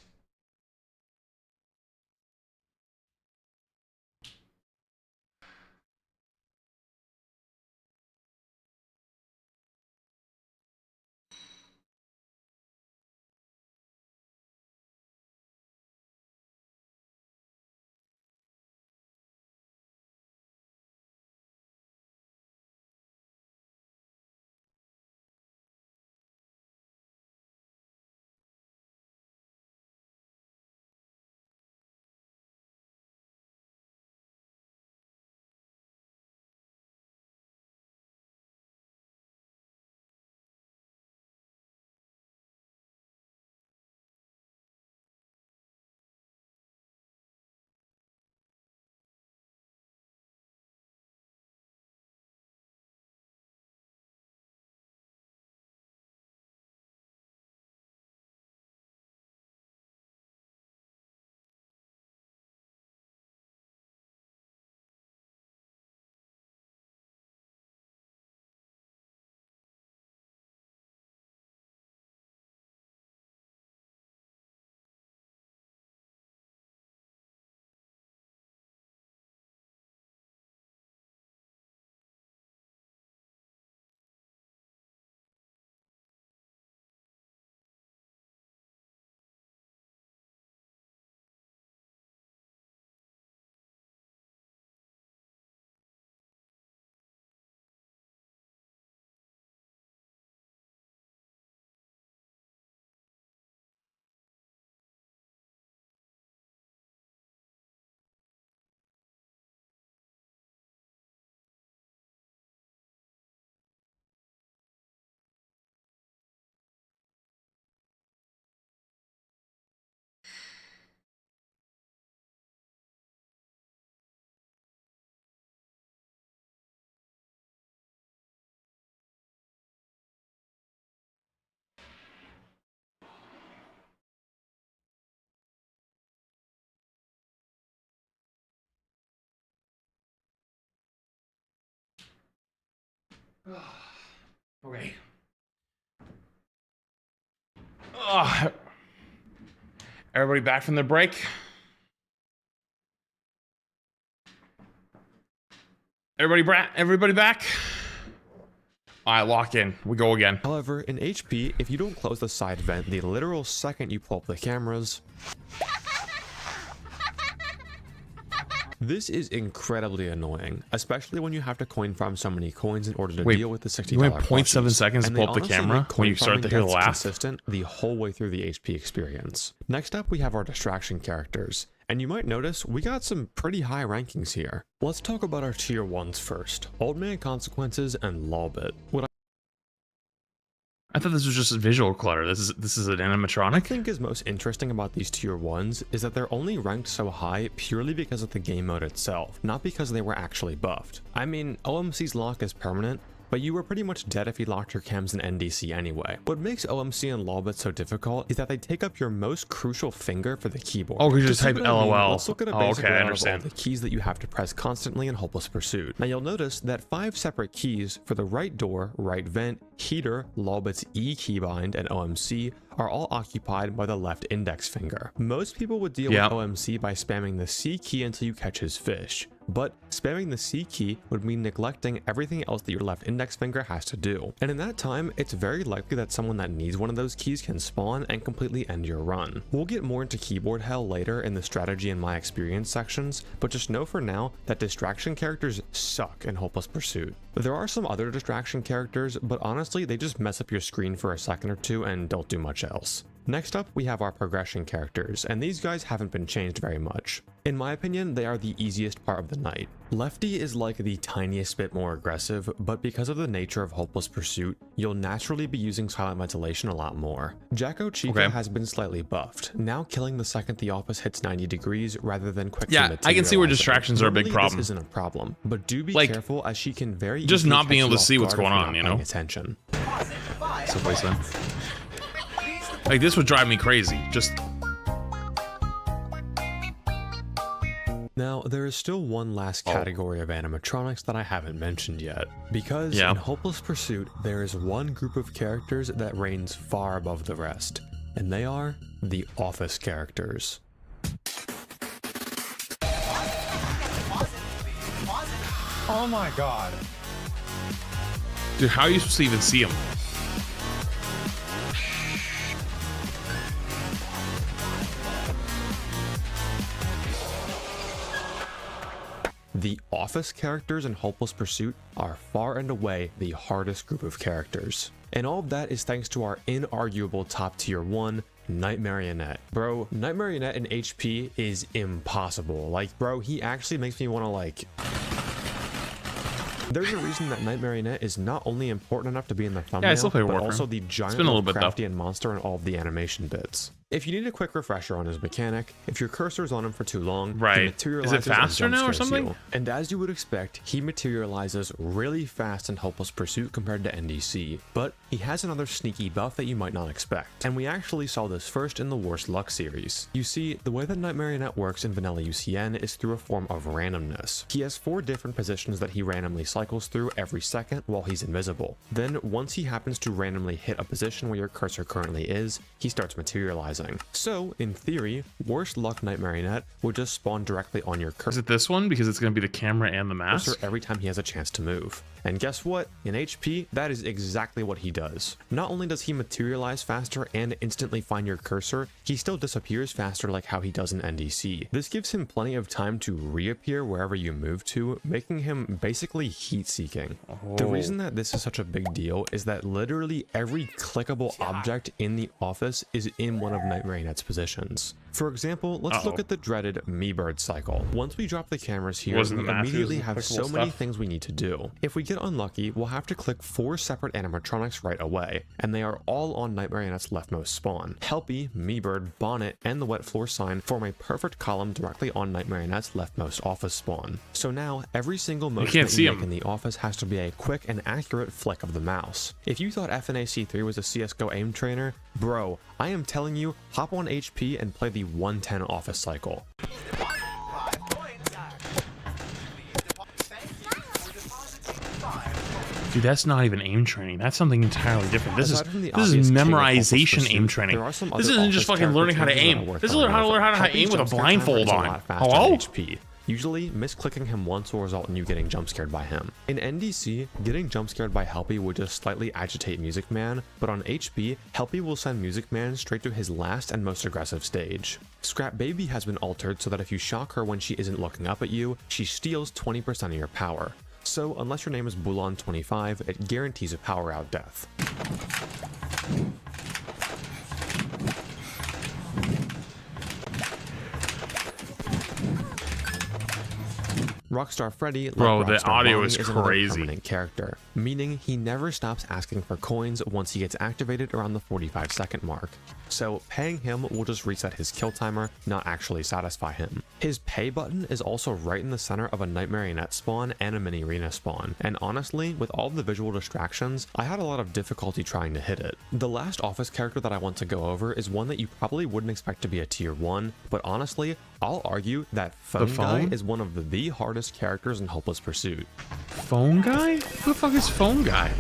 Okay. Oh. Everybody back from the break? Everybody back? Alright, lock in. We go again. However, in HP, if you don't close the side vent the literal second you pull up the cameras, this is incredibly annoying, especially when you have to coin farm so many coins in order to deal with the $60 you went 0.7 seconds to pull up the camera when you start to hear the laugh? Consistent the whole way through the HP experience. Next up, we have our distraction characters. And you might notice we got some pretty high rankings here. Let's talk about our tier 1s first. Old Man Consequences and Lawbit. I thought this was just a visual clutter. This is an animatronic? I think is most interesting about these tier 1s is that they're only ranked so high purely because of the game mode itself, not because they were actually buffed. I mean, OMC's lock is permanent, but you were pretty much dead if you locked your chems in NDC anyway. What makes OMC and Lawbit so difficult is that they take up your most crucial finger for the keyboard. Oh, because you just type LOL. Let's look at a basic layout of all the keys that you have to press constantly in Hopeless Pursuit. Now you'll notice that 5 separate keys for the right door, right vent, heater, Lawbit's E keybind, and OMC are all occupied by the left index finger. Most people would deal with OMC by spamming the C key until you catch his fish, but spamming the C key would mean neglecting everything else that your left index finger has to do. And in that time, it's very likely that someone that needs one of those keys can spawn and completely end your run. We'll get more into keyboard hell later in the strategy and my experience sections, but just know for now that distraction characters suck in Hopeless Pursuit. There are some other distraction characters, but honestly, they just mess up your screen for a second or two and don't do much else. Next up, we have our progression characters, and these guys haven't been changed very much. In my opinion, they are the easiest part of the night. Lefty is like the tiniest bit more aggressive, but because of the nature of Hopeless Pursuit, you'll naturally be using silent ventilation a lot more. Jacko Chica has been slightly buffed, now killing the second the office hits 90 degrees rather than quickly materializing. I can see where distractions are a big problem. This isn't a problem, but do be careful as she can very just easily not being catch able to you see off what's guard going if on, you're you not know? paying attention. Someplace then. Like, this would drive me crazy. Just... Now, there is still one last category of animatronics that I haven't mentioned yet, because in Hopeless Pursuit, there is one group of characters that reigns far above the rest, and they are the office characters. Oh my god. Dude, how are you supposed to even see them? The office characters in Hopeless Pursuit are far and away the hardest group of characters. And all of that is thanks to our inarguable top tier 1, Night Marionette. Bro, Night Marionette in HP is impossible. Like, bro, he actually makes me want to like... There's a reason that Night Marionette is not only important enough to be in the thumbnail, but also the giant Lovecraftian monster in all of the animation bits. If you need a quick refresher on his mechanic, if your cursor's on him for too long, he materializes. Is it faster and now or something? You. And as you would expect, he materializes really fast in Hopeless Pursuit compared to NDC, but he has another sneaky buff that you might not expect. And we actually saw this first in the Worst Luck series. You see, the way that Night Marionette works in vanilla UCN is through a form of randomness. He has 4 different positions that he randomly cycles through every second while he's invisible. Then, once he happens to randomly hit a position where your cursor currently is, he starts materializing. So, in theory, Worst Luck Night Marionette would just spawn directly on your cursor. Is it this one? Because it's going to be the camera and the mask? Every time he has a chance to move. And guess what? In HP, that is exactly what he does. Not only does he materialize faster and instantly find your cursor, he still disappears faster like how he does in NDC. This gives him plenty of time to reappear wherever you move to, making him basically heat-seeking. The reason that this is such a big deal is that literally every clickable object in the office is in one of Night Marionette's positions. For example, let's look at the dreaded Me-Bird cycle. Once we drop the cameras here, we immediately have so many things we need to do. If we get unlucky, we'll have to click 4 separate animatronics right away, and they are all on Night Marionette's leftmost spawn. Helpy, Me-Bird, Bonnet, and the Wet Floor sign form a perfect column directly on Night Marionette's leftmost office spawn. So now, every single motion that you make in the office has to be a quick and accurate flick of the mouse. If you thought Fnaf 3 was a CSGO aim trainer, bro, I am telling you, hop on HP and play the 110 office cycle. Dude, that's not even aim training. That's something entirely different. This Aside from the is obvious king of memorization Hopeless aim Pursuit, training. there are some This other isn't just office fucking learning how to character changes aim. that are This is worth how to learn how to Helping aim with a jump scare blindfold timer is a on. lot faster than Hello? HP. Usually, misclicking him once will result in you getting jump scared by him. In NDC, getting jump scared by Helpy would just slightly agitate Music Man, but on HP, Helpy will send Music Man straight to his last and most aggressive stage. Scrap Baby has been altered so that if you shock her when she isn't looking up at you, she steals 20% of your power. So, unless your name is Bulan25, it guarantees a power out death. Rockstar Freddy, like Bro, the Rockstar audio Bonnie, is another crazy. permanent character, meaning he never stops asking for coins once he gets activated around the 45-second mark. So paying him will just reset his kill timer, not actually satisfy him. His pay button is also right in the center of a Night Marionette spawn and a mini arena spawn, and honestly, with all the visual distractions, I had a lot of difficulty trying to hit it. The last office character that I want to go over is one that you probably wouldn't expect to be a tier 1, but honestly, I'll argue that Phone Guy is one of the hardest characters in Hopeless Pursuit. Phone Guy? Who the fuck is Phone Guy?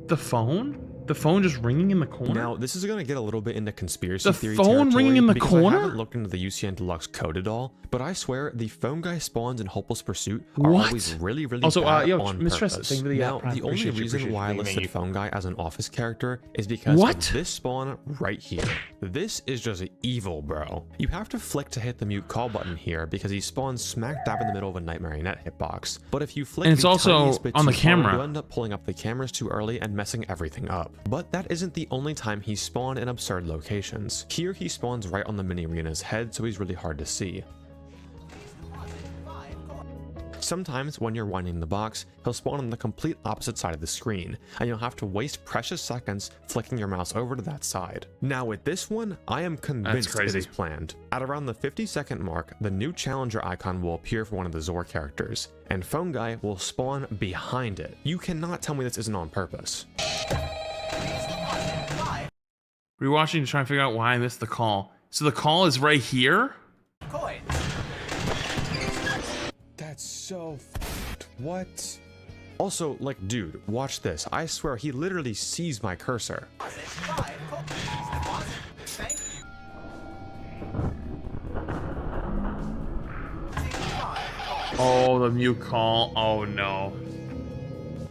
The phone? The phone just ringing in the corner? Now, this is going to get a little bit into conspiracy The theory phone ringing in the because corner? I haven't looked into the UCN Deluxe code at all, but I swear the Phone Guy spawns in Hopeless Pursuit are What? always really Also, bad yo, on Mistress, purpose. thank you for the Now, Prime. the only Appreciate you, reason appreciate why I you. listed Thank you. Phone Guy as an office character is because What? of this spawn right here. This is just evil, bro. You have to flick to hit the mute call button here because he spawns smack dab in the middle of a Night Marionette hitbox. But if you flick And it's the also tiniest bit on the too far, camera. you end up pulling up the cameras too early and messing everything up. But that isn't the only time he spawned in absurd locations. Here he spawns right on the mini arena's head, so he's really hard to see. Sometimes when you're winding the box, he'll spawn on the complete opposite side of the screen, and you'll have to waste precious seconds flicking your mouse over to that side. Now with this one, I am convinced it is planned. At around the 50-second mark, the new challenger icon will appear for one of the Zor characters, and Phone Guy will spawn behind it. You cannot tell me this isn't on purpose. Rewatching to try and figure out why I missed the call. So the call is right here? That's so what? Also, like, dude, watch this. I swear he literally sees my cursor. Oh, the mute call. Oh no.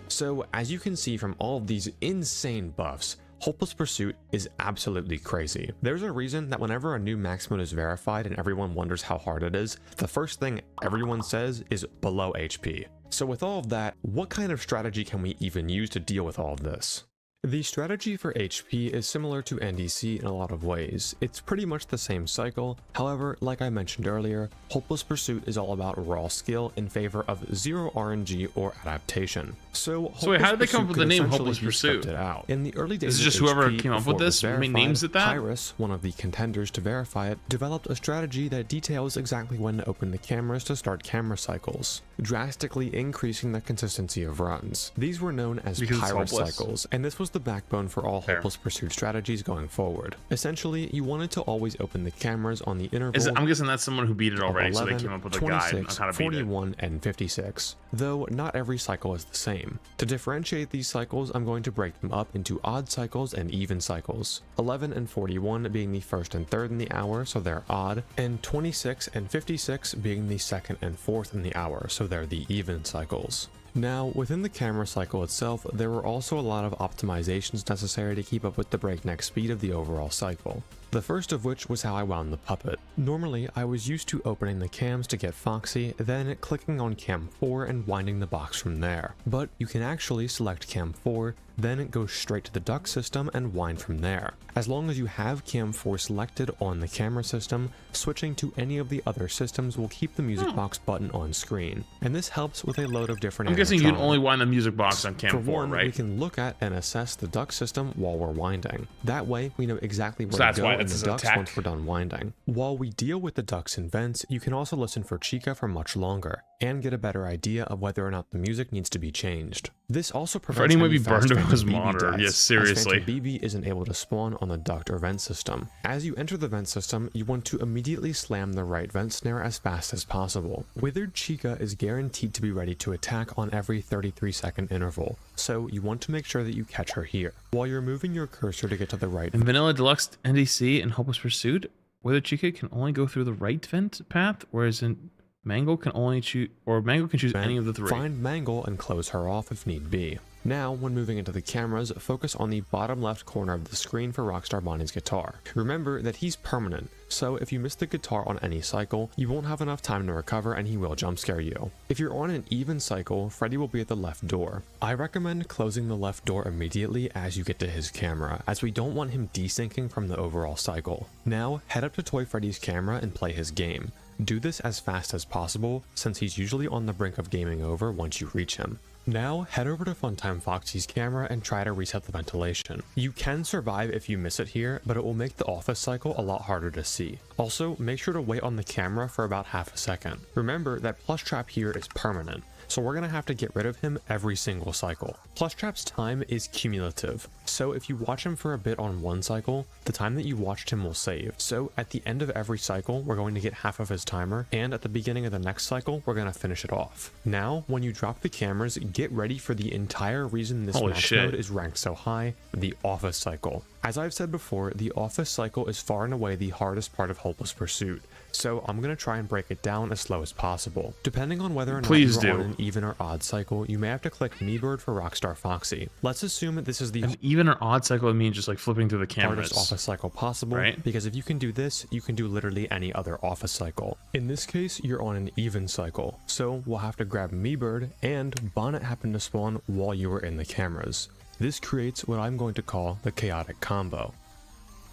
So, as you can see from all of these insane buffs, Hopeless Pursuit is absolutely crazy. There's a reason that whenever a new max mode is verified and everyone wonders how hard it is, the first thing everyone says is below HP. So with all of that, what kind of strategy can we even use to deal with all of this? The strategy for HP is similar to NDC in a lot of ways. It's pretty much the same cycle. However, like I mentioned earlier, Hopeless Pursuit is all about raw skill in favor of zero RNG or adaptation. So wait, how did they come up with the name Hopeless Hopeless Pursuit? Out. In the early days Is it just of whoever HP, came up with before it was this verified, names it that? Iris, one of the contenders to verify it, developed a strategy that details exactly when to open the cameras to start camera cycles, drastically increasing the consistency of runs. These were known as Because it's Iris hopeless. cycles, and this was the backbone for all Hopeless Pursuit strategies going forward. Essentially, you wanted to always open the cameras on the interval. I'm guessing that's someone who beat it already, so they 11, came up with a guide on 26, how to beat it. 41, and 56. Though not every cycle is the same. To differentiate these cycles, I'm going to break them up into odd cycles and even cycles. 11 and 41 being the first and third in the hour, so they're odd, and 26 and 56 being the second and fourth in the hour, so they're the even cycles. Now, within the camera cycle itself, there were also a lot of optimizations necessary to keep up with the breakneck speed of the overall cycle. The first of which was how I wound the puppet. Normally, I was used to opening the cams to get Foxy, then clicking on cam 4 and winding the box from there. But you can actually select cam 4, then go straight to the duck system and wind from there. As long as you have cam 4 selected on the camera system, switching to any of the other systems will keep the music box button on screen. And this helps with a load of different I'm guessing you'd animatronics. only wind the music box on cam For 4, one, right? we can look at and assess the duck system while we're winding. That way, we know exactly where So to that's go why in that's the his ducks attack? once we're done winding. While we deal with the ducks and vents, you can also listen for Chica for much longer, and get a better idea of whether or not the music needs to be changed. This also prevents Freddy might any be burned fast to his Phantom BB monitor. deaths, Yes, as seriously. Phantom BB isn't able to spawn on the duct or vent system. As you enter the vent system, you want to immediately slam the right vent snare as fast as possible. Withered Chica is guaranteed to be ready to attack on every 33-second interval, so you want to make sure that you catch her here. While you're moving your cursor to get to the right. In Vanilla Deluxe NDC and Hopeless Pursuit, Withered Chica can only go through the right vent path, whereas in Mangle can only choose, or Mangle can choose any of the three. Find Mangle and close her off if need be. Now, when moving into the cameras, focus on the bottom left corner of the screen for Rockstar Bonnie's guitar. Remember that he's permanent, so if you miss the guitar on any cycle, you won't have enough time to recover and he will jump scare you. If you're on an even cycle, Freddy will be at the left door. I recommend closing the left door immediately as you get to his camera, as we don't want him desyncing from the overall cycle. Now, head up to Toy Freddy's camera and play his game. Do this as fast as possible, since he's usually on the brink of gaming over once you reach him. Now, head over to Funtime Foxy's camera and try to reset the ventilation. You can survive if you miss it here, but it will make the office cycle a lot harder to see. Also, make sure to wait on the camera for about half a second. Remember that Plush Trap here is permanent, so we're going to have to get rid of him every single cycle. Plush Trap's time is cumulative, so if you watch him for a bit on one cycle, the time that you watched him will save. So at the end of every cycle, we're going to get half of his timer, and at the beginning of the next cycle, we're going to finish it off. Now, when you drop the cameras, get ready for the entire reason this max mode is ranked so high, the office cycle. As I've said before, the office cycle is far and away the hardest part of Hopeless Pursuit, so I'm going to try and break it down as slow as possible. Depending on whether or not you're on an even or odd cycle, you may have to click Me Bird for Rockstar Foxy. Let's assume that this is the an even or odd cycle would mean just like flipping through the cameras. hardest office cycle possible, right? Because if you can do this, you can do literally any other office cycle. In this case, you're on an even cycle, so we'll have to grab Me Bird, and Bonnet happened to spawn while you were in the cameras. This creates what I'm going to call the chaotic combo.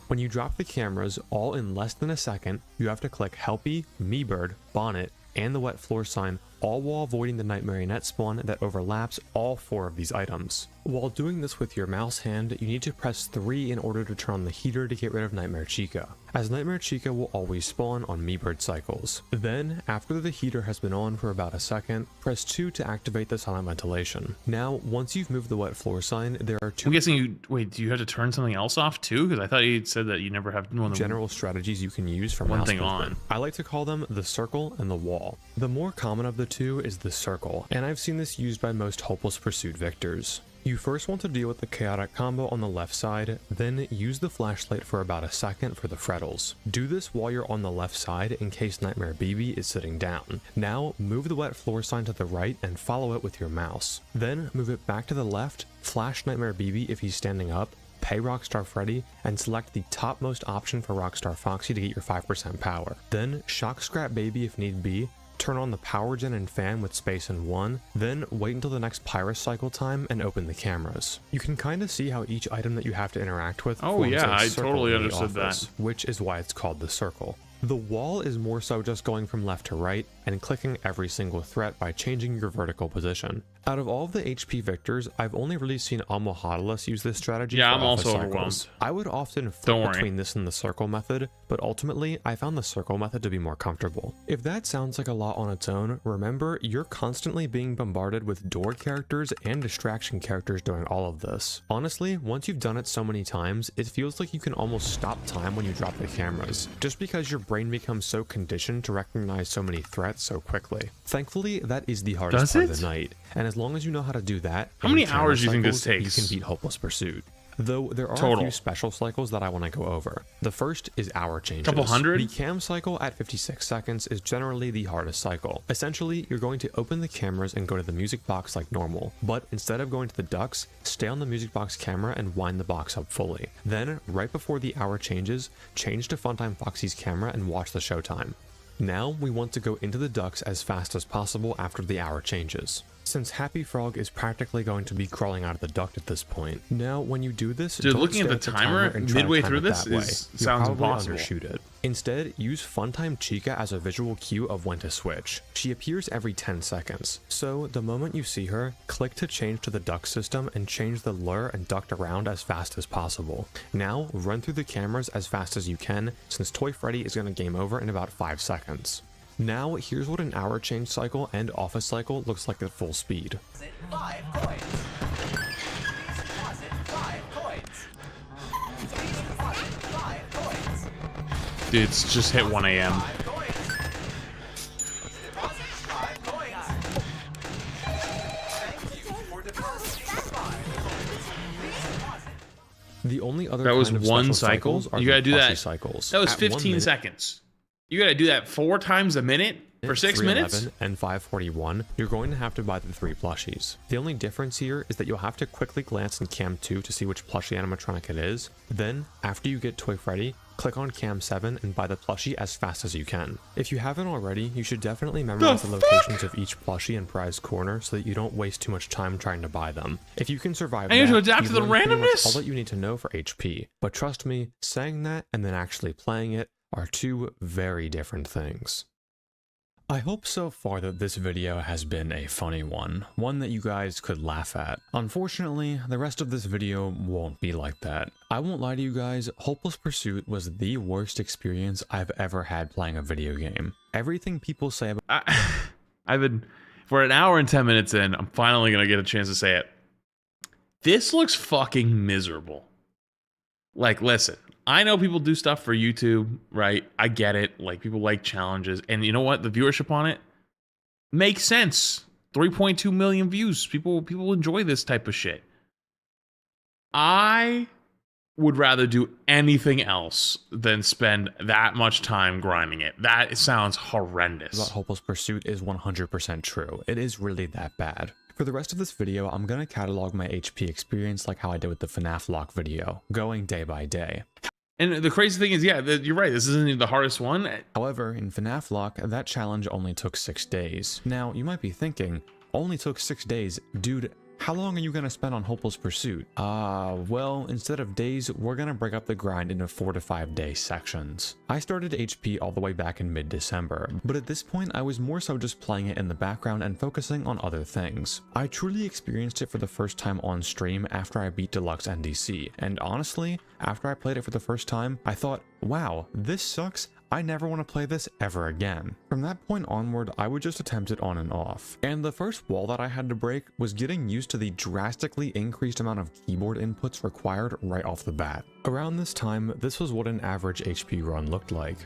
When you drop the cameras all in less than a second, you have to click Helpy, Me Bird, Bonnet, and the wet floor sign, all while avoiding the Night Marionette spawn that overlaps all 4 of these items. While doing this with your mouse hand, you need to press 3 in order to turn on the heater to get rid of Nightmare Chica, as Nightmare Chica will always spawn on Me Bird cycles. Then, after the heater has been on for about a second, press 2 to activate the silent ventilation. Now, once you've moved the wet floor sign, there are 2 I'm guessing you, wait, do you have to turn something else off too? Because I thought you said that you never have one general strategies you can use for one mouse thing movement. on. I like to call them the circle and the wall. The more common of the two is the circle, and I've seen this used by most Hopeless Pursuit victors. You first want to deal with the chaotic combo on the left side, then use the flashlight for about a second for the frettles. Do this while you're on the left side in case Nightmare BB is sitting down. Now move the wet floor sign to the right and follow it with your mouse. Then move it back to the left, flash Nightmare BB if he's standing up, pay Rockstar Freddy, and select the topmost option for Rockstar Foxy to get your 5% power. Then shock scrap Baby if need be, turn on the power gen and fan with space and 1, then wait until the next Pyrus cycle time and open the cameras. You can kind of see how each item that you have to interact with forms a I circle totally in the understood office, that. which is why it's called the circle. The wall is more so just going from left to right and clicking every single threat by changing your vertical position. Out of all of the HP victors, I've only really seen Almohadalis use this strategy. Yeah, for I'm office also cycles. overwhelmed. I would often Don't flip worry. between this and the circle method, but ultimately I found the circle method to be more comfortable. If that sounds like a lot on its own, remember you're constantly being bombarded with door characters and distraction characters during all of this. Honestly, once you've done it so many times, it feels like you can almost stop time when you drop the cameras, just because your brain becomes so conditioned to recognize so many threats so quickly. Thankfully, that is the hardest Does part of it? the night, and as long as you know how to do that, How in many camera hours do you think this cycles, takes? You can beat Hopeless Pursuit. Though there are a Total. few special cycles that I want to go over. The first is hour changes. Couple hundred? The cam cycle at 56 seconds is generally the hardest cycle. Essentially, you're going to open the cameras and go to the music box like normal, but instead of going to the ducts, stay on the music box camera and wind the box up fully. Then, right before the hour changes, change to Funtime Foxy's camera and watch the showtime. Now, we want to go into the ducts as fast as possible after the hour changes, since Happy Frog is practically going to be crawling out of the duct at this point. Now, when you do this, Dude, don't looking at stare the the timer and try to midway time through it this that way. is- You'll sounds probably impossible. undershoot it. Instead, use Funtime Chica as a visual cue of when to switch. She appears every 10 seconds, so the moment you see her, click to change to the duct system and change the lure and duct around as fast as possible. Now, run through the cameras as fast as you can, since Toy Freddy is going to game over in about 5 seconds. Now, here's what an hour change cycle and office cycle looks like at full speed. 5 coins. Please deposit 5 coins. Please deposit 5 coins. Dude, it's just hit 1 a.m. The only other that was kind of one special cycle. cycles are You gotta the do plushie that. Cycles. That was At 1 15 minute, seconds. You gotta do that 4 times a minute for 6 minutes. 311 and 541, you're going to have to buy the 3 plushies. The only difference here is that you'll have to quickly glance in Cam 2 to see which plushie animatronic it is. Then, after you get Toy Freddy, click on Cam 7 and buy the plushie as fast as you can. If you haven't already, you should definitely memorize the locations of each plushie and prize corner so that you don't waste too much time trying to buy them. If you can survive I need that, to adapt you've to the learned pretty much randomness? all that you need to know for HP. But trust me, saying that and then actually playing it are 2 very different things. I hope so far that this video has been a funny one that you guys could laugh at. Unfortunately, the rest of this video won't be like that. I won't lie to you guys, Hopeless Pursuit was the worst experience I've ever had playing a video game. Everything people say about I've been, for an hour and 10 minutes in, I'm finally gonna get a chance to say it. This looks fucking miserable. Like, listen, I know people do stuff for YouTube, right? I get it. Like, people like challenges. And you know what? The viewership on it makes sense. 3.2 million views. People enjoy this type of shit. I would rather do anything else than spend that much time grinding it. That sounds horrendous. About Hopeless Pursuit is 100% true. It is really that bad. For the rest of this video, I'm gonna catalog my HP experience like how I did with the Fnaf lock video, going day by day. And the crazy thing is, yeah, you're right, this isn't even the hardest one. However, in Fnaf lock, that challenge only took 6 days. Now, you might be thinking, only took 6 days, dude, how long are you gonna spend on Hopeless Pursuit? Well, instead of days, we're gonna break up the grind into 4 to 5 day sections. I started HP all the way back in mid-December, but at this point I was more so just playing it in the background and focusing on other things. I truly experienced it for the first time on stream after I beat Deluxe NDC, and honestly, after I played it for the first time, I thought, wow, this sucks. I never want to play this ever again. From that point onward, I would just attempt it on and off. And the first wall that I had to break was getting used to the drastically increased amount of keyboard inputs required right off the bat. Around this time, this was what an average HP run looked like.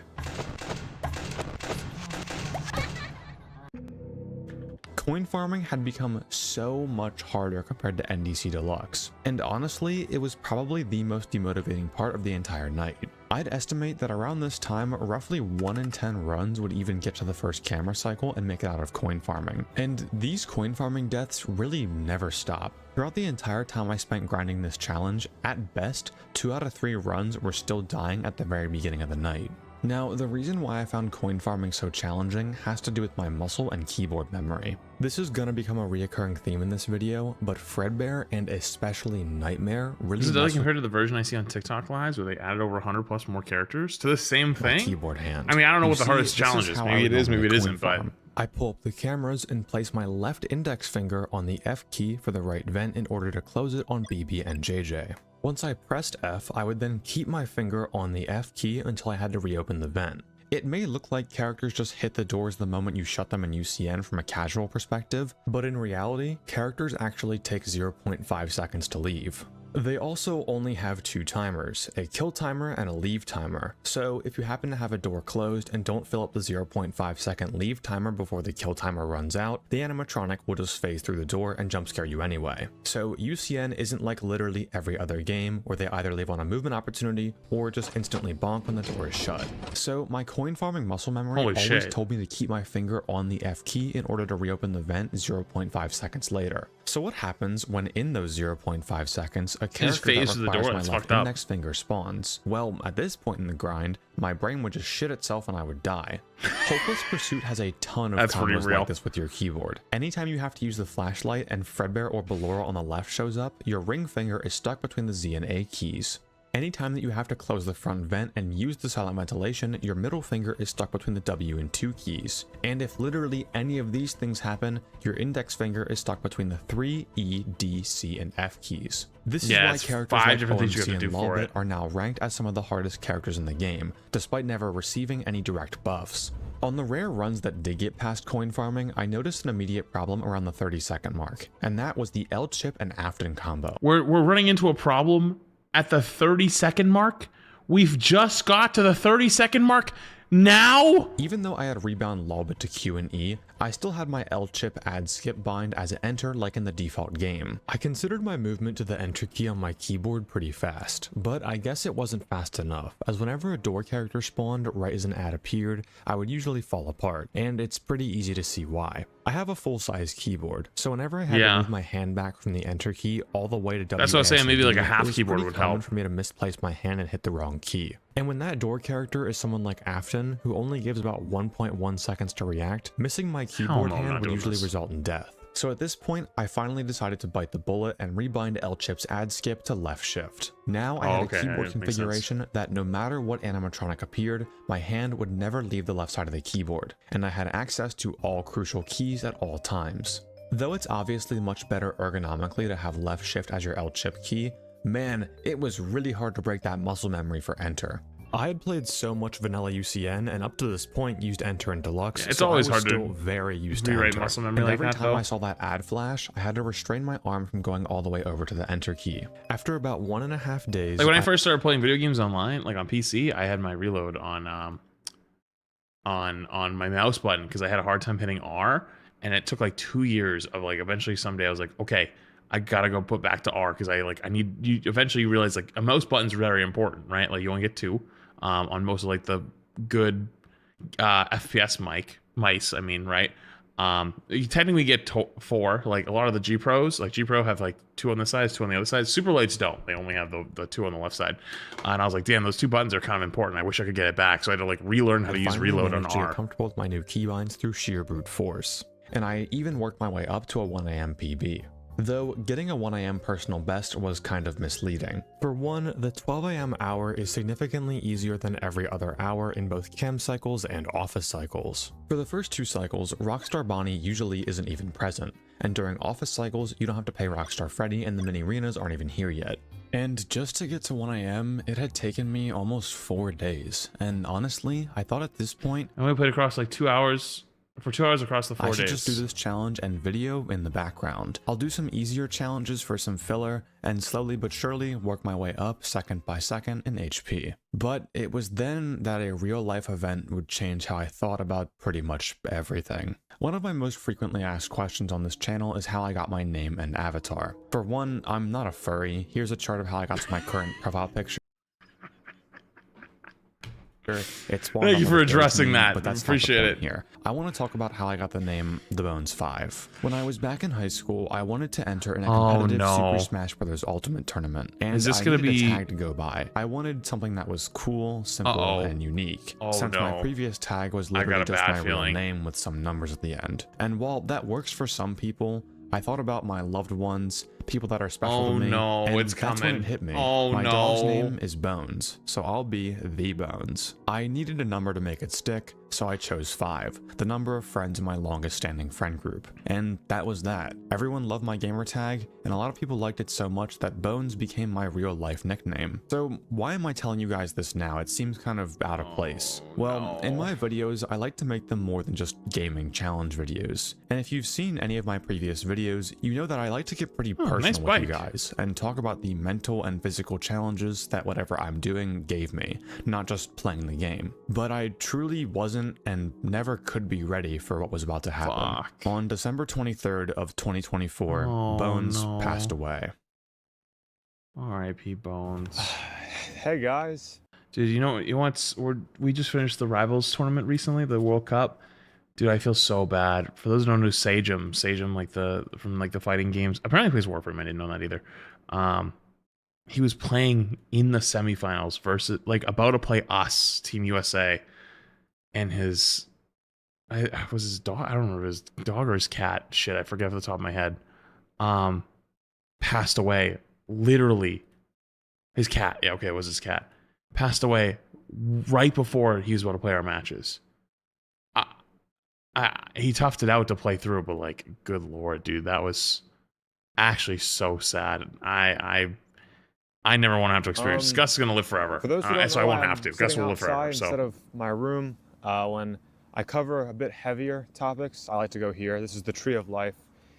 Coin farming had become so much harder compared to NDC Deluxe, and honestly, it was probably the most demotivating part of the entire night. I'd estimate that around this time, roughly 1 in 10 runs would even get to the first camera cycle and make it out of coin farming. And these coin farming deaths really never stop. Throughout the entire time I spent grinding this challenge, at best, 2 out of 3 runs were still dying at the very beginning of the night. Now, the reason why I found coin farming so challenging has to do with my muscle and keyboard memory. This is gonna become a reoccurring theme in this video, but Fredbear and especially Nightmare really Is it like compared to the version I see on TikTok lives where they added over 100 plus more characters to the same thing? Keyboard hand. I mean, I don't know what the hardest challenge is. Maybe it is, maybe it isn't, but I pull up the cameras and place my left index finger on the F key for the right vent in order to close it on BB and JJ. Once I pressed F, I would then keep my finger on the F key until I had to reopen the vent. It may look like characters just hit the doors the moment you shut them in UCN from a casual perspective, but in reality, characters actually take 0.5 seconds to leave. They also only have 2 timers, a kill timer and a leave timer, so if you happen to have a door closed and don't fill up the 0.5 second leave timer before the kill timer runs out, the animatronic will just phase through the door and jump scare you anyway. So UCN isn't like literally every other game where they either leave on a movement opportunity or just instantly bonk when the door is shut. So my coin farming muscle memory always told me to keep my finger on the F key in order to reopen the vent 0.5 seconds later. So what happens when in those 0.5 seconds a character that requires my left index finger spawns? Well, at this point in the grind, my brain would just shit itself and I would die. Hopeless Pursuit has a ton of combos like this with your keyboard. Anytime you have to use the flashlight and Fredbear or Ballora on the left shows up, your ring finger is stuck between the Z and A keys. Anytime that you have to close the front vent and use the silent ventilation, your middle finger is stuck between the W and 2 keys. And if literally any of these things happen, your index finger is stuck between the 3, E, D, C, and F keys. This is why characters like OMC and Lolbit are now ranked as some of the hardest characters in the game, despite never receiving any direct buffs. On the rare runs that did get past coin farming, I noticed an immediate problem around the 30-second mark, and that was the L chip and Afton combo. We're running into a problem at the 30-second mark. We've just got to the 30-second mark now? Even though I had rebound lob to Q and E, I still had my L chip add skip bind as enter like in the default game. I considered my movement to the enter key on my keyboard pretty fast, but I guess it wasn't fast enough, as whenever a door character spawned right as an ad appeared, I would usually fall apart, and it's pretty easy to see why. I have a full-size keyboard, so whenever I had to move my hand back from the enter key all the way to W, that's what I was saying, maybe like a half keyboard would help. For me to misplace my hand and hit the wrong key. And when that door character is someone like Afton, who only gives about 1.1 seconds to react, missing my keyboard hand would usually result in death. So at this point, I finally decided to bite the bullet and rebind L-Chip's add skip to left shift. Now I had a keyboard configuration that no matter what animatronic appeared, my hand would never leave the left side of the keyboard, and I had access to all crucial keys at all times. Though it's obviously much better ergonomically to have left shift as your L-Chip key, man, it was really hard to break that muscle memory for enter. I had played so much vanilla UCN and up to this point used enter in deluxe. It's so always I was hard still to very used to rewrite enter. muscle memory And like every that, time though. I saw that ad flash, I had to restrain my arm from going all the way over to the enter key. After about 1.5 days, like when I first started playing video games online, like on PC, I had my reload on my mouse button because I had a hard time hitting R, and it took like 2 years of like eventually someday I was like, okay, I gotta go put back to R because I need you. Eventually you realize like a mouse button's very important, right? Like you only get 2 on most of like the good FPS mice. I mean, right? You technically get 4. Like a lot of the G Pros, like G Pro have like 2 on the sides, 2 on the other side. Super Lights don't. They only have the 2 on the left side. And I was like, damn, those 2 buttons are kind of important. I wish I could get it back. So I had to like relearn how to use reload on managed to R. get comfortable with my new keybinds through sheer brute force, and I even worked my way up to a 1 AM PB. Though getting a 1 AM personal best was kind of misleading. For one, the 12 AM hour is significantly easier than every other hour in both chem cycles and office cycles. For the first 2 cycles, Rockstar Bonnie usually isn't even present, and during office cycles, you don't have to pay Rockstar Freddy and the mini arenas aren't even here yet. And just to get to 1 AM, it had taken me almost 4 days, and honestly, I thought at this point, I only played across like 2 hours. For 2 hours across the 4 days. I should just do this challenge and video in the background. I'll do some easier challenges for some filler, and slowly but surely work my way up second by second in HP. But it was then that a real life event would change how I thought about pretty much everything. One of my most frequently asked questions on this channel is how I got my name and avatar. For one, I'm not a furry. Here's a chart of how I got to my current profile picture. Thank you for addressing that. But that's appreciate it. Here, I want to talk about how I got the name The Bones 5. When I was back in high school, I wanted to enter in a competitive Super Smash Bros. Ultimate tournament, and is this I gonna needed be a tag to go by. I wanted something that was cool, simple, and unique. Since my previous tag was literally just my real name with some numbers at the end. And while that works for some people, I thought about my loved ones, people that are special to me, and it's that's coming. when it hit me. Oh, my no. dog's name is Bones, so I'll be the Bones. I needed a number to make it stick, so I chose 5, the number of friends in my longest standing friend group. And that was that. Everyone loved my gamer tag, and a lot of people liked it so much that Bones became my real life nickname. So why am I telling you guys this now? It seems kind of out of place. Well, in my videos, I like to make them more than just gaming challenge videos. And if you've seen any of my previous videos, you know that I like to get pretty personal with you guys and talk about the mental and physical challenges that whatever I'm doing gave me, not just playing the game. But I truly wasn't and never could be ready for what was about to happen. On December 23rd of 2024, Bones passed away. R.I.P. Bones. Hey guys. Dude, you know we just finished the Rivals tournament recently, the World Cup. Dude, I feel so bad. For those who don't know Sagem, like from the fighting games. Apparently he plays Warframe. I didn't know that either. He was playing in the semifinals versus about to play us, Team USA, and was his dog. I don't remember his dog or his cat. Shit, I forget off the top of my head. Passed away. Literally, his cat. Yeah, okay, it was his cat. Passed away right before he was about to play our matches. He toughed it out to play through, but like, good lord, dude, that was actually so sad. I never want to have to experience. Gus is gonna live forever, For those who don't so I know, won't I'm have to. Gus will live forever. instead So of my room when I cover a bit heavier topics. I like to go here. This is the Tree of Life,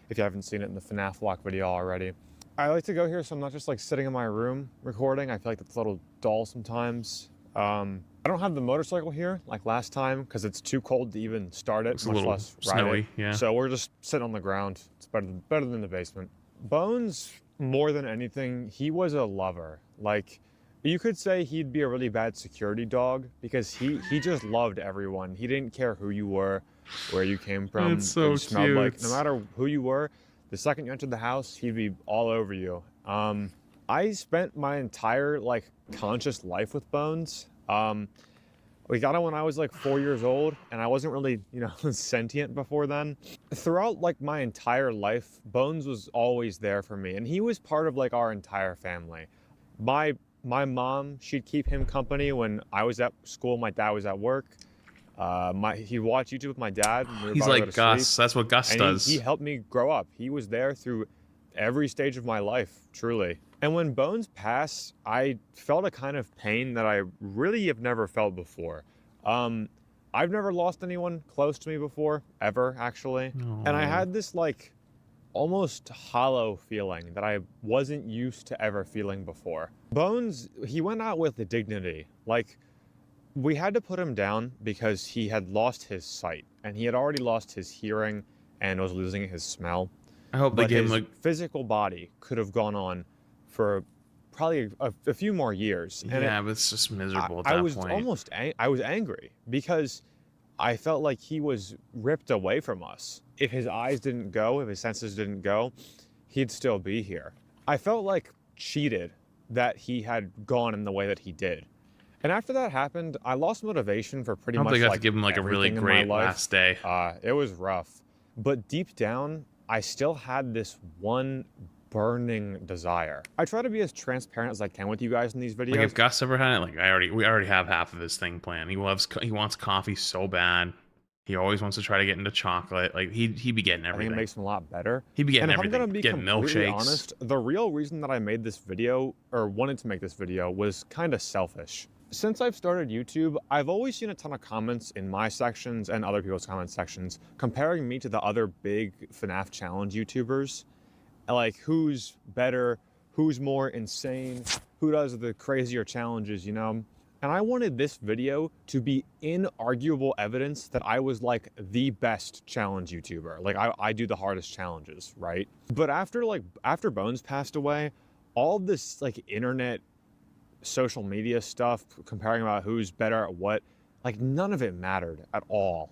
if you haven't seen it in the Fnaf block video already. I like to go here so I'm not just like sitting in my room recording. I feel like that's a little dull sometimes. I don't have the motorcycle here like last time because it's too cold to even start it, It's much a little less ride snowy, it. yeah. So we're just sitting on the ground. It's better than the basement. Bones, more than anything, he was a lover. Like, you could say he'd be a really bad security dog because he just loved everyone. He didn't care who you were, where you came from, That's so what you smelled like. cute. No matter who you were, the second you entered the house, he'd be all over you. I spent my entire like conscious life with Bones. We got him when I was like 4 years old, and I wasn't really, you know, sentient before then. Throughout like my entire life, Bones was always there for me, and he was part of like our entire family. My mom, she'd keep him company when I was at school, my dad was at work. He'd watch YouTube with my dad. When we were He's about to go like to Gus. sleep. That's what Gus And does. He helped me grow up. He was there through every stage of my life, truly. And when Bones passed, I felt a kind of pain that I really have never felt before. I've never lost anyone close to me before, ever, actually. And I had this like almost hollow feeling that I wasn't used to ever feeling before. Bones, he went out with the dignity. Like, we had to put him down because he had lost his sight, and he had already lost his hearing and was losing his smell. I hope they But gave him his like physical body could have gone on for probably a few more years. And yeah, but it's just miserable at that I was point. I was angry because I felt like he was ripped away from us. If his eyes didn't go, if his senses didn't go, he'd still be here. I felt like cheated that he had gone in the way that he did. And after that happened, I lost motivation for pretty I hope much they got like to give him like a really everything in my great life. last day. It was rough. But deep down, I still had this one burning desire. I try to be as transparent as I can with you guys in these videos. Like if Gus ever had it, like we already have half of his thing planned. He wants coffee so bad. He always wants to try to get into chocolate. Like he'd be getting I think everything. it makes him a lot better. He'd be getting and if everything. I'm gonna be Getting completely milkshakes. honest, the real reason that I made this video, or wanted to make this video, was kind of selfish. Since I've started YouTube, I've always seen a ton of comments in my sections and other people's comment sections comparing me to the other big FNAF challenge YouTubers. Like, who's better, who's more insane, who does the crazier challenges, you know? And I wanted this video to be inarguable evidence that I was like the best challenge YouTuber. Like I do the hardest challenges, right? But after Bones passed away, all this like internet, social media stuff, comparing about who's better at what, like none of it mattered at all.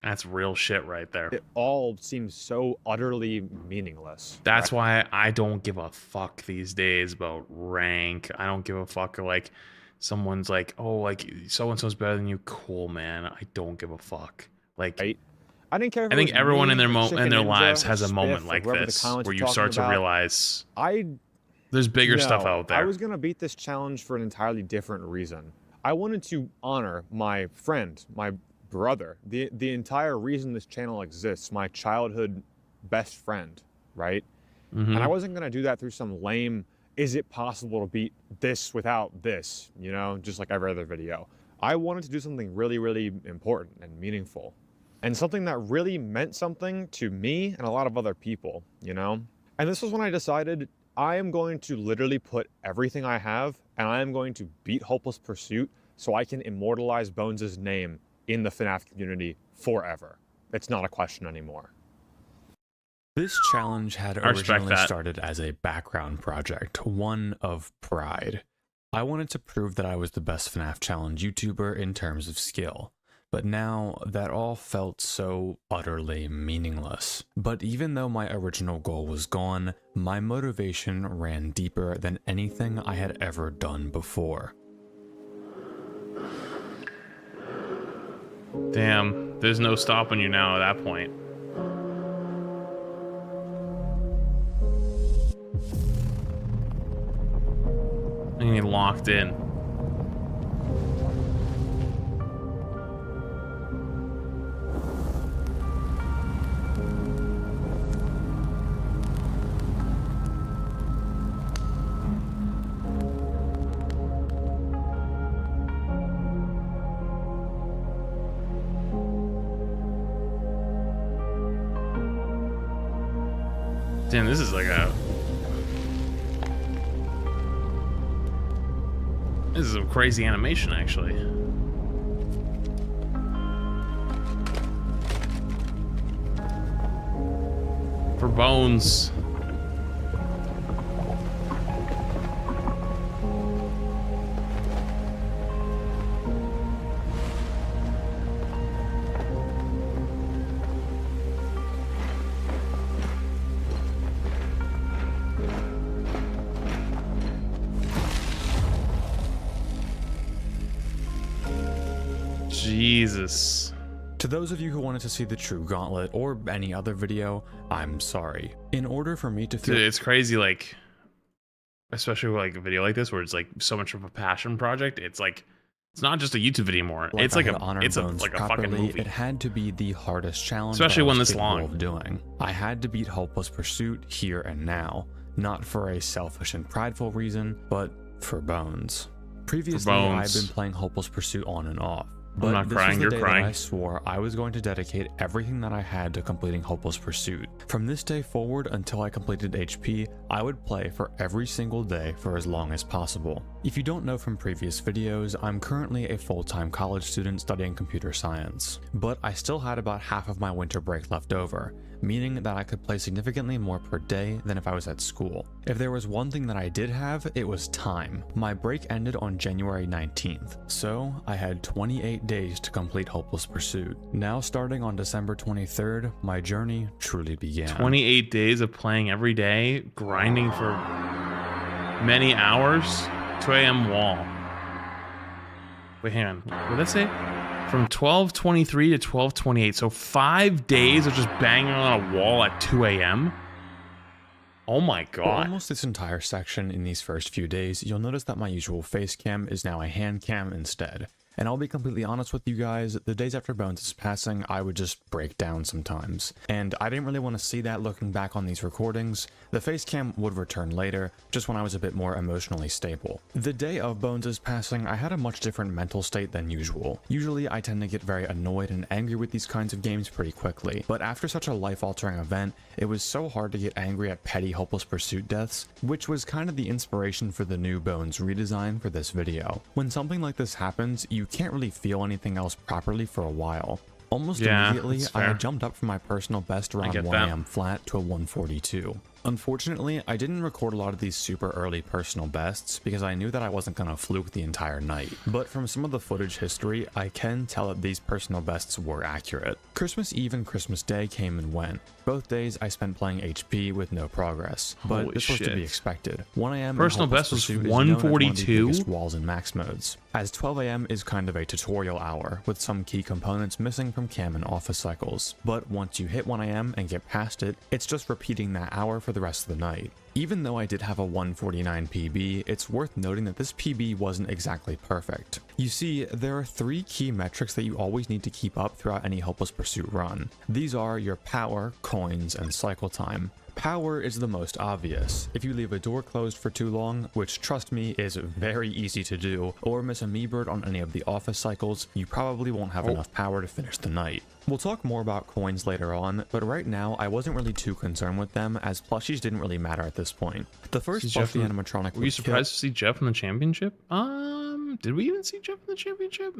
That's real shit right there. It all seems so utterly meaningless. That's why I don't give a fuck these days about rank. I don't give a fuck like someone's like, oh, like so and so's better than you. Cool, man. I don't give a fuck. Like I didn't care. If I it think was everyone me in their or Chicken Ninja lives or has a Spiff moment or like whoever the this comments where are you start talking to about. realize there's bigger stuff out there. I was gonna beat this challenge for an entirely different reason. I wanted to honor my friend, my brother, the entire reason this channel exists, my childhood best friend, right? Mhm. And I wasn't gonna do that through some lame, is it possible to beat this without this, you know, just like every other video. I wanted to do something really, really important and meaningful. And something that really meant something to me and a lot of other people, you know? And this was when I decided I am going to literally put everything I have and I am going to beat Hopeless Pursuit so I can immortalize Bones' name in the FNAF community forever. It's not a question anymore. This challenge had I respect originally that. started as a background project, one of pride. I wanted to prove that I was the best FNAF challenge YouTuber in terms of skill. But now that all felt so utterly meaningless. But even though my original goal was gone, my motivation ran deeper than anything I had ever done before. Damn, there's no stopping you now at that point. And you're locked in. Damn, this is like a... This is a crazy animation, actually. For bones. Jesus. To those of you who wanted to see the true gauntlet or any other video, I'm sorry. In order for me to feel— Dude, it's crazy, like, especially with like a video like this where it's like so much of a passion project. It's like, it's not just a YouTube video anymore. It's like like a fucking movie. It had to be the hardest challenge, especially one this capable long. Of doing. I had to beat Hopeless Pursuit here and now, not for a selfish and prideful reason, but for Bones. Previously, I've been playing Hopeless Pursuit on and off. But I'm not this crying, was the you're day crying. that I swore I was going to dedicate everything that I had to completing Hopeless Pursuit. From this day forward until I completed HP, I would play for every single day for as long as possible. If you don't know from previous videos, I'm currently a full-time college student studying computer science, but I still had about half of my winter break left over, meaning that I could play significantly more per day than if I was at school. If there was one thing that I did have, it was time. My break ended on January 19th, so I had 28 days to complete Hopeless Pursuit. Now starting on December 23rd, my journey truly began. 28 days of playing every day, grinding for many hours. 2 a.m. wall. Wait, hang on. What did that say? From 12:23 to 12:28. So 5 days of just banging on a wall at 2 a.m. Oh my god. For almost this entire section in these first few days, you'll notice that my usual face cam is now a hand cam instead. And I'll be completely honest with you guys, the days after Bones' passing, I would just break down sometimes. And I didn't really want to see that looking back on these recordings. The face cam would return later, just when I was a bit more emotionally stable. The day of Bones' passing, I had a much different mental state than usual. Usually, I tend to get very annoyed and angry with these kinds of games pretty quickly. But after such a life-altering event, it was so hard to get angry at petty Hopeless Pursuit deaths, which was kind of the inspiration for the new Bones redesign for this video. When something like this happens, you can't really feel anything else properly for a while. Almost immediately, I had jumped up from my personal best around 1 a.m. flat to a 142. Unfortunately, I didn't record a lot of these super early personal bests because I knew that I wasn't going to fluke the entire night. But from some of the footage history, I can tell that these personal bests were accurate. Christmas Eve and Christmas Day came and went. Both days I spent playing HP with no progress, but Holy this was to shit. be expected. 1 a.m. Personal best was 142? Walls in max modes, as 12 a.m. is kind of a tutorial hour with some key components missing from cam and office cycles. But once you hit 1 a.m. and get past it, it's just repeating that hour for the rest of the night. Even though I did have a 149 PB, it's worth noting that this PB wasn't exactly perfect. You see, there are 3 key metrics that you always need to keep up throughout any Hopeless Pursuit run. These are your power, coins, and cycle time. Power is the most obvious. If you leave a door closed for too long, which trust me is very easy to do, or miss a me-bird on any of the office cycles, you probably won't have enough power to finish the night. We'll talk more about coins later on, but right now I wasn't really too concerned with them as plushies didn't really matter at this point. The first Buffy animatronic Were you surprised to see Jeff in the championship? Did we even see Jeff in the championship?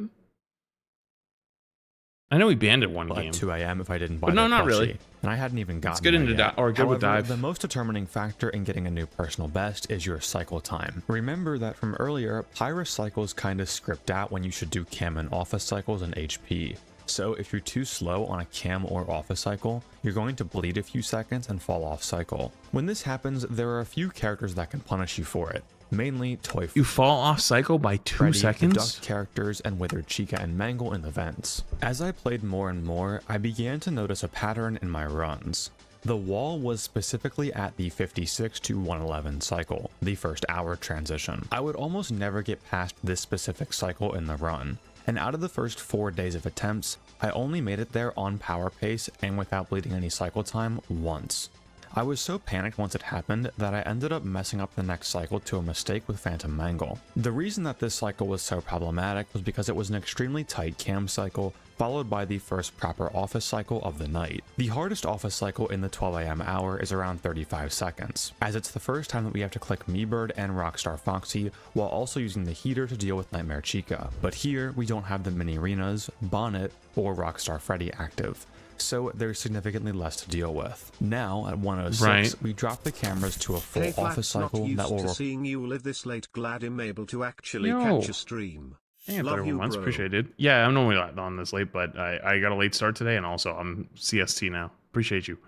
I know he banned it one game. At 2 a.m. if I didn't buy but no, that not plushie, really. And I hadn't even gotten it's good into yet. or good with However, dive. The most determining factor in getting a new personal best is your cycle time. Remember that from earlier, Pyrus cycles kind of script out when you should do cam and office cycles and HP. So if you're too slow on a cam or office cycle, you're going to bleed a few seconds and fall off cycle. When this happens, there are a few characters that can punish you for it. Mainly Toy. You fall off cycle by 2 Freddy, seconds? The Duck characters, and Withered Chica and Mangle in the vents. As I played more and more, I began to notice a pattern in my runs. The wall was specifically at the 56 to 111 cycle, the first hour transition. I would almost never get past this specific cycle in the run. And out of the first 4 days of attempts, I only made it there on power pace and without bleeding any cycle time once. I was so panicked once it happened that I ended up messing up the next cycle to a mistake with Phantom Mangle. The reason that this cycle was so problematic was because it was an extremely tight cam cycle followed by the first proper office cycle of the night. The hardest office cycle in the 12 AM hour is around 35 seconds, as it's the first time that we have to click Meebird and Rockstar Foxy while also using the heater to deal with Nightmare Chica. But here, we don't have the mini arenas, Bonnet, or Rockstar Freddy active, so there's significantly less to deal with. Now, at 106, we drop the cameras to a full Hey, office cycle that will... seeing you live this late. Glad I'm able to actually catch a stream. Hey, Love you, months. bro. Appreciate it. Yeah, I'm normally not on this late, but I got a late start today, and also I'm CST now. Appreciate you.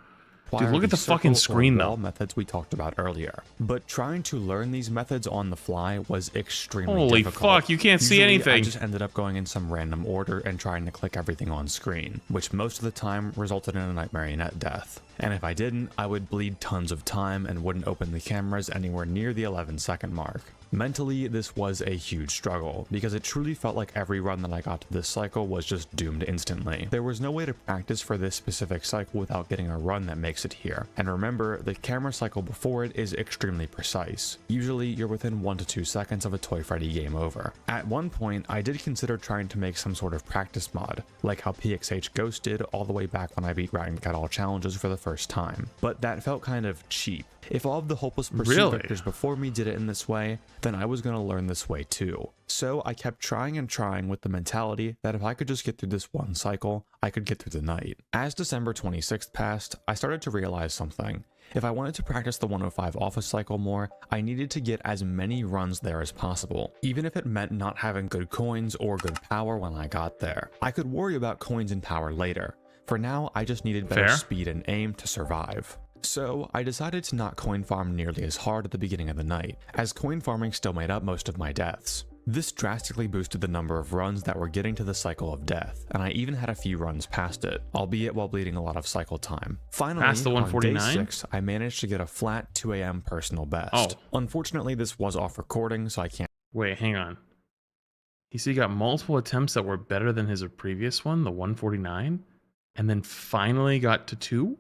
Dude, look at the fucking screen though. Methods we talked about earlier, but trying to learn these methods on the fly was extremely Holy difficult. Fuck, you can't see anything. I just ended up going in some random order and trying to click everything on screen, which most of the time resulted in a Nightmarionette death. And if I didn't, I would bleed tons of time and wouldn't open the cameras anywhere near the 11-second mark. Mentally, this was a huge struggle, because it truly felt like every run that I got to this cycle was just doomed instantly. There was no way to practice for this specific cycle without getting a run that makes it here. And remember, the camera cycle before it is extremely precise. Usually, you're within 1 to 2 seconds of a Toy Freddy game over. At one point, I did consider trying to make some sort of practice mod, like how PXH Ghost did all the way back when I beat Riding Cat All challenges for the first time. But that felt kind of cheap. If all of the Hopeless Pursuit victors before me did it in this way, then I was going to learn this way too. So I kept trying and trying with the mentality that if I could just get through this one cycle, I could get through the night. As December 26th passed, I started to realize something. If I wanted to practice the 105 office cycle more, I needed to get as many runs there as possible, even if it meant not having good coins or good power when I got there. I could worry about coins and power later. For now, I just needed better speed and aim to survive. So I decided to not coin farm nearly as hard at the beginning of the night, as coin farming still made up most of my deaths. This drastically boosted the number of runs that were getting to the cycle of death, and I even had a few runs past it, albeit while bleeding a lot of cycle time. Finally, past the 149? On day 6, I managed to get a flat 2 AM personal best. Unfortunately, this was off recording, so I can't... Wait, hang on. You see, he got multiple attempts that were better than his previous one, the 149, and then finally got to 2?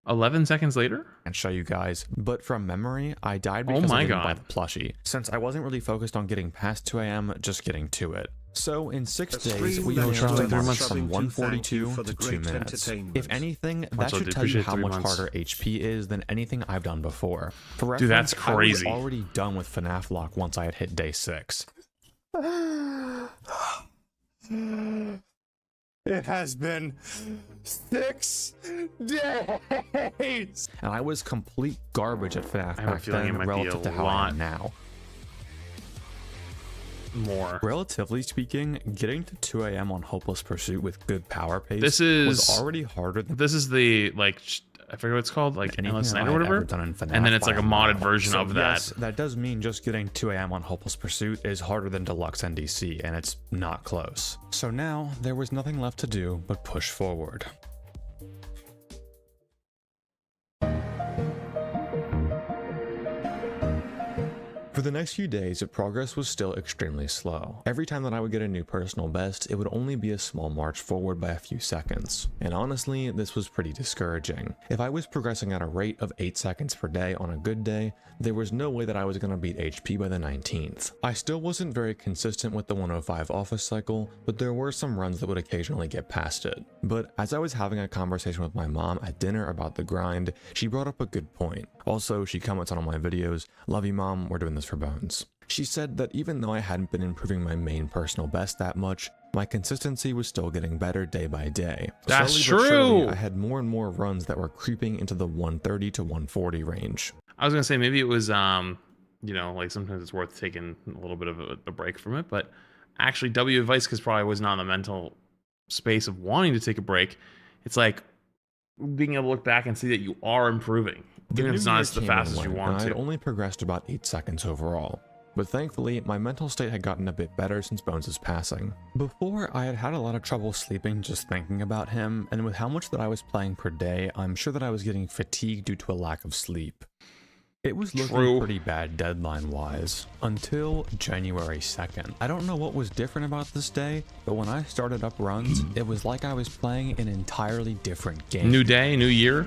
11 seconds later? And show you guys, but from memory, I died because I didn't buy the plushie, since I wasn't really focused on getting past 2 AM, just getting to it. So in 6 days, we managed to march from 142 to 2 minutes. If anything, that should tell you how much harder HP is than anything I've done before. For reference, dude, that's crazy. I was already done with Fnaf lock once I had hit day 6. It has been 6 days! And I was complete garbage at FNAF back then relative to how I am now. More. Relatively speaking, getting to 2 AM on Hopeless Pursuit with good power pace was already harder than... This is the, like, I forget what it's called, like Endless Night or whatever, and then it's like a modded version of that. Yes, that does mean just getting 2 AM on Hopeless Pursuit is harder than Deluxe NDC, and it's not close. So now, there was nothing left to do but push forward. For the next few days, progress was still extremely slow. Every time that I would get a new personal best, it would only be a small march forward by a few seconds. And honestly, this was pretty discouraging. If I was progressing at a rate of 8 seconds per day on a good day, there was no way that I was going to beat HP by the 19th. I still wasn't very consistent with the 105 office cycle, but there were some runs that would occasionally get past it. But as I was having a conversation with my mom at dinner about the grind, she brought up a good point. Also, she comments on all my videos, "Love you, Mom, we're doing this for Bones." She said that even though I hadn't been improving my main personal best that much, my consistency was still getting better day by day. That's Slowly but true! surely, I had more and more runs that were creeping into the 130 to 140 range. I was gonna say maybe it was, you know, like sometimes it's worth taking a little bit of a break from it, but actually W advice, because probably was not in the mental space of wanting to take a break. It's like being able to look back and see that you are improving, even if it's not as the fast as you want to. I'd only progressed about 8 seconds overall. But thankfully, my mental state had gotten a bit better since Bones' passing. Before, I had had a lot of trouble sleeping just thinking about him, and with how much that I was playing per day, I'm sure that I was getting fatigued due to a lack of sleep. It was looking pretty bad deadline-wise, until January 2nd. I don't know what was different about this day, but when I started up runs, it was like I was playing an entirely different game. New day, new year.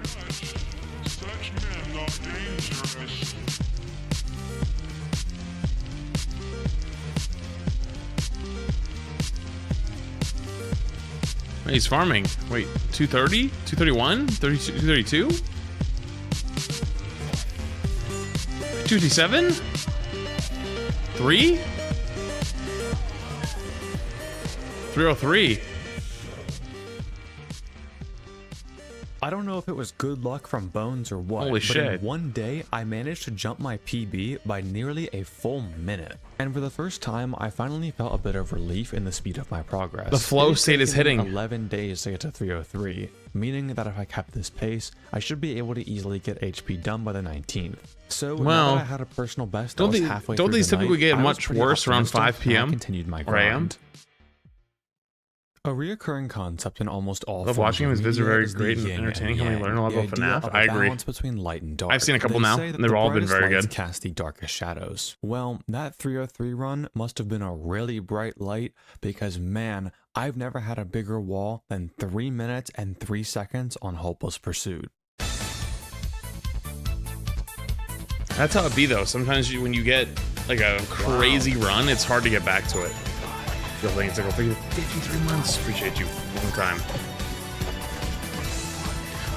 Wait, he's farming. Wait, 230? 231? 32, 232? 257? 3? 303. I don't know if it was good luck from Bones or what, Holy but shit. in one day, I managed to jump my PB by nearly a full minute. And for the first time, I finally felt a bit of relief in the speed of my progress. The flow state is hitting. 11 days to get to 303, meaning that if I kept this pace, I should be able to easily get HP done by the 19th. So now Well, that I had a personal best that don't was they- halfway don't through these the typically night, get I was much pretty worse around 5 optimistic, and I PM? continued my Or AM? grind. A reoccurring concept in almost all Love forms watching him. of His vids are media very is the great and yin entertaining. and How we yang, learn a lot the about idea FNAF. of I a agree. balance between light and dark. I've seen a couple They now, say and that they've the all been brightest very lights good. cast the darkest shadows. Well, that 303 run must have been a really bright light because, man, I've never had a bigger wall than 3 minutes and 3 seconds on Hopeless Pursuit. That's how it be though. Sometimes when you get like a crazy run, it's hard to get back to it. You'll think it's like, 53 months. Appreciate you. Long time.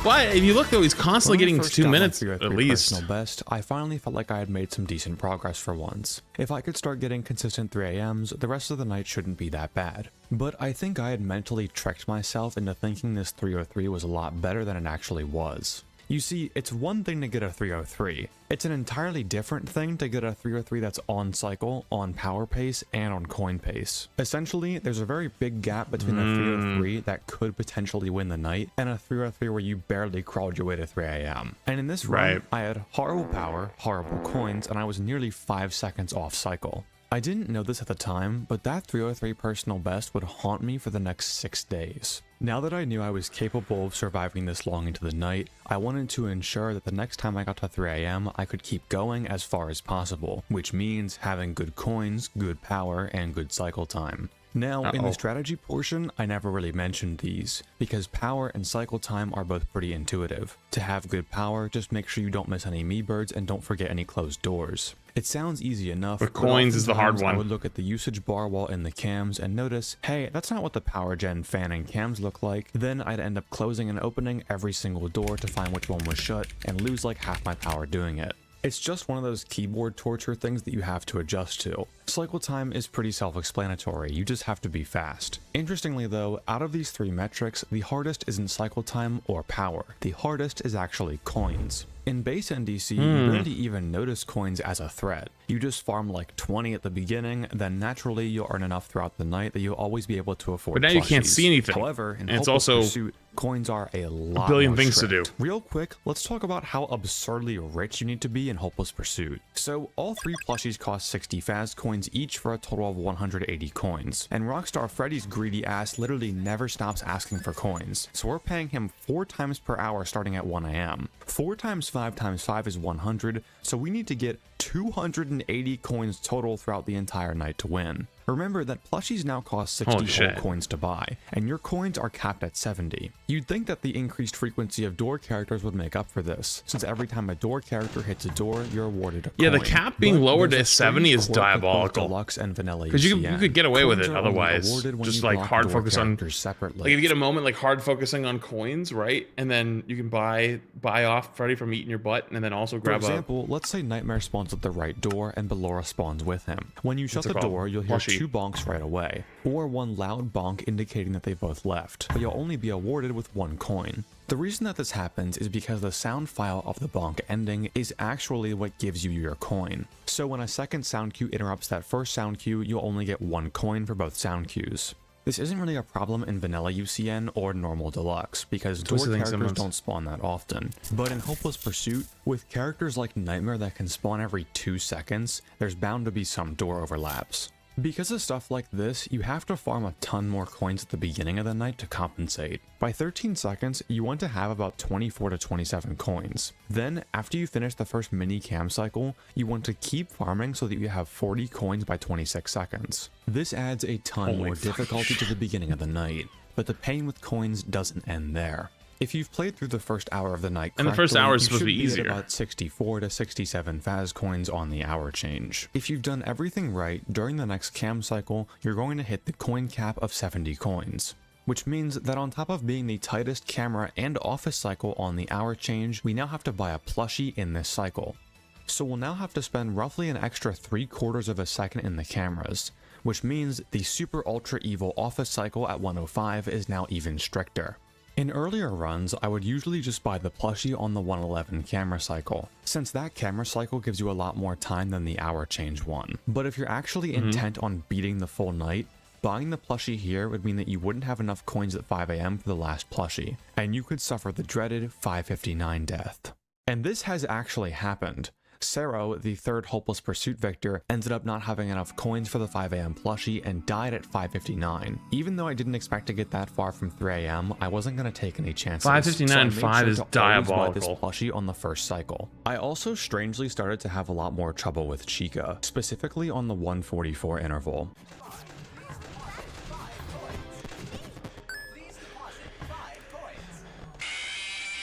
But if you look though, he's constantly getting When I first 2 got my minutes 303 at least. personal best, I finally felt like I had made some decent progress for once. If I could start getting consistent 3 AMs, the rest of the night shouldn't be that bad. But I think I had mentally tricked myself into thinking this 303 was a lot better than it actually was. You see, it's one thing to get a 303. It's an entirely different thing to get a 303 that's on cycle, on power pace, and on coin pace. Essentially, there's a very big gap between a 303 that could potentially win the night and a 303 where you barely crawled your way to 3 AM. And in this run, I had horrible power, horrible coins, and I was nearly 5 seconds off cycle. I didn't know this at the time, but that 303 personal best would haunt me for the next 6 days. Now that I knew I was capable of surviving this long into the night, I wanted to ensure that the next time I got to 3 AM, I could keep going as far as possible, which means having good coins, good power, and good cycle time. Now, in the strategy portion, I never really mentioned these, because power and cycle time are both pretty intuitive. To have good power, just make sure you don't miss any me birds and don't forget any closed doors. It sounds easy enough, But coins is the hard oftentimes one. I would look at the usage bar while in the cams and notice, hey, that's not what the power gen fan and cams look like. Then I'd end up closing and opening every single door to find which one was shut and lose like half my power doing it. It's just one of those keyboard torture things that you have to adjust to. Cycle time is pretty self-explanatory, you just have to be fast. Interestingly though, out of these 3 metrics, the hardest isn't cycle time or power. The hardest is actually coins. In base NDC, you barely even notice coins as a threat. You just farm like 20 at the beginning, then naturally you'll earn enough throughout the night that you'll always be able to afford But now you can't plushies. see anything. However, in And it's Hopeless also Pursuit, coins are a lot billion more things to strict. do. Real quick, let's talk about how absurdly rich you need to be in Hopeless Pursuit. So all 3 plushies cost 60 Faz coins each for a total of 180 coins. And Rockstar Freddy's greedy ass literally never stops asking for coins. So we're paying him 4 times per hour starting at 1 AM. 4 times 5 times 5 is 100, so we need to get 280 coins total throughout the entire night to win. Remember that plushies now cost 60 Holy shit. whole coins to buy, and your coins are capped at 70. You'd think that the increased frequency of door characters would make up for this, since every time a door character hits a door, you're awarded a Yeah, the coin. cap being But lowered there's to a 70 strange is quirk with both diabolical. Deluxe and vanilla Because you UCN. could get away with Coins it are only otherwise. awarded when Just you like block hard door focus on characters separately. like if you get a moment like hard focusing on coins, right? And then you can buy off Freddy from eating your butt, and then also For grab example, let's say Nightmare spawns at the right door and Ballora spawns with him. When you shut What's it the called? door, you'll hear Plushie. 2 bonks right away, or 1 loud bonk indicating that they both left, but you'll only be awarded with 1 coin. The reason that this happens is because the sound file of the bonk ending is actually what gives you your coin. So when a second sound cue interrupts that first sound cue, you'll only get 1 coin for both sound cues. This isn't really a problem in vanilla UCN or normal deluxe, because door Twisted Thing characters Simmons. don't spawn that often. But in Hopeless Pursuit, with characters like Nightmare that can spawn every 2 seconds, there's bound to be some door overlaps. Because of stuff like this, you have to farm a ton more coins at the beginning of the night to compensate. By 13 seconds, you want to have about 24 to 27 coins. Then, after you finish the first mini cam cycle, you want to keep farming so that you have 40 coins by 26 seconds. This adds a ton more difficulty to the beginning of the night, but the pain with coins doesn't end there. If you've played through the first hour of the night correctly, and the first hour is supposed to be easier. About 64 to 67 Faz coins on the hour change. If you've done everything right, during the next cam cycle, you're going to hit the coin cap of 70 coins. Which means that on top of being the tightest camera and office cycle on the hour change, we now have to buy a plushie in this cycle. So we'll now have to spend roughly an extra 3/4 of a second in the cameras, which means the super ultra evil office cycle at 105 is now even stricter. In earlier runs, I would usually just buy the plushie on the 111 camera cycle, since that camera cycle gives you a lot more time than the hour change one. But if you're actually intent on beating the full night, buying the plushie here would mean that you wouldn't have enough coins at 5 AM for the last plushie, and you could suffer the dreaded 559 death. And this has actually happened. Sero, the third Hopeless Pursuit victor, ended up not having enough coins for the 5 AM plushie and died at 559. Even though I didn't expect to get that far from 3 AM, I wasn't going to take any chances. 559 and 5 is diabolical. This plushie on the first cycle. I also strangely started to have a lot more trouble with Chica, specifically on the 144 interval.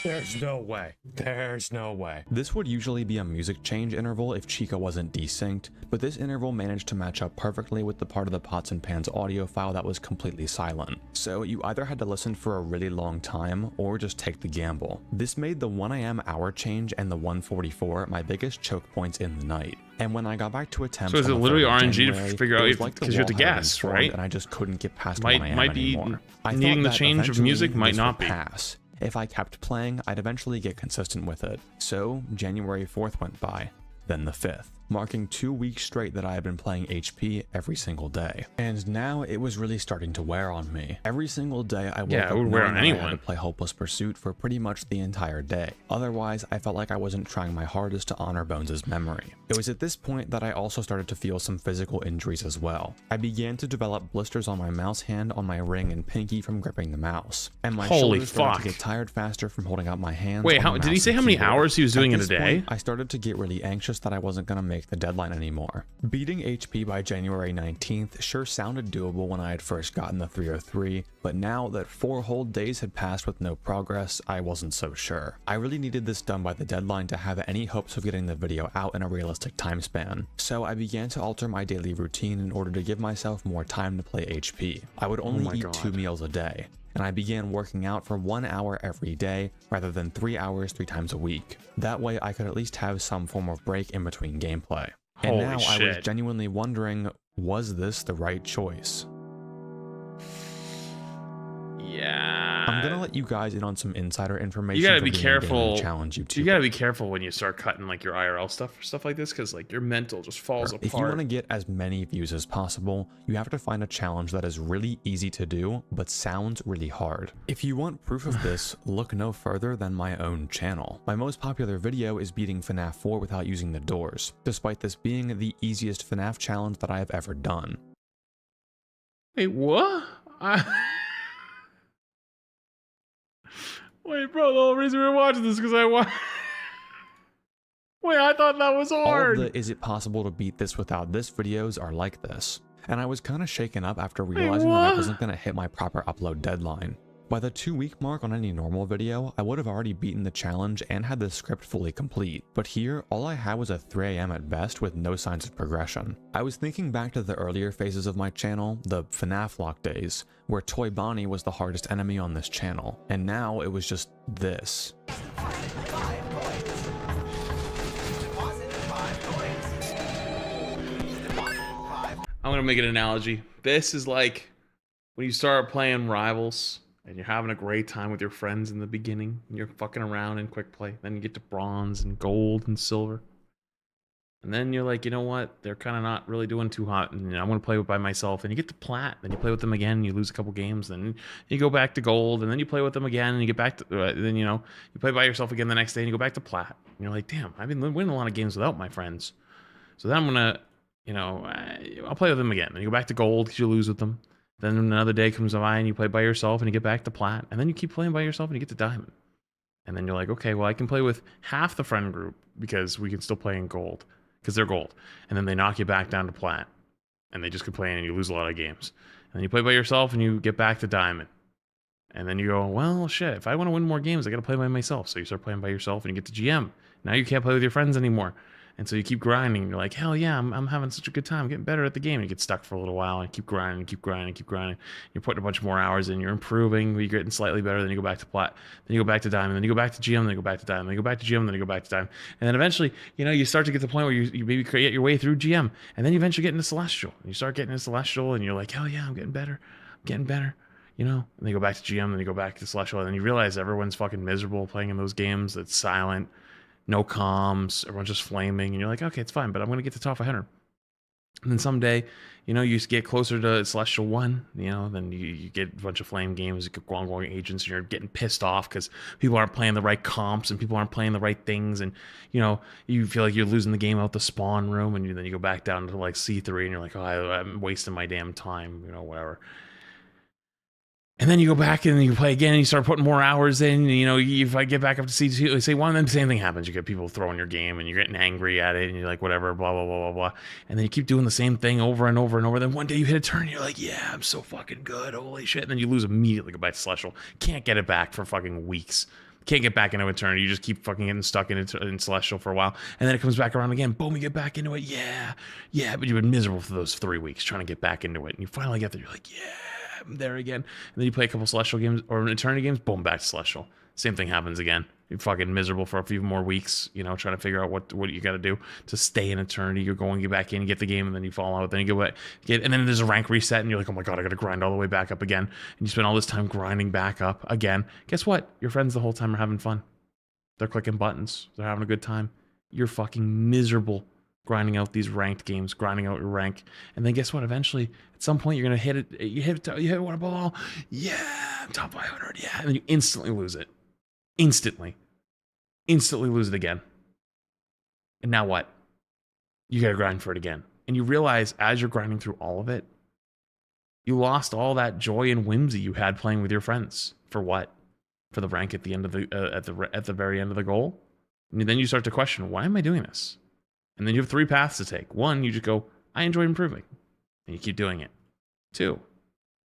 There's no way. There's no way. This would usually be a music change interval if Chica wasn't desynced, but this interval managed to match up perfectly with the part of the Pots and Pans audio file that was completely silent. So you either had to listen for a really long time or just take the gamble. This made the 1 AM hour change and the 144 my biggest choke points in the night. And when I got back to attempts, so is it literally RNG January, to figure out like because you have to guess, right? And I just couldn't get past might 1 AM might be anymore. I needing thought the that change of music, eventually might this not would be. pass. If I kept playing, I'd eventually get consistent with it. So January 4th went by, then the 5th, marking 2 weeks straight that I had been playing HP every single day. And now it was really starting to wear on me. Every single day I woke up knowing that I had to play Hopeless Pursuit for pretty much the entire day. Otherwise, I felt like I wasn't trying my hardest to honor Bones' memory. It was at this point that I also started to feel some physical injuries as well. I began to develop blisters on my mouse hand, on my ring, and pinky from gripping the mouse. And my shoulders started to get tired faster from holding out my hands. Wait, did he say how many hours he was doing in a day? Point, I started to get really anxious that I wasn't going to make the deadline anymore. Beating HP by January 19th sure sounded doable when I had first gotten the 303, but now that 4 whole days had passed with no progress, I wasn't so sure. I really needed this done by the deadline to have any hopes of getting the video out in a realistic time span. So I began to alter my daily routine in order to give myself more time to play HP. I would only eat 2 meals a day, and I began working out for 1 hour every day rather than 3 hours 3 times a week. That way I could at least have some form of break in between gameplay. And now I was genuinely wondering, was this the right choice? Yeah. I'm gonna let you guys in on some insider information. You gotta be careful. Challenge YouTube. You gotta be careful when you start cutting like your IRL stuff like this, because like your mental just falls apart. If you want to get as many views as possible, you have to find a challenge that is really easy to do, but sounds really hard. If you want proof of this, look no further than my own channel. My most popular video is beating Fnaf 4 without using the doors, despite this being the easiest Fnaf challenge that I have ever done. Wait, what? Wait, bro, the whole reason we were watching this is because I want. Wait, I thought that was hard. All of the "is it possible to beat this without this" videos are like this, and I was kind of shaken up after realizing that I wasn't going to hit my proper upload deadline. By the 2-week mark on any normal video, I would have already beaten the challenge and had the script fully complete, but here, all I had was a 3 AM at best with no signs of progression. I was thinking back to the earlier phases of my channel, the Fnaf lock days, where Toy Bonnie was the hardest enemy on this channel, and now it was just this. I'm gonna make an analogy. This is like when you start playing Rivals and you're having a great time with your friends in the beginning, and you're fucking around in quick play. Then you get to bronze and gold and silver. And then you're like, you know what? They're kind of not really doing too hot, and I want to play by myself. And you get to plat, then you play with them again, and you lose a couple games. Then you go back to gold, and then you play with them again, and you get back to then you play by yourself again the next day, and you go back to plat. And you're like, damn, I've been winning a lot of games without my friends. So then I'm gonna you know, I'll play with them again. Then you go back to gold because you lose with them. Then another day comes by and you play by yourself and you get back to plat. And then you keep playing by yourself and you get to diamond. And then you're like, okay, well, I can play with half the friend group because we can still play in gold because they're gold. And then they knock you back down to plat. And they just complain and you lose a lot of games. And then you play by yourself and you get back to diamond. And then you go, well, shit, if I want to win more games, I got to play by myself. So you start playing by yourself and you get to GM. Now you can't play with your friends anymore. And so you keep grinding. You're like, hell yeah, I'm having such a good time. I'm getting better at the game. And you get stuck for a little while and keep grinding, keep grinding, keep grinding. You're putting a bunch more hours in. You're improving. You're getting slightly better. Then you go back to plat. Then you go back to diamond. Then you go back to GM. Then you go back to diamond. Then you go back to GM. Then you go back to diamond. And then eventually, you know, you start to get to the point where you maybe create your way through GM. And then you eventually get into Celestial. And you start getting into Celestial and you're like, hell yeah, I'm getting better. I'm getting better. You know, and then you go back to GM, then you go back to Celestial, and then you realize everyone's fucking miserable playing in those games. It's silent, no comms, everyone's just flaming, and you're like, okay, it's fine, but I'm gonna get to top 500. And then someday, you know, you get closer to Celestial 1, you know, then you get a bunch of flame games, you get going agents, and you're getting pissed off because people aren't playing the right comps and people aren't playing the right things, and you know, you feel like you're losing the game out the spawn room, and then you go back down to like C3, and you're like, oh, I'm wasting my damn time, you know, whatever. And then you go back and you play again and you start putting more hours in. You know, if I get back up to C2, C1, then the same thing happens. You get people throwing your game and you're getting angry at it and you're like, whatever, blah, blah, blah, blah, blah. And then you keep doing the same thing over and over and over. Then one day you hit a turn and you're like, yeah, I'm so fucking good. Holy shit. And then you lose immediately, go back to Celestial. Can't get it back for fucking weeks. Can't get back into Eternity. You just keep fucking getting stuck in Celestial for a while. And then it comes back around again. Boom, you get back into it. Yeah. Yeah, but you've been miserable for those 3 weeks trying to get back into it. And you finally get there. You're like, yeah. I'm there again. And then you play a couple Celestial games or Eternity games, boom, back to Celestial. Same thing happens again. You're fucking miserable for a few more weeks, you know, trying to figure out what you got to do to stay in Eternity. You're going, get back in, get the game, and then you fall out. Then you go back, and then there's a rank reset, and you're like, oh my god, I got to grind all the way back up again. And you spend all this time grinding back up again. Guess what? Your friends the whole time are having fun. They're clicking buttons. They're having a good time. You're fucking miserable grinding out these ranked games, grinding out your rank. And then guess what? Eventually, at some point, you're going to hit it. You hit one ball. Yeah, I'm top 500. Yeah. And then you instantly lose it. Instantly lose it again. And now what? You got to grind for it again. And you realize as you're grinding through all of it, you lost all that joy and whimsy you had playing with your friends. For what? For the rank at the end of at the very end of the goal. And then you start to question, why am I doing this? And then you have 3 paths to take. 1, you just go, I enjoy improving. And you keep doing it. 2,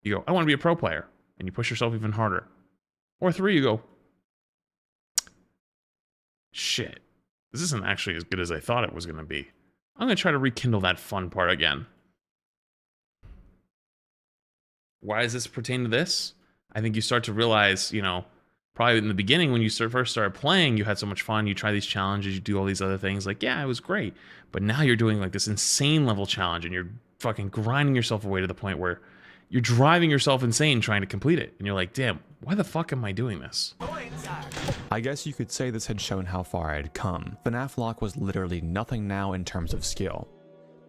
you go, I want to be a pro player. And you push yourself even harder. Or 3, you go, shit, this isn't actually as good as I thought it was going to be. I'm going to try to rekindle that fun part again. Why does this pertain to this? I think you start to realize, you know, probably in the beginning when you first started playing, you had so much fun, you try these challenges, you do all these other things, like, yeah, it was great. But now you're doing like this insane level challenge and you're fucking grinding yourself away to the point where you're driving yourself insane trying to complete it. And you're like, damn, why the fuck am I doing this? I guess you could say this had shown how far I had come. Fnaf Lock was literally nothing now in terms of skill.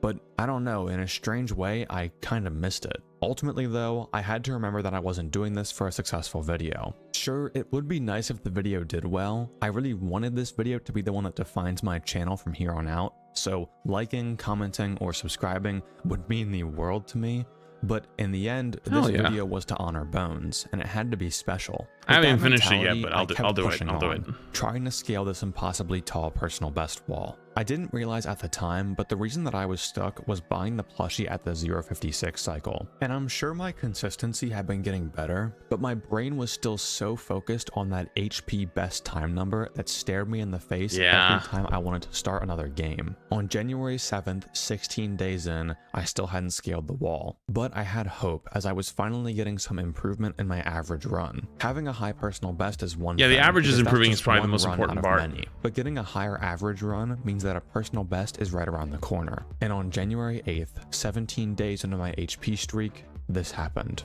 But I don't know, in a strange way, I kind of missed it. Ultimately though, I had to remember that I wasn't doing this for a successful video. Sure, it would be nice if the video did well. I really wanted this video to be the one that defines my channel from here on out. So liking, commenting, or subscribing would mean the world to me. But in the end, this video was to honor Bones, and it had to be special. I haven't even finished it yet, but I'll do it. Trying to scale this impossibly tall personal best wall. I didn't realize at the time, but the reason that I was stuck was buying the plushie at the 0.56 cycle. And I'm sure my consistency had been getting better, but my brain was still so focused on that HP best time number that stared me in the face every time I wanted to start another game. On January 7th, 16 days in, I still hadn't scaled the wall. But I had hope as I was finally getting some improvement in my average run. Having a high personal best is one thing. Yeah, the average is improving is probably the most important part. But getting a higher average run means that a personal best is right around the corner. And on January 8th, 17 days into my HP streak, this happened.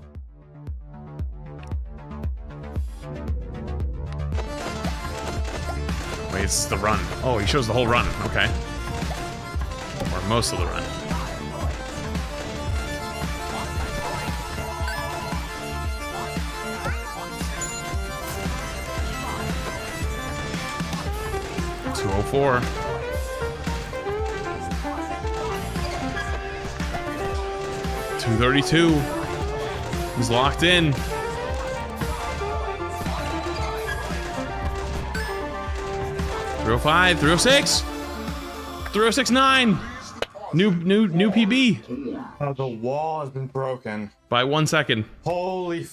Wait, this is the run. Oh, he shows the whole run. Okay. Or most of the run. 232. He's locked in. 305, 306, 306.9. New PB. Oh, the wall has been broken. By 1 second. Holy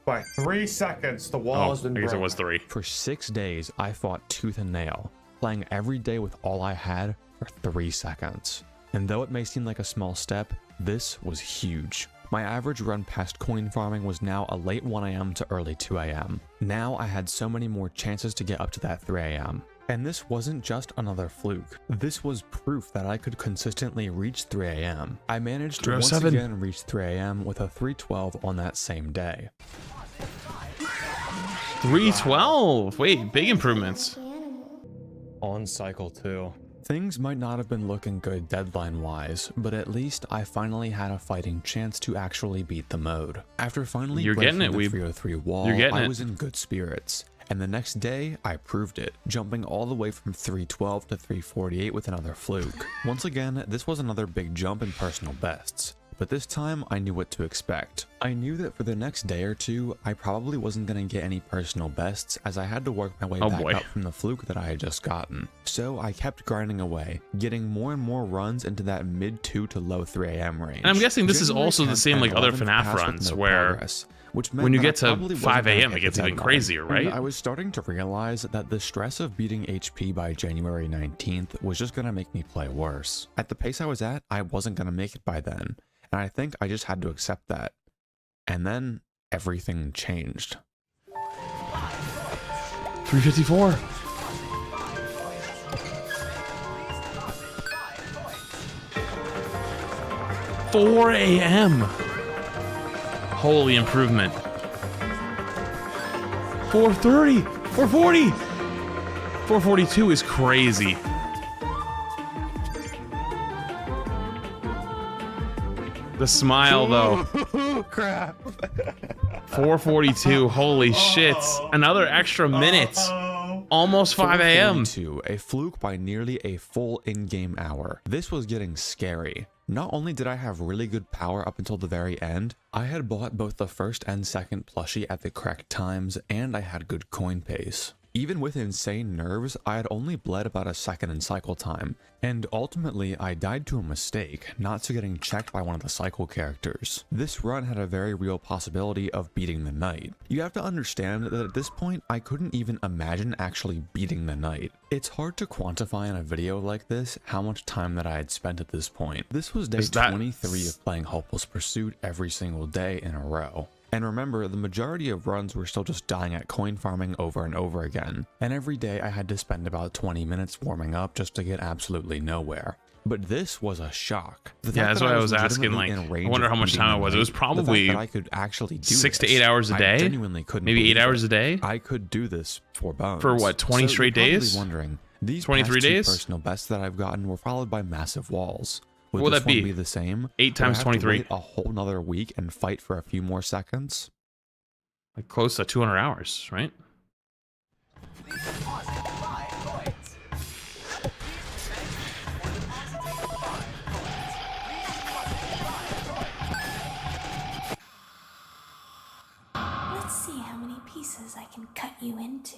by 3 seconds, the wall has been broken. I guess it was 3. For 6 days, I fought tooth and nail, playing every day with all I had for 3 seconds. And though it may seem like a small step, this was huge. My average run past coin farming was now a late 1 AM to early 2 AM. Now I had so many more chances to get up to that 3 AM. And this wasn't just another fluke. This was proof that I could consistently reach 3 AM. I managed to once again reach 3 AM with a 312 on that same day. 312. Wait, big improvements. On cycle 2. Things might not have been looking good deadline-wise, but at least I finally had a fighting chance to actually beat the mode. After finally breaking the 303 wall, I was in good spirits. And the next day, I proved it, jumping all the way from 312 to 348 with another fluke. Once again, this was another big jump in personal bests. But this time, I knew what to expect. I knew that for the next day or two, I probably wasn't going to get any personal bests as I had to work my way back up from the fluke that I had just gotten. So I kept grinding away, getting more and more runs into that mid 2 to low 3 AM range. And I'm guessing this is also the same like other FNAF runs where when you get to 5 AM it gets even crazier, right? And I was starting to realize that the stress of beating HP by January 19th was just going to make me play worse. At the pace I was at, I wasn't going to make it by then. And I think I just had to accept that. And then everything changed. 354. $4 AM. Holy improvement. 430. 440. 442 is crazy. The smile, though. Crap. 442. Holy shits. Another extra minute. Almost 5 AM. A fluke by nearly a full in-game hour. This was getting scary. Not only did I have really good power up until the very end, I had bought both the first and second plushie at the correct times, and I had good coin pace. Even with insane nerves, I had only bled about a second in cycle time, and ultimately I died to a mistake, not to getting checked by one of the cycle characters. This run had a very real possibility of beating the knight. You have to understand that at this point, I couldn't even imagine actually beating the knight. It's hard to quantify in a video like this how much time that I had spent at this point. This was day 23 of playing Hopeless Pursuit every single day in a row. And remember, the majority of runs were still just dying at coin farming over and over again. And every day I had to spend about 20 minutes warming up just to get absolutely nowhere. But this was a shock. Yeah, that's why I was asking, like, I wonder how much time it was. It was probably I could actually do 6 to 8 hours a day. I genuinely couldn't. Maybe 8 hours a day. I could do this for bones. For what, 20 straight days? Wondering, these 23 past two days? personal bests that I've gotten were followed by massive walls. What would that be? The same? 8 times 23. Wait a whole nother week and fight for a few more seconds. Like close to 200 hours, right? Let's see how many pieces I can cut you into.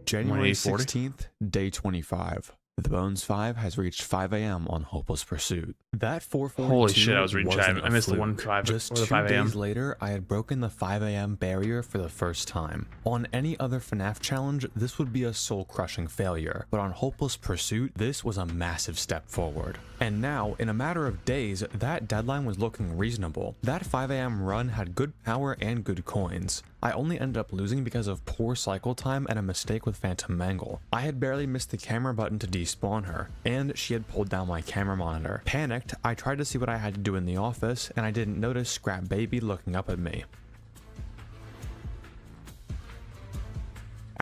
January 16th, day 25. The Bones 5 has reached 5 AM on Hopeless Pursuit. That 442 Holy shit, I was reading chat. I missed the 1-5 Just or the 5 2 AM. days later, I had broken the 5 AM barrier for the first time. On any other FNAF challenge, this would be a soul-crushing failure, but on Hopeless Pursuit, this was a massive step forward. And now, in a matter of days, that deadline was looking reasonable. That 5 AM run had good power and good coins. I only ended up losing because of poor cycle time and a mistake with Phantom Mangle. I had barely missed the camera button to despawn her, and she had pulled down my camera monitor. Panicked, I tried to see what I had to do in the office, and I didn't notice Scrap Baby looking up at me.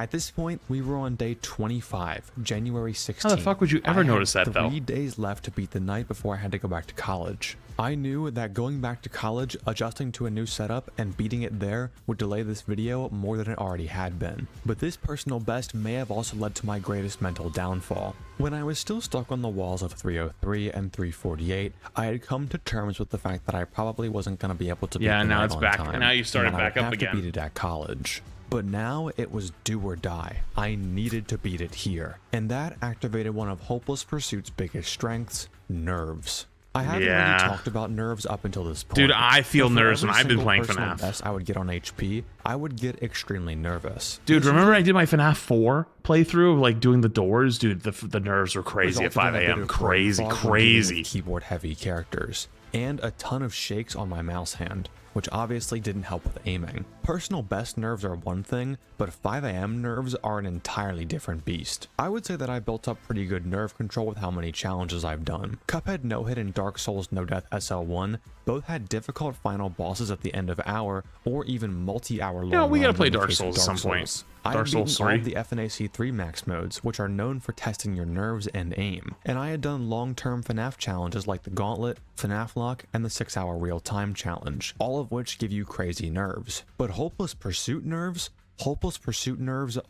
At this point, we were on day 25, January 16th. How the fuck would you ever notice that, though? 3 days left to beat the night before I had to go back to college. I knew that going back to college, adjusting to a new setup, and beating it there would delay this video more than it already had been. But this personal best may have also led to my greatest mental downfall. When I was still stuck on the walls of 303 and 348, I had come to terms with the fact that I probably wasn't going to be able to beat the now night it's on back. time, Now you started and that I back would up have again. to beat it at college. But now it was do or die. I needed to beat it here. And that activated one of Hopeless Pursuit's biggest strengths, nerves. I haven't really talked about nerves up until this point. Dude, I feel But for nerves when every I've been single playing personal FNAF. best I would get on HP, I would get extremely nervous. Dude, remember I did my FNAF 4 playthrough of like doing the doors? Dude, the nerves were crazy at 5 a.m. Crazy. Keyboard heavy characters. And a ton of shakes on my mouse hand, which obviously didn't help with aiming. Personal best nerves are one thing, but 5 a.m. nerves are an entirely different beast. I would say that I built up pretty good nerve control with how many challenges I've done. Cuphead No Hit and Dark Souls No Death SL1 both had difficult final bosses at the end of hour or even multi-hour long. Yeah, we gotta runs play in the Dark case of Souls at some point. I Dark had beaten Souls all 3. of the FNAC 3 max modes, which are known for testing your nerves and aim. And I had done long-term FNAF challenges like the Gauntlet, FNAF Lock, and the 6-hour real-time challenge, all of which give you crazy nerves. But Hopeless Pursuit nerves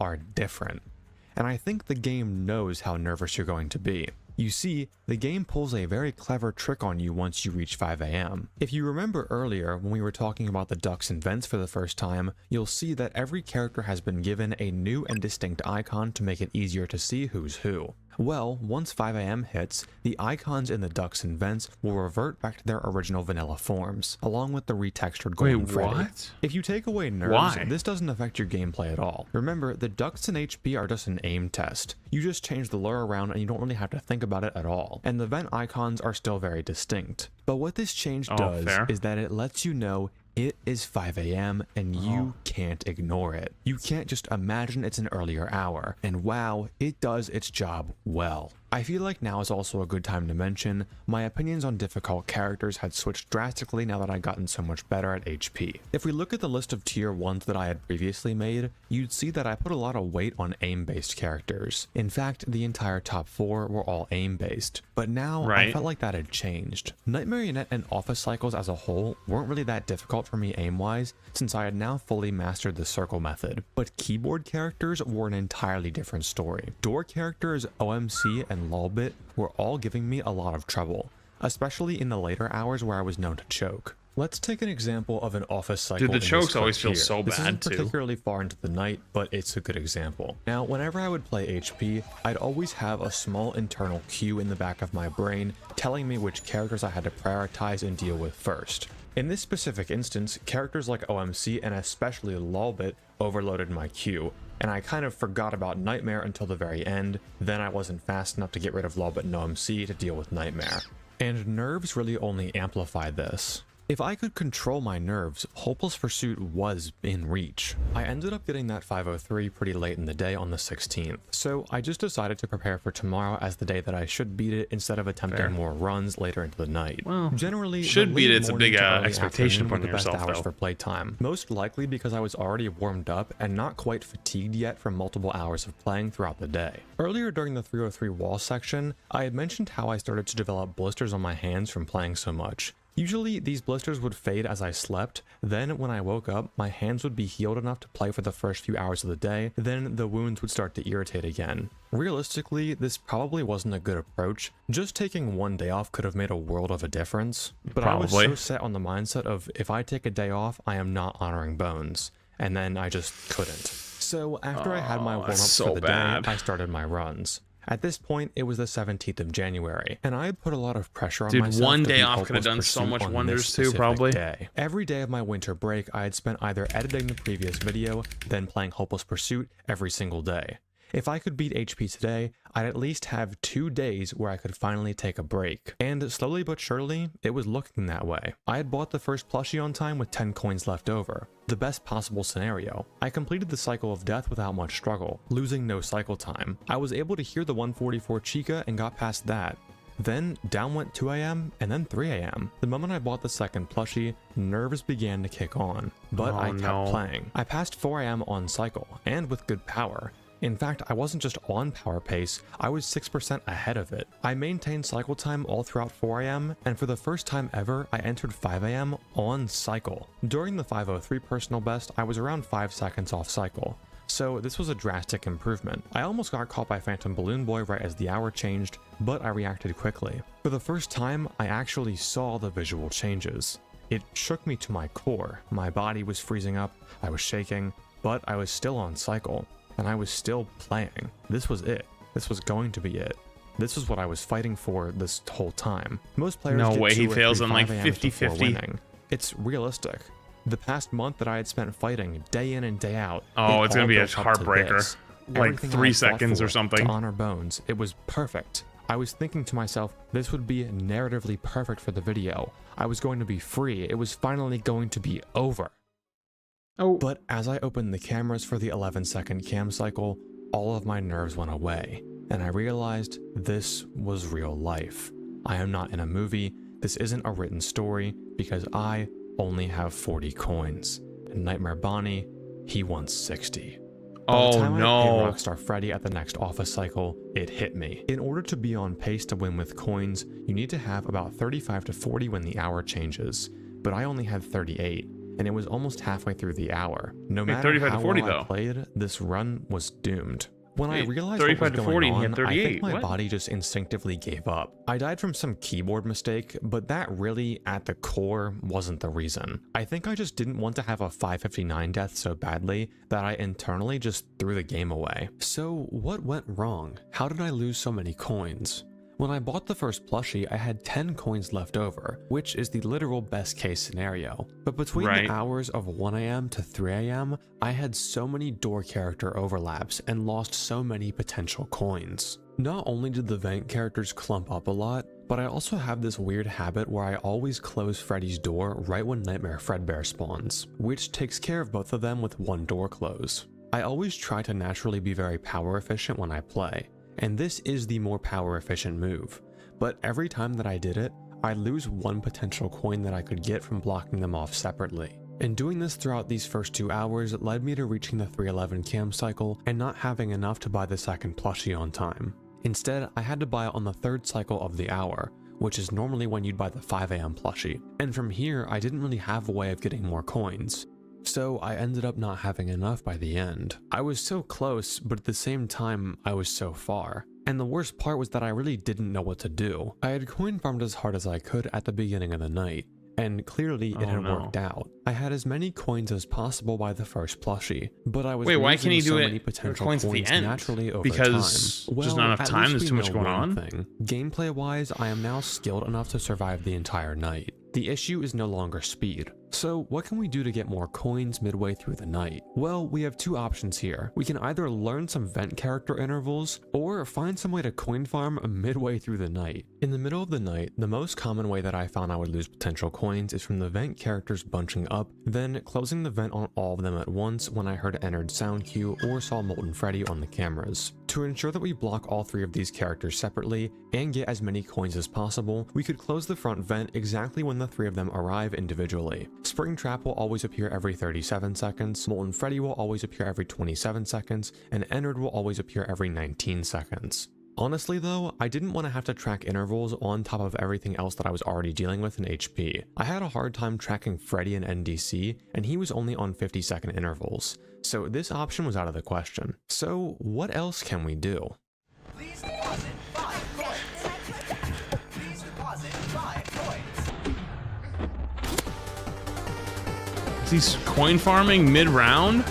are different. And I think the game knows how nervous you're going to be. You see, the game pulls a very clever trick on you once you reach 5 a.m. If you remember earlier when we were talking about the ducks and vents for the first time, you'll see that every character has been given a new and distinct icon to make it easier to see who's who. Well, once 5 a.m. hits, the icons in the ducts and vents will revert back to their original vanilla forms, along with the retextured Golden Freddy. What? If you take away nerves, Why? this doesn't affect your gameplay at all. Remember, the ducts and HP are just an aim test. You just change the lure around and you don't really have to think about it at all. And the vent icons are still very distinct. But what this change does is that it lets you know it is 5 a.m. and you can't ignore it. You can't just imagine it's an earlier hour. And wow, it does its job well. I feel like now is also a good time to mention, my opinions on difficult characters had switched drastically now that I'd gotten so much better at HP. If we look at the list of tier 1s that I had previously made, you'd see that I put a lot of weight on aim-based characters. In fact, the entire top 4 were all aim-based. But now, I felt like that had changed. Night Marionette and Office Cycles as a whole weren't really that difficult for me aim-wise, since I had now fully mastered the circle method. But keyboard characters were an entirely different story. Door characters, OMC, and Lolbit were all giving me a lot of trouble, especially in the later hours where I was known to choke. Let's take an example of an Office Cycle. Dude, the chokes always feel here. so This bad, isn't too. particularly far into the night, but it's a good example. Now, whenever I would play HP, I'd always have a small internal cue in the back of my brain telling me which characters I had to prioritize and deal with first. In this specific instance, characters like OMC and especially Lolbit overloaded my queue, and I kind of forgot about Nightmare until the very end. Then I wasn't fast enough to get rid of Lolbit and OMC to deal with Nightmare. And nerves really only amplify this. If I could control my nerves, Hopeless Pursuit was in reach. I ended up getting that 503 pretty late in the day on the 16th, so I just decided to prepare for tomorrow as the day that I should beat it instead of attempting more runs later into the night. Well, generally, should the beat late it's a morning big to early expectation afternoon were upon the best yourself, hours though. for playtime, most likely because I was already warmed up and not quite fatigued yet from multiple hours of playing throughout the day. Earlier during the 303 wall section, I had mentioned how I started to develop blisters on my hands from playing so much. Usually, these blisters would fade as I slept, then when I woke up, my hands would be healed enough to play for the first few hours of the day, then the wounds would start to irritate again. Realistically, this probably wasn't a good approach. Just taking one day off could have made a world of a difference, but I was so set on the mindset of if I take a day off, I am not honoring bones, and then I just couldn't. So after I had my warm-ups for the day, I started my runs. At this point, it was the 17th of January, and I had put a lot of pressure on myself. Dude, one to day beat off could have Hopeless done so Pursuit much on wonders this too, specific probably. day. Every day of my winter break, I had spent either editing the previous video, then playing Hopeless Pursuit every single day. If I could beat HP today, I'd at least have 2 days where I could finally take a break. And slowly but surely, it was looking that way. I had bought the first plushie on time with 10 coins left over. The best possible scenario. I completed the cycle of death without much struggle, losing no cycle time. I was able to hear the 144 Chica and got past that. Then down went 2 AM and then 3 AM. The moment I bought the second plushie, nerves began to kick on, but I kept playing. I passed 4 AM on cycle, and with good power. In fact, I wasn't just on power pace, I was 6% ahead of it. I maintained cycle time all throughout 4 AM, and for the first time ever, I entered 5 AM on cycle. During the 503 personal best, I was around 5 seconds off cycle. So this was a drastic improvement. I almost got caught by Phantom Balloon Boy right as the hour changed, but I reacted quickly. For the first time, I actually saw the visual changes. It shook me to my core. My body was freezing up, I was shaking, but I was still on cycle. And I was still playing. This was it. This was going to be it. This was what I was fighting for this whole time. Most players no get way he 2 or fails 3 on like 5 AMs before 50-50. winning. It's realistic. The past month that I had spent fighting day in and day out. Oh, it's gonna all be a built up to heartbreaker. this. Like Everything 3 I fought seconds or for something. To honor Bones, it was perfect. I was thinking to myself, this would be narratively perfect for the video. I was going to be free. It was finally going to be over. Oh. But as I opened the cameras for the 11-second cam cycle, all of my nerves went away, and I realized this was real life. I am not in a movie, this isn't a written story, because I only have 40 coins, and Nightmare Bonnie, he wants 60. By the time I paid Rockstar Freddy at the next office cycle, it hit me. In order to be on pace to win with coins, you need to have about 35 to 40 when the hour changes, but I only had 38. And it was almost halfway through the hour. No matter 35 how to 40 well I though. played, this run was doomed. When I realized 35 what was to going 40 and he on, had 38. I think my What? body just instinctively gave up. I died from some keyboard mistake, but that really, at the core, wasn't the reason. I think I just didn't want to have a 559 death so badly that I internally just threw the game away. So what went wrong? How did I lose so many coins? When I bought the first plushie, I had 10 coins left over, which is the literal best case scenario. But between the hours of 1 AM to 3 AM, I had so many door character overlaps and lost so many potential coins. Not only did the vent characters clump up a lot, but I also have this weird habit where I always close Freddy's door right when Nightmare Fredbear spawns, which takes care of both of them with one door close. I always try to naturally be very power efficient when I play, and this is the more power efficient move, but every time that I did it, I'd lose one potential coin that I could get from blocking them off separately. And doing this throughout these first 2 hours led me to reaching the 311 cam cycle and not having enough to buy the second plushie on time. Instead, I had to buy it on the 3rd cycle of the hour, which is normally when you'd buy the 5 AM plushie. And from here, I didn't really have a way of getting more coins. So I ended up not having enough by the end. I was so close, but at the same time, I was so far. And the worst part was that I really didn't know what to do. I had coin farmed as hard as I could at the beginning of the night, and clearly it had worked out. I had as many coins as possible by the first plushie, but I was why can't he do so it many potential coins at the end? naturally over Because time. there's not enough time, there's too much going on? Gameplay wise, I am now skilled enough to survive the entire night. The issue is no longer speed. So what can we do to get more coins midway through the night? Well, we have 2 options here. We can either learn some vent character intervals, or find some way to coin farm midway through the night. In the middle of the night, the most common way that I found I would lose potential coins is from the vent characters bunching up, then closing the vent on all of them at once when I heard an entered sound cue or saw Molten Freddy on the cameras. To ensure that we block all 3 of these characters separately and get as many coins as possible, we could close the front vent exactly when the 3 of them arrive individually. Springtrap will always appear every 37 seconds, Molten Freddy will always appear every 27 seconds, and Entered will always appear every 19 seconds. Honestly though, I didn't want to have to track intervals on top of everything else that I was already dealing with in HP. I had a hard time tracking Freddy in NDC, and he was only on 50-second intervals, so this option was out of the question. So what else can we do? Please deposit 5 coins. Please deposit 5 coins. Is he coin farming mid-round?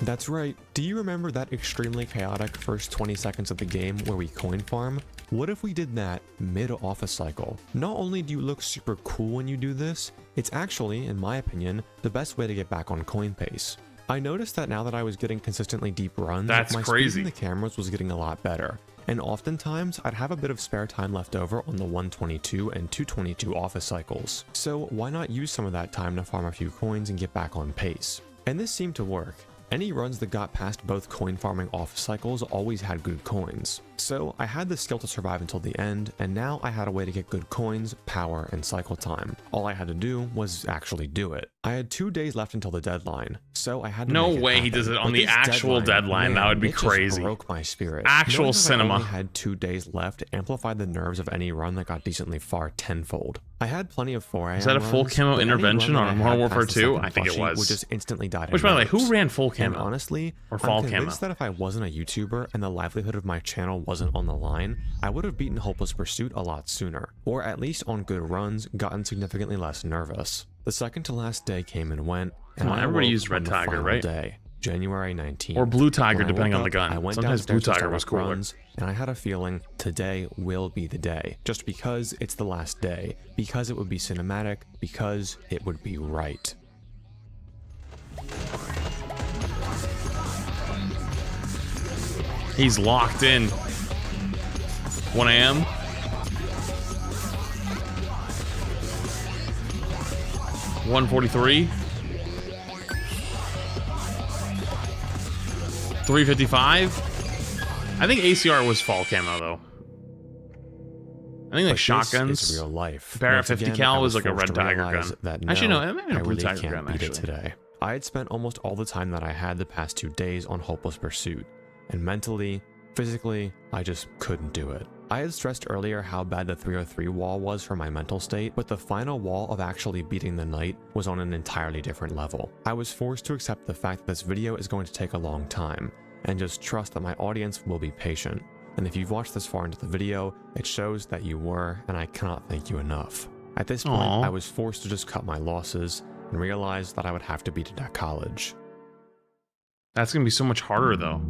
That's right. Do you remember that extremely chaotic first 20 seconds of the game where we coin farm? What if we did that mid-office cycle? Not only do you look super cool when you do this, it's actually, in my opinion, the best way to get back on coin pace. I noticed that now that I was getting consistently deep runs, my speed in the cameras was getting a lot better. And oftentimes, I'd have a bit of spare time left over on the 122 and 222 office cycles. So why not use some of that time to farm a few coins and get back on pace? And this seemed to work. Any runs that got past both coin farming off cycles always had good coins. So I had the skill to survive until the end, and now I had a way to get good coins, power, and cycle time. All I had to do was actually do it. I had 2 days left until the deadline, so I had to No make it way happen. he does it on But the this actual deadline. That would be it just crazy. broke my spirit. Actual Knowing that cinema. I only had 2 days left amplified the nerves of any run that got decently far tenfold. I had plenty of 4 AM Is that a full runs, camo but any intervention run on that I Modern had Warfare past the 2? second I think it plushie was. would just instantly die to Which, by the way, who nerves. ran full camo? And honestly, Or fall I'm convinced camo? that if I wasn't a YouTuber and the livelihood of my channel wasn't on the line, I would have beaten Hopeless Pursuit a lot sooner, or at least on good runs, gotten significantly less nervous. The second to last day came and went, and Come on, I everybody awoke used Red on the Tiger, final right? day, January 19th. Or Blue Tiger, When I depending woke on the up, gun. I went Sometimes Blue downstairs to Tiger start was up cooler. runs, and I had a feeling today will be the day, just because it's the last day, because it would be cinematic, because it would be right. He's locked in. 1 AM. $143. 355. I think ACR was fall camo though. I think like But shotguns. This is real life. Barrett Once 50 again, cal I was like a forced Red to Tiger realize gun. That Actually, no, no, it might have been a I Blue really Tiger can't gun, beat it actually. today. I had spent almost all the time that I had the past 2 days on Hopeless Pursuit, and mentally, physically, I just couldn't do it. I had stressed earlier how bad the 303 wall was for my mental state, but the final wall of actually beating the night was on an entirely different level. I was forced to accept the fact that this video is going to take a long time, and just trust that my audience will be patient. And if you've watched this far into the video, it shows that you were, and I cannot thank you enough. At this point, Aww. I was forced to just cut my losses and realize that I would have to beat it at college. That's gonna be so much harder though.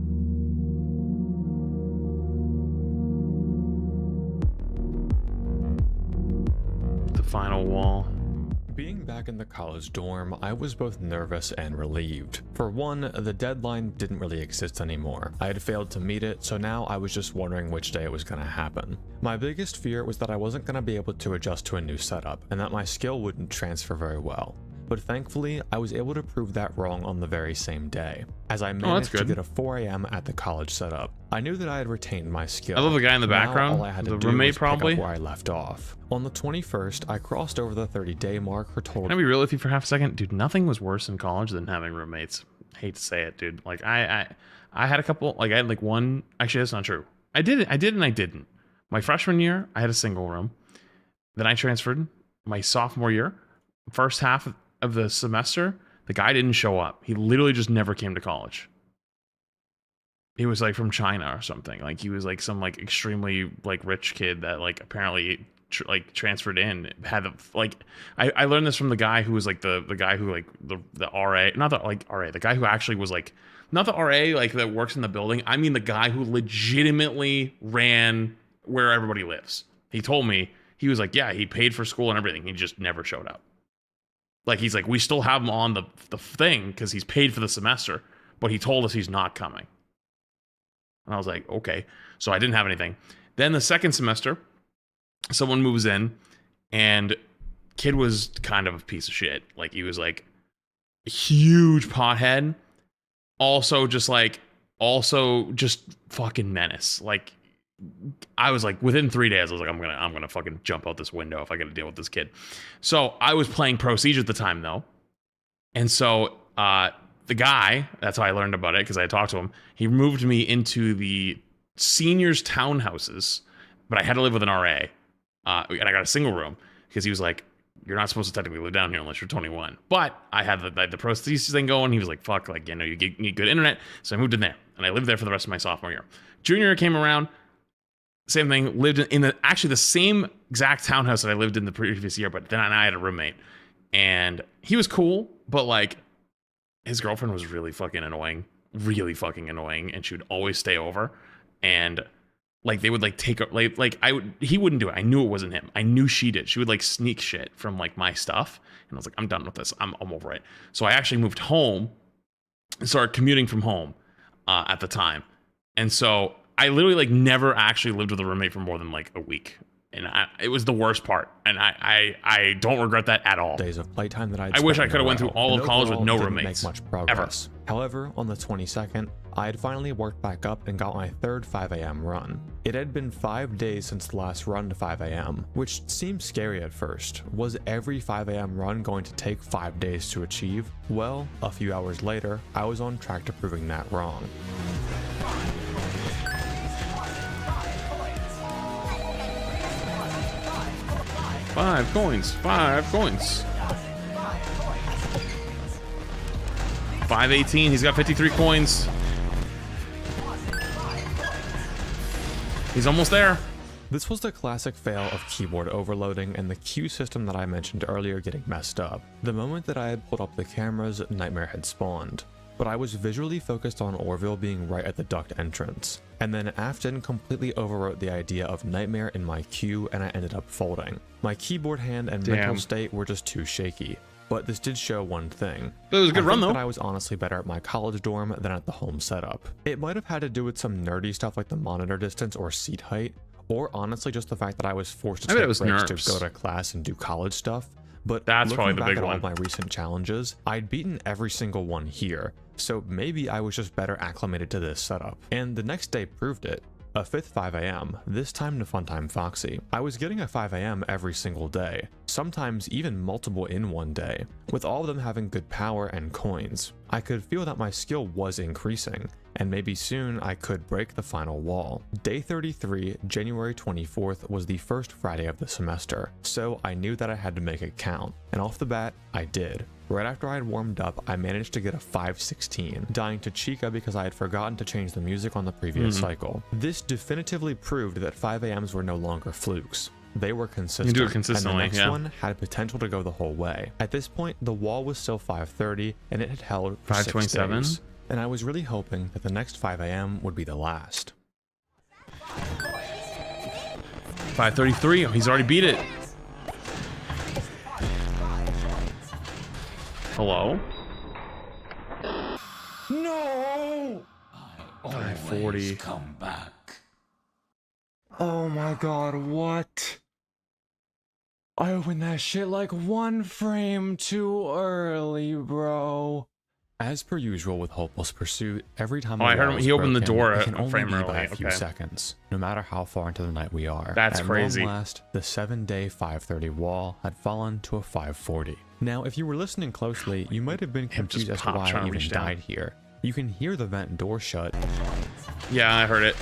The final wall. Being back in the college dorm, I was both nervous and relieved. For one, the deadline didn't really exist anymore. I had failed to meet it, so now I was just wondering which day it was going to happen. My biggest fear was that I wasn't going to be able to adjust to a new setup, and that my skill wouldn't transfer very well. But thankfully, I was able to prove that wrong on the very same day, as I managed to good. get a 4 AM at the college setup. I knew that I had retained my skill. I love the guy in the Now, background, all I had to the do roommate was pick probably. up where I left off. On the 21st, I crossed over the 30-day marker told. Can I be real with you for half a second? Dude, nothing was worse in college than having roommates. Hate to say it, dude. Like I had a couple, like I had like one, actually that's not true. I did and I didn't. My freshman year, I had a single room. Then I transferred my sophomore year. First half of the semester, the guy didn't show up. He literally just never came to college. He was like from China or something. Like he was like some like extremely like rich kid that like apparently like transferred in. Had the, like I learned this from the guy who was like the guy who like the RA, not the like RA, the guy who actually was like not the RA like that works in the building. I mean the guy who legitimately ran where everybody lives. He told me, he was like, yeah, he paid for school and everything. He just never showed up. Like he's like, we still have him on the thing because he's paid for the semester, but he told us he's not coming. And I was like, okay. So I didn't have anything. Then the second semester, someone moves in, and kid was kind of a piece of shit. Like he was like a huge pothead. Also just fucking menace. Like I was like, within 3 days, I was like, I'm gonna fucking jump out this window if I gotta deal with this kid. So I was playing Pro Siege at the time though. And so the guy, that's how I learned about it, because I talked to him, he moved me into the seniors townhouses, but I had to live with an RA. And I got a single room because he was like, you're not supposed to technically live down here unless you're 21. But I had the Pro Siege thing going. He was like, fuck, like, you know, you need good internet. So I moved in there, and I lived there for the rest of my sophomore year. Junior year came around, same thing, lived in the same exact townhouse that I lived in the previous year, but then I had a roommate. And he was cool, but like his girlfriend was really fucking annoying, and she would always stay over. And like they would like take her, he wouldn't do it. I knew it wasn't him. I knew she did. She would like sneak shit from like my stuff. And I was like, I'm done with this. I'm over it. So I actually moved home and started commuting from home at the time. And so I literally like never actually lived with a roommate for more than like a week. And it was the worst part, and I don't regret that at all. Days of playtime that I wish I could have went through all of college with no roommates. Make much progress. However, on the 22nd, I had finally worked back up and got my third 5 a.m. run. It had been 5 days since the last run to 5 a.m., which seemed scary at first. Was every 5 a.m. run going to take 5 days to achieve? Well, a few hours later, I was on track to proving that wrong. Five coins. 518. He's got 53 coins. He's almost there. This was the classic fail of keyboard overloading and the queue system that I mentioned earlier getting messed up. The moment that I had pulled up the cameras, Nightmare had spawned. But I was visually focused on Orville being right at the duct entrance. And then Afton completely overwrote the idea of Nightmare in my queue and I ended up folding. My keyboard hand and mental state were just too shaky. But this did show one thing. It was a good run though. That I was honestly better at my college dorm than at the home setup. It might have had to do with some nerdy stuff like the monitor distance or seat height, or honestly just the fact that I was forced to take breaks to go to class and do college stuff. But that's probably the big one. All my recent challenges, I'd beaten every single one here, so maybe I was just better acclimated to this setup. And the next day proved it. A fifth 5 a.m., this time to Funtime Foxy. I was getting a 5 a.m. every single day, sometimes even multiple in one day, with all of them having good power and coins. I could feel that my skill was increasing, and maybe soon I could break the final wall. Day 33, January 24th, was the first Friday of the semester, so I knew that I had to make it count, and off the bat, I did. Right after I had warmed up, I managed to get a 516, dying to Chica because I had forgotten to change the music on the previous cycle. This definitively proved that 5 a.m.s were no longer flukes. They were consistent. You do it consistently, and the next one had potential to go the whole way. At this point, the wall was still 530, and it had held for 527. 6 days. And I was really hoping that the next 5 a.m. would be the last. 533. Oh, he's already beat it. Hello? No! 540. Come back. Oh my god, what? I opened that shit like 1 frame too early, bro. As per usual with Hopeless Pursuit, every time I heard him, he opened the door it can a only frame be early. by a few seconds, no matter how far into the night we are. That's At crazy. long last, the 7-day 530 wall had fallen to a 540. Now, if you were listening closely, you might have been confused as to why I even died here. You can hear the vent door shut. Yeah, I heard it.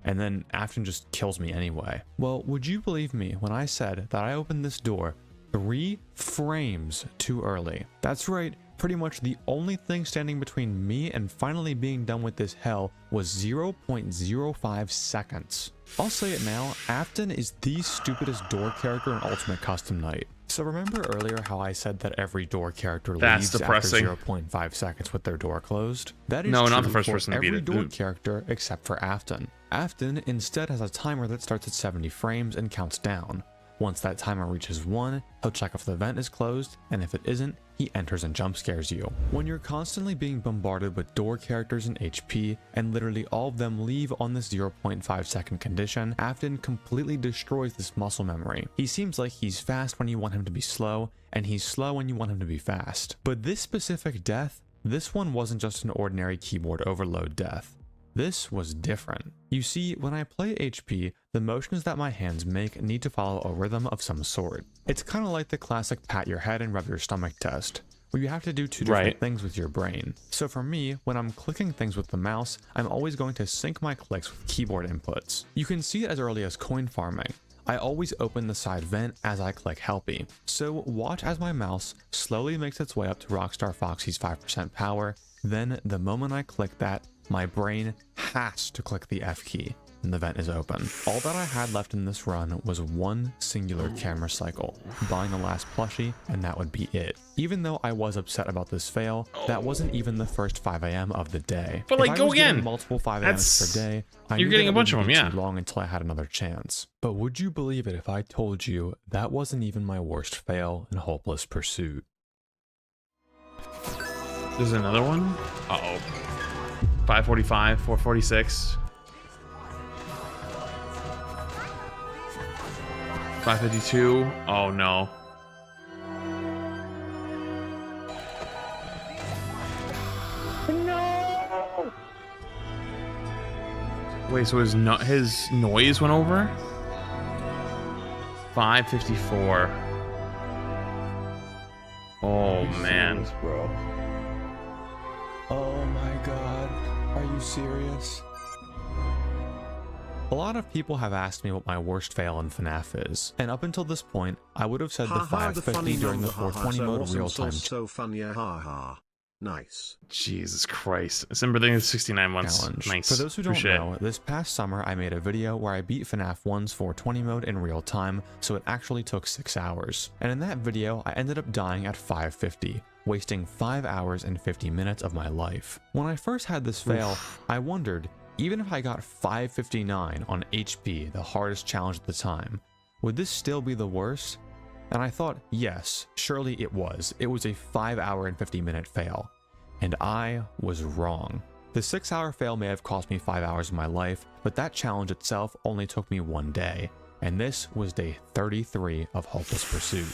And then Afton just kills me anyway. Well, would you believe me when I said that I opened this door 3 frames too early? That's right. Pretty much the only thing standing between me and finally being done with this hell was 0.05 seconds. I'll say it now, Afton is the stupidest door character in Ultimate Custom Night. So remember earlier how I said that every door character leaves after 0.5 seconds with their door closed? That is no, true not the first for person to beat every it. door character except for Afton. Afton instead has a timer that starts at 70 frames and counts down. Once that timer reaches 1, he'll check if the vent is closed, and if it isn't, he enters and jump scares you. When you're constantly being bombarded with door characters and HP, and literally all of them leave on this 0.5 second condition, Afton completely destroys this muscle memory. He seems like he's fast when you want him to be slow, and he's slow when you want him to be fast. But this specific death, this one wasn't just an ordinary keyboard overload death. This was different. You see, when I play HP, the motions that my hands make need to follow a rhythm of some sort. It's kind of like the classic pat your head and rub your stomach test, where you have to do 2 different things with your brain. So for me, when I'm clicking things with the mouse, I'm always going to sync my clicks with keyboard inputs. You can see it as early as coin farming. I always open the side vent as I click Helpy. So watch as my mouse slowly makes its way up to Rockstar Foxy's 5% power, then the moment I click that, my brain has to click the F key, and the vent is open. All that I had left in this run was 1 singular camera cycle, buying the last plushie, and that would be it. Even though I was upset about this fail, that wasn't even the first 5 a.m. of the day. But like, go again. Multiple 5 a.m.s per day. You're getting a bunch of them, yeah. Too long until I had another chance. But would you believe it if I told you that wasn't even my worst fail in Hopeless Pursuit? There's another one? Uh-oh. 545, 446. 552. Oh no. No. Wait, so his noise went over? 554. Oh man. Serious, bro. Oh my god. Are you serious? A lot of people have asked me what my worst fail in FNAF is, and up until this point, I would have said the 550 during the 420 mode real time. So funny, haha. Nice. Jesus Christ. December 69 months. Challenge. Nice. For those who don't Appreciate it. know, this past summer I made a video where I beat FNAF 1's 420 mode in real time, so it actually took 6 hours. And in that video, I ended up dying at 550, wasting 5 hours and 50 minutes of my life. When I first had this fail, I wondered, even if I got 559 on HP, the hardest challenge at the time, would this still be the worst? And I thought, yes, surely it was. It was a 5 hour and 50 minute fail. And I was wrong. The 6 hour fail may have cost me 5 hours of my life, but that challenge itself only took me 1 day. And this was day 33 of Hopeless Pursuit.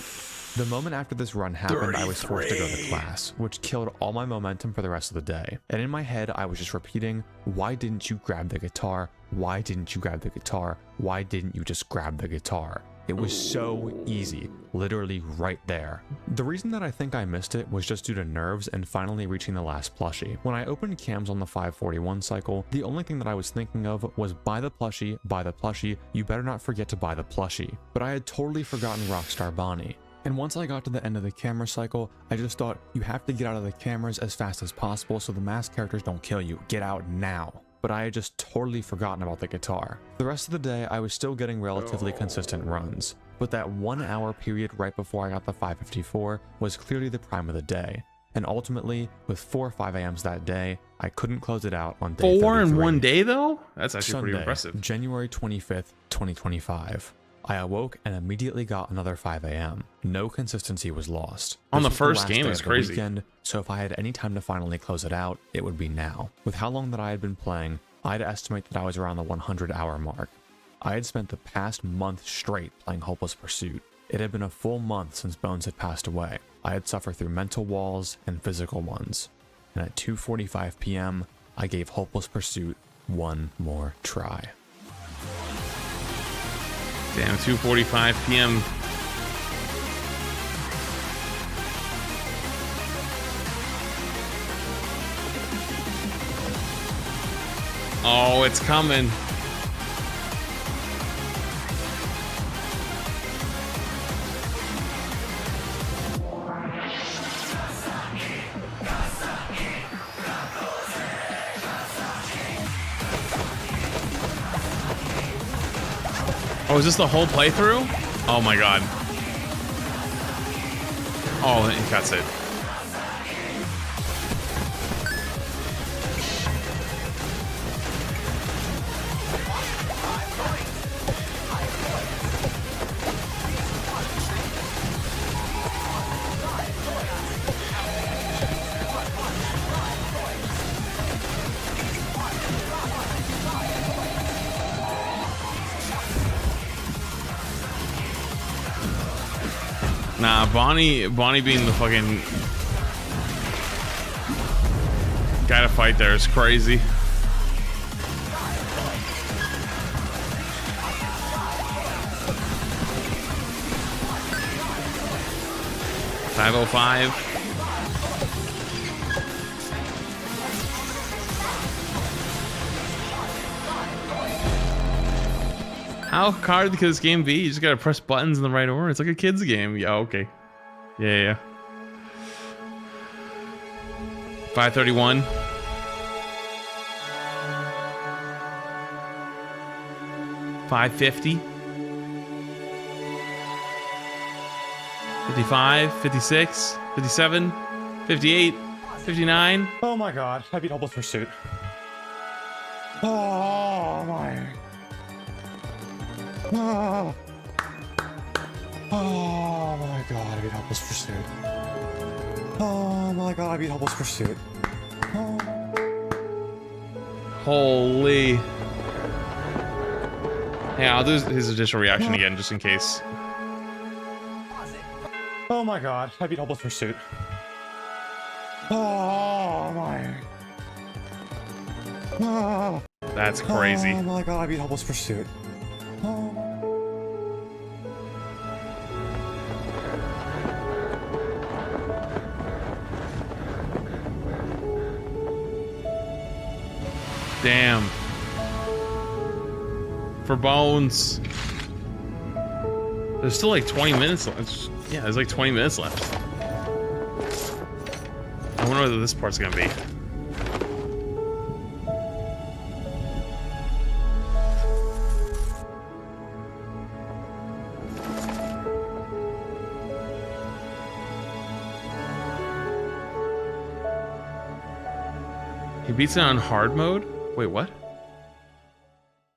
The moment after this run happened, I was forced to go to class, which killed all my momentum for the rest of the day. And in my head, I was just repeating, why didn't you grab the guitar? Why didn't you grab the guitar? Why didn't you just grab the guitar? It was so easy, literally right there. The reason that I think I missed it was just due to nerves and finally reaching the last plushie. When I opened cams on the 541 cycle, the only thing that I was thinking of was buy the plushie, you better not forget to buy the plushie. But I had totally forgotten Rockstar Bonnie. And once I got to the end of the camera cycle, I just thought, you have to get out of the cameras as fast as possible so the masked characters don't kill you. Get out now. But I had just totally forgotten about the guitar. The rest of the day, I was still getting relatively consistent runs. But that 1 hour period right before I got the 554 was clearly the prime of the day. And ultimately, with 4 or 5 AMs that day, I couldn't close it out on day 4 33. in 1 day though? That's actually Sunday, pretty impressive. January 25th, 2025. I awoke and immediately got another 5 AM. No consistency was lost. On This the was first last game day is of the crazy. Weekend, so if I had any time to finally close it out, it would be now. With how long that I had been playing, I'd estimate that I was around the 100-hour mark. I had spent the past month straight playing Hopeless Pursuit. It had been a full month since Bones had passed away. I had suffered through mental walls and physical ones. And at 2:45 PM, I gave Hopeless Pursuit one more try. Damn, 2:45 PM. Oh, it's coming. Oh, is this the whole playthrough? Oh my god. Oh, he cuts it. Nah, Bonnie being the fucking guy to fight there is crazy. $505. How hard could this game be? You just gotta press buttons in the right order. It's like a kid's game. Yeah, okay. Yeah. 531. $550. 55, 56, 57, 58, 59. Oh my god, I beat Hopeless Pursuit. Oh my. Oh. Oh my god, I beat Hopeless Pursuit. Oh my god, I beat Hopeless Pursuit. Oh. Holy. Yeah, I'll do his additional reaction again just in case. my god, I beat Hopeless Pursuit. Oh my. Oh. That's crazy. Oh my god, I beat Hopeless Pursuit. Oh. Damn. For bones. There's still like 20 minutes left. Yeah, there's like 20 minutes left. I wonder whether this part's gonna be. He beats it on hard mode? Wait, what?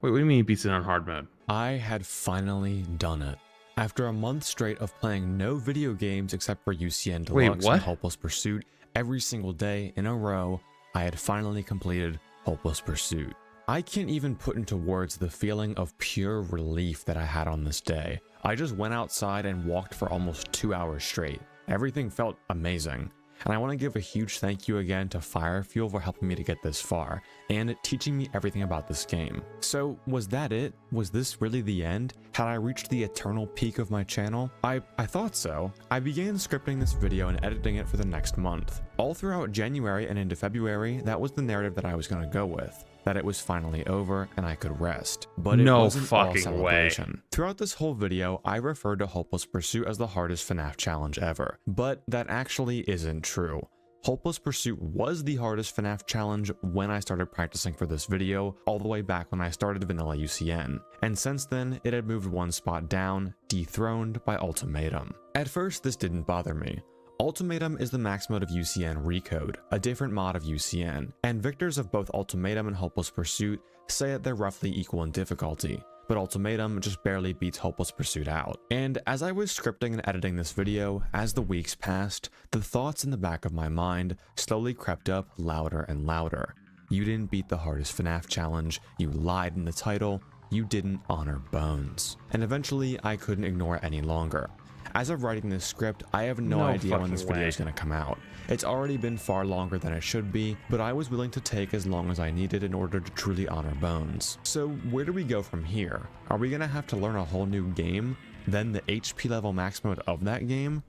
Wait, what do you mean he beats it on hard mode? I had finally done it. After a month straight of playing no video games except for UCN Deluxe and Hopeless Pursuit every single day in a row, I had finally completed Hopeless Pursuit. I can't even put into words the feeling of pure relief that I had on this day. I just went outside and walked for almost 2 hours straight. Everything felt amazing. And I want to give a huge thank you again to Firefuel for helping me to get this far, and teaching me everything about this game. So, was that it? Was this really the end? Had I reached the eternal peak of my channel? I thought so. I began scripting this video and editing it for the next month. All throughout January and into February, that was the narrative that I was going to go with. That it was finally over and I could rest. But it wasn't all celebration. Throughout this whole video, I referred to Hopeless Pursuit as the hardest FNAF challenge ever. But that actually isn't true. Hopeless Pursuit was the hardest FNAF challenge when I started practicing for this video, all the way back when I started Vanilla UCN. And since then, it had moved one spot down, dethroned by Ultimatum. At first, this didn't bother me. Ultimatum is the max mode of UCN Recode, a different mod of UCN, and victors of both Ultimatum and Hopeless Pursuit say that they're roughly equal in difficulty, but Ultimatum just barely beats Hopeless Pursuit out. And as I was scripting and editing this video, as the weeks passed, the thoughts in the back of my mind slowly crept up louder and louder. You didn't beat the hardest FNAF challenge, you lied in the title, you didn't honor Bones. And eventually, I couldn't ignore it any longer. As of writing this script, I have no idea when this video is going to come out. It's already been far longer than it should be, but I was willing to take as long as I needed in order to truly honor Bones. So where do we go from here? Are we going to have to learn a whole new game? Then the HP level max mode of that game?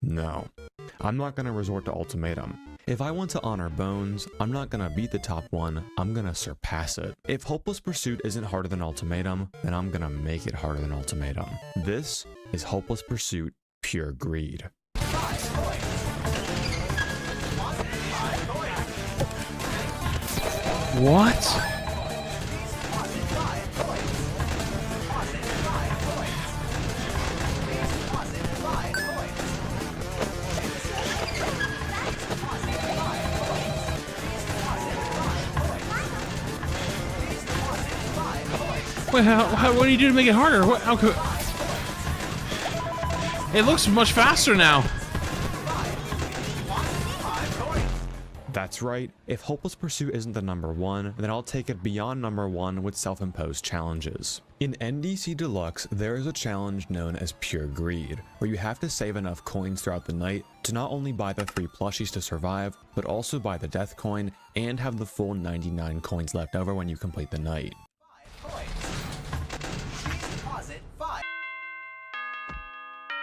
No. I'm not going to resort to Ultimatum. If I want to honor Bones, I'm not going to beat the top one, I'm going to surpass it. If Hopeless Pursuit isn't harder than Ultimatum, then I'm going to make it harder than Ultimatum. This is Hopeless Pursuit Pure Greed. What? Wait, what do you do to make it harder? How could... It looks much faster now. That's right, if Hopeless Pursuit isn't the number one, then I'll take it beyond number one with self-imposed challenges. In NDC Deluxe, there is a challenge known as Pure Greed, where you have to save enough coins throughout the night to not only buy the 3 plushies to survive, but also buy the death coin and have the full 99 coins left over when you complete the night.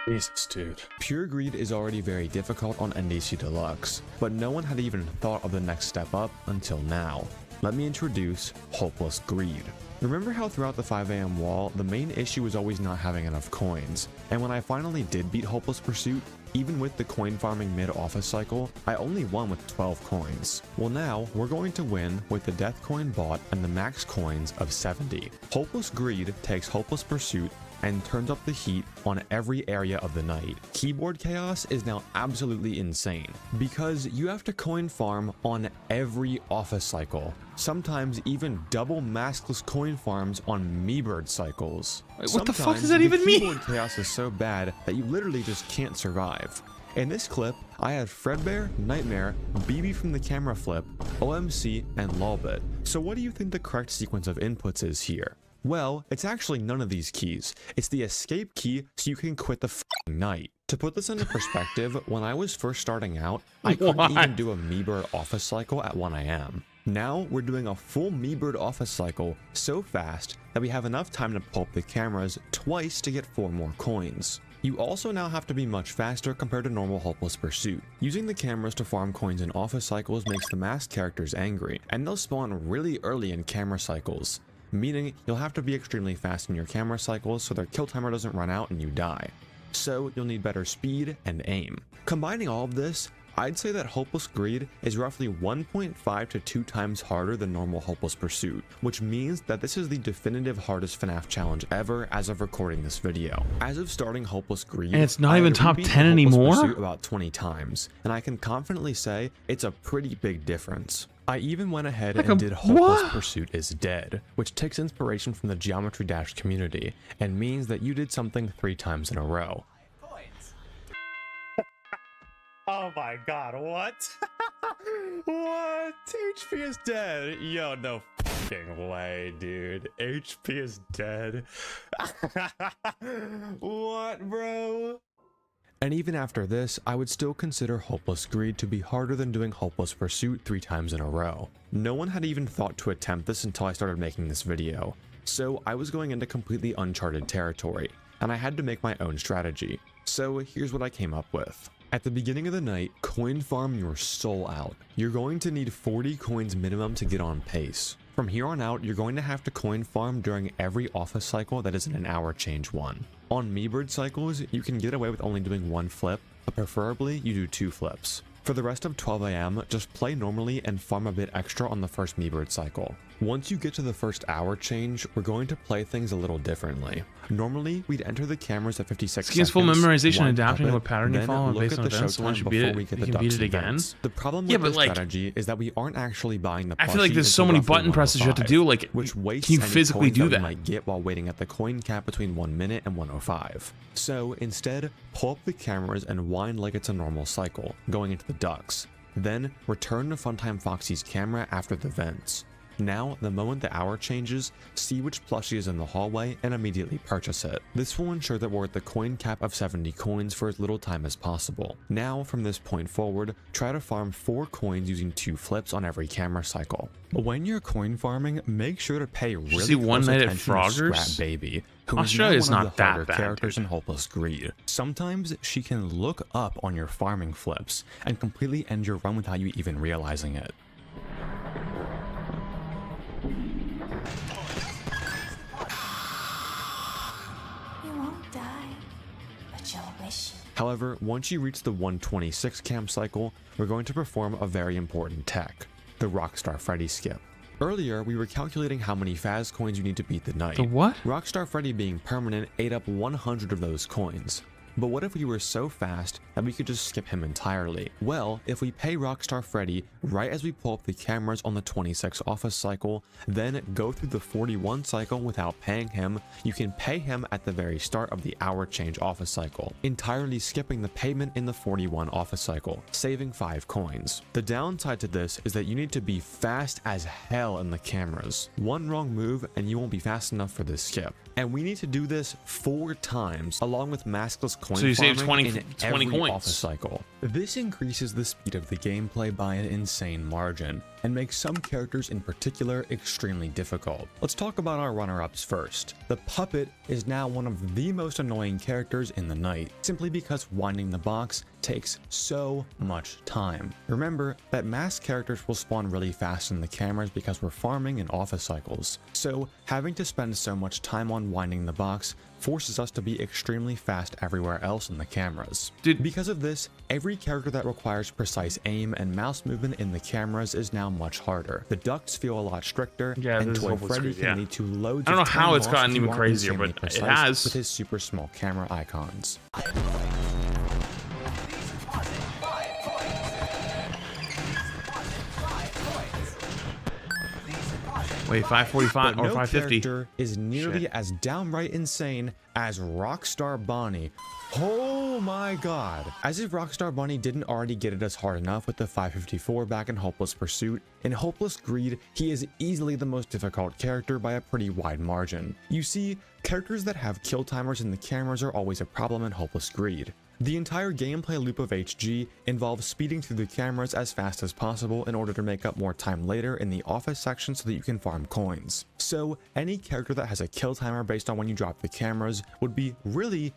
Jesus, dude. Pure Greed is already very difficult on NDC Deluxe, but no one had even thought of the next step up until now. Let me introduce Hopeless Greed. Remember how throughout the 5 AM wall, the main issue was always not having enough coins, and when I finally did beat Hopeless Pursuit, even with the coin farming mid-office cycle, I only won with 12 coins. Well now, we're going to win with the death coin bought and the max coins of 70. Hopeless Greed takes Hopeless Pursuit and turns up the heat on every area of the night. Keyboard chaos is now absolutely insane, because you have to coin farm on every office cycle. Sometimes even double maskless coin farms on Meebird cycles. Wait, what the fuck does that even mean? Keyboard chaos is so bad that you literally just can't survive. In this clip, I had Fredbear, Nightmare, BB from the camera flip, OMC, and Lolbit. So what do you think the correct sequence of inputs is here? Well, it's actually none of these keys. It's the escape key so you can quit the f***ing night. To put this into perspective, when I was first starting out, I couldn't even do a me-bird office cycle at 1 AM. Now, we're doing a full me-bird office cycle so fast that we have enough time to pull up the cameras twice to get 4 more coins. You also now have to be much faster compared to normal Hopeless Pursuit. Using the cameras to farm coins in office cycles makes the masked characters angry, and they'll spawn really early in camera cycles, meaning you'll have to be extremely fast in your camera cycles so their kill timer doesn't run out and you die. So you'll need better speed and aim. Combining all of this, I'd say that Hopeless Greed is roughly 1.5 to 2 times harder than normal Hopeless Pursuit, which means that this is the definitive hardest FNAF challenge ever as of recording this video. As of starting Hopeless Greed, and it's not even top 10 anymore? About 20 times, and I can confidently say it's a pretty big difference. I even went ahead and did Hopeless Pursuit is Dead, which takes inspiration from the Geometry Dash community and means that you did something 3 times in a row. Oh my god, what? What? HP is dead. Yo, no fucking way, dude. HP is dead. What, bro? And even after this, I would still consider Hopeless Greed to be harder than doing Hopeless Pursuit 3 times in a row. No one had even thought to attempt this until I started making this video, so I was going into completely uncharted territory, and I had to make my own strategy. So here's what I came up with. At the beginning of the night, coin farm your soul out. You're going to need 40 coins minimum to get on pace. From here on out, you're going to have to coin farm during every office cycle that isn't an hour change one. On me-bird cycles, you can get away with only doing 1 flip, but preferably you do 2 flips. For the rest of 12 AM, just play normally and farm a bit extra on the first me-bird cycle. Once you get to the first hour change, we're going to play things a little differently. Normally, we'd enter the cameras at 56 seconds. Full memorization and adapting to a pattern you follow based on events, so once you beat it, you can beat it again. The problem with this strategy is that we aren't actually buying the plushie. I feel like there's so many button presses you have to do, like, which wastes can you physically do that? You might get while waiting at the coin cap between 1 minute and 1:05. So instead, pull up the cameras and wind like it's a normal cycle, going into the ducks. Then return to Funtime Foxy's camera after the vents. Now, the moment the hour changes, see which plushie is in the hallway and immediately purchase it. This will ensure that we're at the coin cap of 70 coins for as little time as possible. Now, from this point forward, try to farm 4 coins using 2 flips on every camera cycle. When you're coin farming, make sure to pay really close attention to Scrap Baby, who is now one of the harder characters in Hopeless Greed. Sometimes she can look up on your farming flips and completely end your run without you even realizing it. However, once you reach the 126 cam cycle, we're going to perform a very important tech, the Rockstar Freddy skip. Earlier, we were calculating how many Faz coins you need to beat the night. The what? Rockstar Freddy being permanent ate up 100 of those coins. But what if we were so fast that we could just skip him entirely? Well, if we pay Rockstar Freddy right as we pull up the cameras on the 26 office cycle, then go through the 41 cycle without paying him, you can pay him at the very start of the hour change office cycle, entirely skipping the payment in the 41 office cycle, saving 5 coins. The downside to this is that you need to be fast as hell in the cameras. One wrong move and you won't be fast enough for this skip. And we need to do this 4 times, along with maskless coin so you save farming 20 in every coins. office cycle. This increases the speed of the gameplay by an insane margin, and makes some characters in particular extremely difficult. Let's talk about our runner-ups first. The Puppet is now one of the most annoying characters in the night, simply because winding the box takes so much time. Remember that masked characters will spawn really fast in the cameras because we're farming in office cycles, so having to spend so much time on winding the box forces us to be extremely fast everywhere else in the cameras. Because of this, every character that requires precise aim and mouse movement in the cameras is now much harder. The ducts feel a lot stricter, and Toy Freddy can lead to loads of I don't know how it's gotten even more crazier, but it has. with his super small camera icons. Wait, 545 But or no 550? character is nearly Shit. as downright insane as Rockstar Bonnie. Oh my god. As if Rockstar Bonnie didn't already get it us hard enough with the 554 back in Hopeless Pursuit, in Hopeless Greed, he is easily the most difficult character by a pretty wide margin. You see, characters that have kill timers in the cameras are always a problem in Hopeless Greed. The entire gameplay loop of HG involves speeding through the cameras as fast as possible in order to make up more time later in the office section so that you can farm coins. So any character that has a kill timer based on when you drop the cameras would be really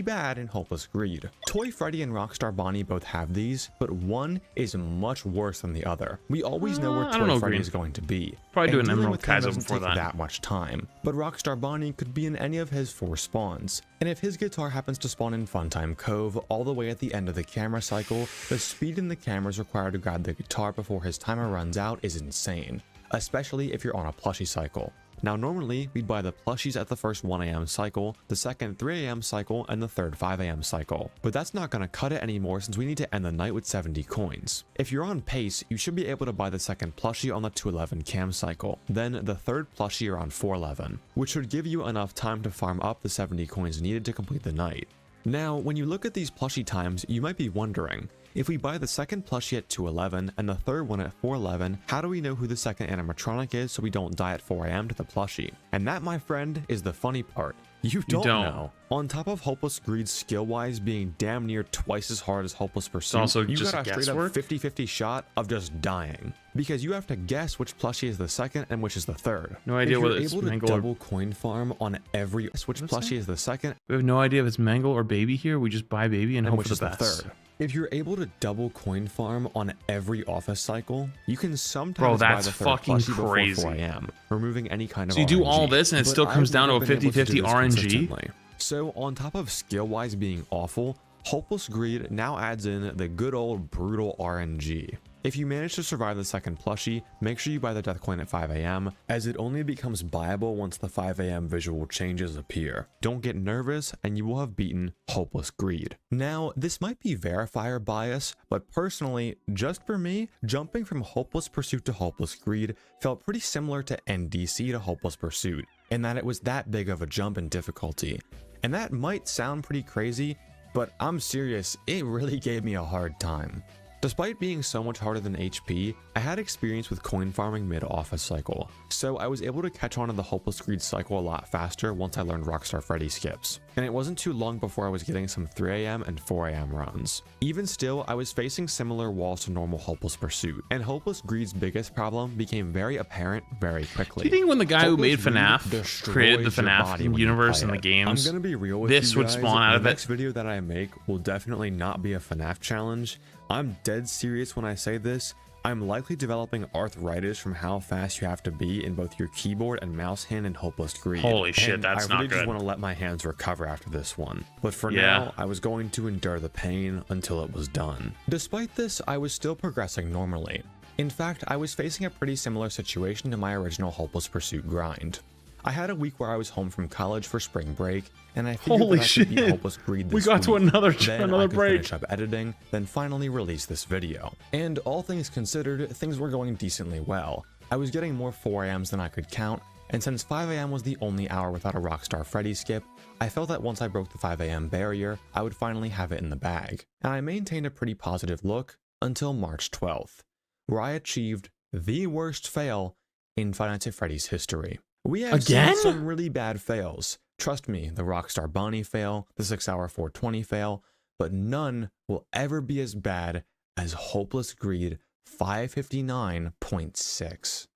bad in Hopeless Greed. Toy Freddy and Rockstar Bonnie both have these, but one is much worse than the other. We always know where Toy Freddy is going to be. Probably do an dealing Emerald with him Kaizo doesn't before take that. much time. But Rockstar Bonnie could be in any of his 4 spawns. And if his guitar happens to spawn in Funtime Cove all the way at the end of the camera cycle, the speed in the cameras required to grab the guitar before his timer runs out is insane, especially if you're on a plushie cycle. Now normally, we'd buy the plushies at the first 1 AM cycle, the second 3 AM cycle, and the third 5 AM cycle. But that's not going to cut it anymore since we need to end the night with 70 coins. If you're on pace, you should be able to buy the second plushie on the 211 cam cycle, then the third plushie around 411, which should give you enough time to farm up the 70 coins needed to complete the night. Now, when you look at these plushie times, you might be wondering, if we buy the second plushie at 211 and the third one at 411, how do we know who the second animatronic is so we don't die at 4 AM to the plushie? And that, my friend, is the funny part. You don't know. On top of Hopeless Greed skill-wise being damn near twice as hard as Hopeless Pursuit, also you just got a straight guesswork? up 50-50 shot of just dying. Because you have to guess which plushie is the second and which is the third. No idea if whether you're it's able to Mangle or... double coin farm on every which plushie is the second. We have no idea if it's Mangle or Baby here. We just buy Baby and hope which for is the the best. third. If you're able to double coin farm on every office cycle, you can sometimes Bro, buy that's the third fucking plushie before crazy. 4 AM, removing any kind of So you do RNG. all this and it But still comes I've down to a never been able to 50-50 do this RNG? consistently. So on top of skill-wise being awful, Hopeless Greed now adds in the good old brutal RNG. If you manage to survive the second plushie, make sure you buy the death coin at 5 AM, as it only becomes buyable once the 5 AM visual changes appear. Don't get nervous, and you will have beaten Hopeless Greed. Now, this might be verifier bias, but personally, just for me, jumping from Hopeless Pursuit to Hopeless Greed felt pretty similar to NDC to Hopeless Pursuit, in that it was that big of a jump in difficulty. And that might sound pretty crazy, but I'm serious, it really gave me a hard time. Despite being so much harder than HP, I had experience with coin farming mid-office cycle, so I was able to catch on to the Hopeless Greed cycle a lot faster once I learned Rockstar Freddy skips. And it wasn't too long before I was getting some 3 AM and 4 AM runs. Even still, I was facing similar walls to normal Hopeless Pursuit, and Hopeless Greed's biggest problem became very apparent very quickly. Do you think when the guy who made FNAF created the destroys your body FNAF when you universe play and the it. games, I'm gonna be real with this you would guys, spawn out of the it? next video that I make will definitely not be a FNAF challenge. I'm dead serious when I say this. I'm likely developing arthritis from how fast you have to be in both your keyboard and mouse hand in Hopeless Greed. Holy shit, And that's I really not just good. want to let my hands recover after this one. But for Yeah. now, I was going to endure the pain until it was done. Despite this, I was still progressing normally. In fact, I was facing a pretty similar situation to my original Hopeless Pursuit grind. I had a week where I was home from college for spring break, and I figured Holy that I could beat shit. Hopeless Greed this We got to week. another Then I could break. finish up editing, then finally release this video. And all things considered, things were going decently well. I was getting more 4 AMs than I could count, and since 5 AM was the only hour without a Rockstar Freddy skip, I felt that once I broke the 5 AM barrier, I would finally have it in the bag. And I maintained a pretty positive look until March 12th, where I achieved the worst fail in Five Nights at Freddy's history. We have Again? seen some really bad fails. Trust me, the Rockstar Bonnie fail, the 6 hour 420 fail, but none will ever be as bad as Hopeless Greed 559.6.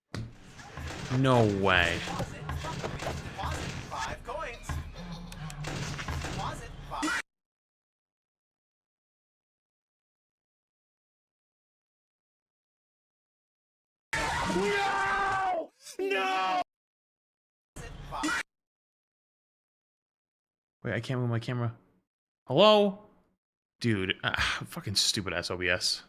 No way. No! No! Wait, I can't move my camera. Hello? Dude, fucking stupid SOBS.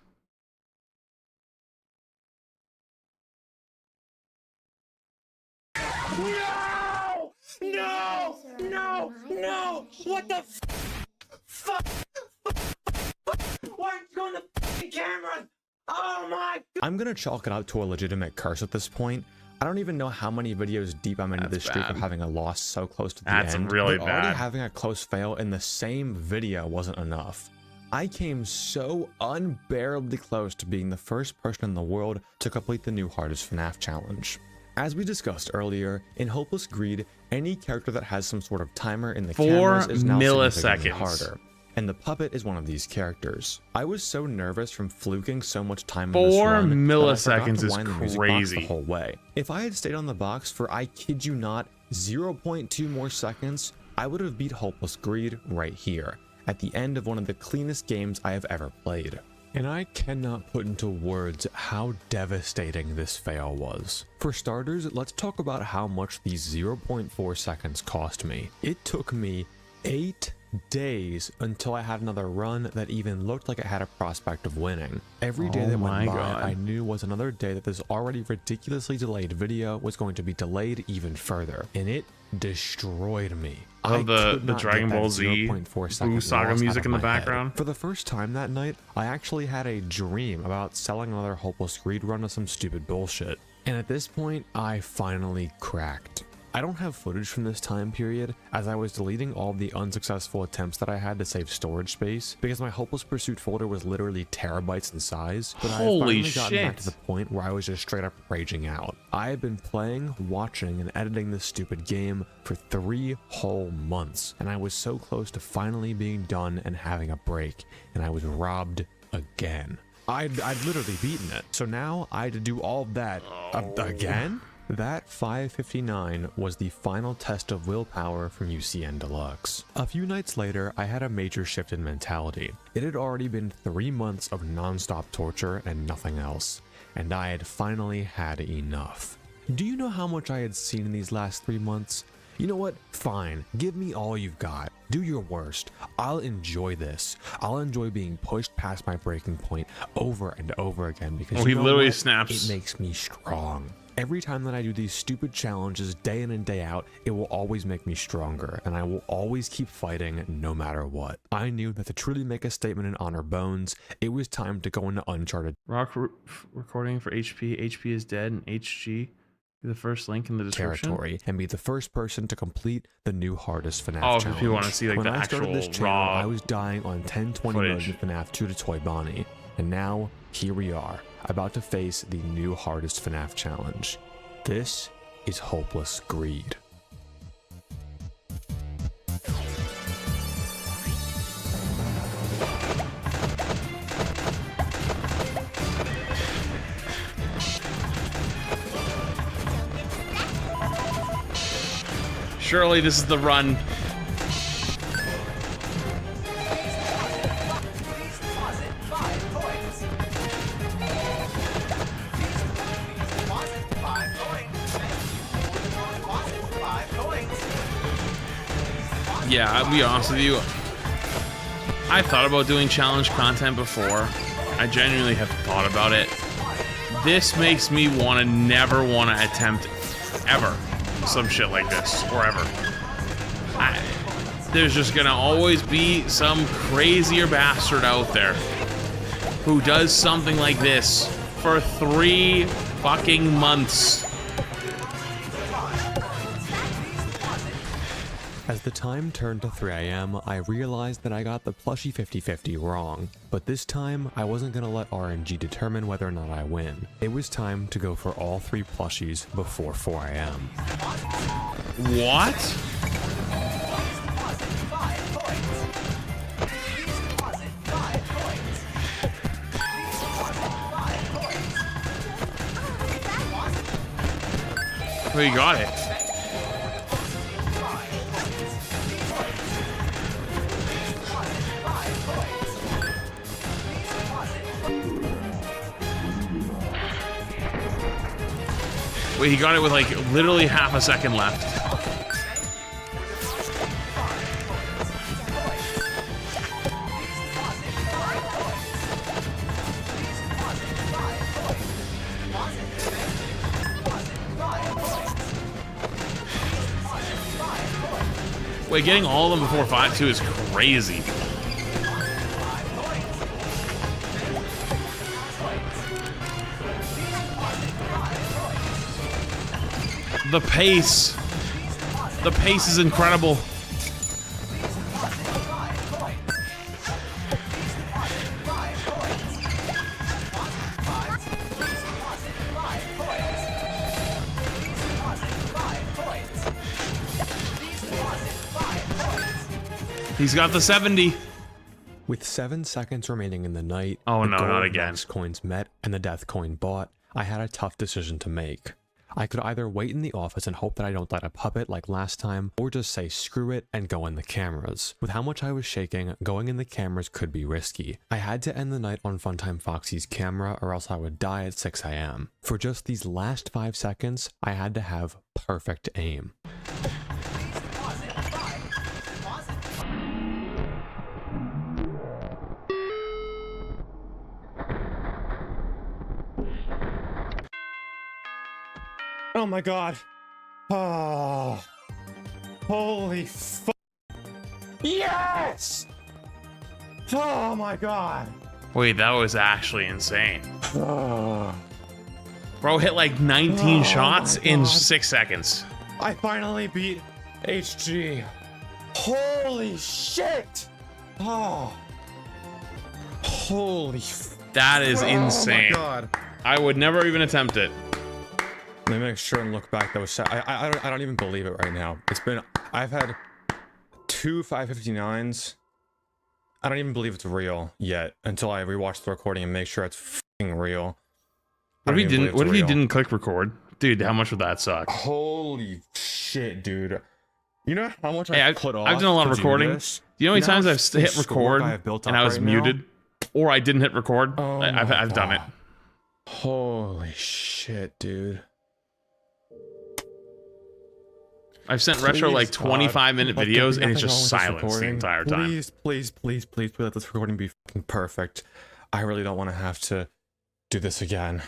No! No! No! No! What the fuck? Why aren't you on the f***ing camera? Oh my! I'm gonna chalk it up to a legitimate curse at this point. I don't even know how many videos deep I'm into this streak of having a loss so close to the That's end. really but already bad. having a close fail in the same video wasn't enough. I came so unbearably close to being the first person in the world to complete the new hardest FNAF challenge. As we discussed earlier, in Hopeless Greed, any character that has some sort of timer in the 4 cameras is now significantly milliseconds. harder. And the puppet is one of these characters. I was so nervous from fluking so much time in this 4 run milliseconds that I is forgot to wind the music box crazy. the whole way. If I had stayed on the box for, I kid you not, 0.2 more seconds, I would have beat Hopeless Greed right here, at the end of one of the cleanest games I have ever played. And I cannot put into words how devastating this fail was. For starters, let's talk about how much these 0.4 seconds cost me. It took me 8 days until I had another run that even looked like it had a prospect of winning. Every day that went by, I knew was another day that this already ridiculously delayed video was going to be delayed even further, and it destroyed me. Love the could not Dragon get that Ball Z 0.4 second Boo Saga loss out music of in the my head. background. For the first time that night, I actually had a dream about selling another Hopeless Greed run to some stupid bullshit. And at this point, I finally cracked. I don't have footage from this time period, as I was deleting all the unsuccessful attempts that I had to save storage space, because my Hopeless Pursuit folder was literally terabytes in size, but I had finally gotten back to the point where I was just straight up raging out. I had been playing, watching, and editing this stupid game for 3 whole months, and I was so close to finally being done and having a break, and I was robbed again. I'd literally beaten it, so now I had to do all of that again? That 5:59 was the final test of willpower from UCN Deluxe. A few nights later, I had a major shift in mentality. It had already been 3 months of non-stop torture and nothing else, and I had finally had enough. Do you know how much I had seen in these last 3 months? You know what? Fine. Give me all you've got. Do your worst. I'll enjoy this. I'll enjoy being pushed past my breaking point over and over again because he literally what? snaps. It makes me strong. Every time that I do these stupid challenges day in and day out, it will always make me stronger, and I will always keep fighting no matter what. I knew that to truly make a statement in Honor Bones, it was time to go into Uncharted. Rock recording for HP. HP is dead, and HG. The first link in the description. Territory and be the first person to complete the new hardest FNAF challenge. challenge. If you want to see like when the I actual started this channel, raw I was dying on 1020 mode in FNAF 2 to Toy Bonnie, and now here we are, about to face the new hardest FNAF challenge. This is Hopeless Greed. Surely this is the run. Yeah, I'll be honest with you. I thought about doing challenge content before. I genuinely have thought about it. This makes me never want to attempt ever some shit like this, or ever. There's just gonna always be some crazier bastard out there who does something like this for 3 fucking months. As the time turned to 3 AM, I realized that I got the plushie 50-50 wrong, but this time I wasn't gonna let RNG determine whether or not I win. It was time to go for all 3 plushies before 4 AM. What? Well, you got it. Wait, he got it with like literally half a second left. Wait, getting all of them before 5-2 is crazy. The pace. The pace is incredible. He's got the 70. With 7 seconds remaining in the night, oh the no, gold not again. max coins met and the death coin bought, I had a tough decision to make. I could either wait in the office and hope that I don't light a puppet like last time, or just say screw it and go in the cameras. With how much I was shaking, going in the cameras could be risky. I had to end the night on Funtime Foxy's camera or else I would die at 6 AM. For just these last 5 seconds, I had to have perfect aim. Oh my god. Oh. Holy fuck. Yes! Oh my god. Wait, that was actually insane. Bro hit like 19 shots in 6 seconds. I finally beat HG. Holy shit. Oh. Holy that is insane. Oh my god. I would never even attempt it. Let me make sure and look back. That was I don't even believe it right now. I've had 2 559s. I don't even believe it's real yet until I rewatch the recording and make sure it's fucking real. What if you didn't click record? Dude, how much would that suck? Holy shit, dude. You know how much I've put off? I've done a lot of recording. Do you know how many times I've hit record and I was muted? Or I didn't hit record? I've done it. Holy shit, dude. I've sent Retro like 25-minute videos and it's just silence the entire time. Please let this recording be fucking perfect. I really don't want to have to do this again.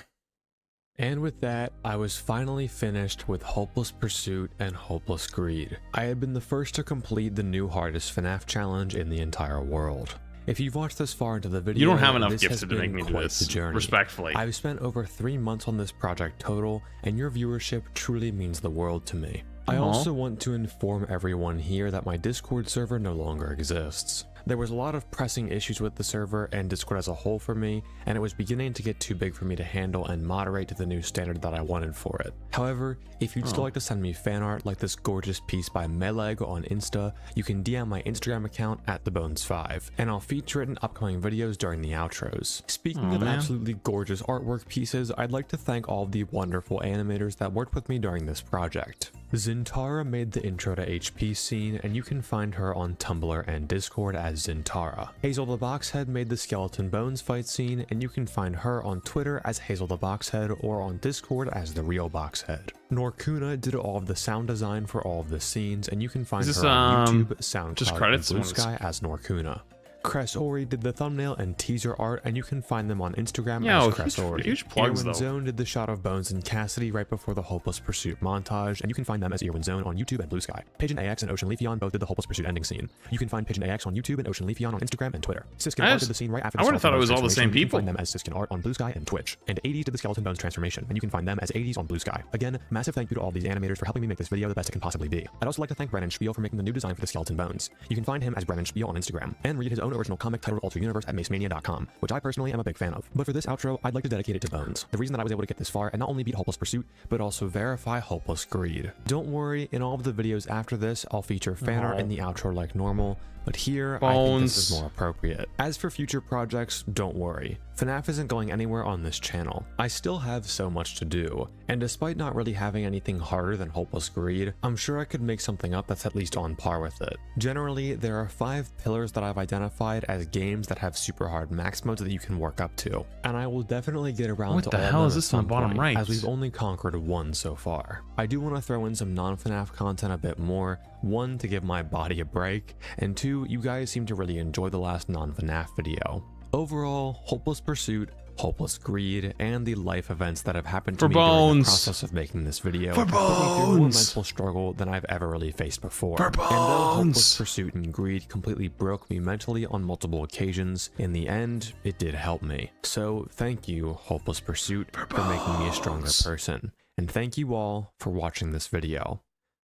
And with that, I was finally finished with Hopeless Pursuit and Hopeless Greed. I had been the first to complete the new hardest FNAF challenge in the entire world. If you've watched this far into the video, you don't have enough gifted to make me do this, respectfully. I've spent over 3 months on this project total, and your viewership truly means the world to me. I also want to inform everyone here that my Discord server no longer exists. There was a lot of pressing issues with the server and Discord as a whole for me, and it was beginning to get too big for me to handle and moderate to the new standard that I wanted for it. However, if you'd still like to send me fan art like this gorgeous piece by Meleg on Insta, you can DM my Instagram account at thebones5, and I'll feature it in upcoming videos during the outros. Speaking of absolutely gorgeous artwork pieces, I'd like to thank all of the wonderful animators that worked with me during this project. Zintara made the intro to HP scene, and you can find her on Tumblr and Discord as Zintara. Hazel the Boxhead made the Skeleton Bones fight scene, and you can find her on Twitter as Hazel the Boxhead or on Discord as The Real Boxhead. Norkuna did all of the sound design for all of the scenes, and you can find her on YouTube, SoundCloud, and Blue Sky as Norkuna. Cress Ori did the thumbnail and teaser art, and you can find them on Instagram as Cress Ori. Huge plugs, Earwin Zone did the shot of Bones and Cassidy right before the Hopeless Pursuit montage, and you can find them as Earwin Zone on YouTube and Blue Sky. Pigeon AX and Ocean Leafeon both did the Hopeless Pursuit ending scene. You can find Pigeon AX on YouTube and Ocean Leafeon on Instagram and Twitter. Siskin Art did the scene right after the I would have thought it was all the same people. You can find them as Siskin Art on Blue Sky and Twitch. And 80s did the Skeleton Bones transformation, and you can find them as 80s on Blue Sky. Again, massive thank you to all these animators for helping me make this video the best it can possibly be. I'd also like to thank Brennan Spiel for making the new design for the Skeleton Bones. You can find him as Brennan Spiel on Instagram, and read his own original comic titled Universe at macemania.com, which I personally am a big fan of. But for this outro, I'd like to dedicate it to Bones, the reason that I was able to get this far and not only beat Hopeless Pursuit, but also verify Hopeless Greed. Don't worry, in all of the videos after this, I'll feature fan art in the outro like normal, but here, I think this is more appropriate. As for future projects, don't worry. FNAF isn't going anywhere on this channel. I still have so much to do, and despite not really having anything harder than Hopeless Greed, I'm sure I could make something up that's at least on par with it. Generally, there are 5 pillars that I've identified as games that have super hard max modes that you can work up to, and I will definitely get around to all of them. What the hell is this on the bottom right? As we've only conquered 1 so far. I do want to throw in some non-FNAF content a bit more, 1, to give my body a break, and 2, you guys seem to really enjoy the last non-FNAF video. Overall, Hopeless Pursuit, Hopeless Greed, and the life events that have happened to me during the process of making this video have put me through more mental struggle than I've ever really faced before. And though Hopeless Pursuit and Greed completely broke me mentally on multiple occasions, in the end, it did help me. So thank you, Hopeless Pursuit, for making me a stronger person. And thank you all for watching this video.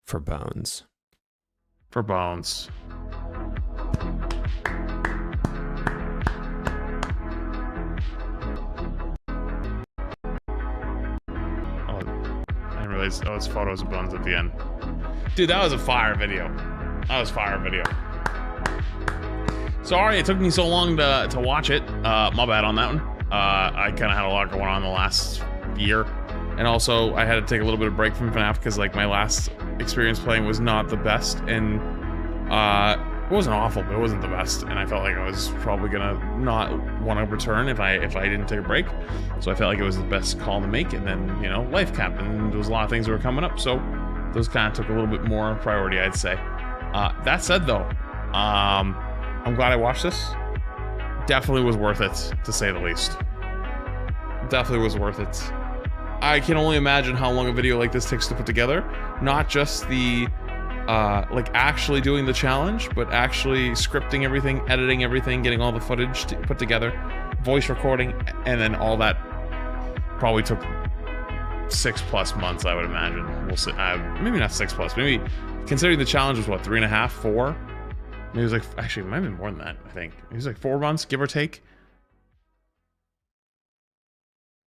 For Bones. For Bones. Oh, I didn't realize. Oh, it's photos of Bones at the end. Dude, that was a fire video. That was fire video. Sorry it took me so long to watch it. My bad on that one. I kind of had a lot going on the last year. And also, I had to take a little bit of break from FNAF because, like, my last experience playing was not the best. And it wasn't awful, but it wasn't the best. And I felt like I was probably gonna not want to return if I didn't take a break. So I felt like it was the best call to make. And then, you know, life happened. And there was a lot of things that were coming up. So those kind of took a little bit more priority, I'd say. That said, though, I'm glad I watched this. Definitely was worth it, to say the least. Definitely was worth it. I can only imagine how long a video like this takes to put together. Not just the, like, actually doing the challenge, but actually scripting everything, editing everything, getting all the footage put together, voice recording, and then all that probably took 6+ months, I would imagine. We'll see. Maybe not 6+. Maybe, considering the challenge was, what, 3.5, 4? Maybe it was like, actually, it might have been more than that, I think. It was like 4 months, give or take.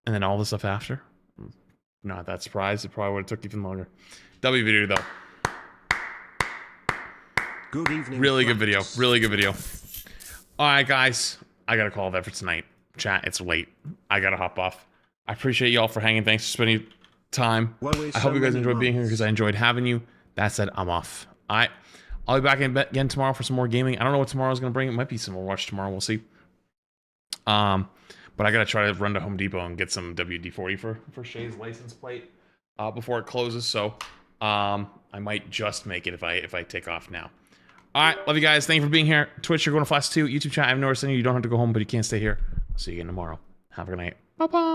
And then all the stuff after. Not that surprised. It probably would have took even longer. W video, though. Good evening. Really good video. Really good video. Alright, guys. I gotta call that for tonight. Chat, it's late. I gotta hop off. I appreciate y'all for hanging. Thanks for spending time. I hope you guys enjoyed being here because I enjoyed having you. That said, I'm off. Alright. I'll be back again tomorrow for some more gaming. I don't know what tomorrow's going to bring. It might be some Overwatch tomorrow. We'll see. But I got to try to run to Home Depot and get some WD-40 for Shay's license plate before it closes. So I might just make it if I take off now. All right. Love you guys. Thank you for being here. Twitch, you're going to Flash 2. YouTube chat, I've noticed you don't have to go home, but you can't stay here. I'll see you again tomorrow. Have a good night. Bye-bye.